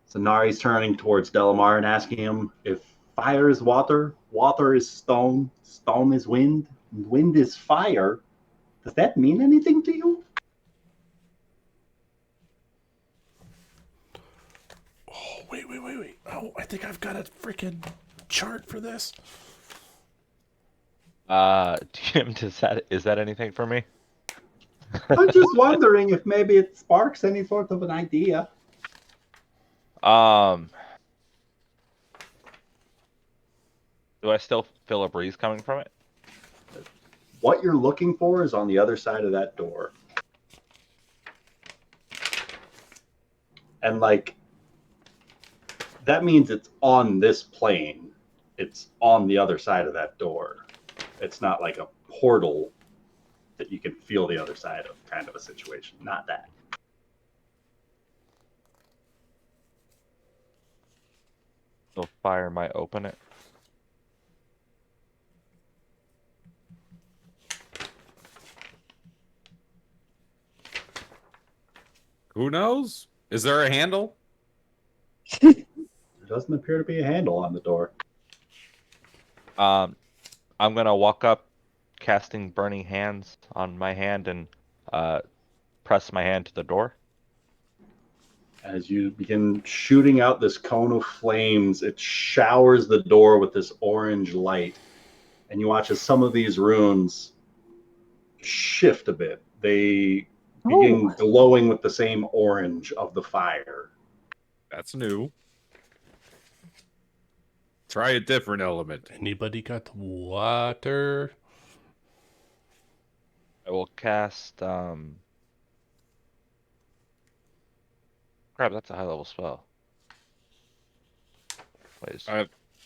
So Nari's turning towards Delamar and asking him if fire is water, water is stone, stone is wind, and wind is fire. Does that mean anything to you?
Oh, wait. Oh, I think I've got a freaking chart for this.
Jim, is that anything for me?
I'm just wondering if maybe it sparks any sort of an idea.
Do I still feel a breeze coming from it?
What you're looking for is on the other side of that door. And like, that means it's on this plane. It's on the other side of that door. It's not like a portal that you can feel the other side of kind of a situation. Not that.
So fire might open it.
Who knows? Is there a handle?
There doesn't appear to be a handle on the door.
I'm gonna walk up, casting burning hands on my hand, and press my hand to the door.
As you begin shooting out this cone of flames, it showers the door with this orange light. And you watch as some of these runes shift a bit. They begin glowing with the same orange of the fire.
That's new. Try a different element.
Anybody got water?
I will cast. Crap, that's a high level spell. Wait,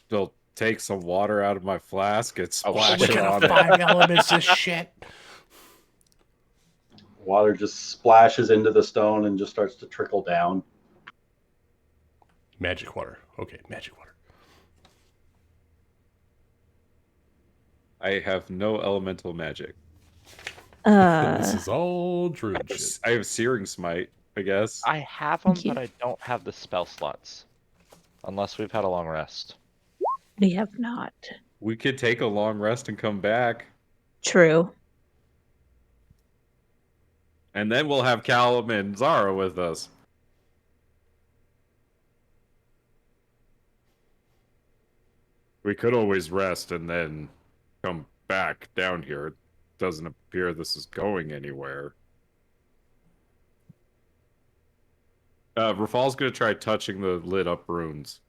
They'll take some water out of my flask and splash
We
it
got
on.
5 elements of shit.
Water just splashes into the stone and just starts to trickle down.
Magic water. Okay, magic water.
I have no elemental magic.
This is all druid shit.
I have Searing Smite, I guess.
I have them,
Thank you.
but I don't have the spell slots. Unless we've had a long rest.
We have not.
We could take a long rest and come back.
True.
And then we'll have Callum and Zara with us.
We could always rest and then come back down here. It doesn't appear this is going anywhere. Rafal's gonna try touching the lit up runes.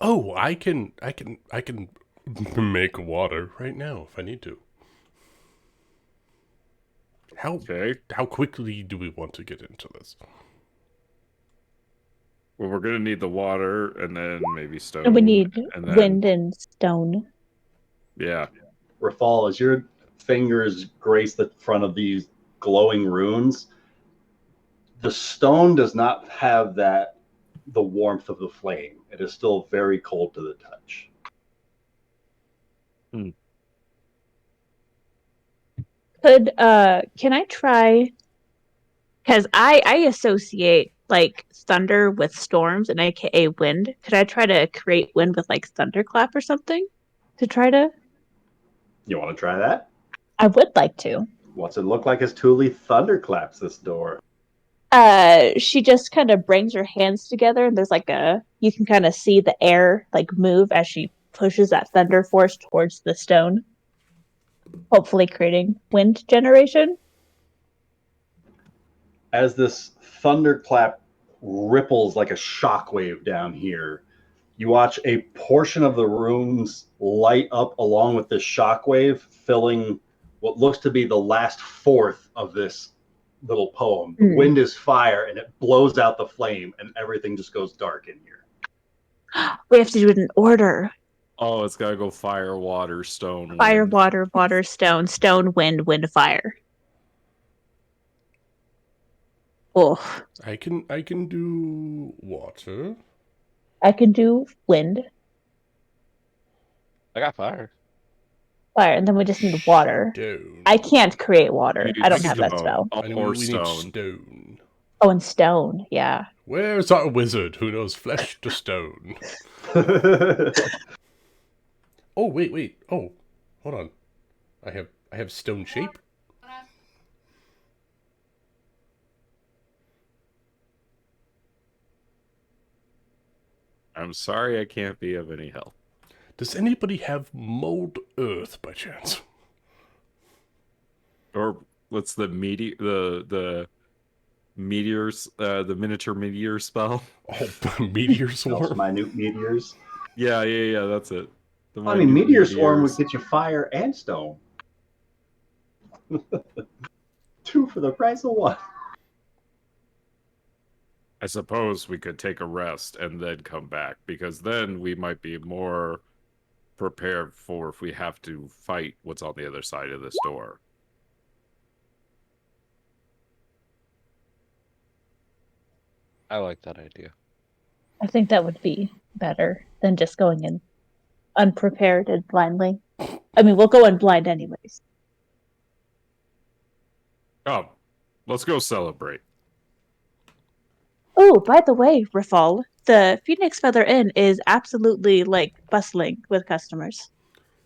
Oh, I can make water right now if I need to.
Okay.
How quickly do we want to get into this?
Well, we're gonna need the water and then maybe stone.
And we need
and then,
wind and stone.
Yeah.
Rafal, as your fingers grace the front of these glowing runes, the stone does not have the warmth of the flame. It is still very cold to the touch.
Can I try? Because I associate like thunder with storms and aka wind. Could I try to create wind with like thunderclap or something? To try to?
You want to try that?
I would like to.
What's it look like as Thule thunderclaps this door?
She just kind of brings her hands together and there's like you can kind of see the air like move as she pushes that thunder force towards the stone, hopefully creating wind generation.
As this thunderclap ripples like a shockwave down here, you watch a portion of the rooms light up along with this shockwave, filling what looks to be the last fourth of this little poem. The wind is fire, and it blows out the flame, and everything just goes dark in here.
We have to do it in order.
Oh, it's gotta go fire, water, stone,
Fire,
wind.
water, water, stone, stone, wind, wind, fire. Oh,
I can do water.
I can do wind,
I got fire.
fire, and then we just need water.
Stone.
I can't create water. I don't have that
Stone.
spell.
I know
Or
we need
stone.
stone.
Oh, and stone, yeah.
Where's our wizard who knows flesh to stone? Oh, wait. Oh, hold on. I have stone shape.
I'm sorry I can't be of any help.
Does anybody have mold earth by chance?
Or what's the the meteors, the miniature meteor spell?
Oh, meteor
Those
swarm.
minute meteors.
Yeah, that's it. The
I mean,
minute
meteor swarm would
meteors.
get you fire and stone. 2 for the price of 1.
I suppose we could take a rest and then come back, because then we might be more prepared for if we have to fight what's on the other side of this door.
I like that idea.
I think that would be better than just going in unprepared and blindly. I mean, we'll go in blind anyways.
Come, let's go celebrate.
Oh, by the way, Rafal, the Phoenix Feather Inn is absolutely like bustling with customers.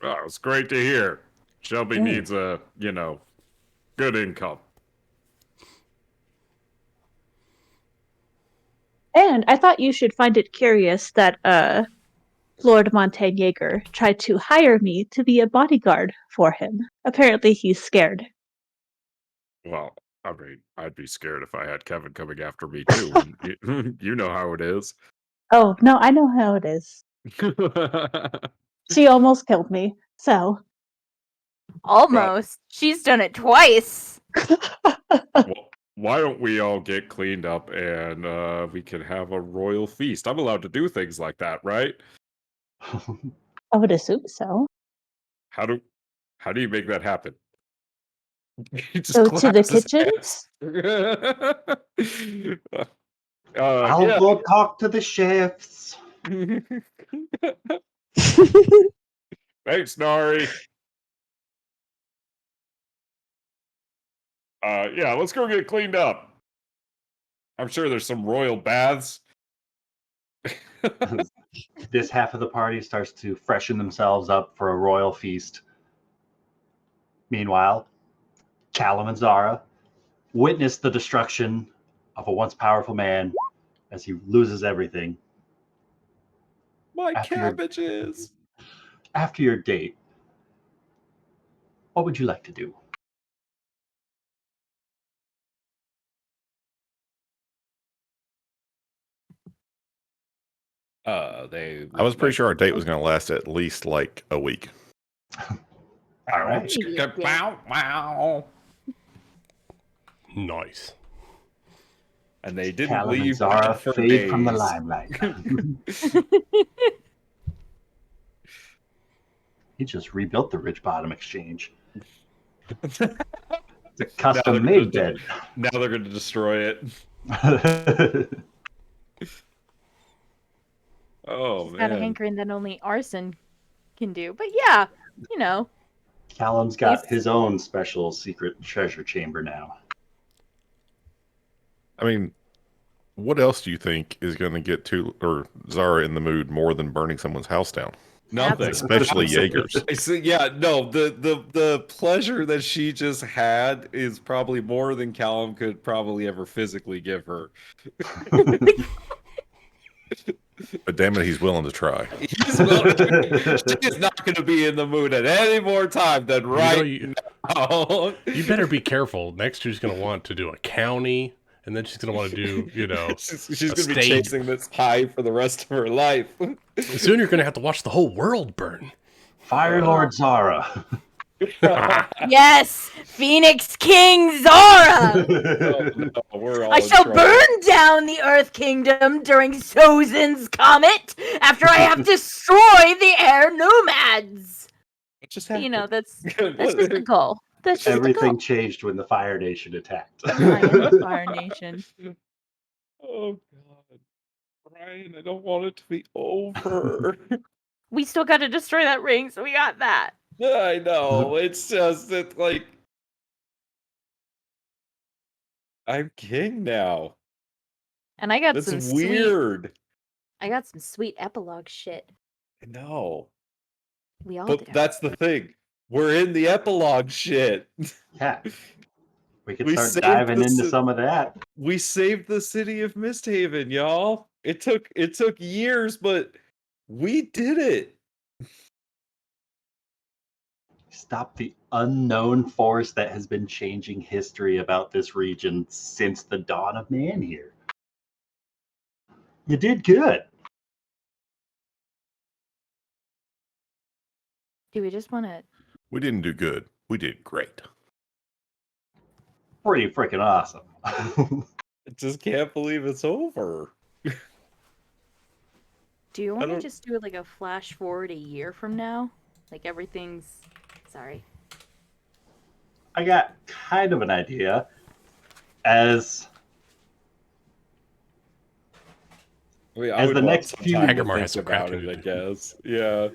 Oh, it's great to hear. Shelby needs a, good income.
And I thought you should find it curious that Lord Montaigneger tried to hire me to be a bodyguard for him. Apparently he's scared.
Well, I mean, I'd be scared if I had Kevin coming after me too. You know how it is.
Oh, no, I know how it is. She almost killed me, so.
Almost. She's done it twice.
Well, why don't we all get cleaned up and we can have a royal feast? I'm allowed to do things like that, right?
I would assume so.
How do you make that happen? He just
Go to the
claps his
kitchens?
ass.
I'll
yeah.
go talk to the chefs.
Thanks, Nari. Yeah, let's go get cleaned up. I'm sure there's some royal baths.
This half of the party starts to freshen themselves up for a royal feast. Meanwhile, Callum and Zara witness the destruction of a once powerful man as he loses everything.
My
After-
cabbages.
After your date, what would you like to do?
I was pretty sure our date was going to last at least like a week.
All right.
Wow, wow.
Nice.
And they didn't
Callum and
leave
Zara
for
fade from the
days.
limelight. He just rebuilt the Ridge Bottom Exchange. It's a custom-made bed.
Now they're going to destroy it. Oh,
He's got a
man.
hankering that only arson can do. But yeah, you know.
Callum's got
He's-
his own special secret treasure chamber now.
I mean, what else do you think is going to get Zara in the mood more than burning someone's house down?
Nothing.
Especially Jaegers.
So, yeah, no, the pleasure that she just had is probably more than Callum could probably ever physically give her.
But damn it, he's willing to try.
She is not going to be in the mood at any more time than right now.
You better be careful. Next, she's going to want to do a county, and then she's going to want to do,
she's going to be chasing this high for the rest of her life.
Soon you're going to have to watch the whole world burn.
Fire Lord Zara.
Yes, Phoenix King Zara. I shall burn down the Earth Kingdom during Sozin's comet after I have destroyed the air nomads.
Just
that's just the goal. That's just
Everything changed when the Fire Nation attacked.
I am the Fire Nation.
Oh God, Brian, I don't want it to be over.
We still got to destroy that ring, so we got that.
I know. It's just that, like, I'm king now.
And I got
That's
some
weird.
I got some sweet epilogue shit.
I know.
We all
But
do.
that's the thing. We're in the epilogue shit.
Yeah. We could
We
start
saved
diving
the
into
ci-
some of that.
We saved the city of MistHaven, y'all. It took years, but we did it.
Stop the unknown force that has been changing history about this region since the dawn of man here. You did good.
Do we just want to...
We didn't do good. We did great.
Pretty freaking awesome.
I just can't believe it's over.
Do you want to
don't-
just do like a flash forward a year from now? Like everything's... Sorry.
I got kind of an idea. As
I mean, I
As
would
the
want
next
some
few-
time to
Hagamar
think
has some
about
crafting
it, I
to do.
guess. Yeah.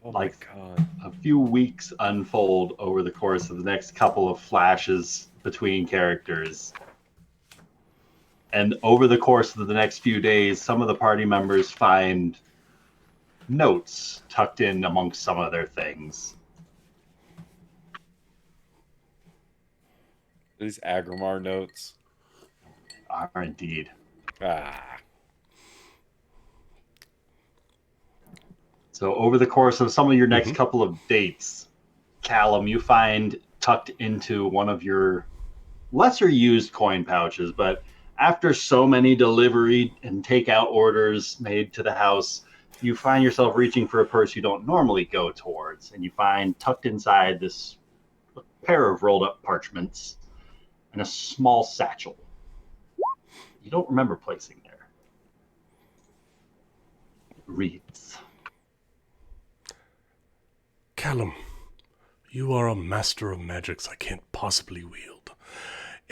Oh
Like-
my God.
a few weeks unfold over the course of the next couple of flashes between characters. And over the course of the next few days, some of the party members find notes tucked in amongst some of their things.
These Agrimar notes.
Are indeed.
Ah.
So over the course of some of your next couple of dates, Callum, you find tucked into one of your lesser used coin pouches, but after so many delivery and takeout orders made to the house, you find yourself reaching for a purse you don't normally go towards, and you find tucked inside this pair of rolled up parchments and a small satchel. You don't remember placing there. It reads,
Callum, you are a master of magics I can't possibly wield,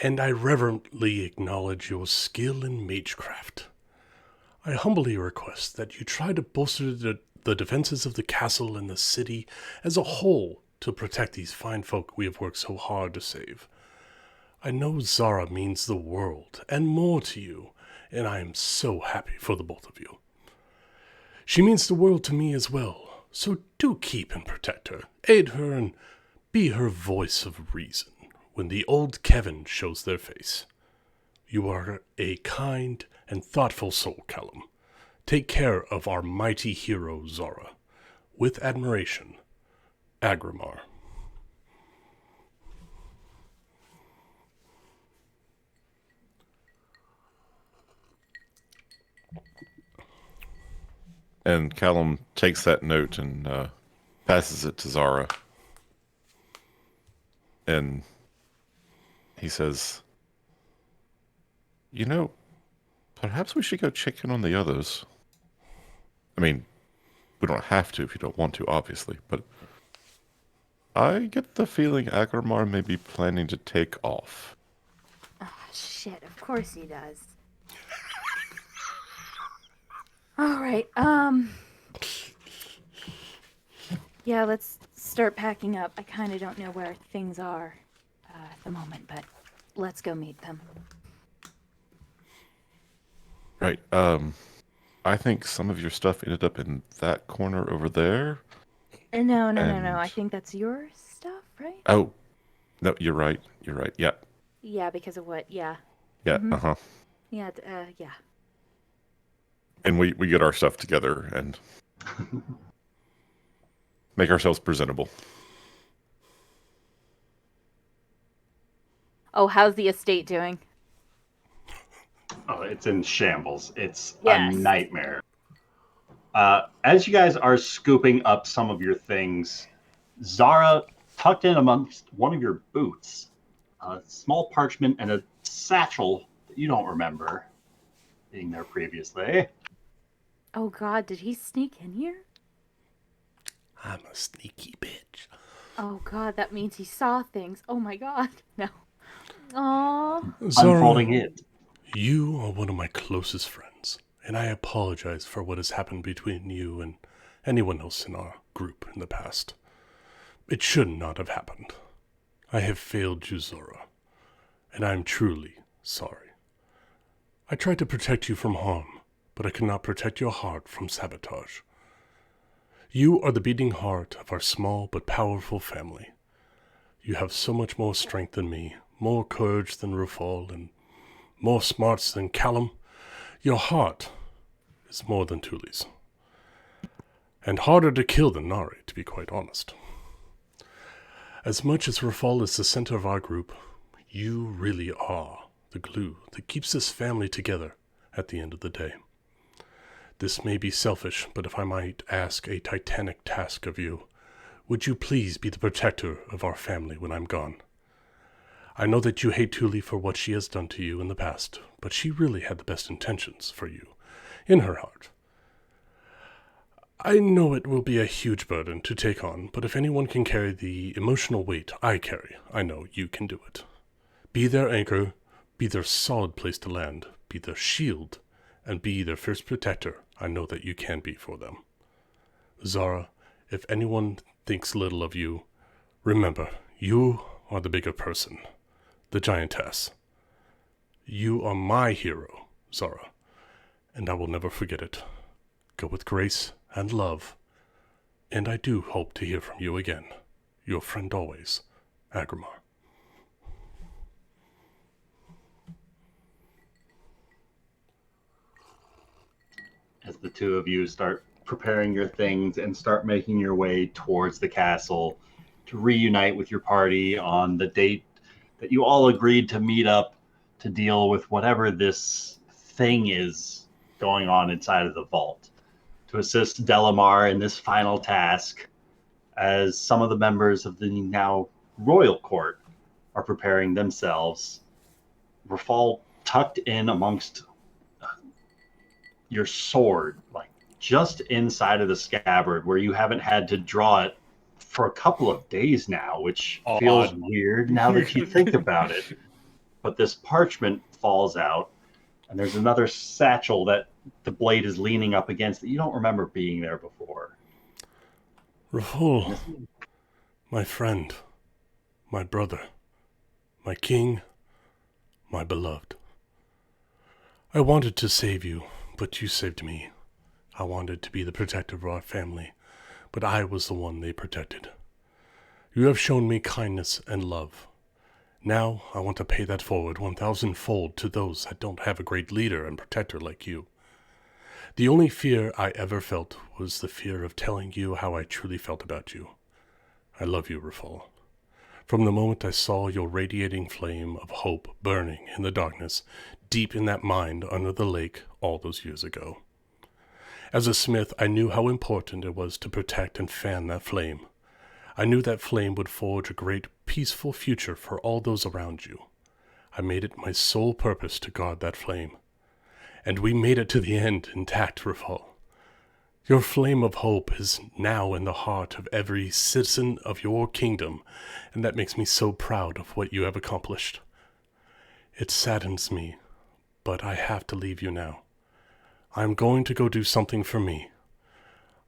and I reverently acknowledge your skill in magecraft. I humbly request that you try to bolster the defenses of the castle and the city as a whole to protect these fine folk we have worked so hard to save. I know Zara means the world and more to you, and I am so happy for the both of you. She means the world to me as well. So do keep and protect her, aid her, and be her voice of reason when the old Kevin shows their face. You are a kind and thoughtful soul, Callum. Take care of our mighty hero, Zara. With admiration, Agrimar.
And Callum takes that note and passes it to Zara. And he says, perhaps we should go check in on the others. I mean, we don't have to if you don't want to, obviously, but I get the feeling Agrimar may be planning to take off.
Shit, of course he does. All right, yeah, let's start packing up. I kind of don't know where things are at the moment, but let's go meet them.
Right. I think some of your stuff ended up in that corner over there.
No. I think that's your stuff, right?
Oh, no, you're right. Yeah.
Yeah, because of what? Yeah.
Yeah.
Mhm.
Uh-huh.
Yeah, yeah.
And we get our stuff together and make ourselves presentable.
Oh, how's the estate doing?
Oh, it's in shambles. It's
Yes.
a nightmare. As you guys are scooping up some of your things, Zara, tucked in amongst one of your boots, a small parchment and a satchel that you don't remember being there previously.
Oh God, did he sneak in here?
I'm a sneaky bitch.
Oh God, that means he saw things. Oh my God, no. Aww.
Unfolding it.
You are one of my closest friends, and I apologize for what has happened between you and anyone else in our group in the past. It should not have happened. I have failed you, Zora, and I am truly sorry. I tried to protect you from harm, but I could not protect your heart from sabotage. You are the beating heart of our small but powerful family. You have so much more strength than me, more courage than Rufal, and more smarts than Callum. Your heart is more than Tuli's. And harder to kill than Nari, to be quite honest. As much as Rufal is the center of our group, you really are the glue that keeps this family together at the end of the day. This may be selfish, but if I might ask a titanic task of you, would you please be the protector of our family when I'm gone? I know that you hate Tuli for what she has done to you in the past, but she really had the best intentions for you, in her heart. I know it will be a huge burden to take on, but if anyone can carry the emotional weight I carry, I know you can do it. Be their anchor, be their solid place to land, be their shield, and be their first protector I know that you can be for them. Zara, if anyone thinks little of you, remember, you are the bigger person. The giantess. You are my hero, Zara, and I will never forget it. Go with grace and love, and I do hope to hear from you again. Your friend always, Agrimar.
As the two of you start preparing your things and start making your way towards the castle to reunite with your party on the date that you all agreed to meet up to deal with whatever this thing is going on inside of the vault, to assist Delamar in this final task as some of the members of the now royal court are preparing themselves. Rafal tucked in amongst your sword, like just inside of the scabbard where you haven't had to draw it for a couple of days now, which feels weird now that you think about it. But this parchment falls out, and there's another satchel that the blade is leaning up against that you don't remember being there before.
Rahul, my friend, my brother, my king, my beloved. I wanted to save you, but you saved me. I wanted to be the protector of our family, but I was the one they protected. You have shown me kindness and love. Now I want to pay that forward 1,000-fold to those that don't have a great leader and protector like you. The only fear I ever felt was the fear of telling you how I truly felt about you. I love you, Rafal. From the moment I saw your radiating flame of hope burning in the darkness, deep in that mine under the lake all those years ago. As a smith, I knew how important it was to protect and fan that flame. I knew that flame would forge a great, peaceful future for all those around you. I made it my sole purpose to guard that flame. And we made it to the end intact, Rafal. Your flame of hope is now in the heart of every citizen of your kingdom, and that makes me so proud of what you have accomplished. It saddens me, but I have to leave you now. I am going to go do something for me.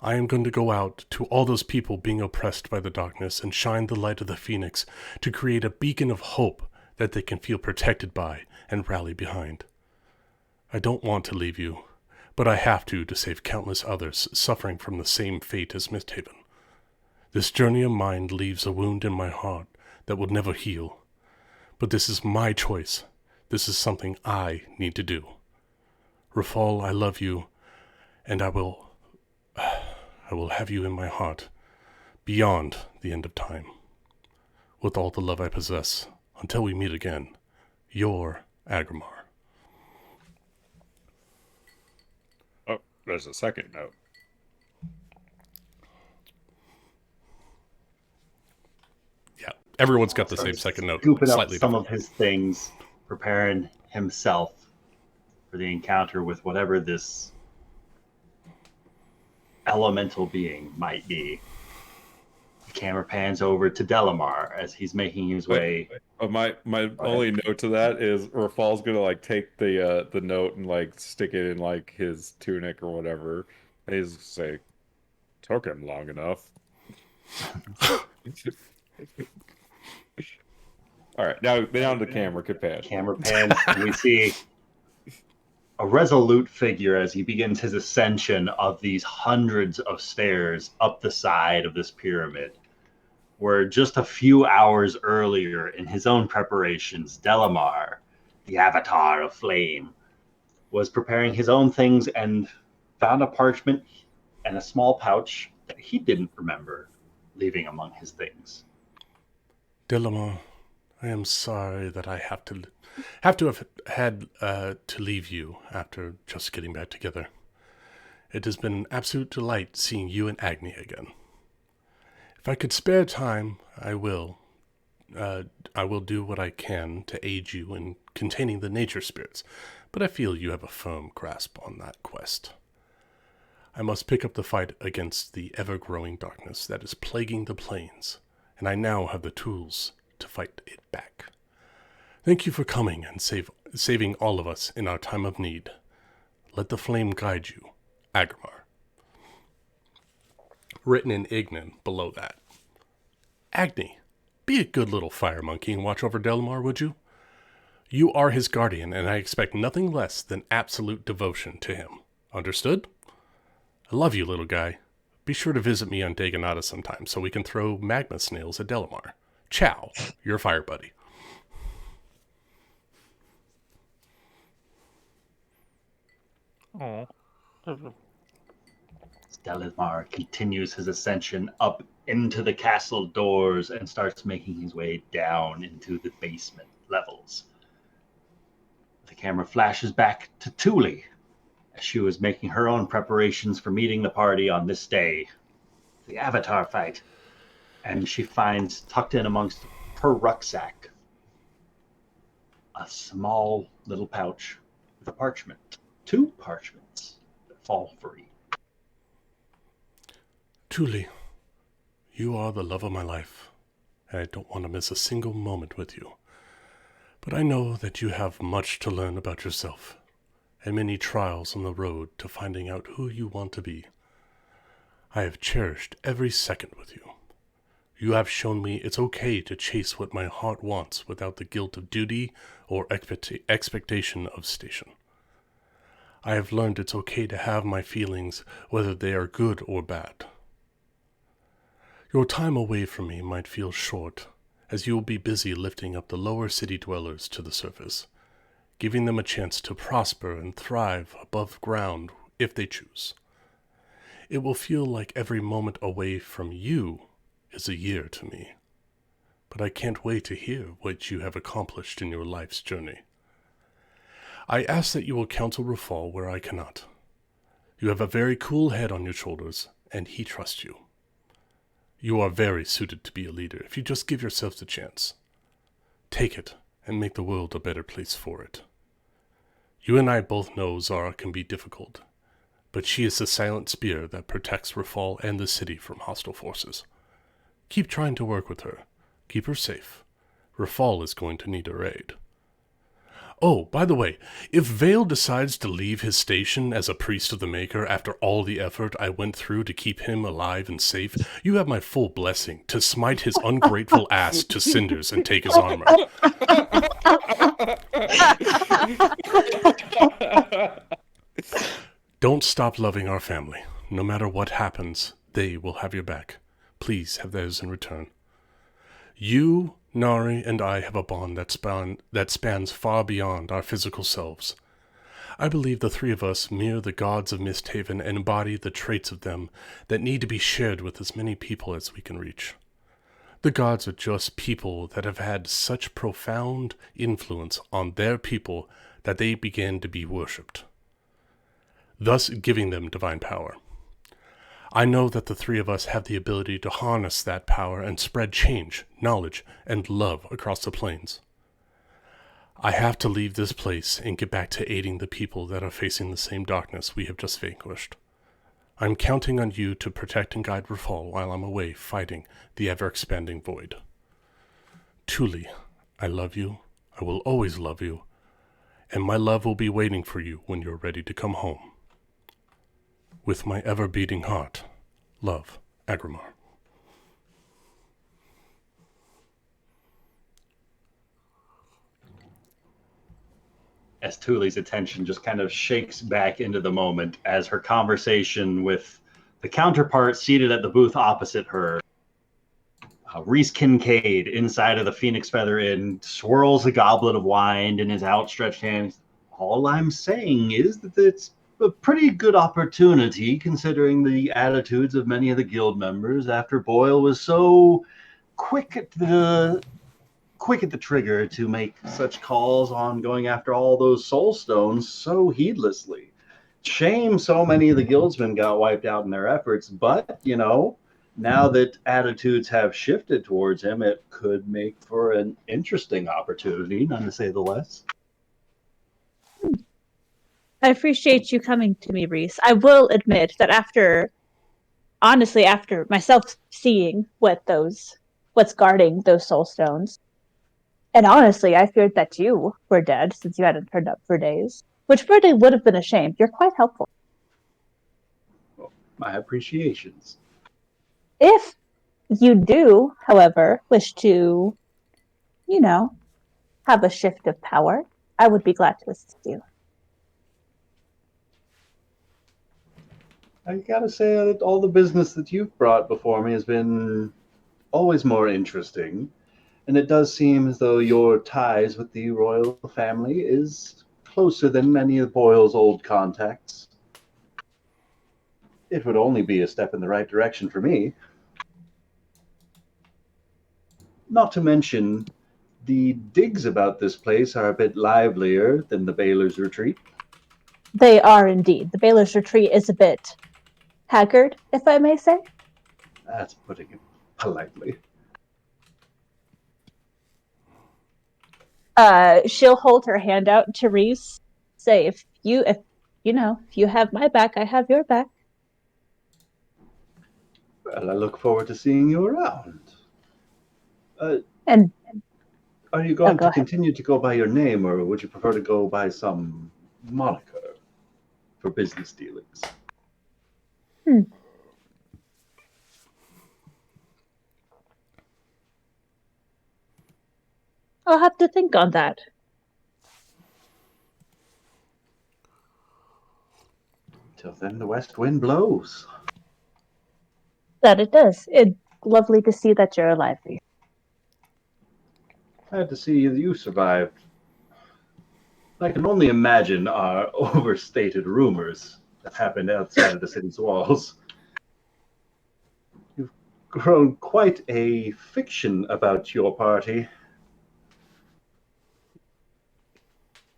I am going to go out to all those people being oppressed by the darkness and shine the light of the Phoenix to create a beacon of hope that they can feel protected by and rally behind. I don't want to leave you, but I have to save countless others suffering from the same fate as MistHaven. This journey of mine leaves a wound in my heart that will never heal. But this is my choice. This is something I need to do. Rafal, I love you, and I will have you in my heart, beyond the end of time. With all the love I possess, until we meet again, your Agrimar.
Oh, there's a second note.
Yeah, everyone's got the same second note,
Scooping up
slightly
some
different.
of his things, preparing himself for the encounter with whatever this elemental being might be. The camera pans over to Delamar as he's making his way.
My only note to that is Rafal's gonna like take the note and like stick it in like his tunic or whatever. And he's gonna say, "Took him long enough." All right, now to the camera pan.
Camera pans, and we see a resolute figure as he begins his ascension of these hundreds of stairs up the side of this pyramid, where just a few hours earlier in his own preparations, Delamar, the avatar of flame, was preparing his own things and found a parchment and a small pouch that he didn't remember leaving among his things.
Delamar, I am sorry that I have to have had to leave you after just getting back together. It has been an absolute delight seeing you and Agni again. If I could spare time, I will. I will do what I can to aid you in containing the nature spirits, but I feel you have a firm grasp on that quest. I must pick up the fight against the ever-growing darkness that is plaguing the plains, and I now have the tools to fight it back. Thank you for coming and saving all of us in our time of need. Let the flame guide you, Agrimar. Written in Ignan below that. Agni, be a good little fire monkey and watch over Delamar, would you? You are his guardian, and I expect nothing less than absolute devotion to him. Understood? I love you, little guy. Be sure to visit me on Dagonata sometime so we can throw magma snails at Delamar. Ciao, your fire buddy.
Oh.
Delamar continues his ascension up into the castle doors and starts making his way down into the basement levels. The camera flashes back to Thule as she was making her own preparations for meeting the party on this day, the Avatar fight. And she finds tucked in amongst her rucksack a small little pouch with a parchment. 2 parchments that fall free.
Thule, you are the love of my life, and I don't want to miss a single moment with you. But I know that you have much to learn about yourself, and many trials on the road to finding out who you want to be. I have cherished every second with you. You have shown me it's okay to chase what my heart wants without the guilt of duty or expectation of station. I have learned it's okay to have my feelings, whether they are good or bad. Your time away from me might feel short, as you will be busy lifting up the lower city dwellers to the surface, giving them a chance to prosper and thrive above ground if they choose. It will feel like every moment away from you is a year to me. But I can't wait to hear what you have accomplished in your life's journey. I ask that you will counsel Rafal where I cannot. You have a very cool head on your shoulders, and he trusts you. You are very suited to be a leader if you just give yourselves a chance. Take it, and make the world a better place for it. You and I both know Zara can be difficult, but she is the silent spear that protects Rafal and the city from hostile forces. Keep trying to work with her. Keep her safe. Rafal is going to need her aid. Oh, by the way, if Vale decides to leave his station as a priest of the Maker after all the effort I went through to keep him alive and safe, you have my full blessing to smite his ungrateful ass to cinders and take his armor. Don't stop loving our family. No matter what happens, they will have your back. Please have theirs in return. You, Nari, and I have a bond that spans far beyond our physical selves. I believe the three of us mirror the gods of MistHaven and embody the traits of them that need to be shared with as many people as we can reach. The gods are just people that have had such profound influence on their people that they began to be worshipped, thus giving them divine power. I know that the three of us have the ability to harness that power and spread change, knowledge, and love across the plains. I have to leave this place and get back to aiding the people that are facing the same darkness we have just vanquished. I'm counting on you to protect and guide Rafal while I'm away fighting the ever-expanding void. Truly, I love you, I will always love you, and my love will be waiting for you when you're ready to come home. With my ever-beating heart, love, Agrimar.
As Thule's attention just kind of shakes back into the moment as her conversation with the counterpart seated at the booth opposite her, Reese Kincaid, inside of the Phoenix Feather Inn, swirls a goblet of wine in his outstretched hand. All I'm saying is that it's a pretty good opportunity, considering the attitudes of many of the guild members after Boyle was so quick at the trigger to make such calls on going after all those soul stones so heedlessly. Shame so many of the guildsmen got wiped out in their efforts, but, now that attitudes have shifted towards him, it could make for an interesting opportunity, none to say the less.
I appreciate you coming to me, Reese. I will admit that after myself seeing what's guarding those soul stones, and honestly, I feared that you were dead since you hadn't turned up for days, which really would have been a shame. You're quite helpful.
Well, my appreciations.
If you do, however, wish to, have a shift of power, I would be glad to assist you.
I gotta say that all the business that you've brought before me has been always more interesting, and it does seem as though your ties with the royal family is closer than many of Boyle's old contacts. It would only be a step in the right direction for me. Not to mention, the digs about this place are a bit livelier than the Baylor's Retreat.
They are indeed. The Baylor's Retreat is a bit haggard, if I may say.
That's putting it politely.
She'll hold her hand out to Reese. Say, if you have my back, I have your back.
Well, I look forward to seeing you around.
And
are you going
go
to
ahead.
continue to go by your name, or would you prefer to go by some moniker for business dealings?
I'll have to think on that.
Till then, the west wind blows.
That it does. It's lovely to see that you're alive.
Glad to see that you survived. I can only imagine our overstated rumors that happened outside of the city's walls. You've grown quite a fiction about your party.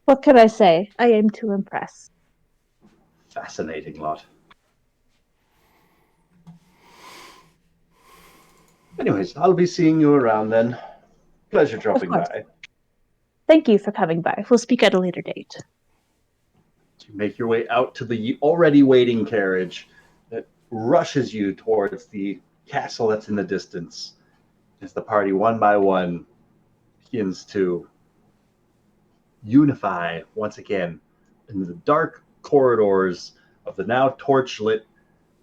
What can I say? I aim to impress.
Fascinating lot. Anyways, I'll be seeing you around then. Pleasure dropping
course.
by.
Thank you for coming by. We'll speak at a later date.
You make your way out to the already waiting carriage that rushes you towards the castle that's in the distance as the party, one by one, begins to unify once again in the dark corridors of the now torch-lit,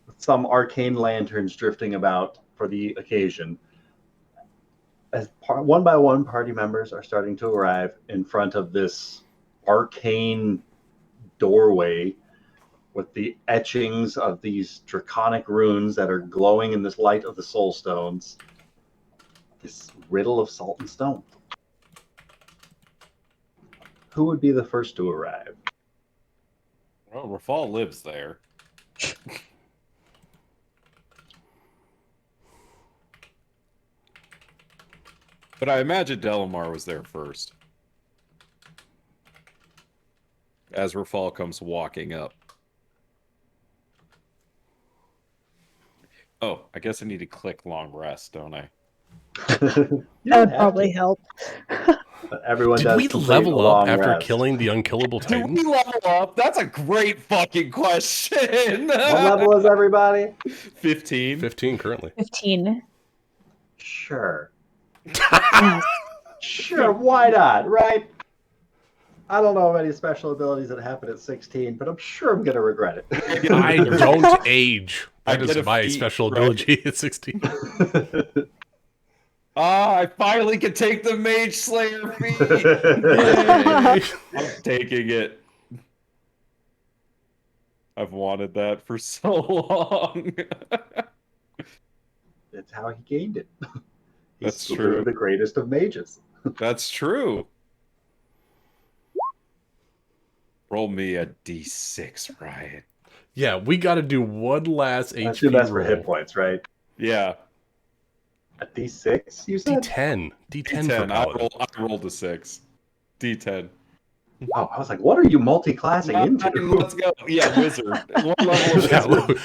with some arcane lanterns drifting about for the occasion. As one by one, party members are starting to arrive in front of this arcane doorway with the etchings of these draconic runes that are glowing in this light of the soul stones. This riddle of salt and stone. Who would be the first to arrive?
Well, Rafal lives there. But I imagine Delamar was there first. As Rafal comes walking up. Oh, I guess I need to click long rest, don't I?
That would probably help.
But everyone
Did
does
we
complete
level
a
up
long
after
rest.
killing the unkillable
Do
titan?
we level up? That's a great fucking question.
What level is everybody?
15.
15 currently.
15.
Sure.
Yes.
Sure, why not, right? I don't know of any special abilities that happen at 16, but I'm sure I'm going to regret it.
I don't age.
I
That
get
is
a
my
feat,
special
right?
ability at 16.
I finally can take the Mage Slayer feat.
Yay.
I'm taking it. I've wanted that for so long.
That's how he gained it. He's
That's
literally
true.
the greatest of mages.
That's true. Roll me a d6, Ryan.
Yeah, we got to do one last
I assume
HP
that's for hit
roll.
points, right?
Yeah.
A D6, you said?
D10. D10 for
D10.
paladin.
I rolled a 6. D10.
Oh, I was like, what are you multi-classing into?
Let's go. Yeah, wizard. One level of
Yeah,
wizard.
look,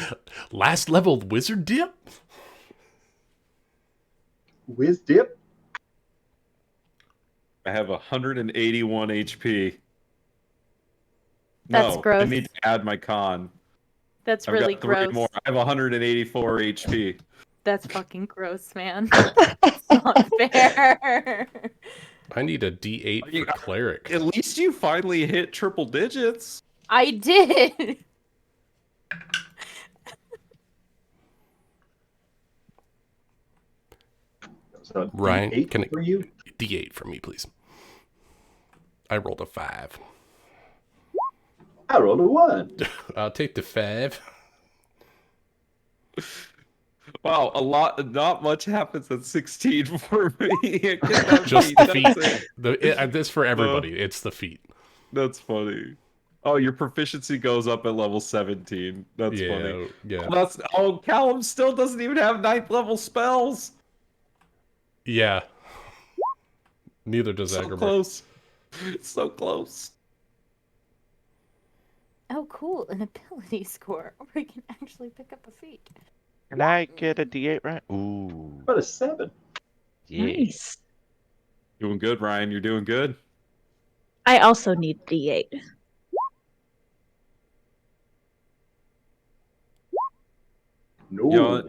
last level wizard dip?
Whiz dip?
I have 181 HP.
That's
No, I
gross.
need to add my con.
That's
I've
really
got 3
gross.
more. I have 184 HP.
That's fucking gross, man. That's not fair.
I need a D8 for cleric.
At least you finally hit triple digits.
I did.
So
Ryan,
D8
can
for you?
D8 for me, please. I rolled a 5.
I rolled a 1.
I'll take the 5.
Wow, not much happens at 16 for me. Get that
Just
feat,
the
that's
feet.
it.
This for everybody. It's the feet.
That's funny. Oh, your proficiency goes up at level 17. That's funny.
Yeah.
Callum still doesn't even have 9th level spells.
Yeah. Neither does
So
Agrabah.
close. So close.
Oh, cool. An ability score. Or we can actually pick up a feat.
Can I get a D8 right? Ooh.
What a 7.
Yeah.
Nice.
Doing good, Ryan. You're doing good.
I also need D8.
No.
You know what?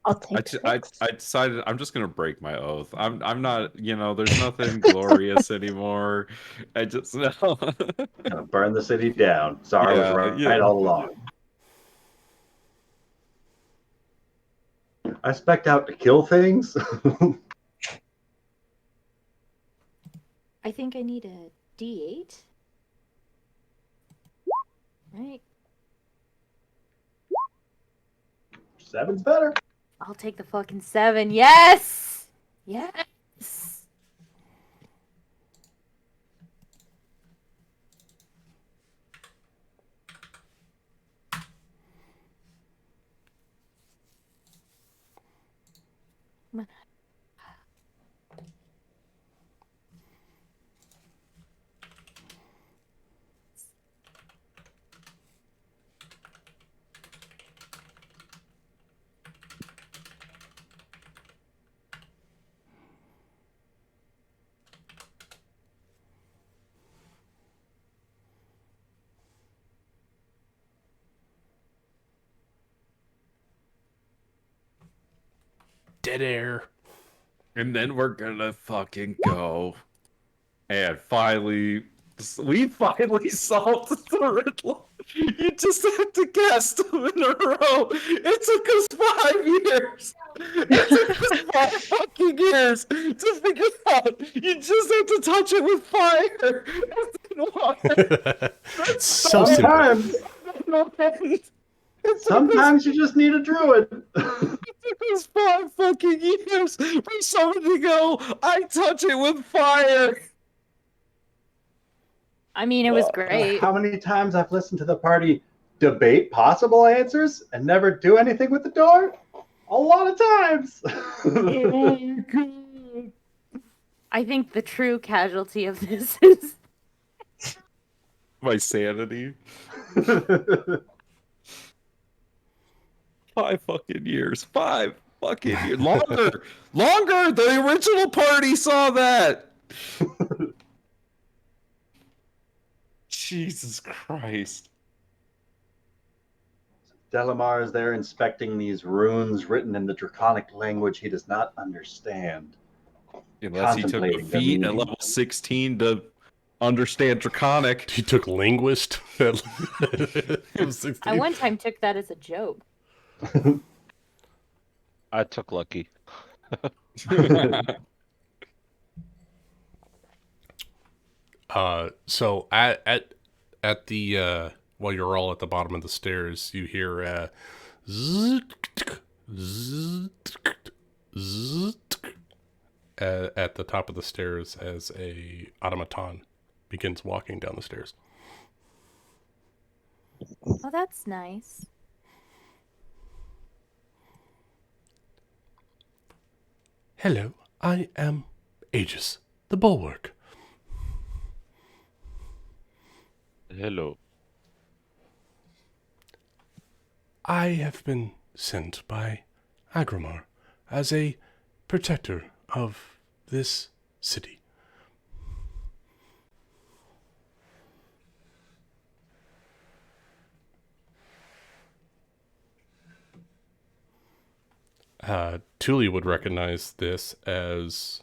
I'll take
I decided I'm just gonna break my oath. I'm not, there's nothing glorious anymore. I just no.
Gonna burn the city down. Zara was
Yeah,
right,
yeah.
all along. I spec'd out to kill things.
I think I need a D8. Right.
7's better.
I'll take the fucking 7. Yes! Yes! Come on.
Dead air.
And then we're gonna fucking go. And finally, we finally solved the riddle. You just have to guess them in a row. It took us 5 years. It took us 5 fucking years to figure out. You just have to touch it with fire. And then water. That's
So simple.
Sometimes, sometimes you just need a druid.
It took us 5 fucking years for someone to go, I touch it with fire.
I mean, it was great.
How many times I've listened to the party debate possible answers and never do anything with the door? A lot of times.
I think the true casualty of this is
My sanity. 5 fucking years. 5 fucking years. Longer. Longer. The original party saw that. Jesus Christ.
Delamar is there inspecting these runes written in the draconic language he does not understand.
Unless he took a
Contemplating the
feat at
meaning.
level 16 to understand Draconic.
He took linguist.
I one time took that as a joke.
I took lucky.
So at the while you're all at the bottom of the stairs, you hear at the top of the stairs as a automaton begins walking down the stairs.
Oh, that's nice.
Hello, I am Aegis, the Bulwark.
Hello.
I have been sent by Agramar as a protector of this city. Tuli would recognize this as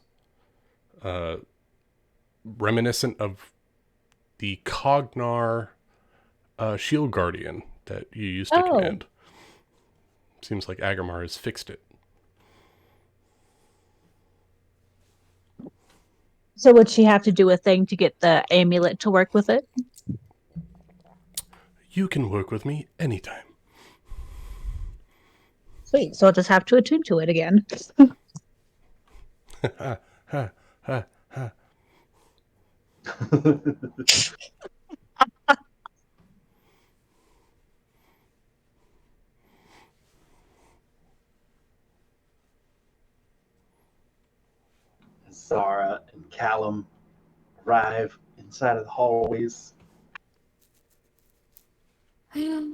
reminiscent of the Cognar shield guardian that you used to command. Seems like Agramar has fixed it.
So would she have to do a thing to get the amulet to work with it?
You can work with me anytime.
Sweet. So I'll just have to attune to it again.
Ha, ha, ha, ha.
Zara and Callum arrive inside of the hallways.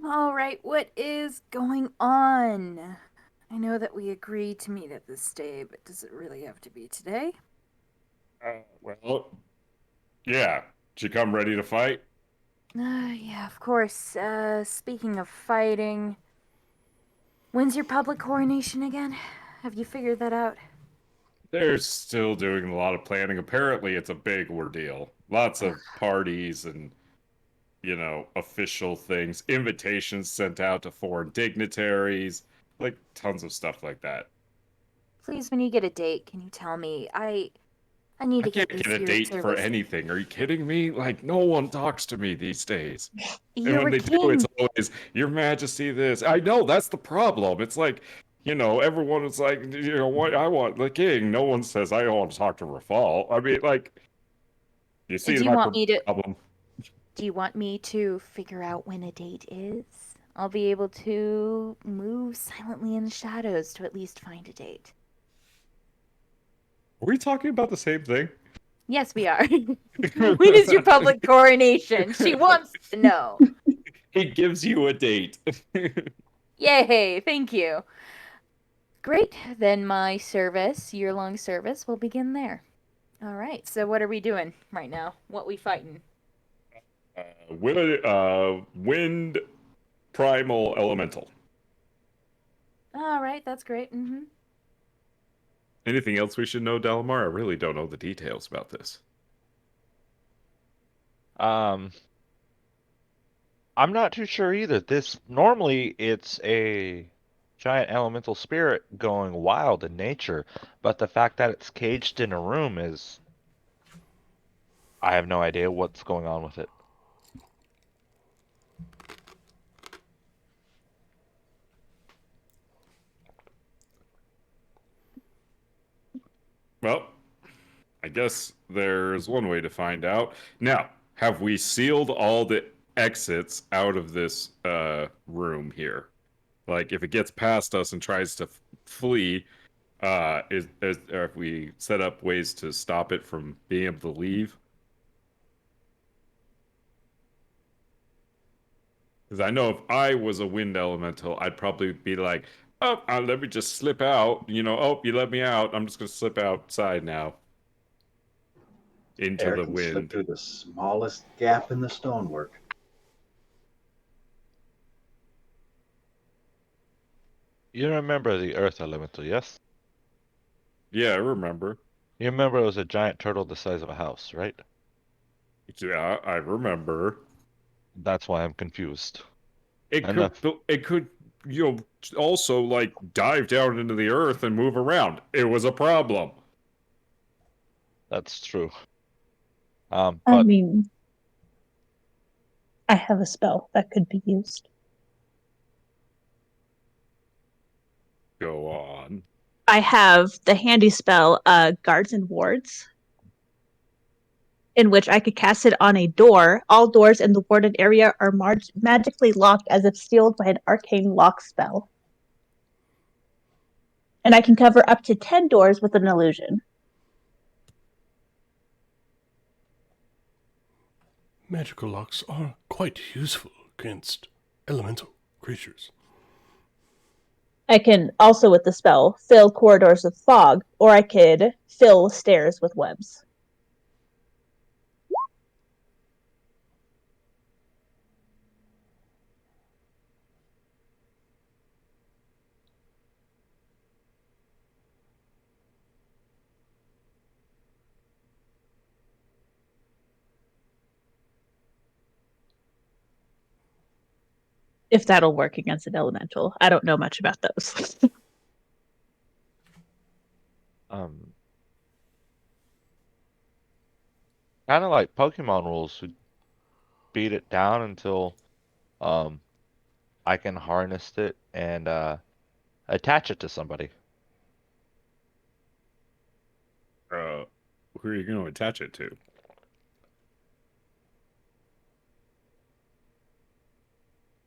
All right, what is going on? I know that we agreed to meet at this day, but does it really have to be today?
Well, yeah. Did you come ready to fight?
Yeah, of course. Speaking of fighting, when's your public coronation again? Have you figured that out?
They're still doing a lot of planning. Apparently, it's a big ordeal. Lots of parties and, official things. Invitations sent out to foreign dignitaries. Like, tons of stuff like that.
Please, when you get a date, can you tell me? I need
I
to get
can't
this
get a date for
service.
anything. Are you kidding me? Like, no one talks to me these days. And
You're
when
a
they do,
king.
it's always, Your Majesty, this. I know, that's the problem. It's like, everyone is like, what I want the king. No one says, I want to talk to Rafal. I mean, like, you see
Do you
my
want me to?
problem.
Do you want me to figure out when a date is? I'll be able to move silently in the shadows to at least find a date.
we talking about the same thing?
Yes, we are. When is your public coronation? She wants to know.
It gives you a date.
Yay, thank you. Great. Then my service, year-long service, will begin there. All right. So what are we doing right now? What we fighting?
Wind primal elemental.
All right, that's great.
Anything else we should know, Dalamar? I really don't know the details about this.
I'm not too sure either. This normally it's a giant elemental spirit going wild in nature, but the fact that it's caged in a room is I have no idea what's going on with it.
Well, I guess there's one way to find out. Now, have we sealed all the exits out of this room here? Like, if it gets past us and tries to flee, have we set up ways to stop it from being able to leave? Because I know if I was a wind elemental, I'd probably be like, oh, let me just slip out. Oh, you let me out. I'm just going to slip outside now. Into
Air
the
can slip
wind.
through the smallest gap in the stonework.
You remember the earth elemental, yes?
Yeah, I remember.
You remember it was a giant turtle the size of a house, right?
Yeah, I remember.
That's why I'm confused.
It
And
could, also like dive down into the earth and move around. It was a problem.
that's true.
I
But
mean, I have a spell that could be used.
Go on.
I have the handy spell, Guards and Wards, in which I could cast it on a door. All doors in the warded area are magically locked as if sealed by an arcane lock spell. And I can cover up to 10 doors with an illusion.
Magical locks are quite useful against elemental creatures.
I can also, with the spell, fill corridors with fog, or I could fill stairs with webs. If that'll work against an elemental. I don't know much about those.
kind of like Pokemon rules, we beat it down until I can harness it and attach it to somebody.
Who are you going to attach it to?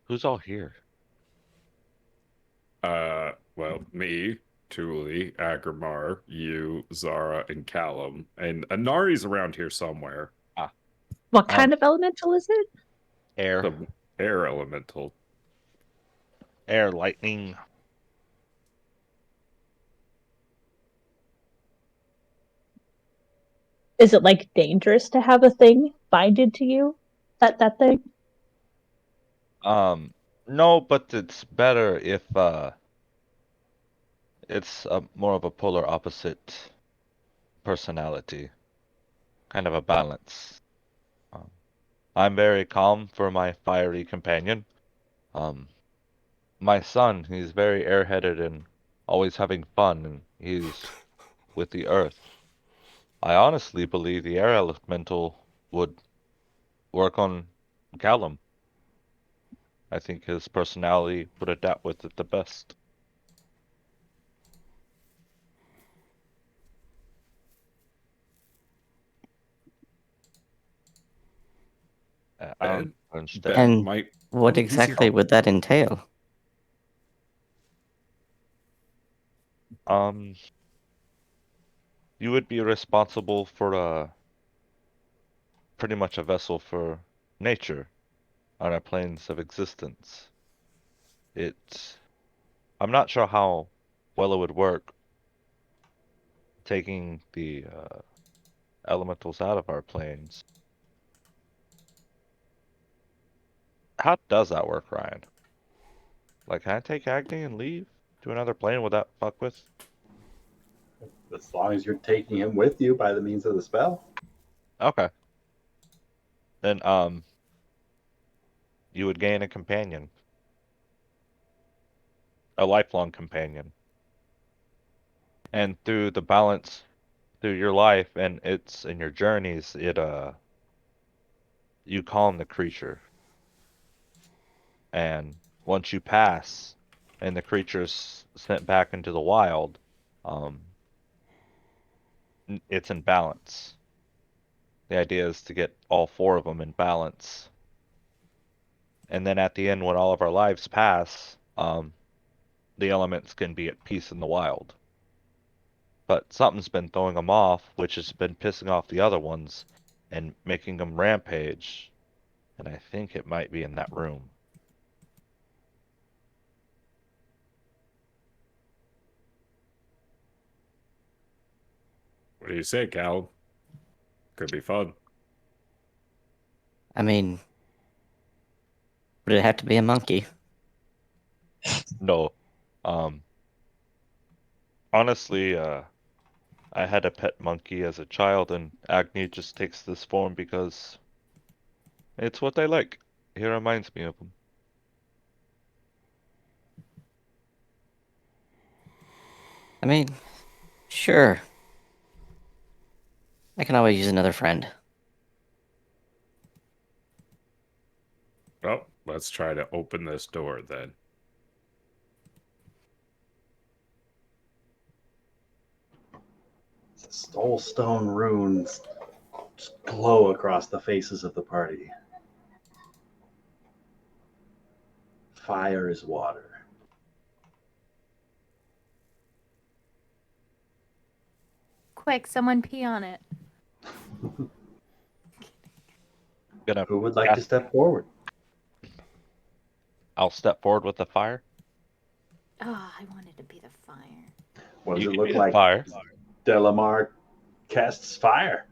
Who's all here?
Well, me, Tuli, Agrimar, you, Zara, and Callum, and Anari's around here somewhere.
What kind of elemental is it?
Air,
The air elemental.
air, lightning.
Is it like dangerous to have a thing binded to you? That thing?
No, but it's better if it's more of a polar opposite personality, kind of a balance. I'm very calm for my fiery companion. My son, he's very airheaded and always having fun, and he's with the earth. I honestly believe the air elemental would work on Callum. I think his personality would adapt with it the best. I don't understand.
And
might
what
easy
exactly
help.
would that entail?
Um, You would be responsible for pretty much a vessel for nature on our planes of existence. I'm not sure how well it would work taking the elementals out of our planes. How does that work, Ryan? Like, can I take Agni and leave to another plane? Would that fuck with?
As long as you're taking him with you by the means of the spell.
Okay. Then, you would gain a companion. A lifelong companion. And through the balance through your life and in your journeys, you calm the creature. And once you pass and the creature's sent back into the wild, um, it's in balance. The idea is to get all four of them in balance. And then at the end, when all of our lives pass, the elements can be at peace in the wild. But something's been throwing them off, which has been pissing off the other ones and making them rampage. And I think it might be in that room.
What do you say, Cal? Could be fun.
I mean, would it have to be a monkey?
No. Honestly, I had a pet monkey as a child, and Agni just takes this form because it's what I like. He reminds me of him.
I mean, sure. I can always use another friend.
Well, let's try to open this door then.
The soulstone runes just glow across the faces of the party. Fire is water.
Quick, someone pee on it.
Who would like to step forward?
I'll step forward with the fire.
Oh, I wanted to be the fire.
What does
You
it
can
look
be the
like?
fire.
Delamar casts fire.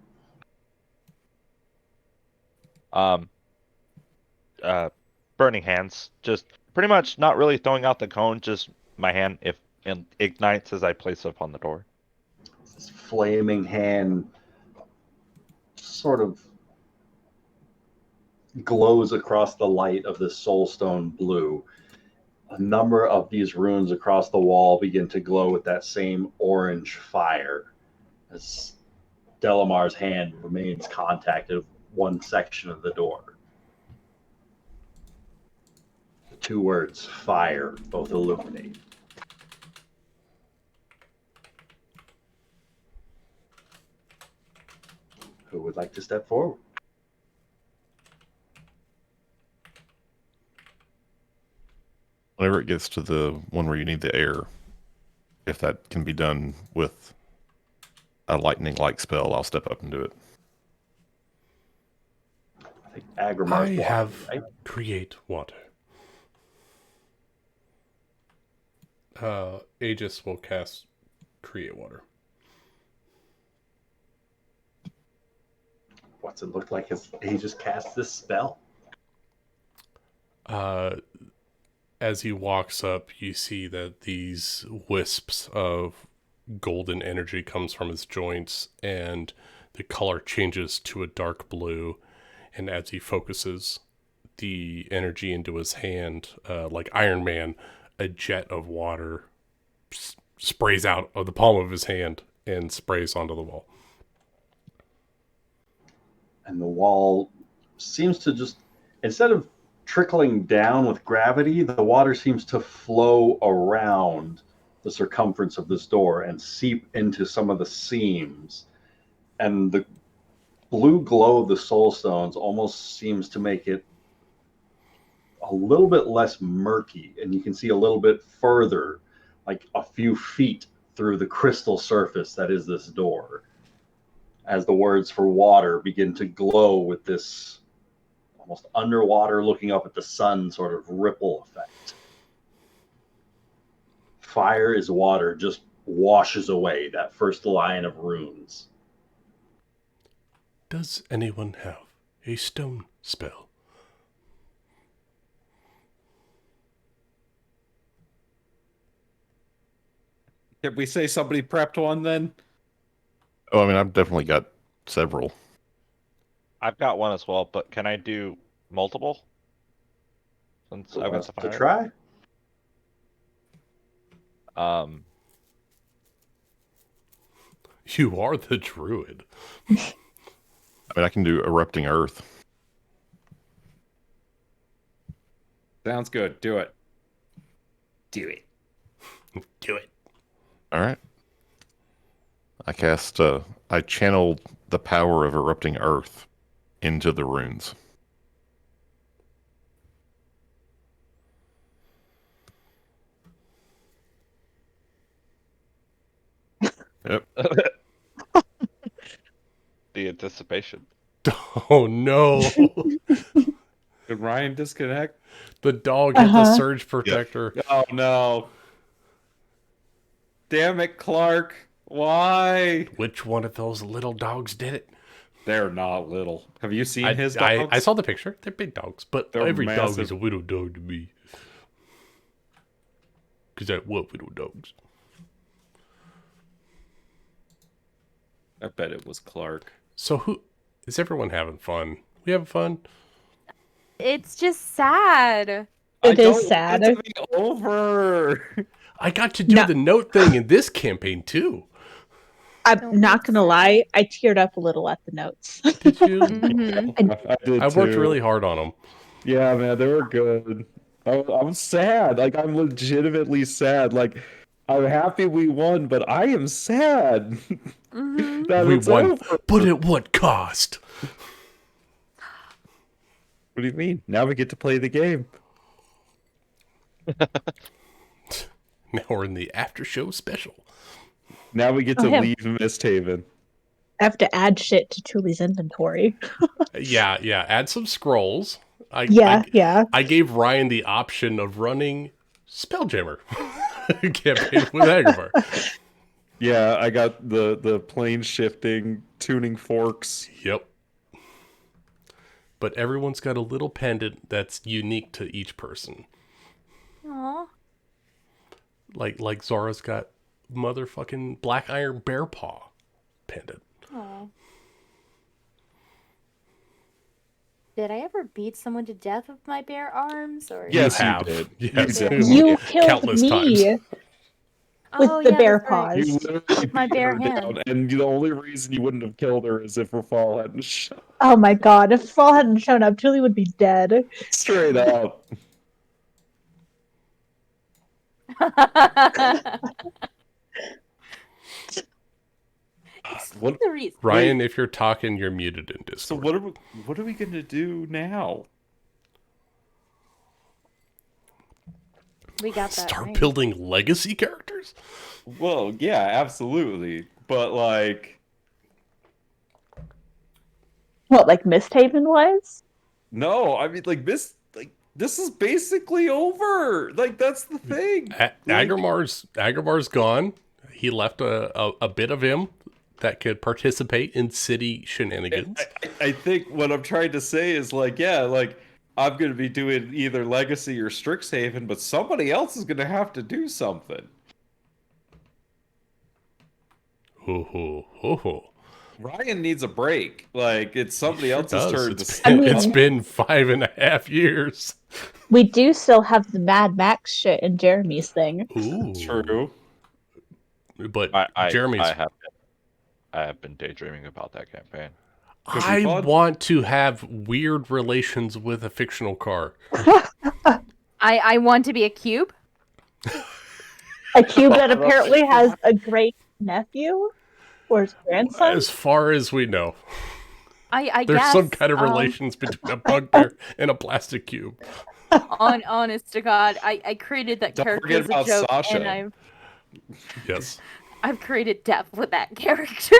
Burning hands. Just pretty much not really throwing out the cone, just my hand if it ignites as I place it upon the door.
This flaming hand sort of glows across the light of the soulstone blue. A number of these runes across the wall begin to glow with that same orange fire as Delamar's hand remains contacted with one section of the door. The two words fire both illuminate. Who would like to step forward?
Whenever it gets to the one where you need the air, if that can be done with a lightning-like spell, I'll step up and do it.
I think Agrimar's
I
blocking,
have
right?
create water. Aegis will cast create water.
What's it look like as he just casts this spell?
As he walks up, you see that these wisps of golden energy comes from his joints, and the color changes to a dark blue. And as he focuses the energy into his hand, like Iron Man, a jet of water sprays out of the palm of his hand and sprays onto the wall.
And the wall seems to just, instead of trickling down with gravity, the water seems to flow around the circumference of this door and seep into some of the seams. And the blue glow of the soul stones almost seems to make it a little bit less murky, and you can see a little bit further, like a few feet through the crystal surface that is this door, as the words for water begin to glow with this almost underwater looking up at the sun sort of ripple effect. Fire is water just washes away that first line of runes.
Does anyone have a stone spell?
Did we say somebody prepped one then?
Oh, I mean, I've definitely got several.
I've got one as well, but can I do multiple? Since
Who
I've got
wants
the
to
fire.
try?
You are the druid.
I mean, I can do erupting earth.
Sounds good. Do it. Do it.
Do it.
All right. I channeled the power of erupting earth into the runes. Yep.
The anticipation.
Oh no.
Did Ryan disconnect?
The dog hit the surge protector.
Oh no. Damn it, Clark. Why?
Which one of those little dogs did it?
They're not little. Have you seen his
I
dogs?
saw the picture. They're big dogs, but
They're
every dog is
massive.
a little dog to me. Because I love little dogs.
I bet it was Clark.
So who is everyone having fun? We having fun?
It's just sad.
It
I
is
don't
sad.
want it to be over.
I got to do
No.
the note thing in this campaign too.
I'm not gonna lie, I teared up a little at the notes.
Did you?
Mhm.
I did
I worked
too.
really hard on them.
Yeah, man, they were good. I'm sad. Like, I'm legitimately sad. Like, I'm happy we won, but I am sad
Mhm.
that
We
it's
won,
over.
but at what cost?
What do you mean? Now we get to play the game.
Now we're in the after show special.
Now we get to
Oh, yeah.
leave MistHaven.
I have to add shit to Tuli's inventory.
Yeah. Add some scrolls.
Yeah.
I gave Ryan the option of running Spelljammer campaign with Agrabah.
Yeah, I got the plane shifting, tuning forks.
Yep. But everyone's got a little pendant that's unique to each person.
Aw.
Like Zora's got motherfucking black iron bear paw pendant.
Aw. Did I ever beat someone to death with my bare arms? Or
Yes,
you
you
have.
did.
Yes.
You did.
You killed
Countless
me
times.
with
Oh,
the
yeah,
bear
that's right.
paws.
You literally
With my
beat
bare
her
hand.
down, and the only reason you wouldn't have killed her is if her fall hadn't shot.
Oh my god, if Fall hadn't shown up, Tuli would be dead.
Straight up. What?
The reason.
Ryan, if you're talking, you're muted in
So
Discord.
what are we gonna do now?
We got that
Start
ring.
building legacy characters?
Well, yeah, absolutely, but like,
What, like MistHaven was?
no, I mean, like this is basically over. Like, that's the thing. Like,
Agramar's gone. He left a bit of him that could participate in city shenanigans.
I think what I'm trying to say is like, yeah, like I'm gonna be doing either Legacy or Strixhaven, but somebody else is gonna have to do something.
Ho ho ho ho.
Ryan needs a break. Like, it's somebody
Sure
else's
does.
turn to
It's
step
been,
I mean-
it's been 5.5 years.
We do still have the Mad Max shit in Jeremy's thing.
Ooh.
True.
But
I
Jeremy's.
I have been daydreaming about that campaign.
Could be
I
fun.
want to have weird relations with a fictional car.
I want to be a cube.
A cube that apparently has a great nephew or his grandson.
As far as we know,
I
there's
guess.
some kind of relations between a bugbear and a plastic cube.
Honest to God, I created that
Don't
character
forget
as a
about
joke,
Sasha.
and I've
Yes.
I've created depth with that character.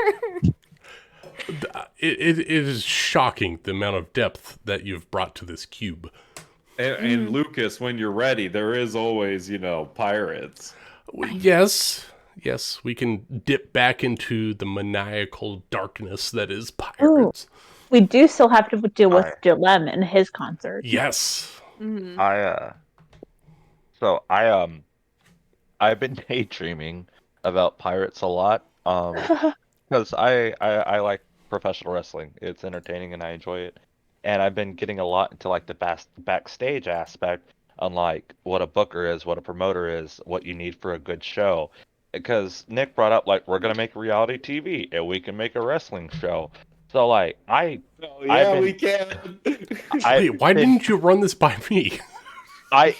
It is shocking the amount of depth that you've brought to this cube.
And Lucas, when you're ready, there is always, pirates.
Yes, we can dip back into the maniacal darkness that is pirates.
We do still have to deal with
Alright.
Dilem and his concert.
Yes.
I've been daydreaming about pirates a lot. Because I like professional wrestling. It's entertaining and I enjoy it. And I've been getting a lot into like the backstage aspect on like what a booker is, what a promoter is, what you need for a good show. Because Nick brought up like we're gonna make reality TV and we can make a wrestling show. So like
We can.
Wait, why didn't you run this by me?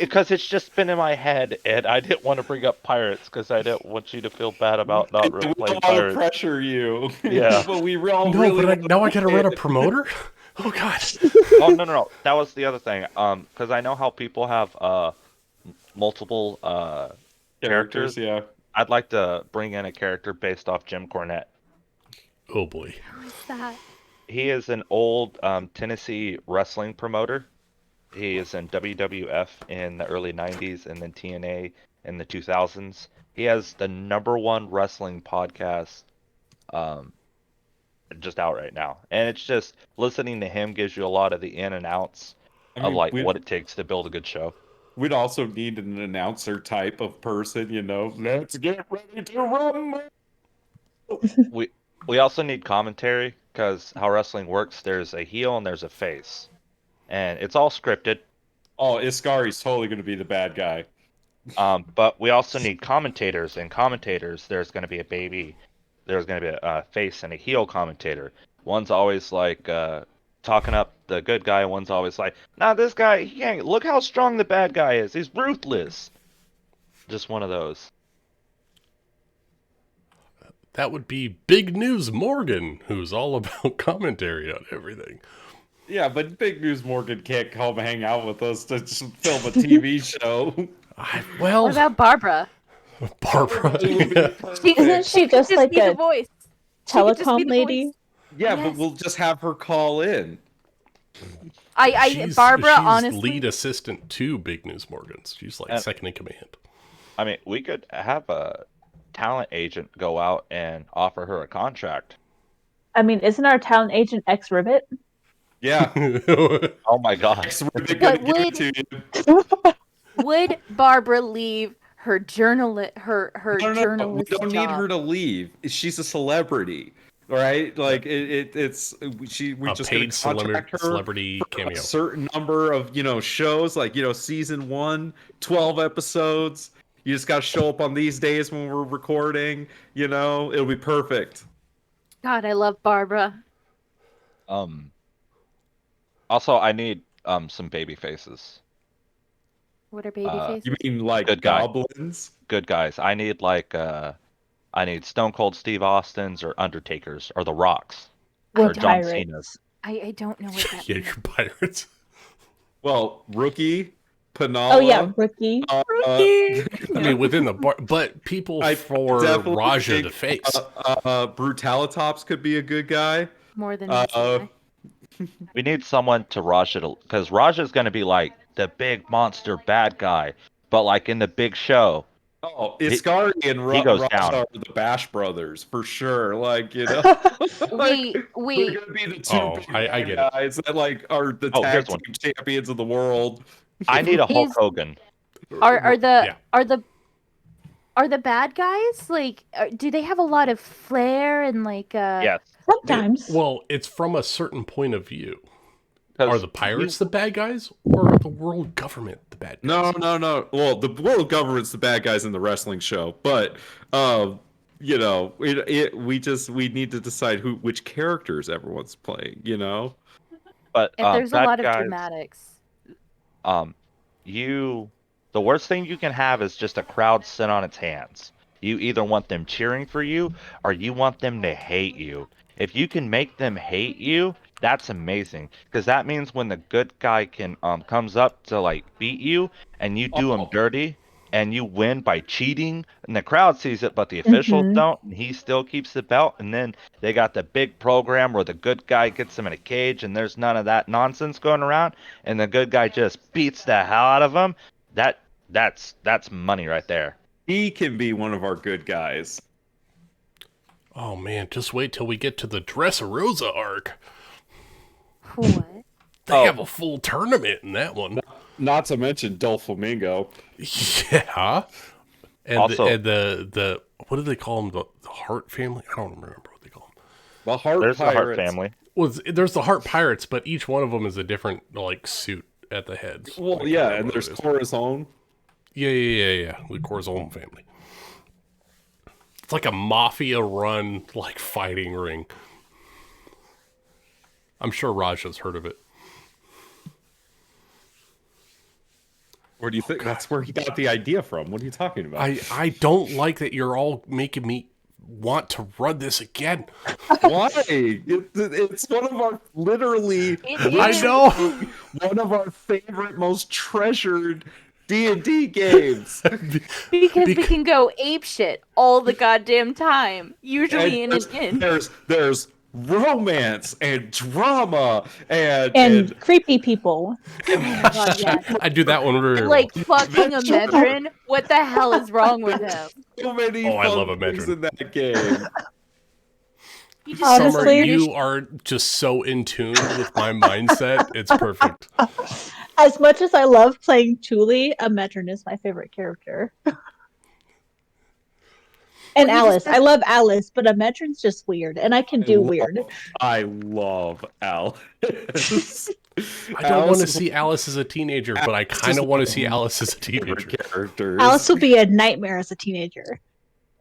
Because it's just been in my head, and I didn't want to bring up pirates because I didn't want you to feel bad about not
We
playing
don't want to
pirates.
pressure you.
Yeah.
But we all
No,
really
but
want
now I
to
gotta
play
run a
it.
promoter? Oh, God.
Oh no, that was the other thing. Because I know how people have multiple
Characters, yeah.
I'd like to bring in a character based off Jim Cornette.
Oh, boy.
What's that?
He is an old Tennessee wrestling promoter. He is in WWF in the early 90s and then TNA in the 2000s. He has the #1 wrestling podcast just out right now. And it's just listening to him gives you a lot of the in and outs of like what it takes to build a good show.
We'd also need an announcer type of person, Let's get ready to rumble.
We also need commentary because how wrestling works, there's a heel and there's a face. And it's all scripted.
Oh, Iskari's totally going to be the bad guy.
But we also need commentators, and commentators, there's going to be a baby, there's going to be a face and a heel commentator. One's always like talking up the good guy, one's always like, nah, this guy, he ain't, look how strong the bad guy is, he's ruthless. Just one of those.
That would be Big News Morgan, who's all about commentary on everything.
Yeah, but Big News Morgan can't come hang out with us to just film a TV show.
Well,
What about Barbara?
Barbara.
Isn't she just like
be the
a
voice? She could just be
telecom
the
lady?
voice.
Yeah,
Yes.
but we'll just have her call in.
Barbara,
she's
honestly,
lead assistant to Big News Morgan's. She's like second in command.
I mean, we could have a talent agent go out and offer her a contract.
I mean, isn't our talent agent ex-Ribbit?
Yeah.
Oh my god.
would Barbara leave her journalist
No,
journalist
we don't need
job?
her to leave. She's a celebrity, right? Like we just
paid
gonna contract her
celebrity
for
cameo.
a certain number of shows, like season 1, 12 episodes. You just got to show up on these days when we're recording. It'll be perfect.
God, I love Barbara.
Also, I need some baby faces.
What are baby faces?
You mean like
Good guy.
goblins?
Good guys. I need Stone Cold Steve Austins or Undertakers or The Rocks
We're
or John
pirates.
Cena's.
I don't know what that
Yeah,
means.
you're pirates.
Well, Rookie, Panala.
Oh yeah, Rookie.
I mean, within the bar, but people
I
for
definitely
Raja
think,
to face.
Brutalitops could be a good guy.
More than once a day.
We need someone to Raja because Raja's going to be like the big monster bad guy, but like in the big show.
Oh, Iskari and
he goes
Raja
down.
are the Bash brothers for sure. Like
Wait.
they're gonna be the two big
I get it.
guys that like are the
Oh,
tag
here's
team
one.
champions of the world.
I need a Hulk
Is-
Hogan.
Are the
Yeah.
bad guys like? Do they have a lot of flair and like?
Yes.
Sometimes.
Well, it's from a certain point of view.
'Cause
Are the pirates the bad guys, or are the world government the bad guys?
No. Well, the world government's the bad guys in the wrestling show, but we need to decide which characters everyone's playing.
But
If there's a
bad
lot of
guys,
dramatics.
The worst thing you can have is just a crowd sit on its hands. You either want them cheering for you or you want them to hate you. If you can make them hate you, that's amazing because that means when the good guy comes up to like beat you and you do him dirty, and you win by cheating, and the crowd sees it, but the officials
Mhm.
don't, and he still keeps the belt. And then they got the big program where the good guy gets him in a cage, and there's none of that nonsense going around, and the good guy just beats the hell out of him. That's money right there.
He can be one of our good guys.
Oh man, just wait till we get to the Dressrosa arc.
What?
They have a full tournament in that one.
Not to mention Doflamingo.
Yeah. And
Also-
the what do they call them? The Hart family? I don't remember what they call them.
The Hart
There's the
Pirates.
Hart family.
There's the Hart Pirates, but each one of them is a different like suit at the heads.
Well,
I
yeah,
can't
and
remember
there's
what it is.
Corazon.
Yeah. The Corazon family. It's like a mafia-run like fighting ring. I'm sure Raja's heard of it.
Where do you think that's where he got the idea from? What are you talking about?
I don't like that you're all making me want to run this again.
Why? It's one of our literally.
I know.
One of our favorite, most treasured D&D games.
Because we can go apeshit all the goddamn time. Usually in an inn.
There's romance and drama and
And creepy people.
Oh my god, yes.
I do that one very
Like
well.
fucking a Medrin? What the hell is wrong with him?
so many
Oh, I
fun
love a
things
Medrin.
in that game.
You
Summer,
Honestly-
you are just so in tune with my mindset. It's perfect.
As much as I love playing Thule, a Metron is my favorite character. And
Well, you
Alice.
just-
I love Alice, but a Metron's just weird, and I can do weird.
I love Alice.
I don't want to see Alice as a teenager, but I kind of want to see Alice as a
favorite
teenager.
characters.
Alice will be a nightmare as a teenager.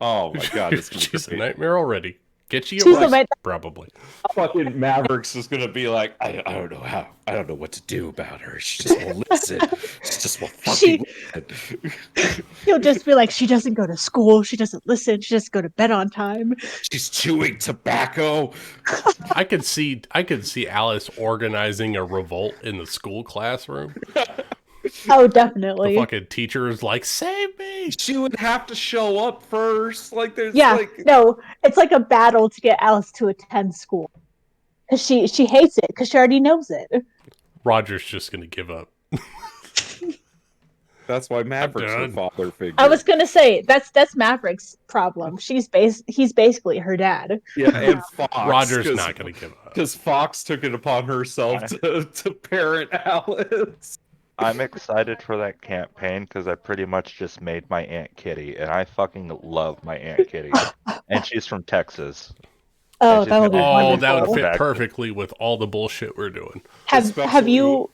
Oh my god, it's gonna
She's
be
a nightmare already. Get you
She's a
arrested,
night-
probably.
fucking Mavericks is gonna be like, I don't know how, I don't know what to do about her. She just won't listen. She just won't fucking listen.
He'll just be like, she doesn't go to school, she doesn't listen, she doesn't go to bed on time.
She's chewing tobacco.
I could see Alice organizing a revolt in the school classroom.
Oh,
The
definitely.
fucking teacher is like, "Save me!"
She would have to show up first. Like there's
Yeah,
like
no, it's like a battle to get Alice to attend school. Because she hates it, because she already knows it.
Roger's just gonna give up.
that's why Maverick's her
done.
father figure.
I was gonna say, that's Maverick's problem. He's basically her dad.
yeah, and Fox.
Roger's not gonna give up.
because Fox took it upon herself to parent Alice.
I'm excited for that campaign because I pretty much just made my Aunt Kitty, and I fucking love my Aunt Kitty. And she's from Texas.
Oh,
she's
that would be
gonna-
Oh,
wonderful.
that would fit
Exactly.
perfectly with all the bullshit we're doing.
Have
Especially-
you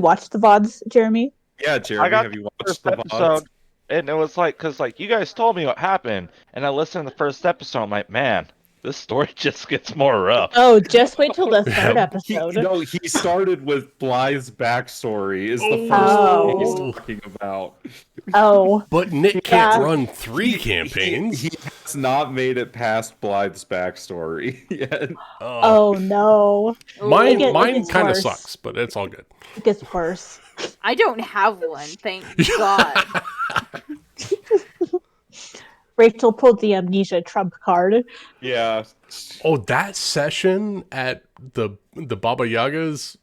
watched the VODs, Jeremy?
Yeah, Jeremy,
got
have you
First
watched the VODs?
episode, and it was like, because like you guys told me what happened, and I listened to the first episode. I'm like, man, this story just gets more rough.
Oh, just wait till the third episode.
He started with Blythe's backstory is the first
Oh.
thing he's talking about.
Oh,
But Nick can't
Yeah.
run 3 campaigns.
He has not made it past Blythe's backstory yet.
oh no.
Mine,
It
mine
gets
kind of
worse.
sucks, but it's all good.
It gets worse.
I don't have one, thank God.
Rachel pulled the amnesia trump card.
Yeah.
Oh, that session at the Baba Yaga's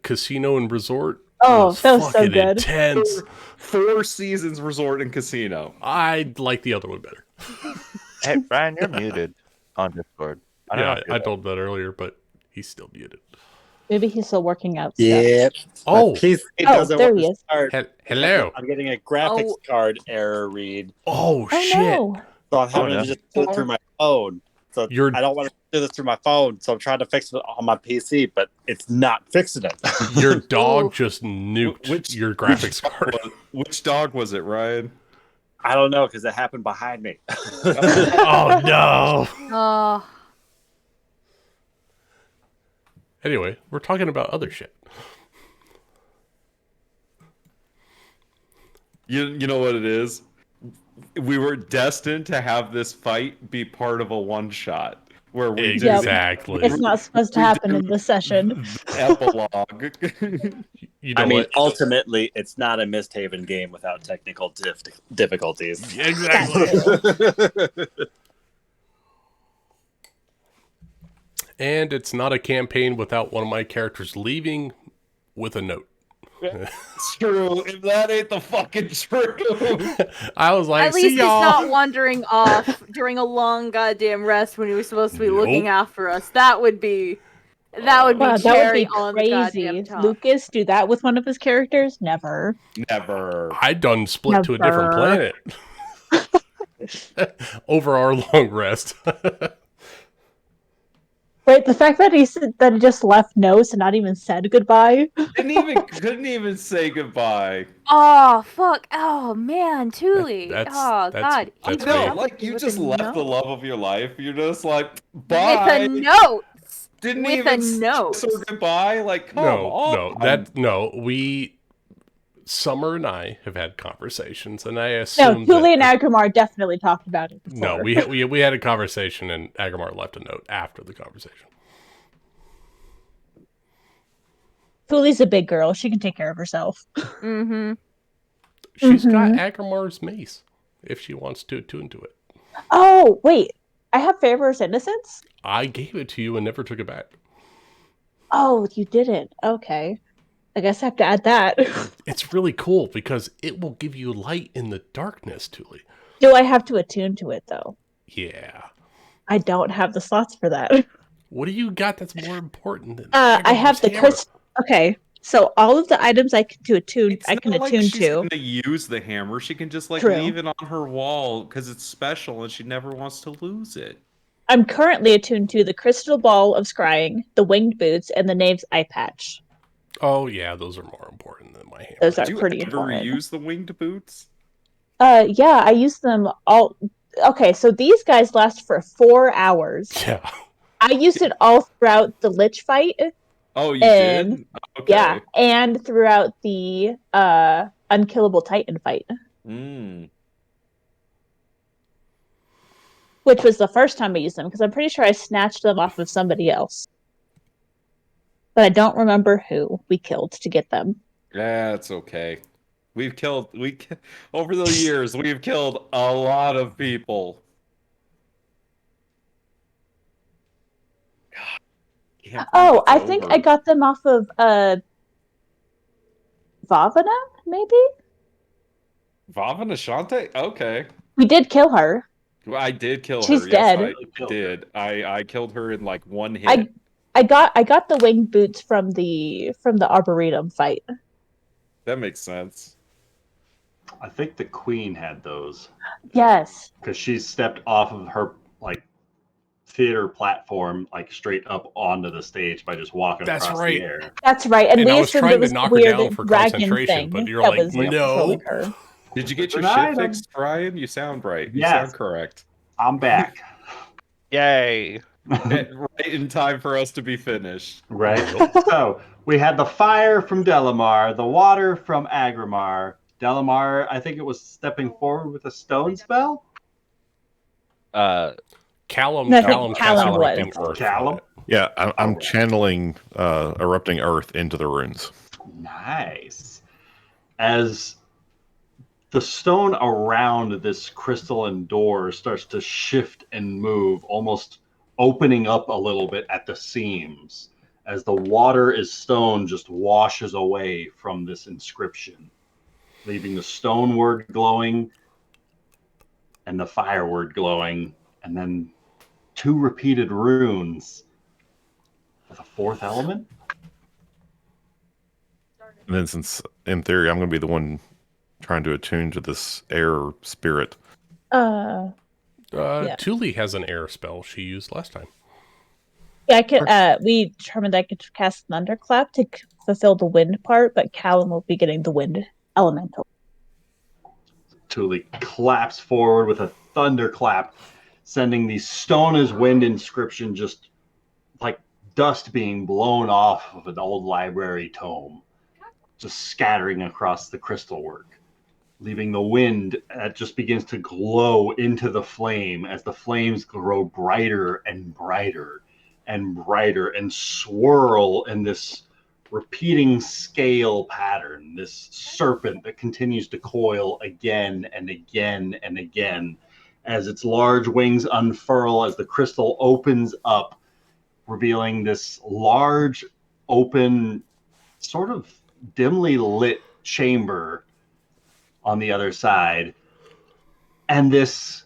casino and resort.
Oh,
was
that was so
fucking
good.
intense.
4 seasons resort and casino.
I like the other one better.
Hey, Brian, you're muted on Discord. I don't know
Yeah,
if you're
I told that earlier, but he's still muted.
Maybe he's still working out stuff.
Yep.
Oh,
My PC
Oh,
doesn't
there
want
he
to
is.
start.
hello.
I'm getting a graphics
Oh.
card error read,
Oh,
Oh
shit.
no.
so I'm having
no.
to just do it through my phone. So
You're-
I don't want to do this through my phone, so I'm trying to fix it on my PC, but it's not fixing it.
Your dog
Ooh.
just nuked
Which-
your graphics card.
Which dog was it, Ryan?
I don't know because it happened behind me.
Oh, no.
Oh,
Anyway, we're talking about other shit.
You know what it is? We were destined to have this fight be part of a one shot. where we
Exactly.
It's not supposed to
we
happen
do
in this session.
the epilogue.
You know
I mean,
what?
ultimately, it's not a MistHaven game without technical difficulties.
Exactly. And it's not a campaign without one of my characters leaving with a note.
It's true. If that ain't the fucking truth.
I was like,
At least
see
he's
y'all.
not wandering off during a long goddamn rest when he was supposed to be looking after us. That would be
Wow, that would
cherry
be
on the goddamn
crazy.
top.
Lucas do that with one of his characters? Never.
Never.
I done split to a different
Never.
planet over our long rest.
Right, the fact that he said that he just left notes and not even said goodbye.
Couldn't even say goodbye.
Oh fuck! Oh man, Thule.
That's-
Oh
that's-
god.
that's
He
me.
broke
No,
up
like
with me
you
with
just
a
left the
note.
love of your life. You're just like,
With
bye.
a note.
Didn't
with
even
a note.
kiss her goodbye. Like, come on.
Summer and I have had conversations, and I
No,
assume
Thule
that
and Agrimar definitely talked about it before.
no, we had a conversation, and Agrimar left a note after the conversation.
Thule's a big girl. She can take care of herself.
Mm-hmm.
She's got Agrimar's mace if she wants to attune to it.
Oh, wait. I have Favor's Innocence?
I gave it to you and never took it back.
Oh, you didn't. Okay. I guess I have to add that.
It's really cool because it will give you light in the darkness, Thule.
Do I have to attune to it, though?
Yeah.
I don't have the slots for that.
What do you got that's more important than
I have the
hammer?
Okay, so all of the items I can attune
It's not like
to.
she's gonna use the hammer. She can just like
True.
leave it on her wall because it's special and she never wants to lose it.
I'm currently attuned to the crystal ball of scrying, the winged boots, and the knave's eye patch.
Oh yeah, those are more important than my hammer.
Those are
Do you
pretty
ever
important.
use the winged boots?
Yeah, I use them all. Okay, so these guys last for 4 hours.
Yeah.
I used it all throughout the Lich fight.
Oh, you
And-
did? Okay.
Yeah, and throughout the Unkillable Titan fight,
Mm.
which was the first time I used them, because I'm pretty sure I snatched them off of somebody else. But I don't remember who we killed to get them.
That's okay. Over the years, we've killed a lot of people. God, can't believe
Oh,
it's
I think
over.
I got them off of Vavana, maybe?
Vavana Shante? Okay.
We did kill her.
Well, I did kill
She's
her.
dead.
Yes, I did. I killed her in like one hit.
I got the winged boots from the Arboretum fight.
That makes sense.
I think the queen had those
Yes.
because she stepped off of her like theater platform like straight up onto the stage by just walking
That's
across
right.
the air.
That's right. And
And
we
I was
assumed
trying
it
to
was
knock
the
her
weird
down for
dragon
concentration,
thing
but you're
that
like,
was
no.
controlling her.
Did you get your
Good
shit
item.
fixed, Brian? You sound right. You
Yes.
sound correct.
I'm back.
Yay.
Right in time for us to be finished.
Right. So we had the fire from Delamar, the water from Agrimar. Delamar, I think it was stepping forward with a stone spell.
Callum
No, I think
Callum cast
Callum was.
erupting earth.
Callum?
on it.
Yeah, I'm
Alright.
channeling erupting earth into the runes.
Nice. As the stone around this crystalline door starts to shift and move, almost opening up a little bit at the seams, as the water is stone just washes away from this inscription, leaving the stone word glowing and the fire word glowing, and then 2 repeated runes with a 4th element.
And then, since in theory I'm going to be the one trying to attune to this air spirit,
Yeah.
Thule has an air spell she used last time.
Yeah, I could. We determined I could cast Thunderclap to fulfill the wind part, but Callum will be getting the wind elemental.
Thule claps forward with a thunderclap, sending the stone as wind inscription just like dust being blown off of an old library tome, just scattering across the crystal work. leaving the wind that just begins to glow into the flame as the flames grow brighter and brighter and brighter and swirl in this repeating scale pattern, this serpent that continues to coil again and again and again as its large wings unfurl, as the crystal opens up, revealing this large, open, sort of dimly lit chamber on the other side, and this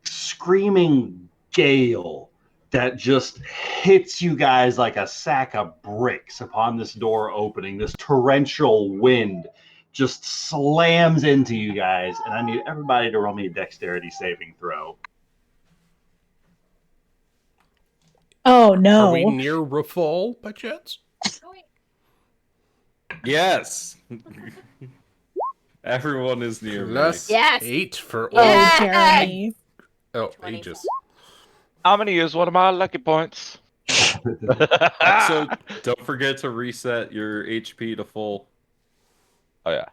screaming gale that just hits you guys like a sack of bricks upon this door opening. This torrential wind just slams into you guys, and I need everybody to roll me a dexterity saving throw.
Oh
Are we
no.
near Rafal by chance?
Yes. Everyone is near
Plus
me.
Yes.
8 for
Oh,
Yes.
Jeremy.
Oh,
20.
Aegis.
I'm gonna use one of my lucky points.
Also, don't forget to reset your HP to full.
Oh yeah.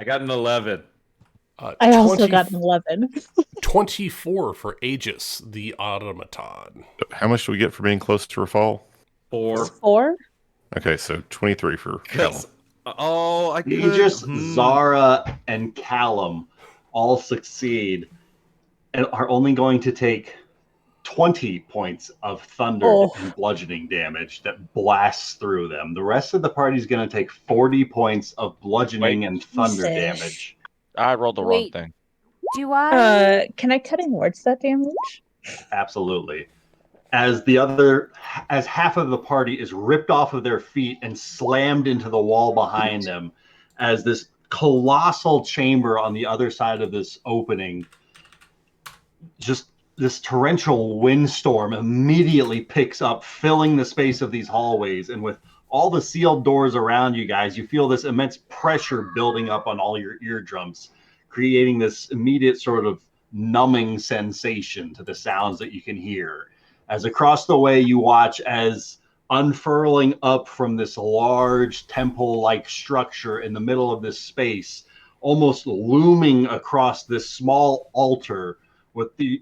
I got an 11.
I also got an 11.
24 for Aegis, the automaton.
How much do we get for being close to Rafal?
4.
4?
Okay, so 23 for Callum.
Oh, I could.
Aegis, Zara, and Callum all succeed and are only going to take 20 points of thunder and bludgeoning damage that blasts through them. The rest of the party is going to take 40 points of bludgeoning and thunder
Jesus.
damage.
I rolled the wrong
Wait.
thing.
Do I?
Can I cutting words that damage?
Absolutely. As half of the party is ripped off of their feet and slammed into the wall behind them, as this colossal chamber on the other side of this opening, just this torrential windstorm immediately picks up, filling the space of these hallways. And with all the sealed doors around you guys, you feel this immense pressure building up on all your eardrums, creating this immediate sort of numbing sensation to the sounds that you can hear. As across the way, you watch as unfurling up from this large temple-like structure in the middle of this space, almost looming across this small altar,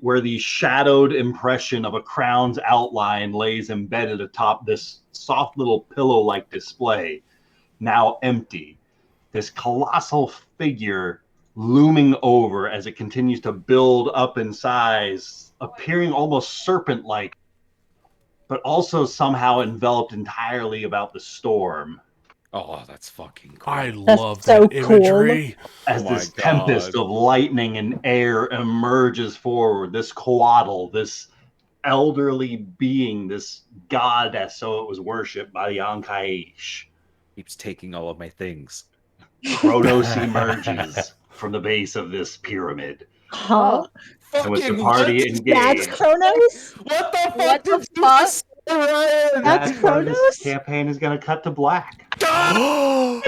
where the shadowed impression of a crown's outline lays embedded atop this soft little pillow-like display, now empty. This colossal figure looming over as it continues to build up in size, appearing almost serpent-like, but also somehow enveloped entirely about the storm.
Oh, that's fucking cool.
I
That's
love
so
that imagery.
As
Oh my
this tempest
God.
of lightning and air emerges forward, this coatl, this elderly being, this goddess, so it was worshipped by the Ankaish.
Keeps taking all of my things.
Kronos emerges from the base of this pyramid.
Huh?
And with the party
That's
engaged,
Kronos?
What the
What
fuck?
the fuck?
Ryan?
That's
where this
Kronos?
campaign is going to cut to black.
No.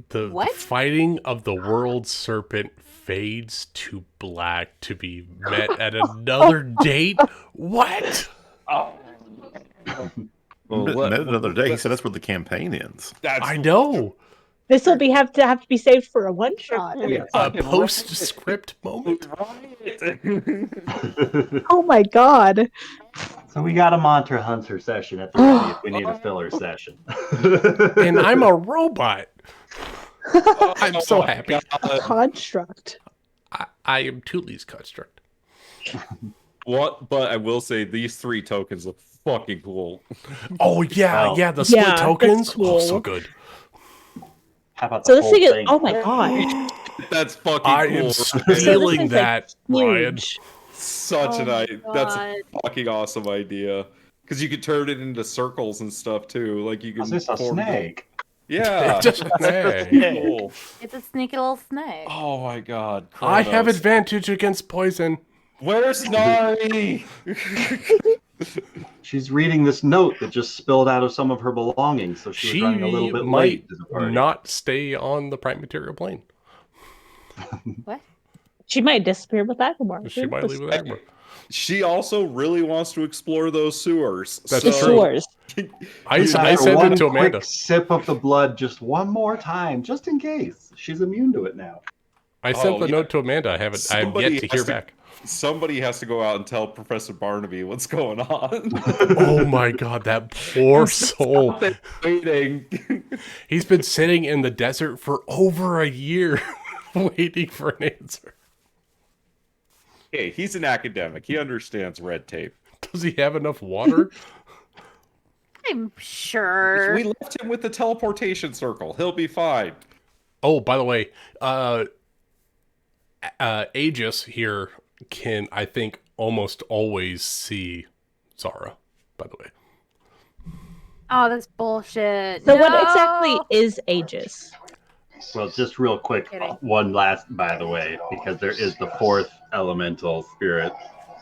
The
What?
fighting of the world serpent fades to black to be met at another date. What?
Met another day. He said that's where the campaign ends.
I know.
This will have to be saved for a one shot.
Yeah.
A postscript moment.
Oh my god.
So we got a Mantra Hunter session at the ready if we need a filler session.
And I'm a robot. I'm so happy.
Construct.
I am Tully's construct.
What? But I will say these 3 tokens look fucking cool.
Oh yeah,
Wow.
yeah. The split
Yeah,
tokens.
that's cool.
Oh, so good.
How about
So
the
this
whole
thing is
thing?
oh my god.
That's fucking
I
cool.
am
So this
stealing
is,
that, Ryan.
huge.
Such
Oh
an
my
idea. That's
God.
a fucking awesome idea. Because you could turn it into circles and stuff too. Like you can.
Is this a
form them.
snake?
Yeah.
Just
That's
snake.
cool.
It's a sneaky little snake.
Oh my god.
I have
Kronos.
advantage against poison.
Where's Nari?
She's reading this note that just spilled out of some of her belongings, so she was
She
running a little bit
might
late to the party.
not stay on the prime material plane.
She might disappear with Agamor.
She might leave with Agmar.
She also really wants to explore those sewers.
That's
The
true.
sewers.
I
After
sent
one
it to Amanda.
quick sip of the blood, just one more time, just in case. She's immune to it now.
I sent the
yeah.
note to Amanda. I have
Somebody
yet to hear
has to-
back.
Somebody has to go out and tell Professor Barnaby what's going on.
Oh my god, that poor soul.
Waiting.
He's been sitting in the desert for over a year waiting for an answer.
Hey, he's an academic. He understands red tape.
Does he have enough water?
I'm sure.
We left him with the teleportation circle. He'll be fine.
Oh, by the way, Aegis here can, I think, almost always see Zara, by the way.
Oh, that's bullshit.
So
No!
what exactly is Aegis?
Well, just real quick,
Kidding.
one last, by the way, because there is the fourth elemental spirit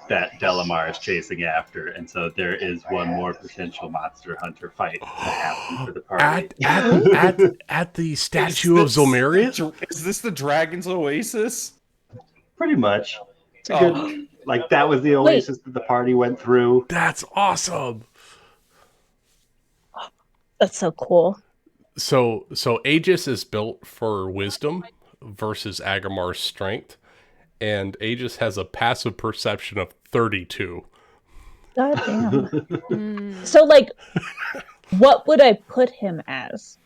that Delamar is chasing after, and so there is one more potential monster hunter fight to happen for the party.
At the statue of Zomerius?
Is this the Dragon's Oasis?
Pretty much. It's a
Oh.
good, like that was the oasis that the party went through.
That's awesome.
That's so cool.
So Aegis is built for wisdom versus Agamar's strength, and Aegis has a passive perception of 32.
God damn. So, like, what would I put him as?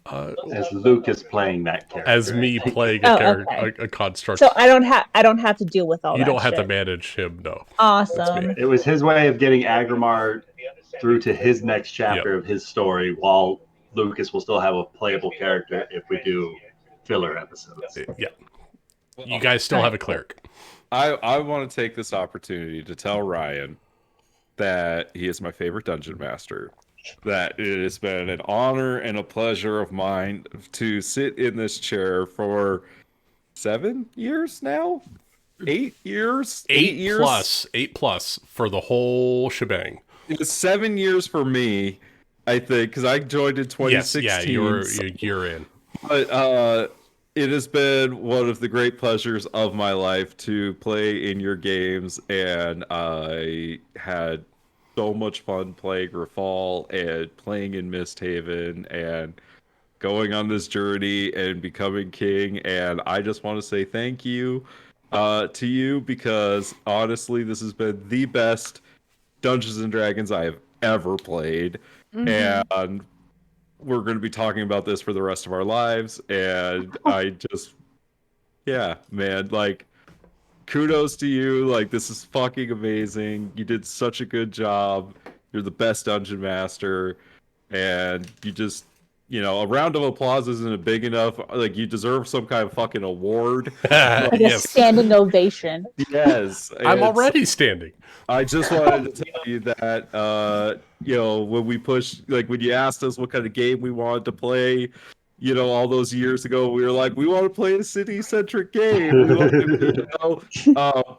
As Luke is playing that character.
As me playing
Oh,
a character,
okay.
a construct.
So I don't have to deal with all
You
that
don't have to
shit.
manage him, no.
Awesome.
It was his way of getting Agramar through to his next chapter of his story, while Lucas will still have a playable character if we do filler episodes.
Yeah. You guys still have a cleric.
I want to take this opportunity to tell Ryan that he is my favorite dungeon master. That it has been an honor and a pleasure of mine to sit in this chair for 7 years now? 8 years?
8
years?
8 plus for the whole shebang.
It was 7 years for me, I think, because I joined in 2016.
Yes, yeah, you're in.
But it has been one of the great pleasures of my life to play in your games, and I had so much fun playing Rafal and playing in MistHaven and going on this journey and becoming king. And I just want to say thank you to you, because honestly, this has been the best Dungeons and Dragons I have ever played. And we're going to be talking about this for the rest of our lives. And I just, yeah, man, like, kudos to you. Like, this is fucking amazing. You did such a good job. You're the best dungeon master. And you just, a round of applause isn't big enough. Like, you deserve some kind of fucking award.
Like a standing ovation.
Yes.
I'm already standing.
I just wanted to tell you that, when we pushed, like, when you asked us what kind of game we wanted to play, all those years ago, we were like, we want to play a city-centric game. We want to,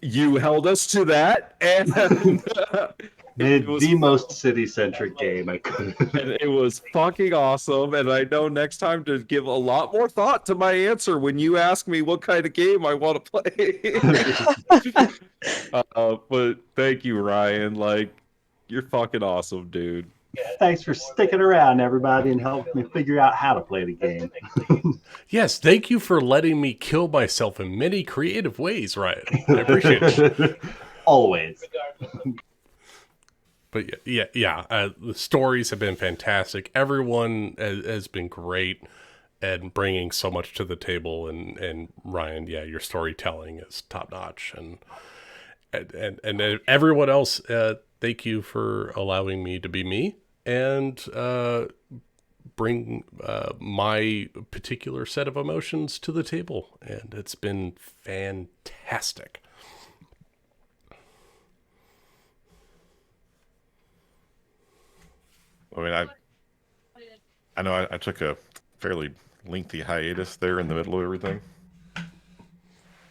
you held us to that, and
It was the most city-centric game I could.
And it was fucking awesome. And I know next time to give a lot more thought to my answer when you ask me what kind of game I want to play. But thank you, Ryan. Like, you're fucking awesome, dude.
Thanks for sticking around, everybody, and helping me figure out how to play the game.
Yes, thank you for letting me kill myself in many creative ways, Ryan. I appreciate it.
Always.
But yeah, the stories have been fantastic. Everyone has been great at bringing so much to the table. And Ryan, yeah, your storytelling is top notch. And everyone else, thank you for allowing me to be me and bring my particular set of emotions to the table. And it's been fantastic.
I mean, I know I took a fairly lengthy hiatus there in the middle of everything.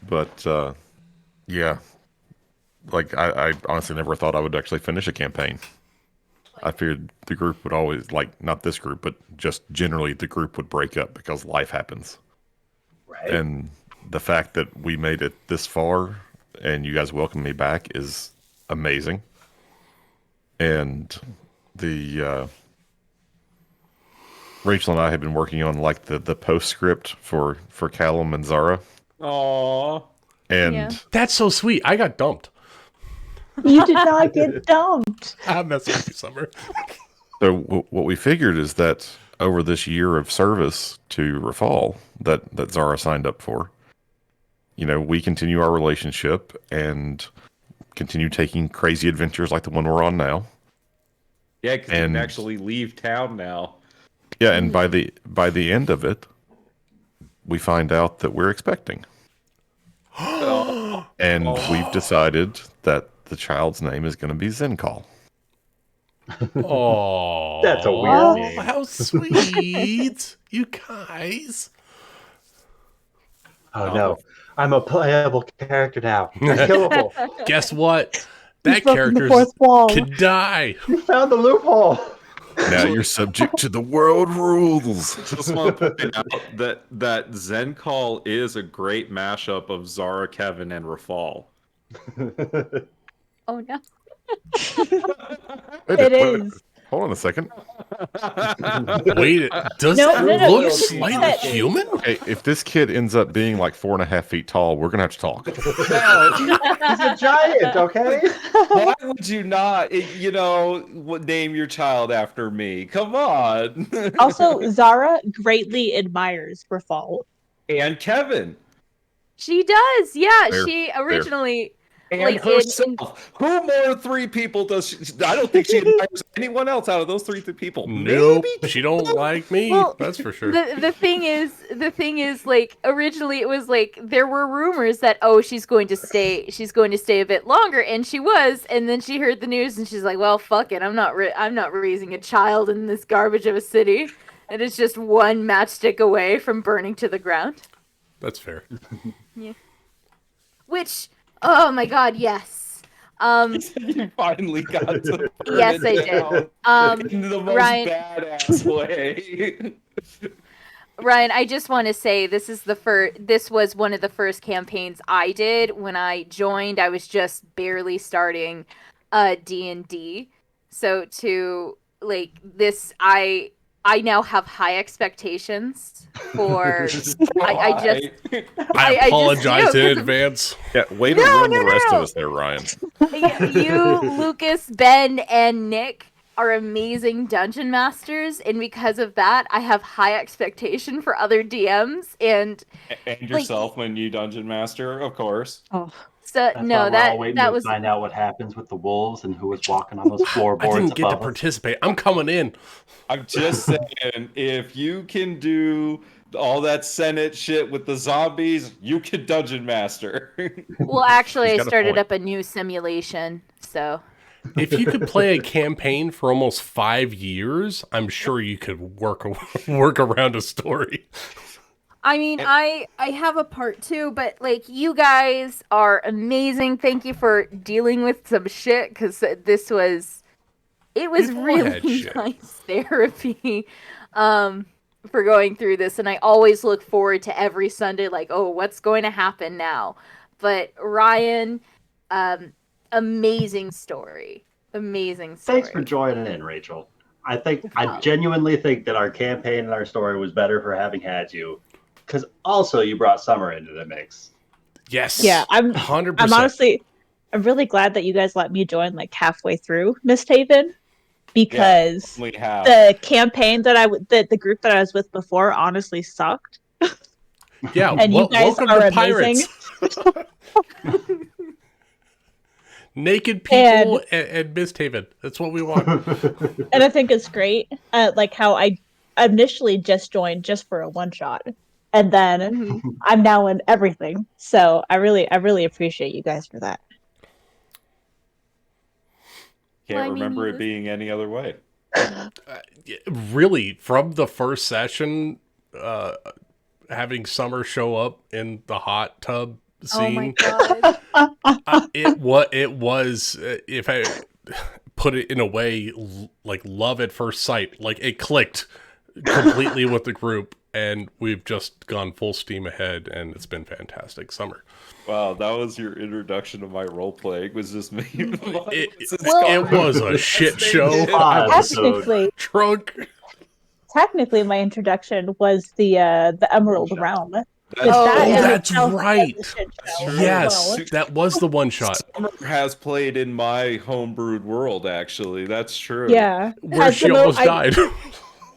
But, yeah, like, I honestly never thought I would actually finish a campaign. I figured the group would always, like, not this group, but just generally the group would break up because life happens.
Right.
And the fact that we made it this far and you guys welcome me back is amazing. And the Rachel and I have been working on like the postscript for Callum and Zara,
Aww.
and
Yeah.
That's so sweet. I got dumped.
You did not get dumped.
I'm messing with you, Summer.
so what we figured is that over this year of service to Rafal that Zara signed up for, we continue our relationship and continue taking crazy adventures like the one we're on now.
Yeah, because you
And-
can actually leave town now.
Yeah, and by the end of it, we find out that we're expecting. And we've decided that the child's name is going to be Zenkal.
Oh,
That's a weird name.
How sweet, you guys.
Oh no, I'm a playable character now. Unkillable.
Guess what? That
broken the
character
fourth wall.
could die.
You found the loophole.
Now you're subject to the world rules.
Just want to point out that Zen Call is a great mashup of Zara, Kevin, and Rafal.
Oh no.
It is.
Hold on a second.
Wait, does
No,
that
no, no,
look
no.
slightly
That-
human?
Hey, if this kid ends up being like 4.5 feet tall, we're gonna have to talk.
He's a giant, okay?
Why would you not, name your child after me? Come on.
Also, Zara greatly admires Rafal.
And Kevin.
She does. Yeah,
Fair,
she originally
And
Like,
herself. Who more three people does she? I don't think she admires anyone else out of those three people.
Nope,
Maybe
she don't like me.
Well,
That's for sure.
the thing is like originally it was like there were rumors that she's going to stay a bit longer, and she was, and then she heard the news and she's like, well, fuck it, I'm not raising a child in this garbage of a city, and it's just one matchstick away from burning to the ground.
That's fair.
Yeah. Which, oh my god, yes.
you finally got to burn
Yes, I
it
did.
down in the most
Ryan-
badass way.
Ryan, I just want to say this was one of the first campaigns I did when I joined. I was just barely starting D&D. So to like this I now have high expectations for I
I
just
apologize
do,
in
'cause-
advance.
Yeah, way to ruin the rest of us there, Ryan.
you, Lucas, Ben, and Nick are amazing dungeon masters, and because of that, I have high expectation for other DMs, and
yourself when you dungeon master, of course.
Oh,
so
That's
no,
why we're all waiting
that
to
was
find out what happens with the wolves and who was walking on those
I
floorboards
didn't get to
above us.
participate. I'm coming in.
I'm just saying, if you can do all that Senate shit with the zombies, you can dungeon master.
well. Actually,
He's
I
got a
started
point.
up a new simulation, so
If you could play a campaign for almost 5 years, I'm sure you could work around a story.
I mean, I have a part 2, but like you guys are amazing. Thank you for dealing with some shit because it was
We've all
really
had shit.
nice therapy for going through this, and I always look forward to every Sunday like, oh, what's going to happen now? But Ryan, amazing story.
Thanks for joining in, Rachel. I genuinely think that our campaign and our story was better for having had you, because also you brought Summer into the mix.
Yes.
yeah. I'm
100%.
I'm really glad that you guys let me join like halfway through MistHaven, because
Only half.
the campaign that the group that I was with before honestly sucked.
Yeah,
And you guys
welcome
are
to Pirates. Naked people and MistHaven. That's what we want.
And I think it's great, like how I initially just joined just for a one shot, and then I'm now in everything. So I really appreciate you guys for that.
Can't
Well, I mean,
remember
he
it
was-
being any other way.
Really, from the first session, having Summer show up in the hot tub
Oh my
scene,
god.
it was if I put it in a way like love at first sight. Like it clicked completely with the group. and we've just gone full steam ahead, and it's been fantastic summer.
Wow, that was your introduction to my role playing. Was just me.
It was a shit show. I was
Technically,
drunk.
technically, my introduction was the Emerald Realm.
Oh,
That in
that's
itself was
right.
a shit show as
Yes,
well.
that was the one shot.
Summer has played in my homebrewed world, actually. That's true.
Yeah,
Where
as
she
the
almost died.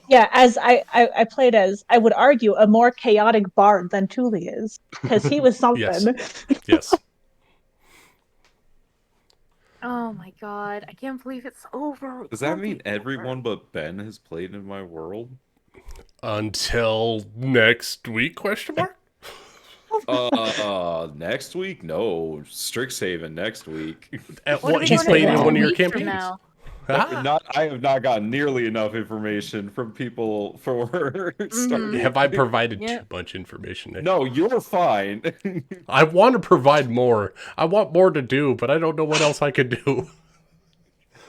Yeah, as I played as, I would argue, a more chaotic bard than Thule is, because he was something.
Yes. Yes.
Oh my god, I can't believe it's over.
Does that mean everyone but Ben has played in my world?
Until next week, question mark?
Next week? No. Strixhaven next week.
At
What are
what
we
he's
doing
played in
next
one of your
week from
campaigns.
now?
Ah.
I have not gotten nearly enough information from people for starting.
Have I provided
Yep.
too much information, Nick?
No, you're fine.
I want to provide more. I want more to do, but I don't know what else I could do.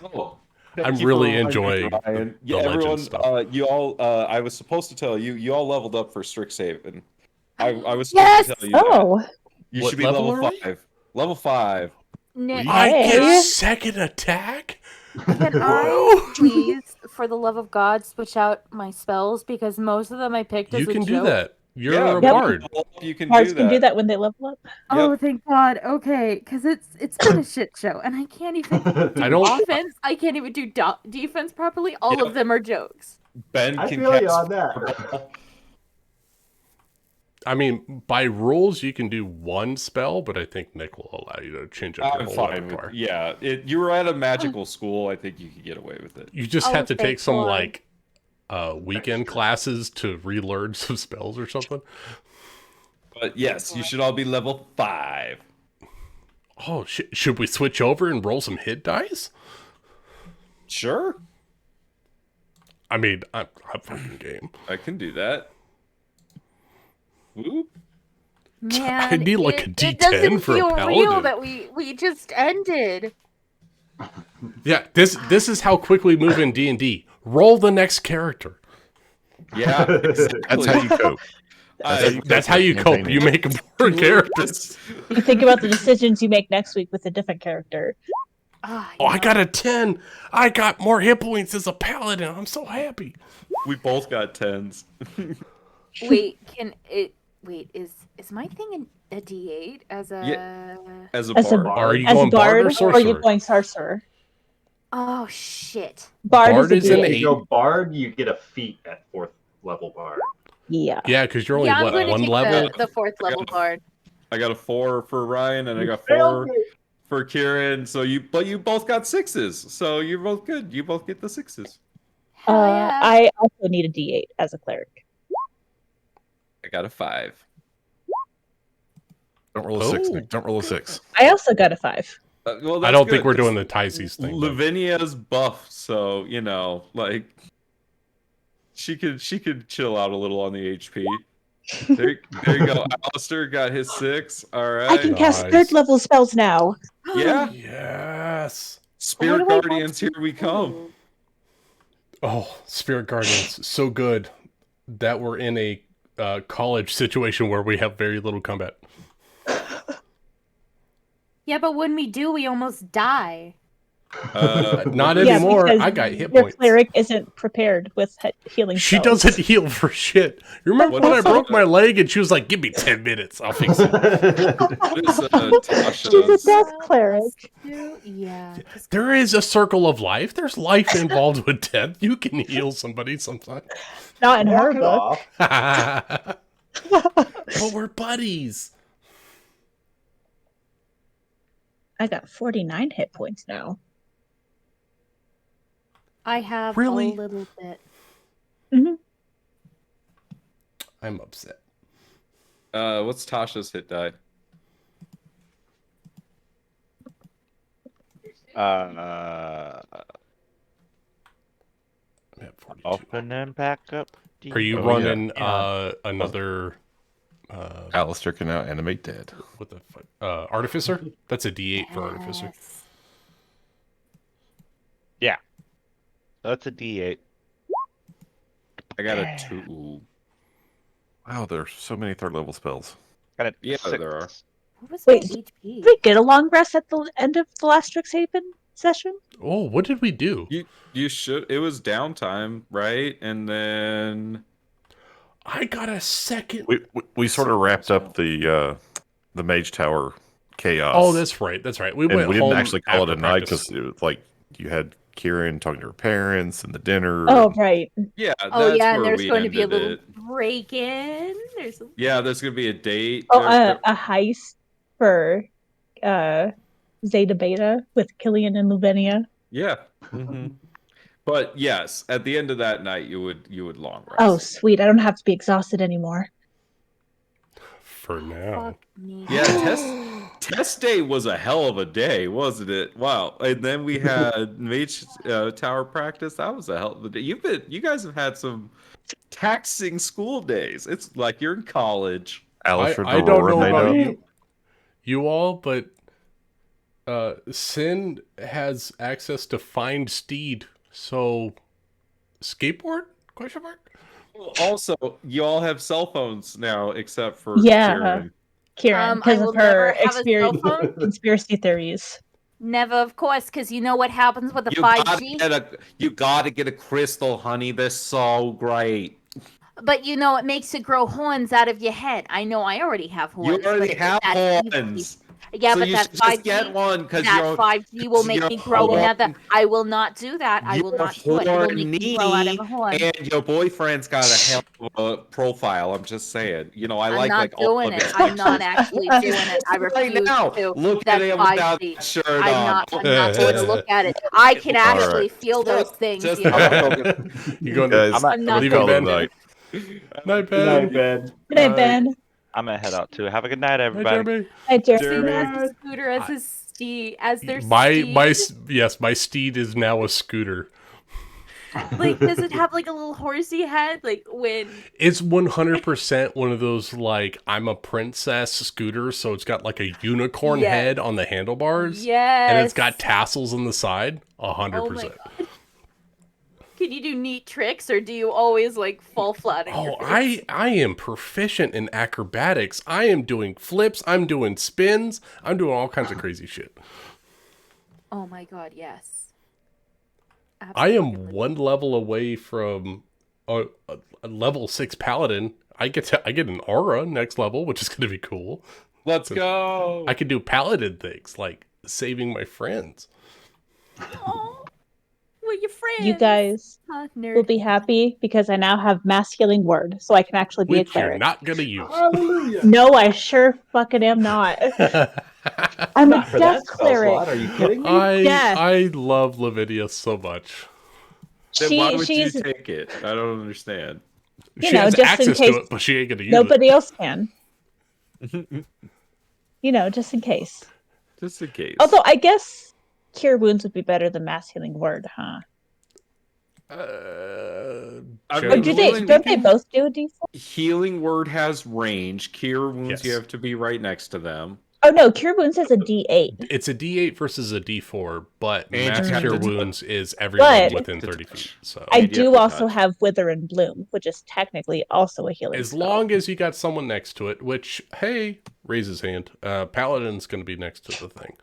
Oh,
I'm
thank you
really
for reminding me,
enjoying
Ryan.
the legend
everyone,
stuff.
you all, I was supposed to tell you, you all leveled up for Strixhaven. I was supposed
Yes!
to tell you that.
Oh,
You
What
should be
level
level
are we?
5. Level 5.
Nick,
I
Hey.
get second attack?
can I please, for the love of God, switch out my spells because most of them I picked as
You
a
can do
joke.
that. You're
Yeah,
a
when you
bard.
level up, you can
bards
do
can do
that.
that when they level up.
Oh, thank God. Okay, because it's been a shit show, and I can't even do
I don't-
offense. I can't even do defense properly. All
Yep.
of them are jokes.
Ben
I
can
feel you
cast
on that.
Fireball.
I mean, by rules, you can do one spell, but I think Nick will allow you to change up your
I'm
whole
fine with
repertoire.
yeah. You were at a magical school. I think you could get away with it.
You just
Oh,
have to
thank
take some,
God.
like, weekend classes to relearn some spells or something.
But yes, you should all be level 5.
Oh, should we switch over and roll some hit dice?
Sure,
I mean, I'm fucking game.
I can do that. Whoop.
Man,
I need, like, a
it
D10
doesn't
for a
feel
paladin.
real that we just ended.
Yeah, this is how quick we move in D&D. Roll the next character.
Yeah, exactly.
That's how you cope.
That's how you cope. You make more characters.
You think about the decisions you make next week with a different character.
Ah,
Oh, I
yeah.
got a 10. I got more hit points as a paladin. I'm so happy.
We both got 10s.
Wait, is my thing a D8 as a?
Yeah. As a
As a
bard.
Are you
As a
going bard
bard,
or
or are
sorcerer?
you going sorcerer?
Oh shit!
Bard is
an
a
If
D8.
you go bard, you get a feat at 4th level bard.
Yeah.
Yeah, because you're only,
Yeah, I'm
what,
going to
one
take
level?
the 4th level card.
I got a 4 for Ryan, and I got
Failed
4 for Kieran. So you both got 6s. So you're both good. You both get the 6s.
Hell yeah.
I also need a D8 as a cleric.
I got a 5.
Don't roll a 6,
Oh.
Nick. Don't roll a 6.
I also got a 5.
Well,
I
that's
don't
good,
think we're
'cause
doing the Tyses thing. but-
Lavinia's buff, so you know, like she could chill out a little on the HP. There you go. Alistair got his 6. All right.
I can cast
Nice.
3rd level spells now.
Yeah.
Yes.
Spirit
Why do I
Guardians, here we come.
Oh, Spirit Guardians. So good that we're in a college situation where we have very little combat.
Yeah, but when we do, we almost die.
Not
Yeah,
anymore.
because
I got hit
Your
points.
cleric isn't prepared with healing
She
spells.
doesn't heal for shit. You remember
What
when I
is
broke
that?
my leg and she was like, give me 10 minutes. I'll fix it.
What is
She's a
Tasha's?
death cleric.
Yeah.
There is a circle of life. There's life involved with death. You can heal somebody sometime.
Not in her
Knock it
book.
off.
But we're buddies.
I got 49 hit points now.
I have
Really?
a little bit.
I'm upset.
What's Tasha's hit die?
I'm at 42.
Open and back up.
Are you
Oh,
running
yeah.
another
Alistair can now animate dead.
what the fuck? Artificer? That's a D8 for Artificer.
Yes.
That's a D8.
I got a 2.
Wow, there's so many third level spells.
Got it.
Yeah,
6.
there are.
What was
Wait,
my
Did
HP?
we get a long rest at the end of the last Strixhaven session?
Oh, what did we do?
You should. It was downtime, right? And then
I got a second.
We sort of wrapped up the Mage Tower chaos.
Oh, that's right. That's right. We
and
went
we didn't
home
actually call it
after
a night
practice.
because it was like you had Kieran talking to her parents and the dinner.
Oh,
and-
right.
yeah,
Oh
that's
yeah,
where
and there's
we
going to be a
ended
little
it.
break-in. There's a...
Yeah, there's gonna be a date.
Oh,
There-
a heist for Zeta Beta with Killian and Lavinia.
yeah. But yes, at the end of that night, you would long rest.
Oh, sweet. I don't have to be exhausted anymore.
For now.
Fuck me.
Yeah, test day was a hell of a day, wasn't it? Wow. And then we had Mage Tower practice. That was a hell of a day. You guys have had some taxing school days. It's like you're in college.
Alistair,
I don't know
Aurora,
about
Nado.
you all, but Sin has access to find steed. So skateboard? Question mark?
Also, you all have cell phones now, except for
Yeah.
Kieran.
I
Because
will
of her
never have a cell phone.
conspiracy theories.
Never, of course, because you know what happens with the
You
5G.
gotta get a crystal, honey. They're so great.
But you know, it makes it grow horns out of your head. I know I already have horns.
You already
but
have
that's
horns.
easy. Yeah,
So
but
you
that
should just
5G,
get one because
that
you're
5G will make
you're
me grow
horny.
another. I will not do that. I will
You're
not do it. It will make me grow out of a horn.
and your boyfriend's got a hell of a profile. I'm just saying. You know, I
I'm
like
not
all
doing
of
it.
his
I'm not
pictures.
actually doing it. I
Right
refuse
now,
to.
look
That's
at him without
5G.
that shirt
I'm
on.
not going to look at it. I can actually feel those things.
Just
You know?
You going
Guys,
to
I'm not
leaving
call it a
Ben?
night.
Night,
Good
Ben.
night, Ben.
Good night, Ben.
I'm gonna head out too. Have a good night,
Hi,
everybody.
Jeremy.
Hi,
Sin
Jeremy.
has a scooter as his steed, as their
My
steed.
yes, my steed is now a scooter.
Like, does it have like a little horsey head? Like when
It's 100% one of those like I'm a princess scooters, so it's got like a unicorn
Yes.
head on the handlebars,
yes,
and it's got tassels on the side.
Oh my
100%.
God. Can you do neat tricks, or do you always like fall flat? In
Oh,
your face?
I am proficient in acrobatics. I am doing flips. I'm doing spins. I'm doing all kinds of crazy shit.
Oh my God, yes.
I am
Absolutely.
one level away from a level 6 paladin. I get an aura next level, which is going to be cool.
Let's go.
I can do paladin things like saving my friends.
Oh, we're your friends.
You guys
Huh, nerd.
will be happy because I now have mass healing word, so I can actually be a
Which you're
cleric.
not going to use.
Hallelujah.
No, I sure fucking am not. I'm
Not
a
for
death
that spell
cleric.
slot. Are you kidding me?
Death.
I love Lavinia so much.
Then why would
she's
you take it? I don't understand.
You
She
know,
has
just in
access
case
to it, but she ain't going to use
nobody else can. You know, just in case.
Just in case.
Although I guess cure wounds would be better than mass healing word, huh?
it.
I
Or
mean,
do
healing-
don't they both do a D4?
Healing word has range. Cure wounds, you
Yes.
have to be right next to them.
Oh no, cure wounds is a D8.
It's a D8 versus a D4, but
And
mass
you have
cure
to
wounds is everyone
But-
within 30 feet. So
I
And you have
do
to
also
touch.
have wither and bloom, which is technically also a healing
as
spell.
long as you got someone next to it, which, hey, raise his hand. Paladin's going to be next to the thing.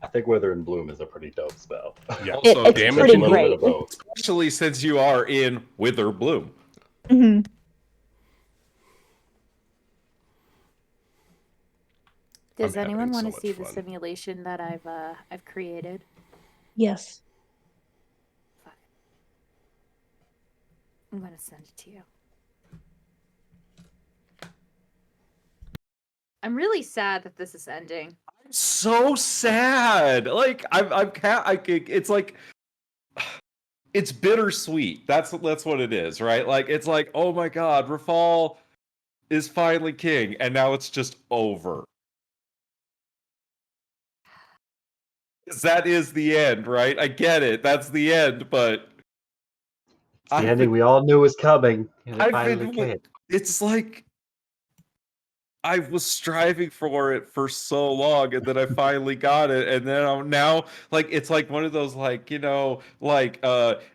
I think Wither and Bloom is a pretty dope spell.
Yeah.
Also,
it's
damage
pretty
and
A little bit
great.
of both.
Especially since you are in Wither Bloom.
Mhm.
Does
I'm
anyone
having so
want to see
much
the
fun.
simulation that I've created?
Yes.
I'm gonna send it to you. I'm really sad that this is ending.
So sad. Like it's like it's bittersweet. That's what it is, right? Like it's like, oh my god, Rafal is finally king, and now it's just over. 'Cause that is the end, right? I get it. That's the end, but
It's the ending we all knew was coming. And it
I've
finally
been-
came.
it's like I was striving for it for so long, and then I finally got it, and then I'm now like it's like one of those like like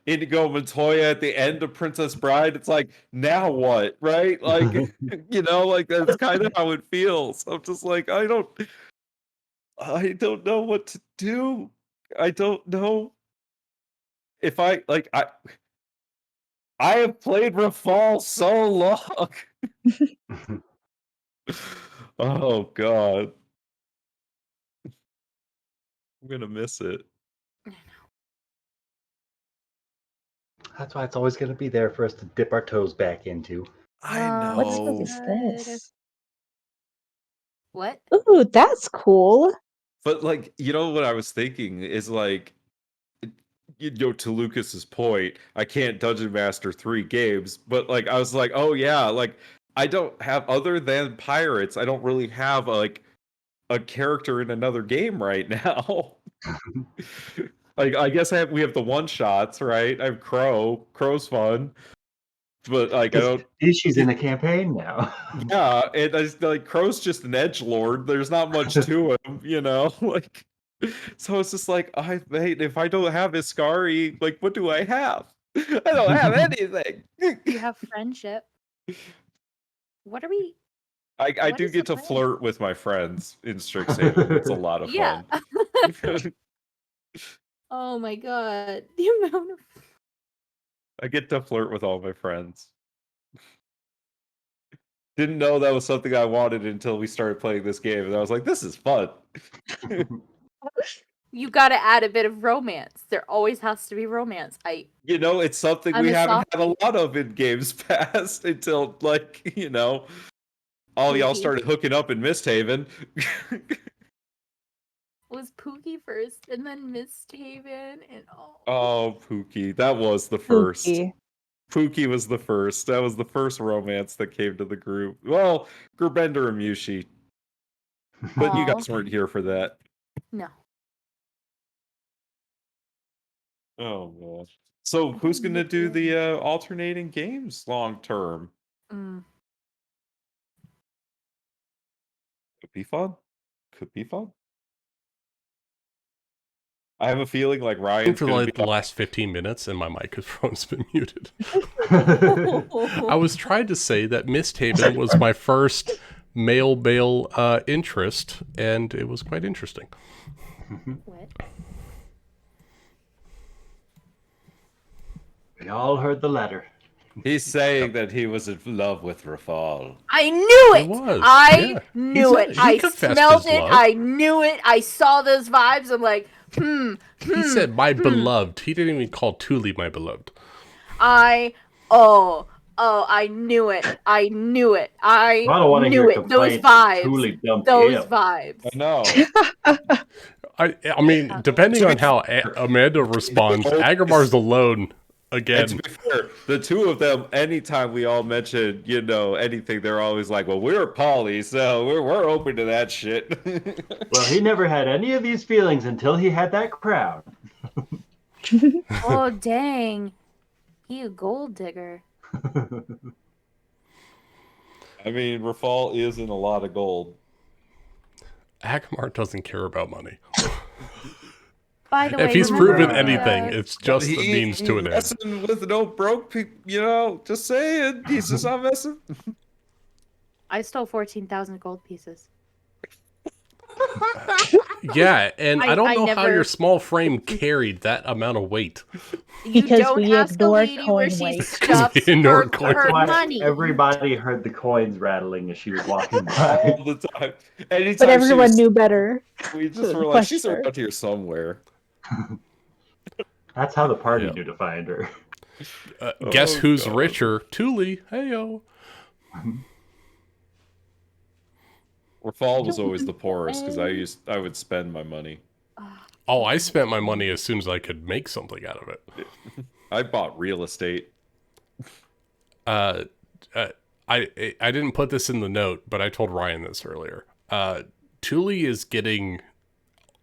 Inigo Montoya at the end of Princess Bride. It's like now what, right? Like like that's kind of how it feels. I'm just like I don't know what to do. I don't know if I have played Rafal so long. Oh god. I'm gonna miss it.
That's why it's always going to be there for us to dip our toes back into.
I
What
Oh,
stuff
know.
is
good.
this?
What?
Ooh, that's cool.
But like, what I was thinking is like to Lucas's point, I can't dungeon master 3 games, but like I was like, oh yeah, like I don't have other than pirates, I don't really have like a character in another game right now. Like I guess we have the one shots, right? I have Crow. Crow's fun. But like I
Because
don't
she's in a campaign now.
yeah, and I just, like Crow's just an edgelord. There's not much to him. Like so it's just like mate, if I don't have Iskari, like what do I have? I don't have anything.
You have friendship. What are we?
I
What
do
is the
get to
plan?
flirt with my friends in Strixhaven. It's a lot of
Yeah.
fun.
Oh my god. The amount of
I get to flirt with all my friends. Didn't know that was something I wanted until we started playing this game, and I was like, this is fun.
you gotta add a bit of romance. There always has to be romance.
It's something
I'm
we
a
haven't had a
softie.
lot of in games past until like, all y'all
Pookie.
started hooking up in MistHaven.
Was Pookie first and then MistHaven and
Oh, Pookie. That was the first.
Spooky.
Pookie was the first. That was the first romance that came to the group. Well, Gerbender and Mushi. But you
Aw.
guys weren't here for that.
No.
Oh, man. So who's going to do the alternating games long term?
Mm.
Could be fun. Could be fun. I have a feeling like Ryan's
For
going to
like
be
the last 15 minutes, and my microphone's been muted. I was trying to say that MistHaven was my first male bail interest, and it was quite interesting.
What?
We all heard the letter.
He's saying that he was in love with Rafal.
I knew it.
He was,
I
yeah.
knew
He
it.
said- he
I
confessed
smelled
his
it.
love.
I knew it. I saw those vibes. I'm like,
He said, my beloved. He didn't even call Thule my beloved.
I knew it. I knew it. I
don't wanna
knew
hear
it. Those
complaints. Truly
vibes.
dumped
Those
him.
vibes.
I know.
I mean, depending on how Amanda responds, Agramar's alone
And
again.
to be fair, the two of them, anytime we all mention, anything, they're always like, well, we're poly, so we're open to that shit.
Well, he never had any of these feelings until he had that crown.
Oh dang. He a gold digger.
I mean, Rafal is in a lot of gold.
Agramar doesn't care about money.
By the way,
If he's
remember,
proven anything, it's just
He
the means to an end.
messing with no broke people, just saying. He's just not messing.
I stole 14,000 gold pieces.
Yeah, and I don't
I
know how
never-
your small frame carried that amount of weight.
You
Because
don't
we
ask a
ignore
lady where
coin
she
weight.
stuffs
We ignore
her,
coin
her
weight.
Why
money.
everybody heard the coins rattling as she was walking by.
All the time. Anytime
But everyone
she
knew better.
we just
So
were
the
like, she's
question-
around here somewhere.
That's how the party
Yep.
knew to find her.
Guess who's
God.
richer? Thule. Heyo.
Rafal was always the poorest because I would spend my money.
Oh, I spent my money as soon as I could make something out of it.
I bought real estate.
I didn't put this in the note, but I told Ryan this earlier. Thule is getting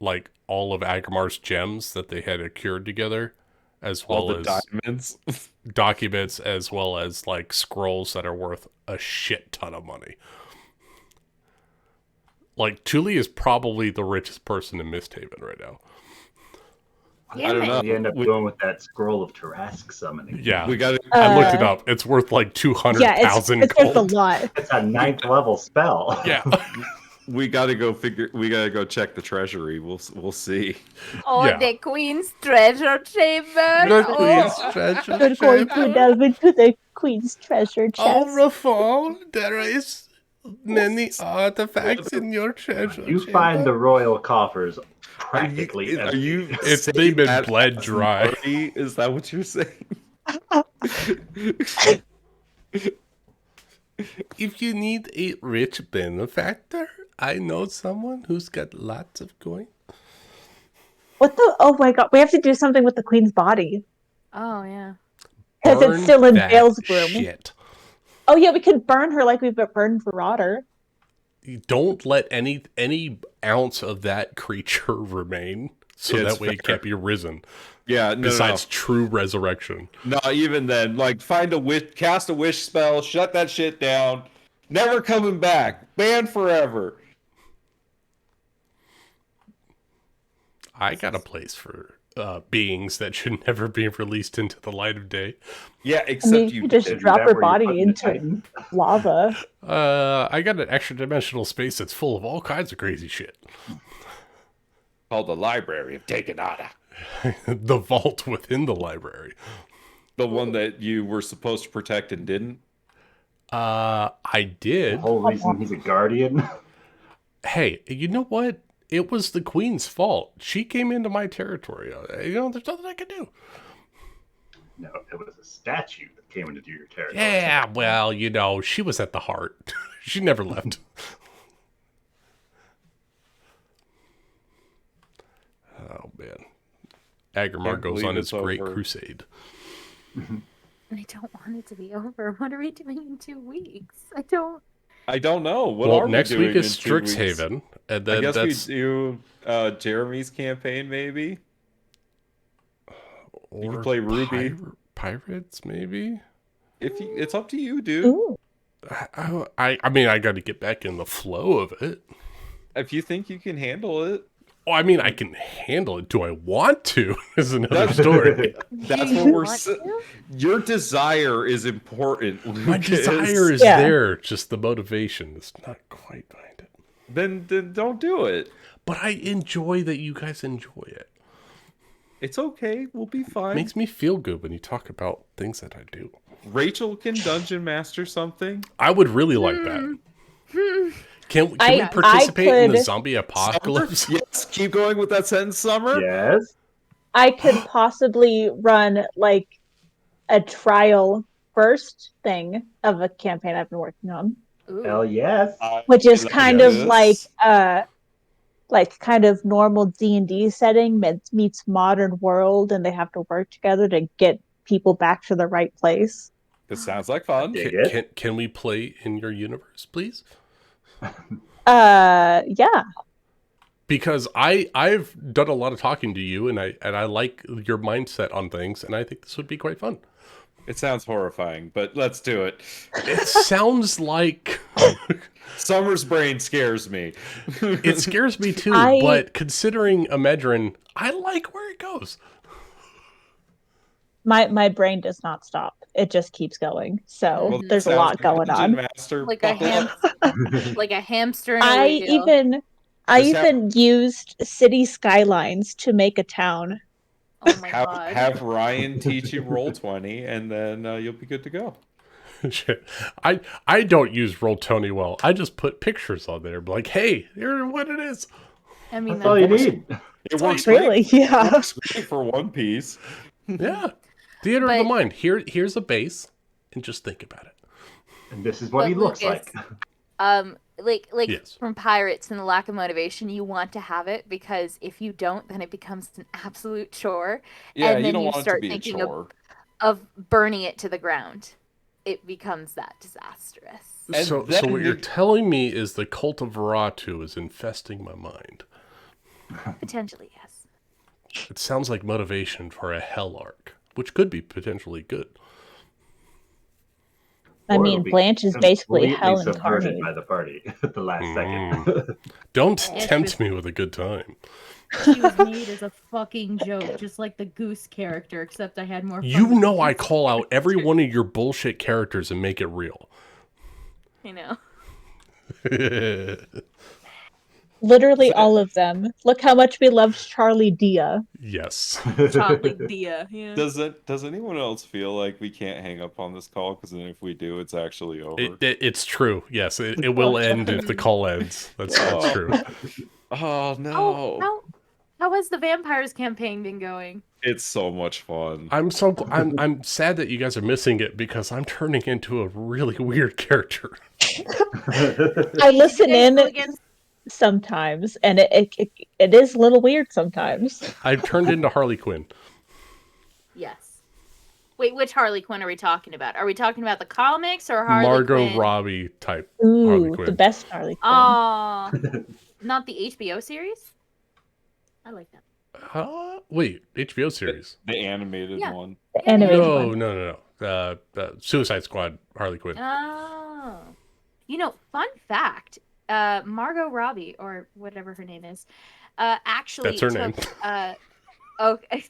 like all of Agramar's gems that they had accrued together, as
All
well
the
as
diamonds.
documents, as well as like scrolls that are worth a shit ton of money. Like, Thule is probably the richest person in MistHaven right now.
I don't know.
What do you end up doing with that scroll of Tarrasque summoning?
Yeah.
We got to.
I looked it up. It's worth like 200,000
it's worth a
gold.
lot.
It's a 9th level spell.
Yeah.
We got to go figure. We got to go check the treasury. We'll see.
Oh,
Yeah.
the Queen's treasure chamber.
The
Oh.
Queen's treasure
We're going to
chamber.
delve into the Queen's treasure chest.
Oh, Rafal, there is many artifacts in your treasure
You
chamber.
find the royal coffers practically
Are
empty.
you?
It's
saying
they've been
that
bled
as
dry.
Marty? Is that what you're saying?
If you need a rich benefactor, I know someone who's got lots of coin.
What the? Oh my god, we have to do something with the Queen's body.
Oh, yeah.
Because it's still in
that
Bale's room.
shit.
Oh yeah, we could burn her like we've been burned for Rotter.
You don't let any ounce of that creature remain, so
Yeah, it's
that way it
fair.
can't be risen.
Yeah. No,
Besides true resurrection.
no. Even then, like, find a wish, cast a wish spell, shut that shit down. Never coming back. Banned forever.
I got a place for beings that should never be released into the light of day.
Yeah,
I
except
mean,
you
you just
Is
drop
that
her
where you
body
put the
into
Titan?
lava.
I got an extra dimensional space that's full of all kinds of crazy shit.
called the Library of Teganata.
The vault within the library.
The one that you were supposed to protect and didn't.
I
The
did.
whole reason he's a guardian.
Hey, you know what? It was the Queen's fault. She came into my territory. There's nothing I could do.
No, it was a statue that came into your territory.
Yeah, well, she was at the heart. She never left. Oh, man. Agrimar
Can't
goes
believe
on his
it's
great
over.
crusade.
I don't want it to be over. What are we doing in 2 weeks? I don't.
I don't know. What
Well,
are we
next
doing
week is
in 2 weeks?
Strixhaven. And
I
then
guess
that's...
we do Jeremy's campaign, maybe. You can play Ruby.
Pirates, maybe?
It's up to you, dude.
Ooh.
I mean, I got to get back in the flow of it.
If you think you can handle it,
Oh, I mean, I can handle it. Do I want to? Is another story.
that's
Do
what
you
we're.
want to?
Your desire is important.
My
Lucas.
desire is
Yeah.
there. Just the motivation is not quite behind it.
Then don't do it.
But I enjoy that you guys enjoy it.
It's okay. We'll be fine.
Makes me feel good when you talk about things that I do.
Rachel can dungeon master something.
I would really like that. Can we
I
participate in the
could-
zombie apocalypse?
Yes. Keep going with that sentence, Summer.
Yes.
I could possibly run like a trial first thing of a campaign I've been working on,
Ooh.
Hell yes.
which is
Like
kind of
this.
like kind of normal D&D setting meets modern world, and they have to work together to get people back to the right place.
This sounds like fun.
Dig it.
Can we play in your universe, please?
Yeah.
Because I've done a lot of talking to you, and I like your mindset on things, and I think this would be quite fun.
It sounds horrifying, but let's do it.
It sounds like
Summer's brain scares me.
it scares me too,
I-
but considering Amedrin, I like where it goes.
My brain does not stop. It just keeps going. So
Well,
there's a
sounds
lot
like
going
Dungeon
on.
Master.
Like a like a hamster in a
I
wheel.
I
Just have-
even used city skylines to make a town.
Oh my
have,
god.
have Ryan teach you Roll20, and then you'll be good to go.
Shit. I don't use Roll20 well. I just put pictures on there, like, hey, here's what it is.
I mean,
That's all you
that's-
need.
It works
Really?
great. It
Yeah.
works great for One Piece.
Yeah, theater of the
But-
mind. Here's a base, and just think about it.
And this is what
But
he looks
Lucas,
like.
like
Yes.
from pirates and the lack of motivation, you want to have it because if you don't, then it becomes an absolute chore.
Yeah,
And
you
then
don't
you
want it to
start
be a
thinking
chore.
of burning it to the ground. It becomes that disastrous.
And
So
then
what you're
the-
telling me is the cult of Varatu is infesting my mind.
Potentially, yes.
It sounds like motivation for a hell arc, which could be potentially good.
I
Or
mean,
it'll be
Blanche is basically
completely
hell
subverted
incarnate.
by the party at the last second.
Don't
Yeah, she
tempt
was-
me with a good time.
She was made as a fucking joke, just like the goose character, except I had more fun.
You
with the
know I
goose
call out every
character.
one of your bullshit characters and make it real.
You know.
Literally all of them. Look how much we loved Charlie Dia.
Yes.
Charlie Dia. Yeah.
Does anyone else feel like we can't hang up on this call? Because then if we do, it's actually over.
It's true. Yes, it will end if the call ends. That's true.
Oh no!
Oh, how has the vampires campaign been going?
It's so much fun.
I'm sad that you guys are missing it because I'm turning into a really weird character.
I listen
Did you guys
in
go against-
sometimes, and it is a little weird sometimes.
I've turned into Harley Quinn.
Yes. Wait, which Harley Quinn are we talking about? Are we talking about the comics or Harley
Margot
Quinn?
Robbie type Harley
Ooh,
Quinn.
the best Harley Quinn.
Aw. Not the HBO series? I like that.
Wait, HBO series?
The animated
Yeah.
one.
The animated
No,
one.
no. Suicide Squad Harley Quinn.
Oh. You know, fun fact, Margot Robbie, or whatever her name is, actually
That's her name.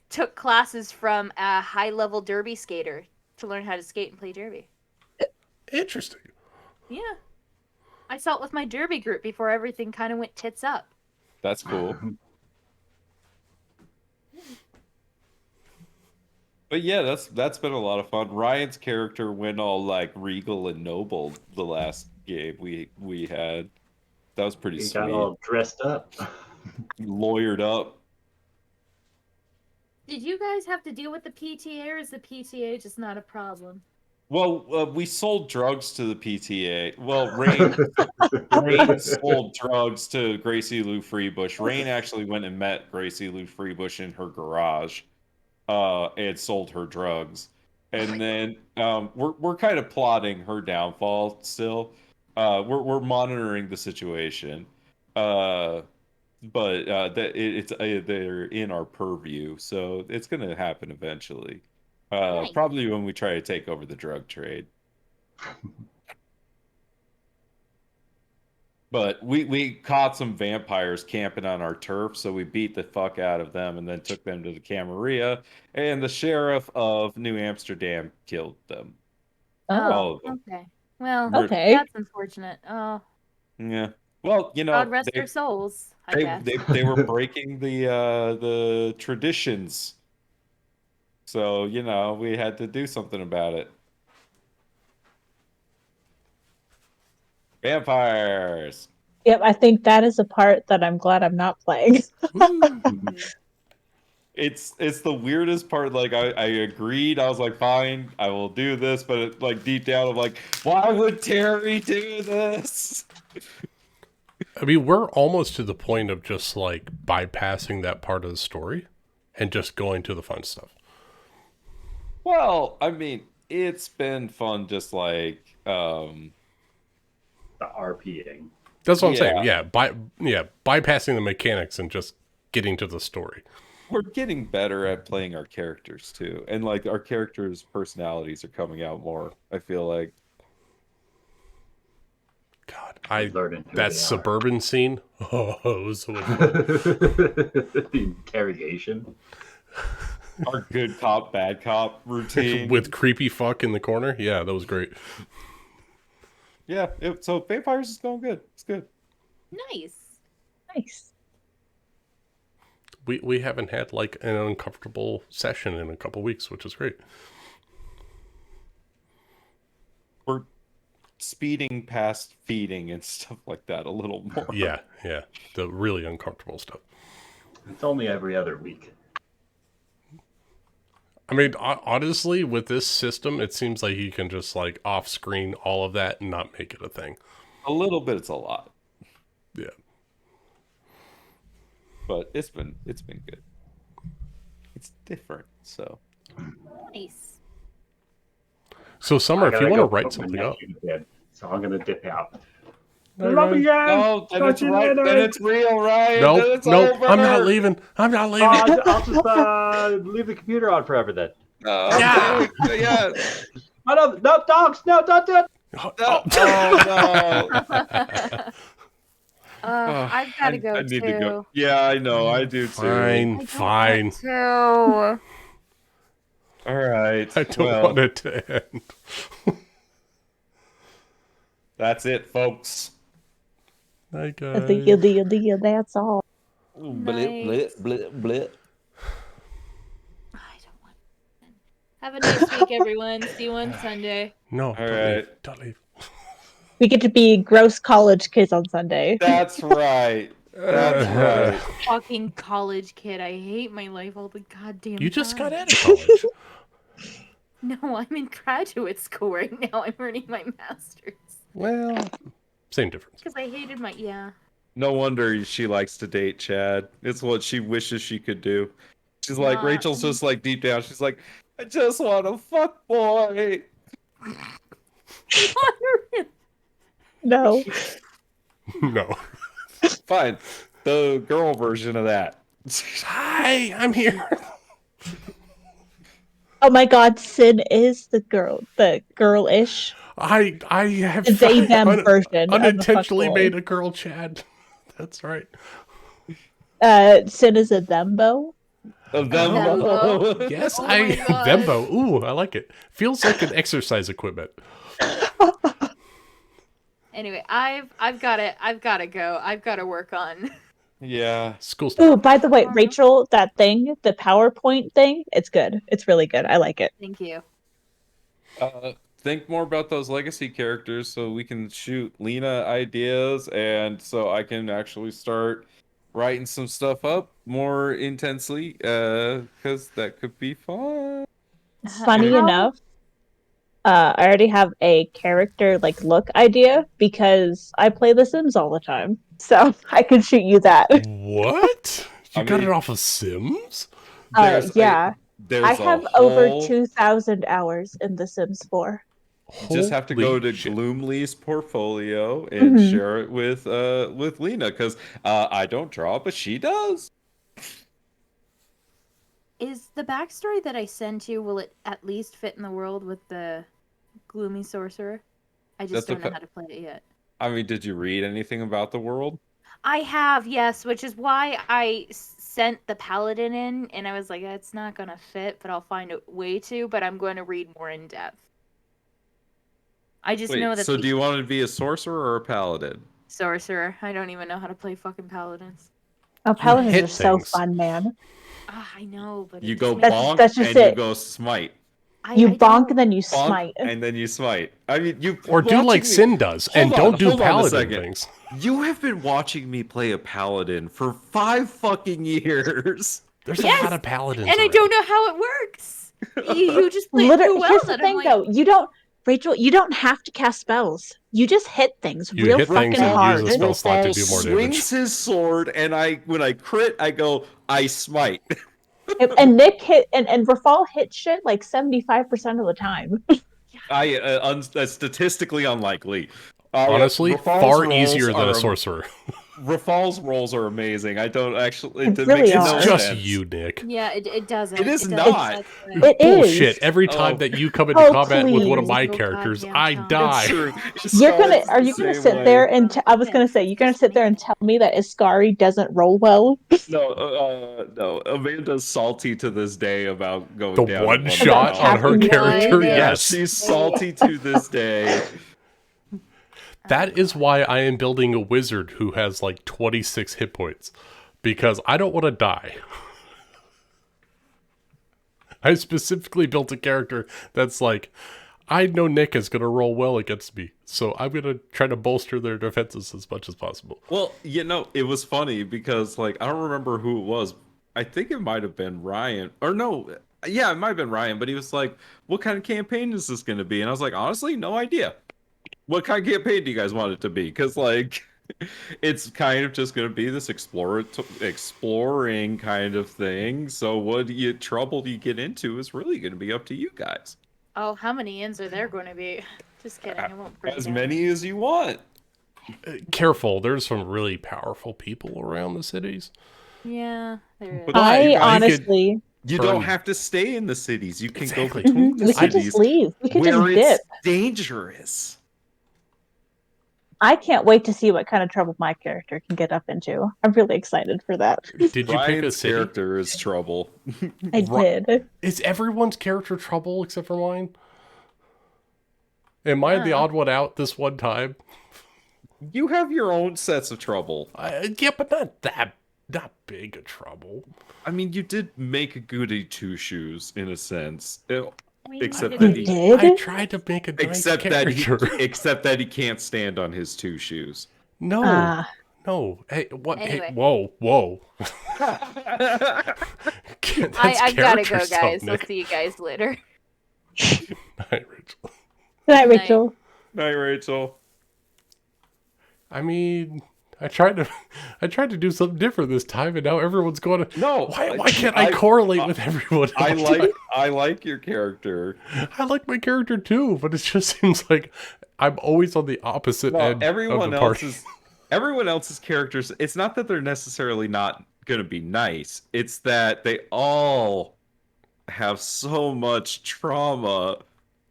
took classes from a high-level derby skater to learn how to skate and play derby.
Interesting.
Yeah. I saw it with my derby group before everything kind of went tits up.
That's cool. But yeah, that's been a lot of fun. Ryan's character went all like regal and noble the last game we had. That was pretty
He
sweet.
got all dressed up.
Lawyered up.
Did you guys have to deal with the PTA, or is the PTA just not a problem?
Well, we sold drugs to the PTA. Well, Rain sold drugs to Gracie Lou Freebush. Rain actually went and met Gracie Lou Freebush in her garage, and sold her drugs. And then we're kind of plotting her downfall still. We're monitoring the situation, but they're in our purview, so it's gonna happen eventually.
Nice.
Probably when we try to take over the drug trade. But we caught some vampires camping on our turf, so we beat the fuck out of them and then took them to the Camarilla, and the sheriff of New Amsterdam killed them. All of them.
Okay. Well,
Okay.
that's unfortunate. Oh,
Yeah. Well, you know,
God rest their souls, I guess.
they were breaking the traditions. So, you know, we had to do something about it. Vampires.
Yep, I think that is a part that I'm glad I'm not playing.
It's the weirdest part. Like I agreed. I was like, fine, I will do this. But it, like deep down, I'm like, why would Terry do this?
I mean, we're almost to the point of just like bypassing that part of the story and just going to the fun stuff.
Well, I mean, it's been fun. Just like
The RPing.
That's what I'm saying. Yeah, bypassing the mechanics and just getting to the story.
we're getting better at playing our characters too, and like our characters' personalities are coming out more. I feel like.
God,
Learning who
that
they are.
suburban scene. Oh, it was so much fun.
The interrogation.
Our good cop, bad cop routine.
With creepy fuck in the corner. Yeah, that was great.
Yeah, so Vampires is going good. It's good.
Nice.
Nice.
We haven't had like an uncomfortable session in a couple weeks, which is great.
We're speeding past feeding and stuff like that a little more.
Yeah, the really uncomfortable stuff.
It's only every other week.
I mean, honestly, with this system, it seems like you can just like off screen all of that and not make it a thing.
A little bit, it's a lot.
Yeah.
But it's been good. It's different, so.
Nice.
So, Summer,
I
if you
gotta
want to
go
write
put my
something up.
nephew to bed, so I'm gonna dip out.
Love you guys.
No, then it's right. Then it's real, Ryan.
Nope,
Then it's
nope.
over.
I'm not leaving. I'm not leaving.
I'll just leave the computer on forever then.
Yeah.
Yeah.
Oh no, no dogs, no, don't do it.
Oh,
no.
I've got to go
I need
too.
to go. Yeah, I know. I do too.
Fine, fine.
Too.
All right.
I don't
well,
want it to end.
that's it, folks.
Hi, guys.
That's all.
Blip, blip, blip, blip.
I don't want. Have a nice week, everyone. See you on Sunday.
No,
All
don't
right.
leave. Don't leave.
We get to be gross college kids on Sunday.
That's right. That's right.
Fucking college kid. I hate my life all the goddamn time.
You just got out of college.
No, I'm in graduate school right now. I'm earning my master's.
Well, same difference.
Because I hated my
No wonder she likes to date Chad. It's what she wishes she could do. She's like,
Nah.
Rachel's just like deep down. She's like, I just want a fuck boy.
No.
No.
Fine. The girl version of that.
Hi, I'm here.
Oh my god, Sin is the girl-ish.
I have
The they them version
unintentionally
of the
made a girl Chad. That's right.
Sin is a thembo.
Of them.
Thembo.
Yes,
Oh my God.
Thembo. Ooh, I like it. Feels like an exercise equipment.
Anyway, I've got to go. I've got to work on.
Yeah.
School stuff.
Oh, by the way, Rachel, that thing, the PowerPoint thing, it's good. It's really good. I like it.
Thank you.
Think more about those legacy characters so we can shoot Lena ideas and so I can actually start writing some stuff up more intensely because that could be fun.
Funny enough, I already have a character look idea because I play The Sims all the time. So I can shoot you that.
What? You
I
got
mean-
it off of Sims?
Yeah.
There's
I
a
have over
whole-
2,000 hours in The Sims 4.
You just have to go
Holy
to
shit.
Gloomly's portfolio and
Mhm.
share it with Lena because I don't draw, but she does.
Is the backstory that I sent you, will it at least fit in the world with the gloomy sorcerer? I just
That's
don't know
okay.
how to play it yet.
I mean, did you read anything about the world?
I have, yes, which is why I sent the paladin in, and I was like, it's not gonna fit, but I'll find a way to, but I'm going to read more in depth. I just know that
so
the
do you want to be a sorcerer or a paladin?
sorcerer, I don't even know how to play fucking paladins.
Oh, paladins
hit
are so
things.
fun, man.
I know, but
You
it
go
just
That's-
bonk
that's just
and you
it.
go smite.
You
I
bonk
don't-
and then you
Bonk
smite.
and then you smite. I mean, you
Or do like
watching me-
Sin does and
Hold on,
don't do
hold on a
paladin
second.
things.
You have been watching me play a paladin for 5 fucking years.
There's
Yes!
a lot of paladins.
and I
around.
don't know how it works. You just play it
Literally,
too well
here's the
that
thing,
I'm like,
though. Rachel, you don't have to cast spells. You just hit things
You
real
hit
fucking
things and
hard.
use a spell slot to do more damage.
swings his sword, and when I crit, I go, I smite.
And Nick hit, and Rafal hit shit like 75% of the time.
Statistically unlikely.
Honestly,
Rafal's
far
rolls
easier than
are
a sorcerer.
Rafal's rolls are amazing. I don't actually.
It
It
really
makes
are.
no
It's just
sense.
you, Nick.
yeah, it doesn't.
It is
doesn't.
not.
That's the-
It
Bullshit.
is.
Every time
Oh.
that you come into
Oh,
combat with one of
please.
my
Oh,
characters,
goddamn
I
Tom.
die.
It's true.
Are you gonna sit there and I was gonna say, you're gonna sit there and tell me that Iskari doesn't roll well?
No. Amanda's salty to this day about going
The
down.
one
at
shot
round.
on her
Captain
character,
Yeah,
yes.
She's salty to this day.
That is why I am building a wizard who has like 26 hit points. Because I don't want to die. I specifically built a character that's like, I know Nick is going to roll well against me. So I'm going to try to bolster their defenses as much as possible.
Well, it was funny because I don't remember who it was. I think it might have been Ryan. Or no, yeah, it might have been Ryan, but he was like, what kind of campaign is this going to be? And I was like, honestly, no idea. What kind of campaign do you guys want it to be? Because it's kind of just going to be this exploring kind of thing. So what trouble you get into is really going to be up to you guys.
Oh, how many inns are there going to be? Just kidding. I won't bring
As
down.
many as you want.
Careful, there's some really powerful people around the cities.
Yeah, there is.
But
I
you could-
honestly
You don't have to stay in the cities. You can
Exactly.
go between the
We could
cities
just leave. We could
where
just
it's
dip.
dangerous.
I can't wait to see what kind of trouble my character can get up into. I'm really excited for that.
Did you pick a
Ryan's
city?
character is trouble.
I did.
Is everyone's character trouble except for mine? Am I the odd one out this one time?
You have your own sets of trouble.
Yeah, but not big a trouble.
I mean, you did make a goody two shoes in a sense. Except
You
that he
did?
I tried to make a nice
except
character.
that he can't stand on his two shoes.
No. No. Hey, what?
Anyway.
Hey, whoa.
I
I
gotta go, guys. I'll see you guys later.
Night, Rachel.
Good night, Rachel.
Night, Rachel.
I mean, I tried to do something different this time, and now everyone's going to.
No.
Why can't I correlate with everyone?
I like your character.
I like my character too, but it just seems like I'm always on the opposite end of the party.
Everyone else's characters. It's not that they're necessarily not gonna be nice. It's that they all have so much trauma.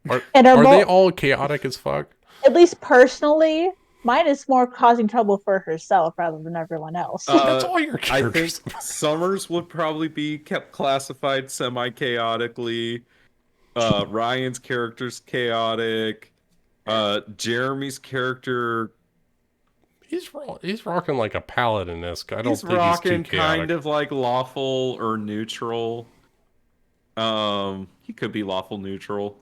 Are
are
they all chaotic as fuck?
At least personally, mine is more causing trouble for herself rather than everyone else.
That's all your
I
characters.
think Summers would probably be kept classified semi-chaotically. Ryan's character's chaotic. Jeremy's character,
he's rocking like a paladin-esque. I don't
he's
think
rocking
he's too chaotic.
kind of like lawful or neutral. He could be lawful neutral.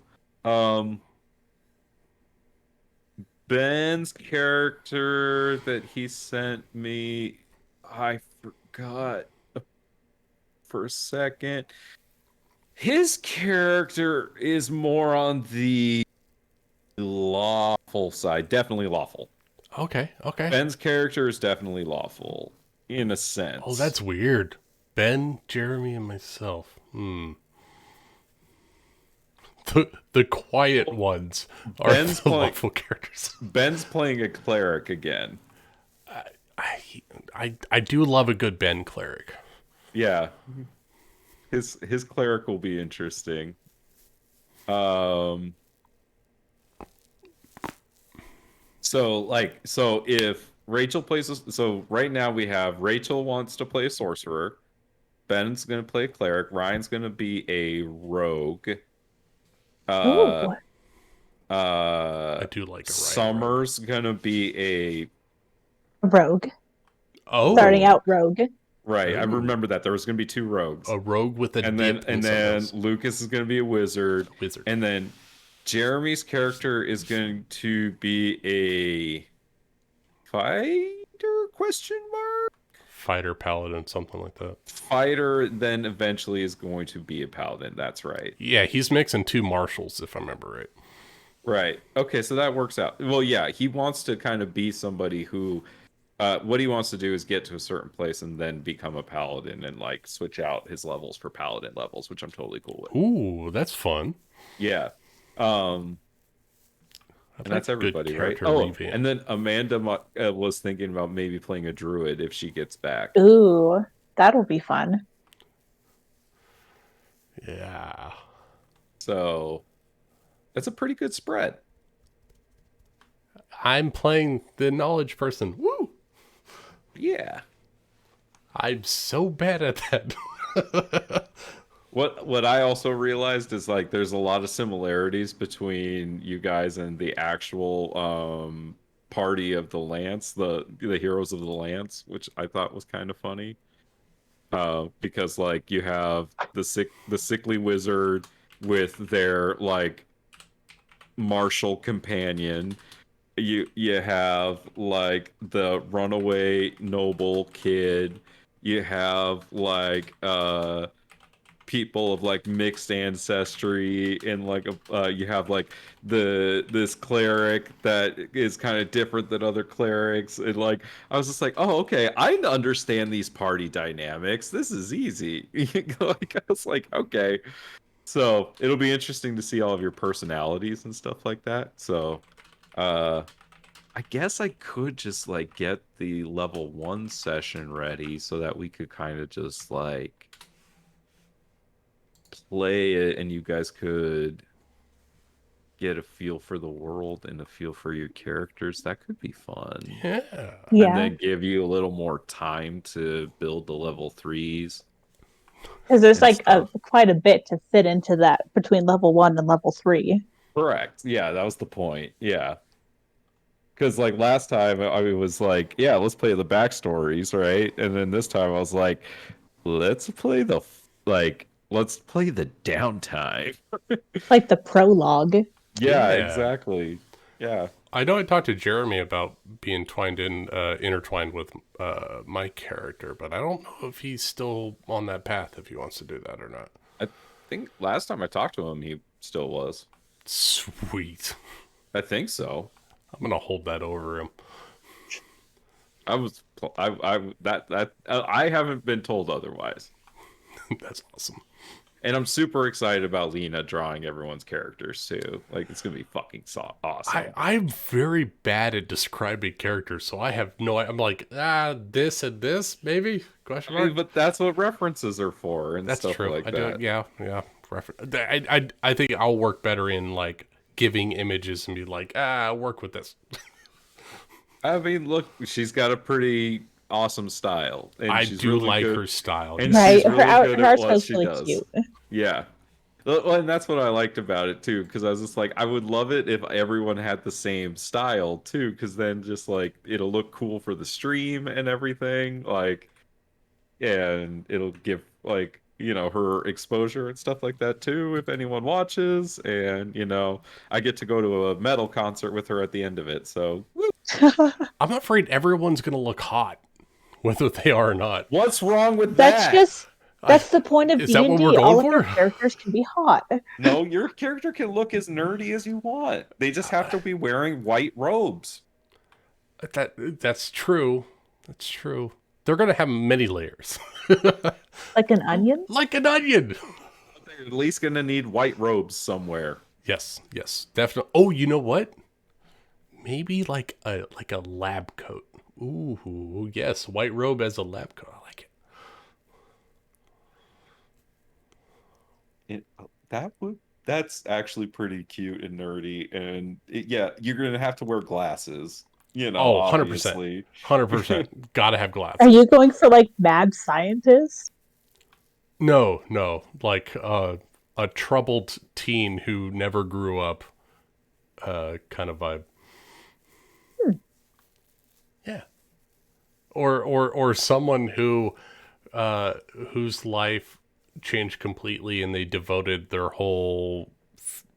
Ben's character that he sent me, I forgot for a second. His character is more on the lawful side, definitely lawful.
Okay.
Ben's character is definitely lawful in a sense.
Oh, that's weird. Ben, Jeremy, and myself. The quiet ones are
Ben's
the lawful characters.
Ben's playing a cleric again.
I do love a good Ben cleric.
Yeah. His cleric will be interesting. So if Rachel plays so right now we have Rachel wants to play a sorcerer, Ben's gonna play a cleric, Ryan's gonna be a rogue.
Ooh.
I do like a
Summer's gonna be a
rogue.
Oh,
Starting out rogue.
Right, I remember that there was gonna be two rogues.
A rogue with a
and
dip
then Lucas is gonna be a wizard. And then Jeremy's character is going to be a fighter question mark?
Fighter paladin, something like that.
Fighter then eventually is going to be a paladin, that's right.
Yeah, he's mixing two marshals, if I remember right.
Right. Okay, so that works out. Well, yeah, he wants to kind of be somebody who what he wants to do is get to a certain place and then become a paladin and like switch out his levels for paladin levels, which I'm totally cool with.
Ooh, that's fun.
Yeah. And that's everybody, right? Oh, and then Amanda was thinking about maybe playing a druid if she gets back.
Ooh, that'll be fun.
Yeah.
So that's a pretty good spread.
I'm playing the knowledge person. Woo!
Yeah.
I'm so bad at that.
What I also realized is like there's a lot of similarities between you guys and the actual party of the Lance, the heroes of the Lance, which I thought was kind of funny. Because like you have the sickly wizard with their like martial companion. You have like the runaway noble kid. You have like people of like mixed ancestry, and like you have like this cleric that is kind of different than other clerics, and like I was just like, oh, okay, I understand these party dynamics. This is easy. Like I was like, okay. So it'll be interesting to see all of your personalities and stuff like that. So I guess I could just like get the level 1 session ready so that we could kind of just like play it and you guys could get a feel for the world and a feel for your characters, that could be fun.
Yeah.
And
Yeah,
then give you a little more time to build the level 3s
because there's
and
like
stuff.
quite a bit to fit into that between level 1 and level 3.
Correct. Yeah, that was the point. Yeah. Because like last time I was like, yeah, let's play the backstories, right? And then this time I was like, let's play let's play the downtime.
Like the prologue.
Yeah,
Yeah.
exactly. Yeah.
I know I talked to Jeremy about being intertwined with my character, but I don't know if he's still on that path, if he wants to do that or not.
I think last time I talked to him, he still was.
Sweet.
I think so.
I'm gonna hold that over him.
I haven't been told otherwise.
That's awesome.
And I'm super excited about Lena drawing everyone's characters too. Like it's gonna be fucking awesome.
I'm very bad at describing characters, so I have no. I'm like this and this maybe question
I
mark.
mean, but that's what references are for and
That's
stuff
true.
like
I
that.
do. Yeah. I think I'll work better in like giving images and be like work with this.
I mean, look, she's got a pretty awesome style, and
I
she's
do
really
like
good,
her style.
and
Right,
she's really good
her
at
art
what
style's
she
really
does.
cute.
Yeah. Well, and that's what I liked about it too, because I was just like, I would love it if everyone had the same style too, because then just like it'll look cool for the stream and everything, like, and it'll give like her exposure and stuff like that too, if anyone watches, and I get to go to a metal concert with her at the end of it, so
I'm afraid everyone's gonna look hot, whether they are or not.
what's wrong with
That's
that?
that's the point of
Is that what
D&D.
we're going
All of
for?
your characters can be hot.
No, your character can look as nerdy as you want. They just have to be wearing white robes.
That's true. That's true. They're gonna have many layers,
Like an onion?
like an onion.
They're at least gonna need white robes somewhere.
Yes, definitely. Oh, you know what? Maybe like a lab coat. Ooh, yes, white robe as a lab coat. I like it.
That's actually pretty cute and nerdy, and yeah, you're gonna have to wear glasses.
Oh, 100%.
Obviously.
100%. Gotta have glasses.
Are you going for like mad scientist?
No, like a troubled teen who never grew up, kind of vibe. Yeah. Or someone whose life changed completely and they devoted their whole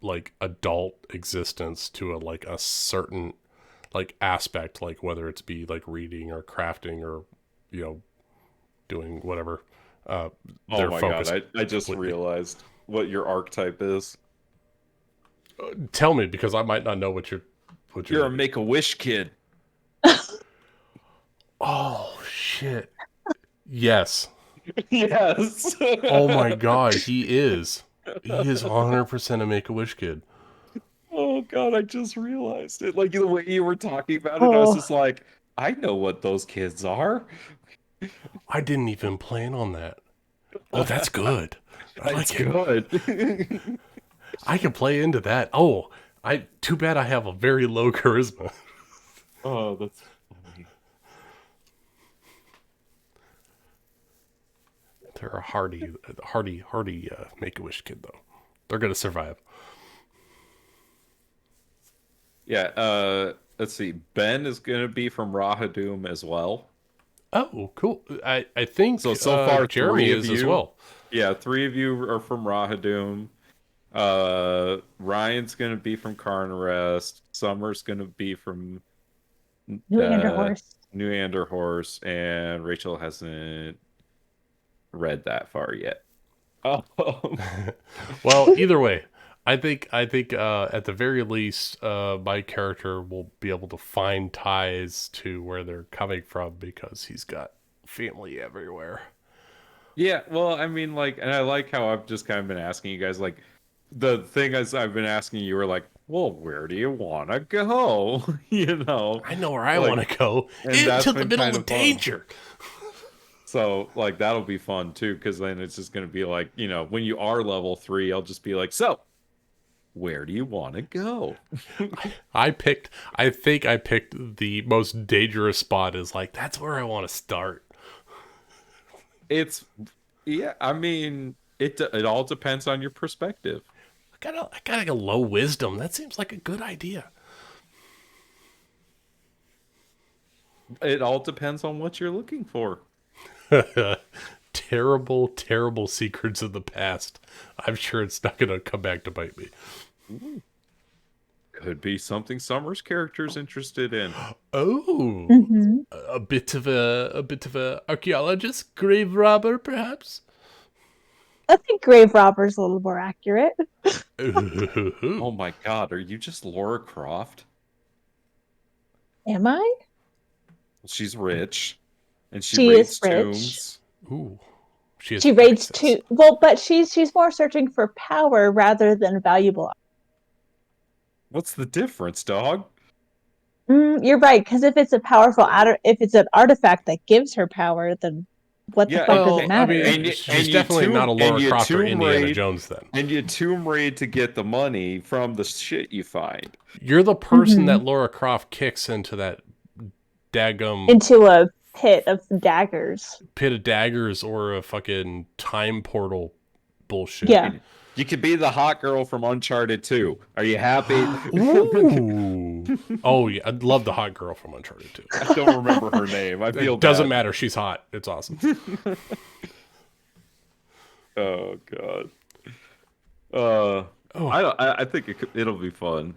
like adult existence to a certain like aspect, like whether it's be like reading or crafting or doing whatever.
Oh my god, I just realized what your archetype is.
Tell me, because I might not know what you're
a Make-A-Wish kid.
Oh shit. Yes.
Yes.
Oh my god, he is 100% a Make-A-Wish kid.
Oh god, I just realized it. Like the way you were talking about it, I was just like, I know what those kids are.
I didn't even plan on that. Oh, that's good. I like it.
Good.
I can play into that. Oh, too bad I have a very low charisma.
Oh, that's funny.
They're a hardy Make-A-Wish kid though. They're gonna survive.
Yeah, let's see. Ben is gonna be from Rahadoom as well.
Oh, cool. I think
So far
Jeremy
three of
is as
you-
well.
Yeah, 3 of you are from Rahadoom. Ryan's gonna be from Carnarest. Summer's gonna be from
New Anderhorst.
New Anderhorst, and Rachel hasn't read that far yet. Oh,
Well, either way, I think at the very least, my character will be able to find ties to where they're coming from because he's got family everywhere.
yeah. Well, I mean, like, and I like how I've just kind of been asking you guys, like, the thing is, I've been asking you, were like, well, where do you want to go?
I know where I
Like,
want to go.
and that's
Into the
been
middle
kind
of
of fun.
danger.
So like that'll be fun too, because then it's just gonna be like, when you are level 3, I'll just be like, so where do you want to go?
I think I picked the most dangerous spot as like, that's where I want to start.
It's yeah, I mean, it all depends on your perspective.
I got like a low wisdom. That seems like a good idea.
It all depends on what you're looking for.
Terrible, terrible secrets of the past. I'm sure it's not going to come back to bite me.
Could be something Summer's character's interested in.
Oh,
Mm-hmm.
a bit of a archaeologist, grave robber, perhaps.
I think grave robber's a little more accurate.
Oh my God, are you just Laura Croft?
Am I?
She's rich, and she
She
raids
is rich.
tombs.
Ooh, she
raids too. Well, but she's more searching for power rather than valuable.
What's the difference, dog?
You're right, because if it's a powerful if it's an artifact that gives her power, then what the fuck does it matter?
I mean, she's definitely not a Laura Croft or Indiana Jones then.
And you tomb raid to get the money from the shit you find.
You're the person that Laura Croft kicks into that daggum...
into a pit of daggers.
Pit of daggers or a fucking time portal bullshit.
Yeah.
You could be the hot girl from Uncharted 2. Are you happy?
Ooh. Oh, yeah. I love the hot girl from Uncharted 2.
I don't remember her name. I feel
It doesn't
bad.
matter. She's hot. It's awesome.
Oh, God. I think it'll be fun.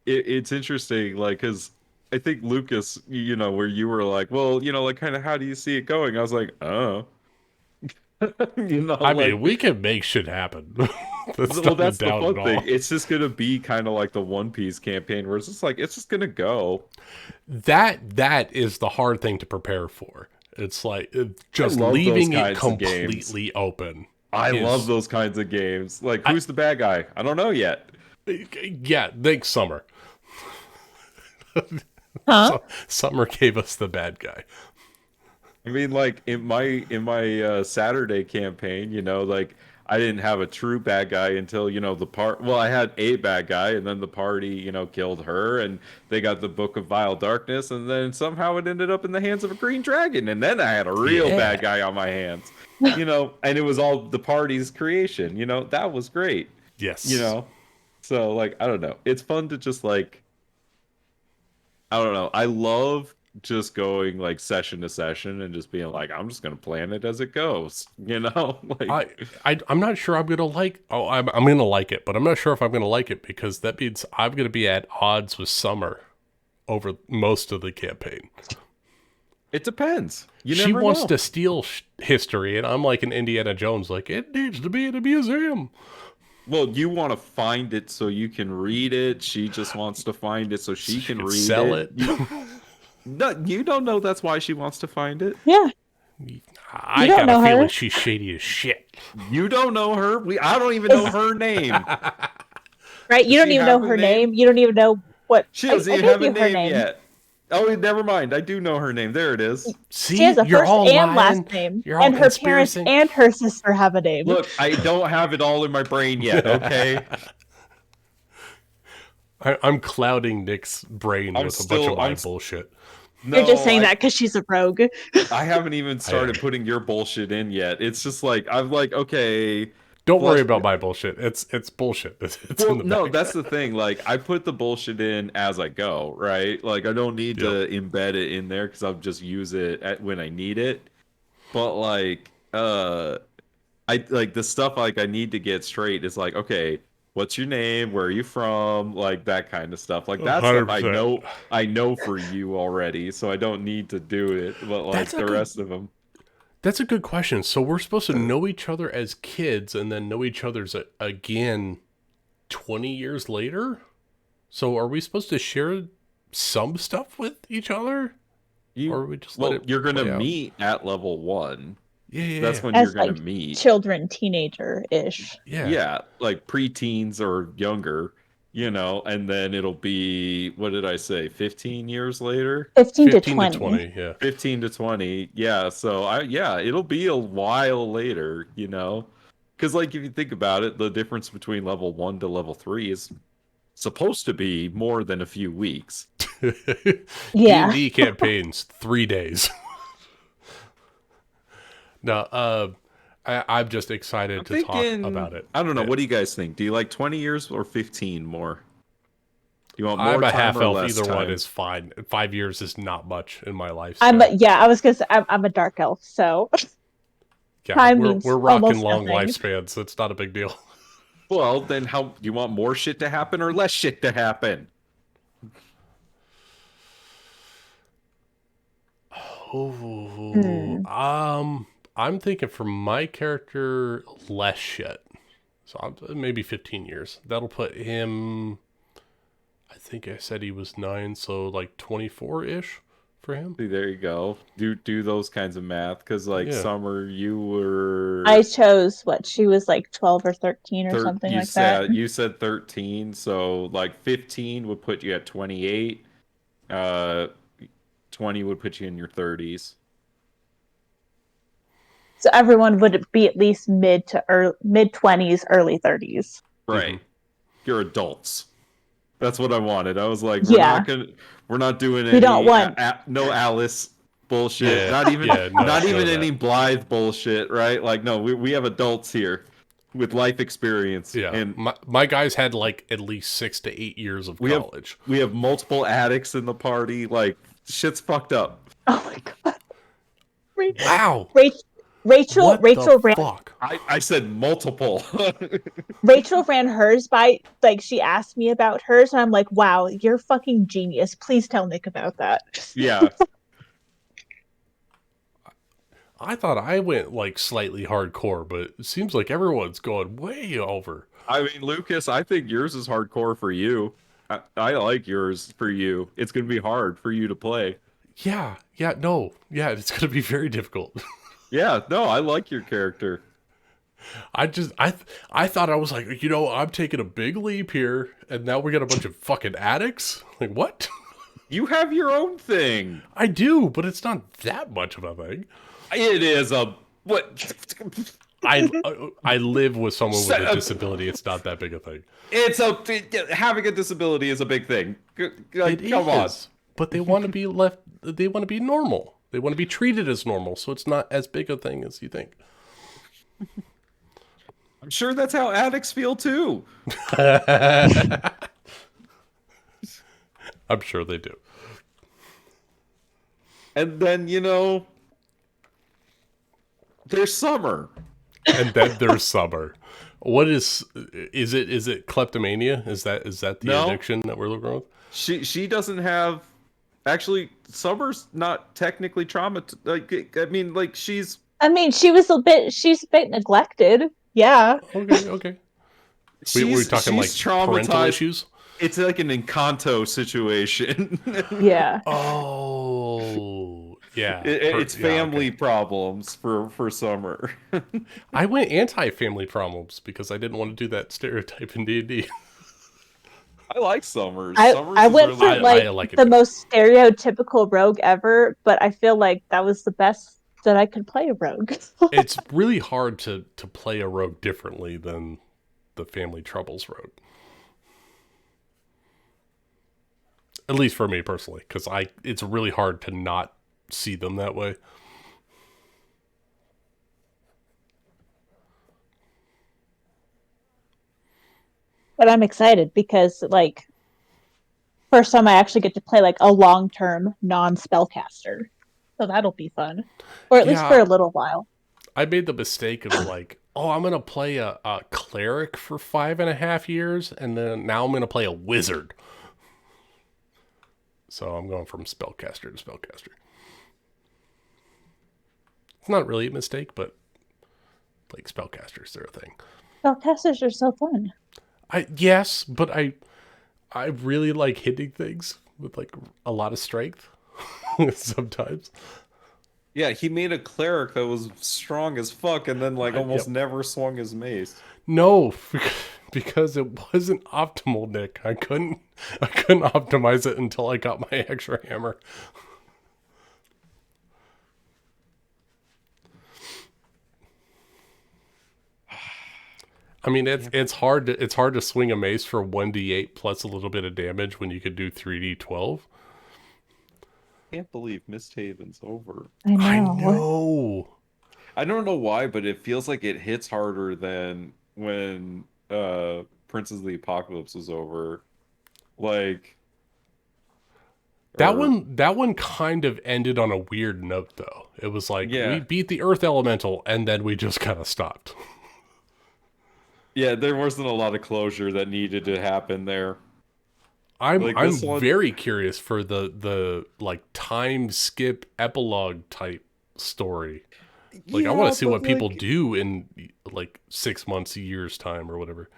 It's interesting, because I think Lucas, where you were like, well, kind of how do you see it going? I was like, oh.
I mean, we can make shit happen.
That's the fun thing. It's just gonna be kind of like the One Piece campaign, where it's just like it's just gonna go.
That is the hard thing to prepare for. It's like just leaving it completely open.
I love those kinds of games. Like, who's the bad guy? I don't know yet.
Yeah, thanks, Summer.
Huh?
Summer gave us the bad guy.
I mean, like in my Saturday campaign, I didn't have a true bad guy until I had a bad guy, and then the party killed her, and they got the Book of Vile Darkness, and then somehow it ended up in the hands of a green dragon, and then I had a real bad guy on my hands, and it was all the party's creation. That was great.
Yes.
So I don't know, it's fun to just I don't know, I love just going session to session and just being like, I'm just gonna plan it as it goes, I'm
not sure I'm gonna I'm gonna like it, but I'm not sure if I'm gonna like it, because that means I'm gonna be at odds with Summer over most of the campaign.
It depends.
She wants to steal history, and I'm like an Indiana Jones, it needs to be in a museum.
Well, you want to find it so you can read it. She just wants to find it so she can read
sell it.
No, you don't know that's why she wants to find it.
Yeah.
I got a feeling she's shady as shit.
You don't know her. I don't even know her name.
Right? You don't even know her name. You don't even know what.
She doesn't even have a name yet. Oh, never mind. I do know her name. There it is.
See,
she has a first and last name, and her parents
conspiracy.
and her sister have a name.
Look, I don't have it all in my brain yet. Okay.
I'm clouding Nick's brain with a bunch of my bullshit.
No, you're just saying that because she's a rogue.
I haven't even started putting your bullshit in yet. It's just I'm like, okay.
Don't worry about my bullshit. It's bullshit. It's in the
no,
bag.
that's the thing. I put the bullshit in as I go, right? I don't need to embed it in there because I'll just use it when I need it. But the stuff I need to get straight is okay, what's your name? Where are you from? That kind of stuff. That's 100%. Stuff I know for you already, so I don't need to do it. But the rest of them.
That's a good question. So we're supposed to know each other as kids and then know each other's again 20 years later? So are we supposed to share some stuff with each other? Or we just
you're going to meet at level 1.
Yeah.
That's when
as
you're going to meet.
Children, teenager-ish.
Yeah.
Yeah, preteens or younger. and then it'll be, what did I say, 15 years later?
15 to
15
20.
to 20, yeah.
15 to 20. Yeah, so it'll be a while later, Because like if you think about it, the difference between level 1 to level 3 is supposed to be more than a few weeks.
Yeah.
D&D campaigns 3 days. No, I'm just excited to talk about it.
I don't know,
Yeah.
what do you guys think? Do you like 20 years or 15 more? Do you want more
I'm a
time
half
or
elf.
less
Either one
time?
is fine. 5 years is not much in my life.
I
So.
was gonna say I'm a dark elf, so
Yeah,
time
we're
means
rocking
almost
long
nothing.
lifespans, so it's not a big deal.
Well, then how do you want more shit to happen or less shit to happen?
Oh, I'm thinking for my character, less shit. So maybe 15 years. That'll put him. I think I said he was 9, so like 24-ish for him.
See, there you go. Do those kinds of math, because like
Yeah.
Summer, you were.
I chose what she was like 12 or 13 or something like that.
You said 13, so like 15 would put you at 28. 20 would put you in your 30s.
So everyone would be at least mid 20s, early 30s.
Right. You're adults. That's what I wanted. I was like,
Yeah.
we're not doing
We
any
don't want-
no Alice bullshit.
Yeah.
Not even
Yeah, no,
not even
none of
any
that.
Blythe bullshit, right? Like, no, we have adults here with life experience.
Yeah,
And
my guys had like at least 6 to 8 years of college.
we have multiple addicts in the party. Like, shit's fucked up.
Oh my god.
Wow.
Rachel
What
Rachel
the
ran
fuck?
I said multiple.
Rachel ran hers by, like, she asked me about hers, and I'm like, wow, you're fucking genius. Please tell Nick about that.
Yeah.
I thought I went like slightly hardcore, but it seems like everyone's going way over.
I mean, Lucas, I think yours is hardcore for you. I like yours for you. It's going to be hard for you to play.
Yeah, it's going to be very difficult.
Yeah, no, I like your character.
I thought I was like, I'm taking a big leap here, and now we got a bunch of fucking addicts? Like, what?
You have your own thing.
I do, but it's not that much of a thing.
It is a... What?
I live with someone with a disability. It's not that big a thing.
Having a disability is a big thing. Like, come on.
But they want to be they want to be normal. They want to be treated as normal, so it's not as big a thing as you think.
I'm sure that's how addicts feel too.
I'm sure they do.
And then, there's Summer.
And then there's Summer. What is it kleptomania? Is that the addiction that we're looking with?
She doesn't have. Actually, Summer's not technically traumatized. She's.
I mean, she's a bit neglected. Yeah.
Okay. We're talking like parental issues?
It's like an Encanto situation.
Yeah.
Oh, yeah.
It's family problems for Summer.
I went anti-family problems because I didn't want to do that stereotype in D&D.
I like Summers.
I went for the most stereotypical rogue ever, but I feel like that was the best that I could play a rogue.
It's really hard to play a rogue differently than the family troubles rogue. At least for me personally, because it's really hard to not see them that way.
But I'm excited because, like, first time I actually get to play like a long-term non-spellcaster. So that'll be fun. Or at least for a little while.
I made the mistake of like, I'm going to play a cleric for 5.5 years, and then now I'm going to play a wizard. So I'm going from spellcaster to spellcaster. It's not really a mistake, but like spellcasters, they're a thing.
Spellcasters are so fun.
Yes, but I really like hitting things with like a lot of strength sometimes.
Yeah, he made a cleric that was strong as fuck and then like almost never swung his mace.
No, Because it wasn't optimal, Nick. I couldn't optimize it until I got my extra hammer. I mean, it's hard to swing a mace for 1d8 plus a little bit of damage when you could do 3d12.
Can't believe MistHaven's over.
I know.
I don't know why, but it feels like it hits harder than when Princes of the Apocalypse was over. Like
that one kind of ended on a weird note, though. It was like we beat the Earth Elemental, and then we just kind of stopped.
Yeah, there wasn't a lot of closure that needed to happen there.
I'm very curious for the like time skip epilogue type story. Like, I want to see what people do in like 6 months, a year's time, or whatever.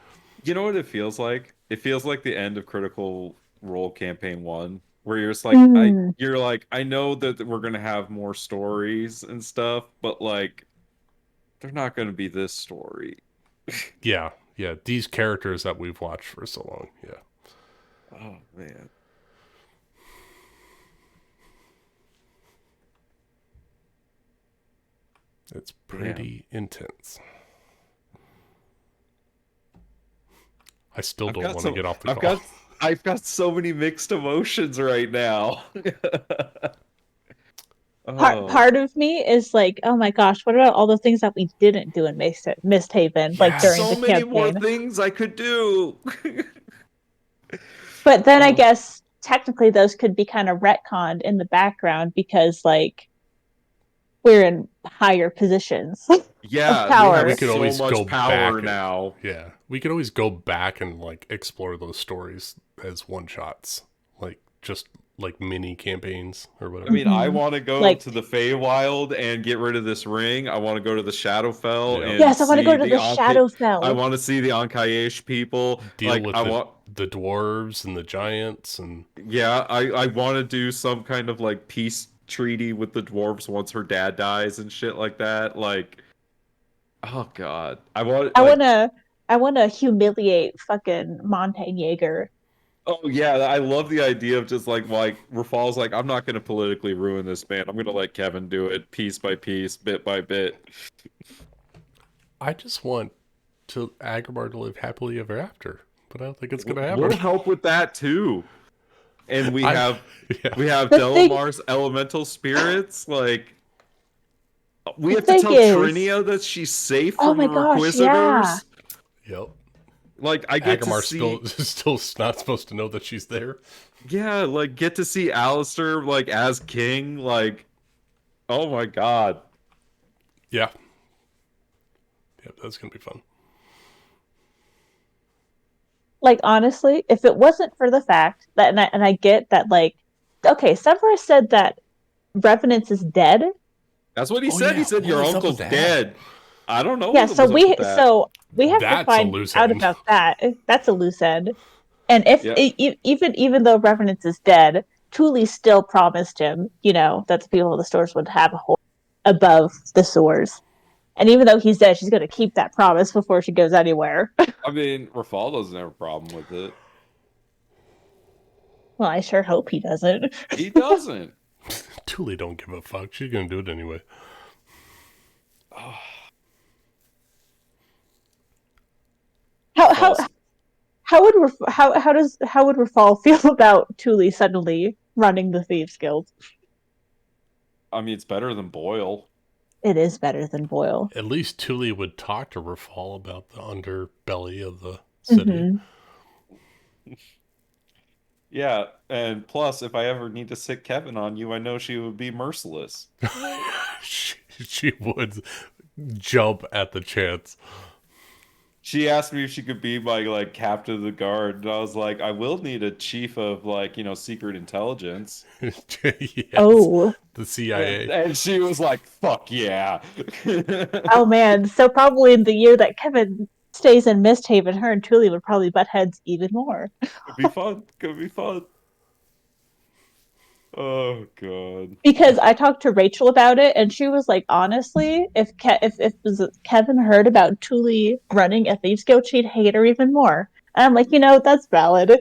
You know what it feels like? It feels like the end of Critical Role Campaign 1, where you're just like, I know that we're gonna have more stories and stuff, but like, they're not gonna be this story.
Yeah, these characters that we've watched for so long, yeah.
Oh man.
It's pretty intense. I still don't want to get off the call.
I've got so many mixed emotions right now.
Part of me is like, oh my gosh, what about all the things that we didn't do in MistHaven, like during the campaign?
So many more things I could do.
But then I guess technically those could be kind of retconned in the background because like we're in higher positions.
Yeah,
of power.
We could always go
power
back
now.
Yeah, we could always go back and like explore those stories as one shots, like just like mini campaigns or whatever.
I mean, I want to go to the Feywild and get rid of this ring. I want to go to the Shadowfell. And
yes, I want to go to the Shadowfell.
I want to see the Ankayesh people.
Deal with the dwarves and the giants and
I want to do some kind of like peace treaty with the dwarves once her dad dies and shit like that. Like, oh god, I
want to humiliate fucking Montagne.
Oh yeah, I love the idea of just like Rafal's like, I'm not gonna politically ruin this man. I'm gonna let Kevin do it piece by piece, bit by bit.
I just want Agrabah to live happily ever after, but I don't think it's gonna happen.
We'll help with that too. And we have Delamar's elemental spirits. Like, we have to tell Trinia that she's safe from the Inquisitors.
Yeah.
Yep.
Like, I get
Agamar
to see...
still not supposed to know that she's there.
Yeah, like, get to see Alistair, like, as king. Like, oh my god.
Yeah. Yep, that's gonna be fun.
Like, honestly, if it wasn't for the fact that, and I get that, like, okay, Severus said that Revenance is dead.
That's what he said. Yeah. He said your uncle's dead. I don't know.
Yeah, so we have to find out about that. That's a loose end. And if even though Revenance is dead, Thule still promised him, that the people of the stores would have a hole above the sores. And even though he's dead, she's going to keep that promise before she goes anywhere.
I mean, Rafal doesn't have a problem with it.
Well, I sure hope he doesn't.
He doesn't.
Thule don't give a fuck. She's going to do it anyway.
Oh.
How would Rafal feel about Thule suddenly running the Thieves Guild?
I mean, it's better than Boyle.
It is better than Boyle.
At least Thule would talk to Rafal about the underbelly of the city.
Mm-hmm.
Yeah, and plus, if I ever need to sick Kevin on you, I know she would be merciless.
she would jump at the chance.
She asked me if she could be my captain of the guard, and I was like, I will need a chief of secret intelligence.
Yes,
oh,
the CIA.
And she was like, "Fuck yeah!"
Oh man, so probably in the year that Kevin stays in MistHaven, her and Thule would probably butt heads even more.
Could be fun. Could be fun.
Oh god.
Because I talked to Rachel about it, and she was like, honestly, if Kevin heard about Thule running a Thieves Guild, she'd hate her even more. And I'm like, that's valid.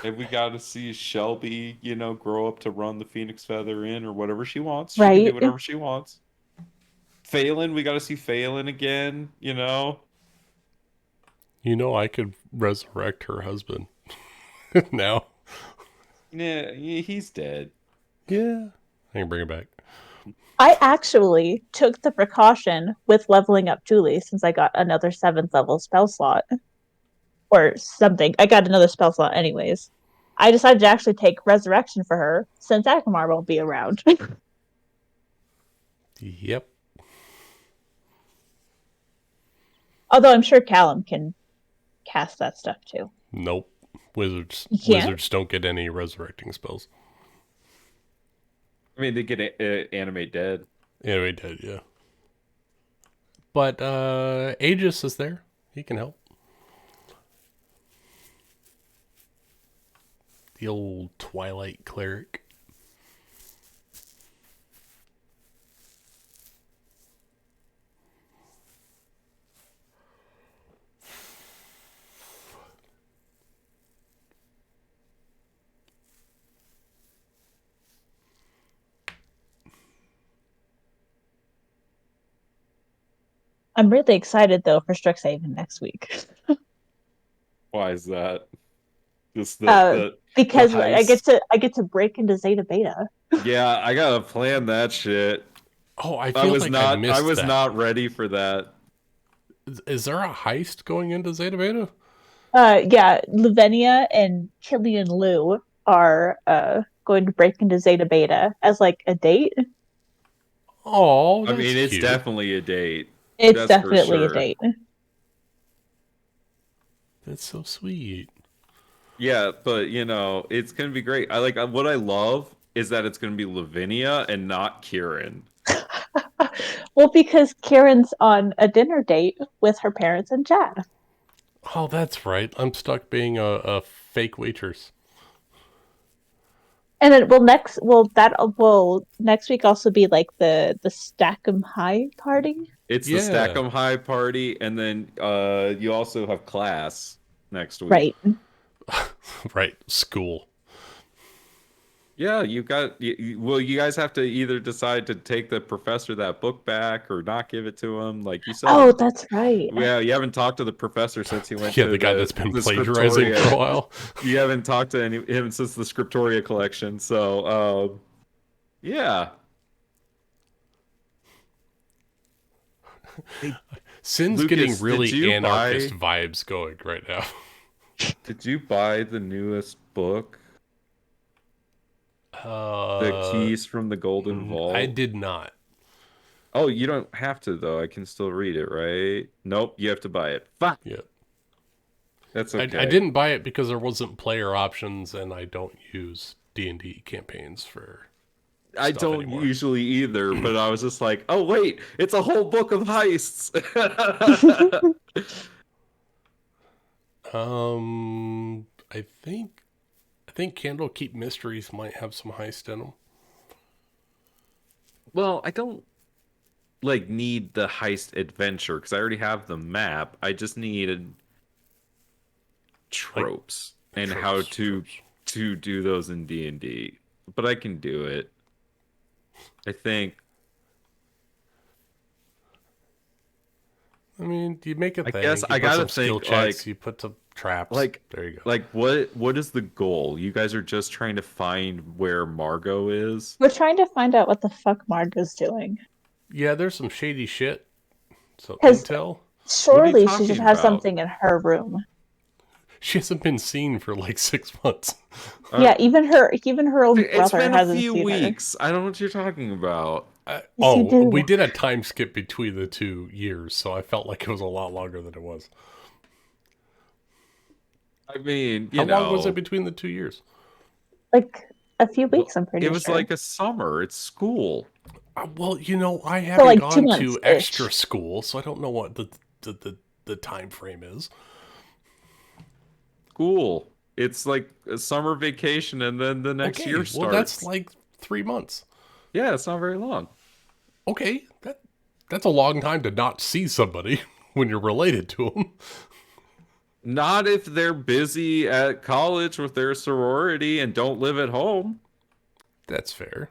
And we got to see Shelby, grow up to run the Phoenix Feather Inn or whatever she wants. She can do
Right?
whatever she wants. Phelan, we got to see Phelan again.
I could resurrect her husband now.
Yeah, he's dead.
Yeah. I can bring it back.
I actually took the precaution with leveling up Julie since I got another 7th level spell slot. Or something. I got another spell slot anyways. I decided to actually take Resurrection for her since Akamar won't be around.
Yep.
Although I'm sure Callum can cast that stuff too.
Nope. Wizards
Yeah?
don't get any resurrecting spells.
I mean, they get animate dead.
Anyway, dead, yeah. But Aegis is there. He can help. The old Twilight cleric.
I'm really excited though for Strixhaven next week.
Why is that? Just
because
the
I
heist.
get to break into Zeta Beta.
Yeah, I gotta plan that shit.
Oh, I feel like I missed
I was
that.
not ready for that.
Is there a heist going into Zeta Beta?
Yeah, Lavinia and Killian Liu are going to break into Zeta Beta as like a date.
Oh,
I
that's
mean, it's
cute.
definitely a date.
It's
That's for
definitely a
sure.
date.
That's so sweet.
Yeah, but it's gonna be great. What I love is that it's gonna be Lavinia and not Kieran.
Well, because Karen's on a dinner date with her parents and Chad.
Oh, that's right. I'm stuck being a fake waitress.
And then next week also be like the Stackham High party.
It's the Stackham High party, and then you also have class next week.
Right.
Right. School.
Yeah, you guys have to either decide to take the professor that book back or not give it to him, like you said.
Oh, that's right.
Yeah, you haven't talked to the professor since he went to
the guy that's been plagiarizing
Scriptoria.
for a while.
You haven't talked to him since the Scriptoria collection, so yeah.
Sin's
Lucas,
getting really
did you
anarchist
buy-
vibes going right now.
Did you buy the newest book? The Keys from the Golden Vault?
I did not.
Oh, you don't have to, though. I can still read it, right? Nope, you have to buy it. Fuck!
Yeah.
That's okay.
I didn't buy it because there wasn't player options, and I don't use D&D campaigns for
I don't
anymore.
usually either, but I was just like, oh, wait, it's a whole book of heists!
I think Candlekeep Mysteries might have some heist in them.
Well, I don't need the heist adventure because I already have the map. I just needed tropes and how to do those in D&D. But I can do it. I think.
I mean, you make a thing.
I guess
you
I
put
gotta
some skill
think
checks, you put some traps. There you go.
What is the goal? You guys are just trying to find where Margot is?
We're trying to find out what the fuck Margot's doing.
Yeah, there's some shady shit. So
'Cause
intel.
Surely she should have
about?
something in her room.
She hasn't been seen for like 6 months.
Yeah, even her own
It's
brother
been a
hasn't
few
seen
weeks. I don't know what you're talking about.
you do.
We did a time skip between the 2 years, so I felt like it was a lot longer than it was.
I mean,
How long was it between the 2 years?
Like a few weeks, I'm pretty sure.
It was like a summer. It's school.
Well, I haven't
like 2
gone
months
to extra school, so I don't know what the time frame is.
school. It's like a summer vacation, and then the next year starts.
Well, that's like 3 months.
Yeah, it's not very long.
Okay, that's a long time to not see somebody when you're related to them.
Not if they're busy at college with their sorority and don't live at home.
That's fair,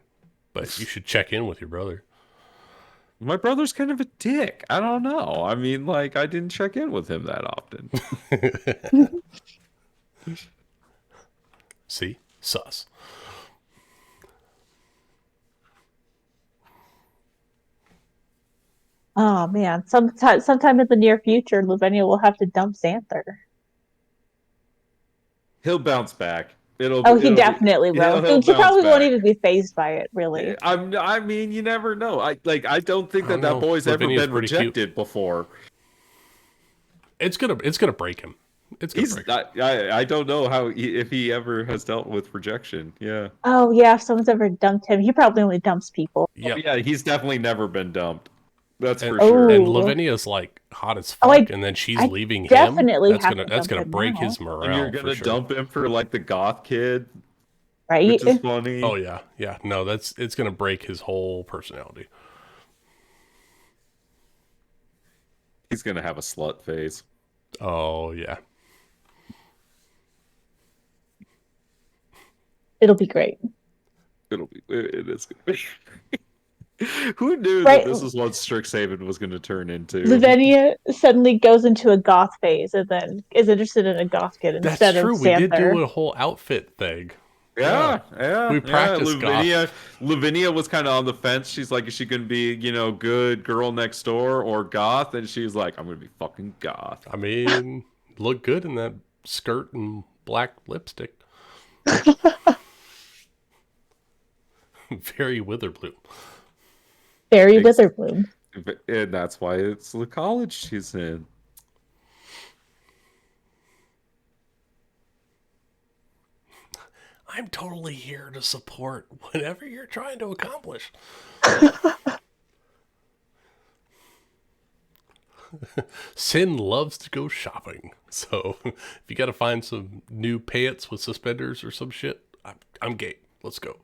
but you should check in with your brother.
My brother's kind of a dick. I don't know. I mean, like, I didn't check in with him that often.
See? Sus.
Oh man, sometime in the near future, Lavinia will have to dump Xanther.
He'll bounce back.
He definitely will.
He'll
He probably
bounce
won't
back.
even be phased by it, really.
I mean, you never know. I don't think
I
that
don't know.
boy's
Lavinia's
ever been
pretty cute.
rejected before.
It's gonna break him. It's gonna break him.
I don't know if he ever has dealt with rejection. Yeah.
Oh yeah, if someone's ever dumped him, he probably only dumps people.
Yep.
Oh, yeah, he's definitely never been dumped. That's for
And,
sure.
and
Oh.
Lavinia's like hot as
Oh,
fuck, and then she's
I
leaving him.
definitely
That's
have
gonna
to dump him
break
now.
his morale.
And you're gonna
for sure.
dump him for like the goth kid,
Right?
which is funny.
Oh yeah. No, it's gonna break his whole personality.
He's gonna have a slut phase.
Oh yeah.
It'll be great.
It is gonna be. Who knew
Right.
that this is what Strixhaven was gonna turn into?
Lavinia suddenly goes into a goth phase and then is interested in a goth kid
That's
instead
true.
of
We did
Xanther.
do a whole outfit thing.
Yeah.
We practiced
Lavinia was kind of on the fence. She's like, is she gonna be, good girl next door or goth? And she's like, I'm gonna be fucking goth.
I mean, look good in that skirt and black lipstick. Very Witherbloom.
Barry Witherbloom.
And that's why it's the college she's in.
I'm totally here to support whatever you're trying to accomplish. Sin loves to go shopping. So if you got to find some new pants with suspenders or some shit, I'm game. Let's go.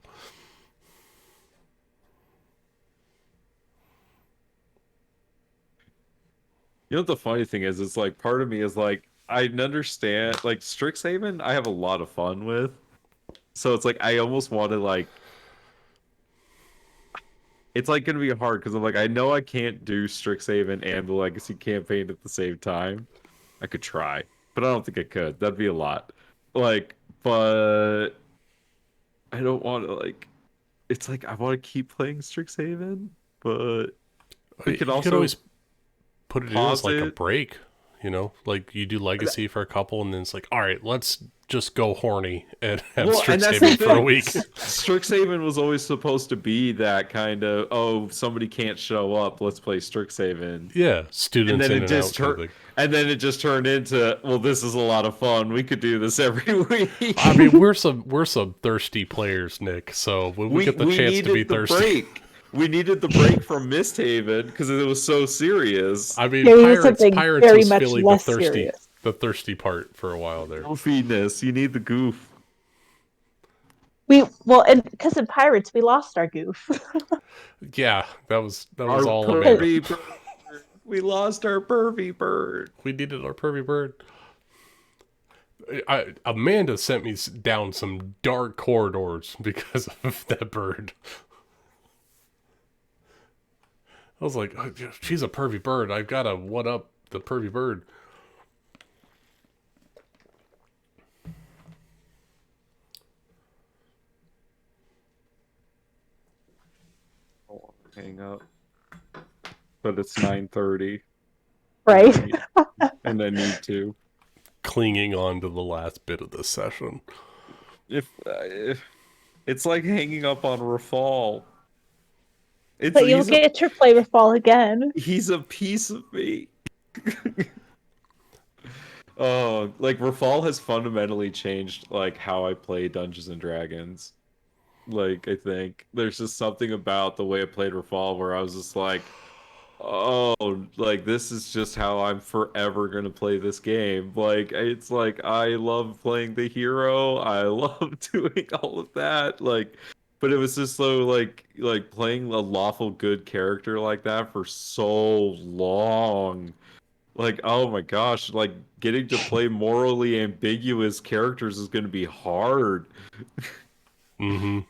You know what the funny thing is? It's like part of me is like, I understand, like Strixhaven, I have a lot of fun with. So it's like I almost want to like. It's like gonna be hard because I'm like, I know I can't do Strixhaven and the Legacy campaign at the same time. I could try, but I don't think I could. That'd be a lot. Like, but I don't want to like. It's like I want to keep playing Strixhaven, but we could also
always put it in as like a
it.
break. Like you do Legacy for a couple, and then it's like, all right, let's just go horny and have Strixhaven for a week.
Strixhaven was always supposed to be that kind of, somebody can't show up, let's play Strixhaven.
Yeah, students
and then
in and out kind of thing.
And then it just turned into, well, this is a lot of fun. We could do this every week.
I mean, we're some thirsty players, Nick. So when we get the chance to be thirsty.
We needed the break from MistHaven because it was so serious.
I mean,
Pirates very
was
much
feeling
less
the thirsty part for a while there.
Goofiness, you need the goof.
Because in Pirates we lost our goof.
Yeah, that was
our
all
pervy bird. We lost our pervy bird.
We needed our pervy bird. Amanda sent me down some dark corridors because of that bird. I was like, oh, she's a pervy bird. I've got to one-up the pervy bird.
Hang up. But it's 9:30.
Right.
And I need to.
Clinging on to the last bit of this session.
If it's like hanging up on Rafal.
But you'll get your play Rafal again.
He's a piece of me. Oh, like Rafal has fundamentally changed like how I play Dungeons and Dragons. Like I think there's just something about the way I played Rafal where I was just like, oh, like this is just how I'm forever gonna play this game. Like it's like I love playing the hero. I love doing all of that. Like, but it was just so like playing a lawful good character like that for so long. Like, oh my gosh, like getting to play morally ambiguous characters is gonna be hard.
Mm-hmm.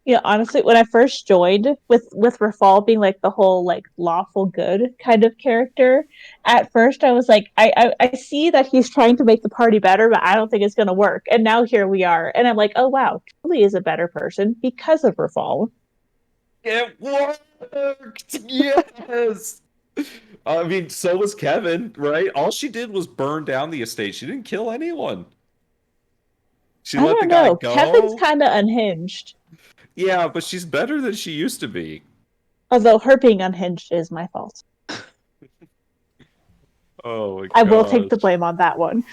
Yeah, honestly, when I first joined with Rafal being like the whole like lawful good kind of character, at first I was like, I see that he's trying to make the party better, but I don't think it's gonna work. And now here we are, and I'm like, oh wow, Julie is a better person because of Rafal.
It worked! Yes! I mean, so was Kevin, right? All she did was burn down the estate. She didn't kill anyone. She
I
let the
don't
guy
know. Kevin's
go.
kind of unhinged,
Yeah, but she's better than she used to be.
although her being unhinged is my fault.
Oh my
I will take the
gosh.
blame on that one.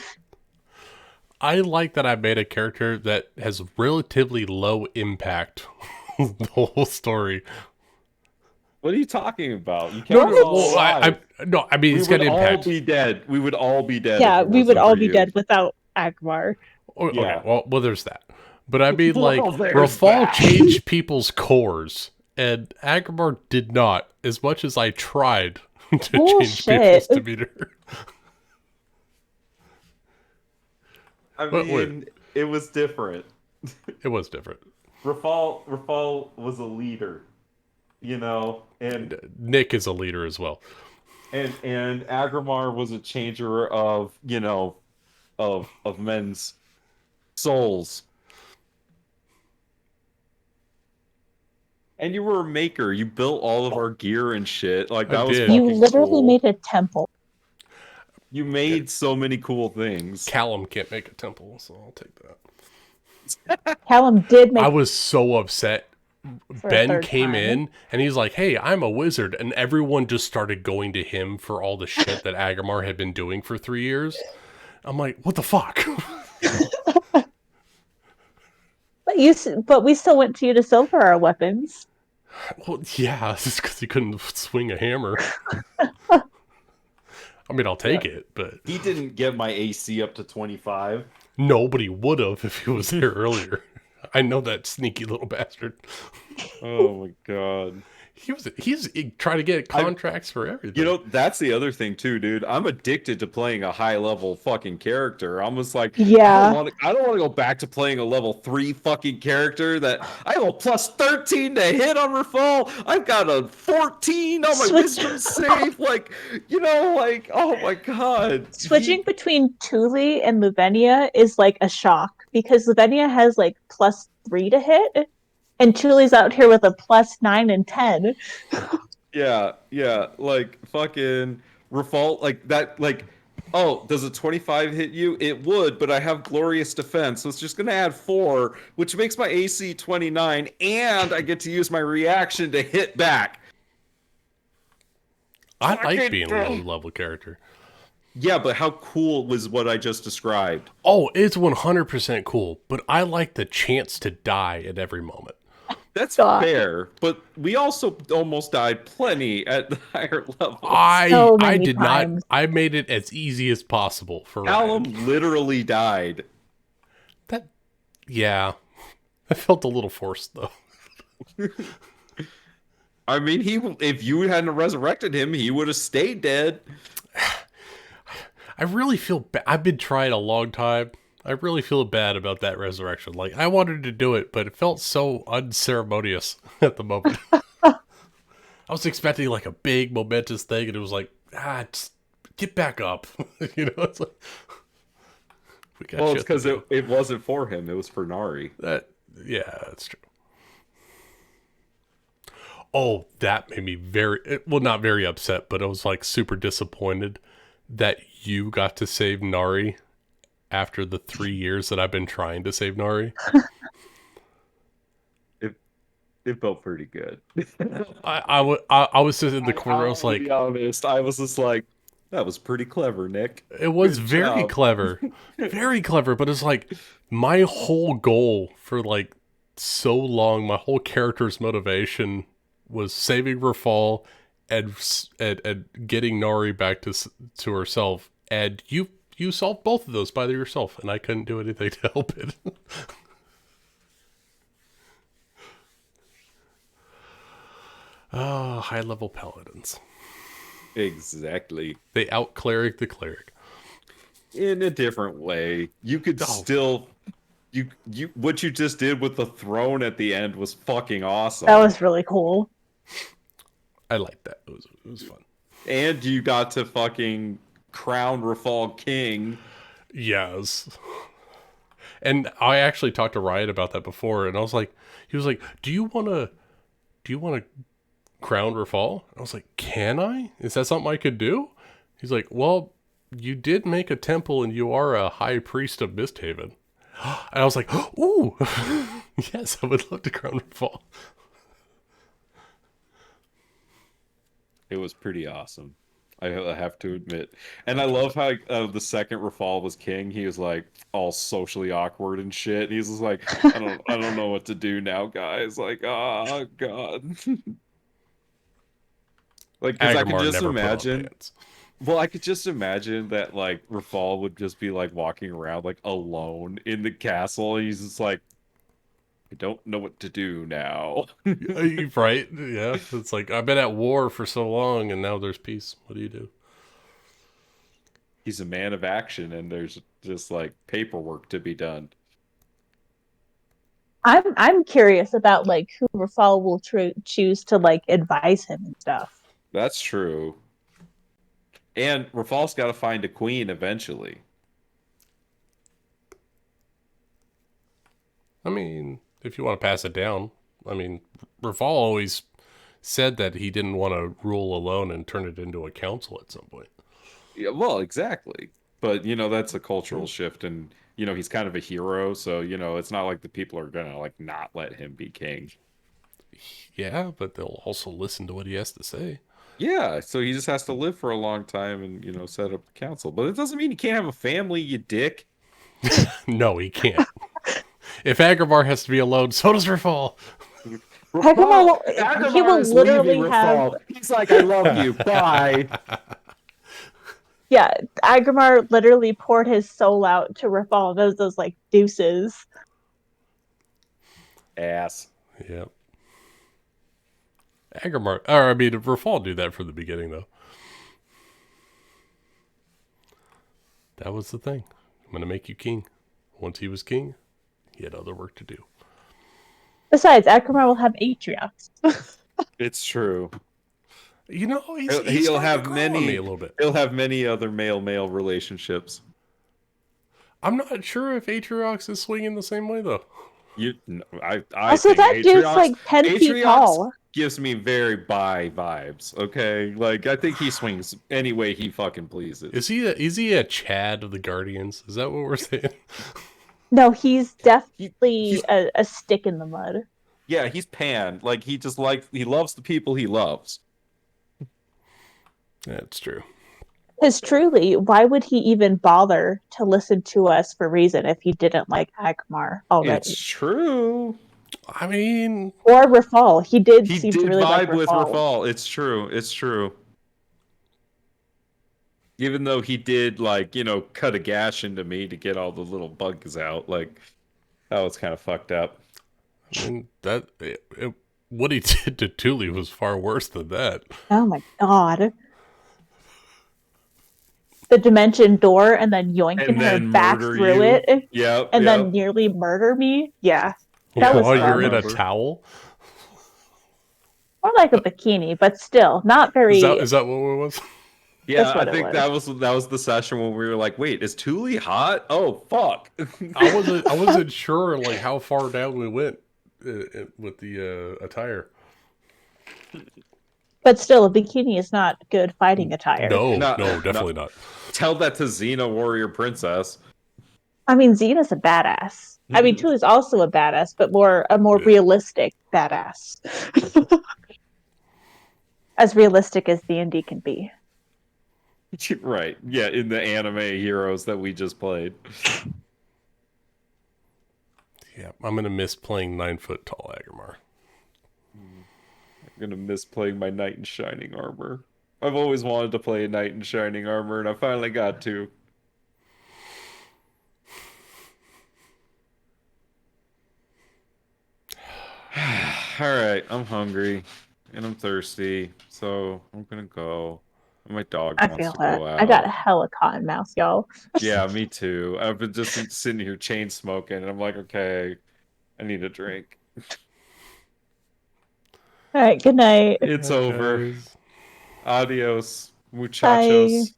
I like that I made a character that has relatively low impact the whole story.
What are you talking about? You kept
What?
us all
Well,
alive.
no, I mean,
We
he's got
would all
impact.
be dead. We would all be dead
Yeah,
if it
we would
wasn't
all
for
be
you.
dead without Agmar.
Okay,
Yeah.
well, there's that. But I mean, like,
Well, there's
Rafal
that.
changed people's cores, and Agmar did not, as much as I tried to change people's
Bullshit.
demeanor.
I
What- what?
mean, it was different.
It was different.
Rafal was a leader, you know, and
Nick is a leader as well.
and Agramar was a changer of, you know, of men's souls. And you were a maker. You built all of our gear and shit. Like
I
that was
did.
You
fucking
literally
cool.
made a temple.
You made so many cool things.
Callum can't make a temple, so I'll take that.
Callum did make
I was so upset.
for a
Ben
third
came
time.
in and he's like, "Hey, I'm a wizard," and everyone just started going to him for all the shit that Agamar had been doing for 3 years. I'm like, "What the fuck?"
But we still went to you to sell for our weapons.
Well, yeah, it's because he couldn't swing a hammer. I mean, I'll take it, but
He didn't get my AC up to 25.
nobody would have if he was here earlier. I know that sneaky little bastard.
Oh my god.
He's trying to get contracts for everything.
You know, that's the other thing too, dude. I'm addicted to playing a high level fucking character. I'm just like,
Yeah.
I don't want to go back to playing a level 3 fucking character that I have a plus 13 to hit on Rafal. I've got a 14 on my
Switch-
wisdom save. Like, you know, like, oh my god.
Switching between Thule and Luvenia is like a shock because Luvenia has like +3 to hit, and Thule's out here with a +9 and 10.
Yeah, like fucking Rafal, like that, like, oh, does a 25 hit you? It would, but I have glorious defense, so it's just gonna add 4, which makes my AC 29, and I get to use my reaction to hit back.
I like
Fucking
being a
bro.
low level character.
Yeah, but how cool was what I just described?
Oh, it's 100% cool, but I like the chance to die at every moment.
That's
God.
fair, but we also almost died plenty at the higher levels.
So
I
many
did
times.
not. I made it as easy as possible for
Callum
Ryan.
literally died.
That, yeah, I felt a little forced though.
I mean, if you hadn't resurrected him, he would have stayed dead.
I really feel bad. I've been trying a long time. I really feel bad about that resurrection. Like, I wanted to do it, but it felt so unceremonious at the moment. I was expecting like a big momentous thing, and it was like, just get back up. You know, it's like, we got
Well,
shit
it's because
to do.
it wasn't for him. It was for Nari.
Yeah, that's true. Oh, that made me not very upset, but I was like super disappointed that you got to save Nari after the 3 years that I've been trying to save Nari.
It felt pretty good.
I was sitting in the corner. I was
I'll
like,
be honest. I was just like, that was pretty clever, Nick.
it was
Good
very
job."
clever, very clever. But it's like my whole goal for like so long, my whole character's motivation was saving Rafal and getting Nori back to herself, and you solved both of those by yourself, and I couldn't do anything to help it. Oh, high-level paladins.
Exactly.
They out-cleric the cleric.
In a different way. You could still... You what you just did with the throne at the end was fucking awesome.
That was really cool.
I liked that. It was fun.
And you got to fucking crown Rafal king.
Yes. And I actually talked to Riot about that before, and he was like, do you want to crown Rafal? I was like, can I? Is that something I could do? He's like, well, you did make a temple, and you are a high priest of MistHaven. And I was like, ooh, yes, I would love to crown Rafal.
It was pretty awesome. I have to admit. And I love how the second Rafal was king, he was like all socially awkward and shit. He's just like, I don't know what to do now, guys. Like, oh god. Like, because I could just imagine. Well, I could just imagine that like Rafal would just be like walking around like alone in the castle. And he's just like, I don't know what to do now.
Right? Yeah. It's like, I've been at war for so long and now there's peace. What do you do?
He's a man of action and there's just like paperwork to be done.
I'm curious about like who Rafal will choose to like advise him and stuff.
That's true. And Rafal's got to find a queen eventually.
I mean, if you want to pass it down, I mean, Rafal always said that he didn't want to rule alone and turn it into a council at some point.
Yeah, well, exactly. But, you know, that's a cultural shift and, you know, he's kind of a hero. So, you know, it's not like the people are going to like not let him be king.
Yeah, but they'll also listen to what he has to say.
Yeah, so he just has to live for a long time and, you know, set up a council. But it doesn't mean he can't have a family, you dick.
No, he can't. If Agrabah has to be alone, so does Rafal.
He will literally have...
He's like, I love you, bye.
Yeah, Agrabah literally poured his soul out to Rafal. Those like deuces.
Ass.
Yep. Rafal do that from the beginning, though. That was the thing. I'm going to make you king. Once he was king, he had other work to do.
Besides, Agrabah will have Atriox.
It's true.
You know,
he'll have many.
A little bit.
He'll have many other male-male relationships.
I'm not sure if Atriox is swinging the same way, though.
I
also,
think
that dude's like 10 feet tall.
Gives me very bi vibes. Okay, like I think he swings any way he fucking pleases.
Is he a Chad of the Guardians? Is that what we're saying?
No, he's definitely a stick in the mud.
Yeah, he's Pan. Like he loves the people he loves.
That's true.
Because truly, why would he even bother to listen to us for reason if he didn't like Agmar already?
It's true.
I mean...
Or Rafal. He did seem to really like Rafal.
With Rafal. It's true. It's true. Even though he did, like, you know, cut a gash into me to get all the little bugs out. Like, that was kind of fucked up.
I mean, what he did to Thule was far worse than that.
Oh my god. The dimension door and then yoinking her back through it.
Yep.
And then nearly murder me. Yeah. That was
while you're in a towel?
Or like a bikini, but still, not very...
Is that what it was?
Yeah, I think that was the session when we were like, wait, is Thule hot? Oh, fuck.
I wasn't sure like how far down we went with the attire.
But still, a bikini is not good fighting attire.
No, definitely not.
Tell that to Xena, warrior princess.
I mean, Xena's a badass. I mean, Thule's also a badass, but a more realistic badass. As realistic as D&D can be.
Right. Yeah, in the anime heroes that we just played.
Yeah, I'm going to miss playing 9-foot tall Agrabah.
gonna miss playing my knight in shining armor. I've always wanted to play a knight in shining armor, and I finally got to. Alright, I'm hungry and I'm thirsty, so I'm gonna go. My dog
I
wants
feel
to
that.
go
I got a
out.
hella cotton mouth, y'all.
Yeah, me too. I've been just sitting here chain smoking, and I'm like, okay, I need a drink.
All right, good night.
It's
Alright,
over.
guys.
Adios,
Bye.
muchachos.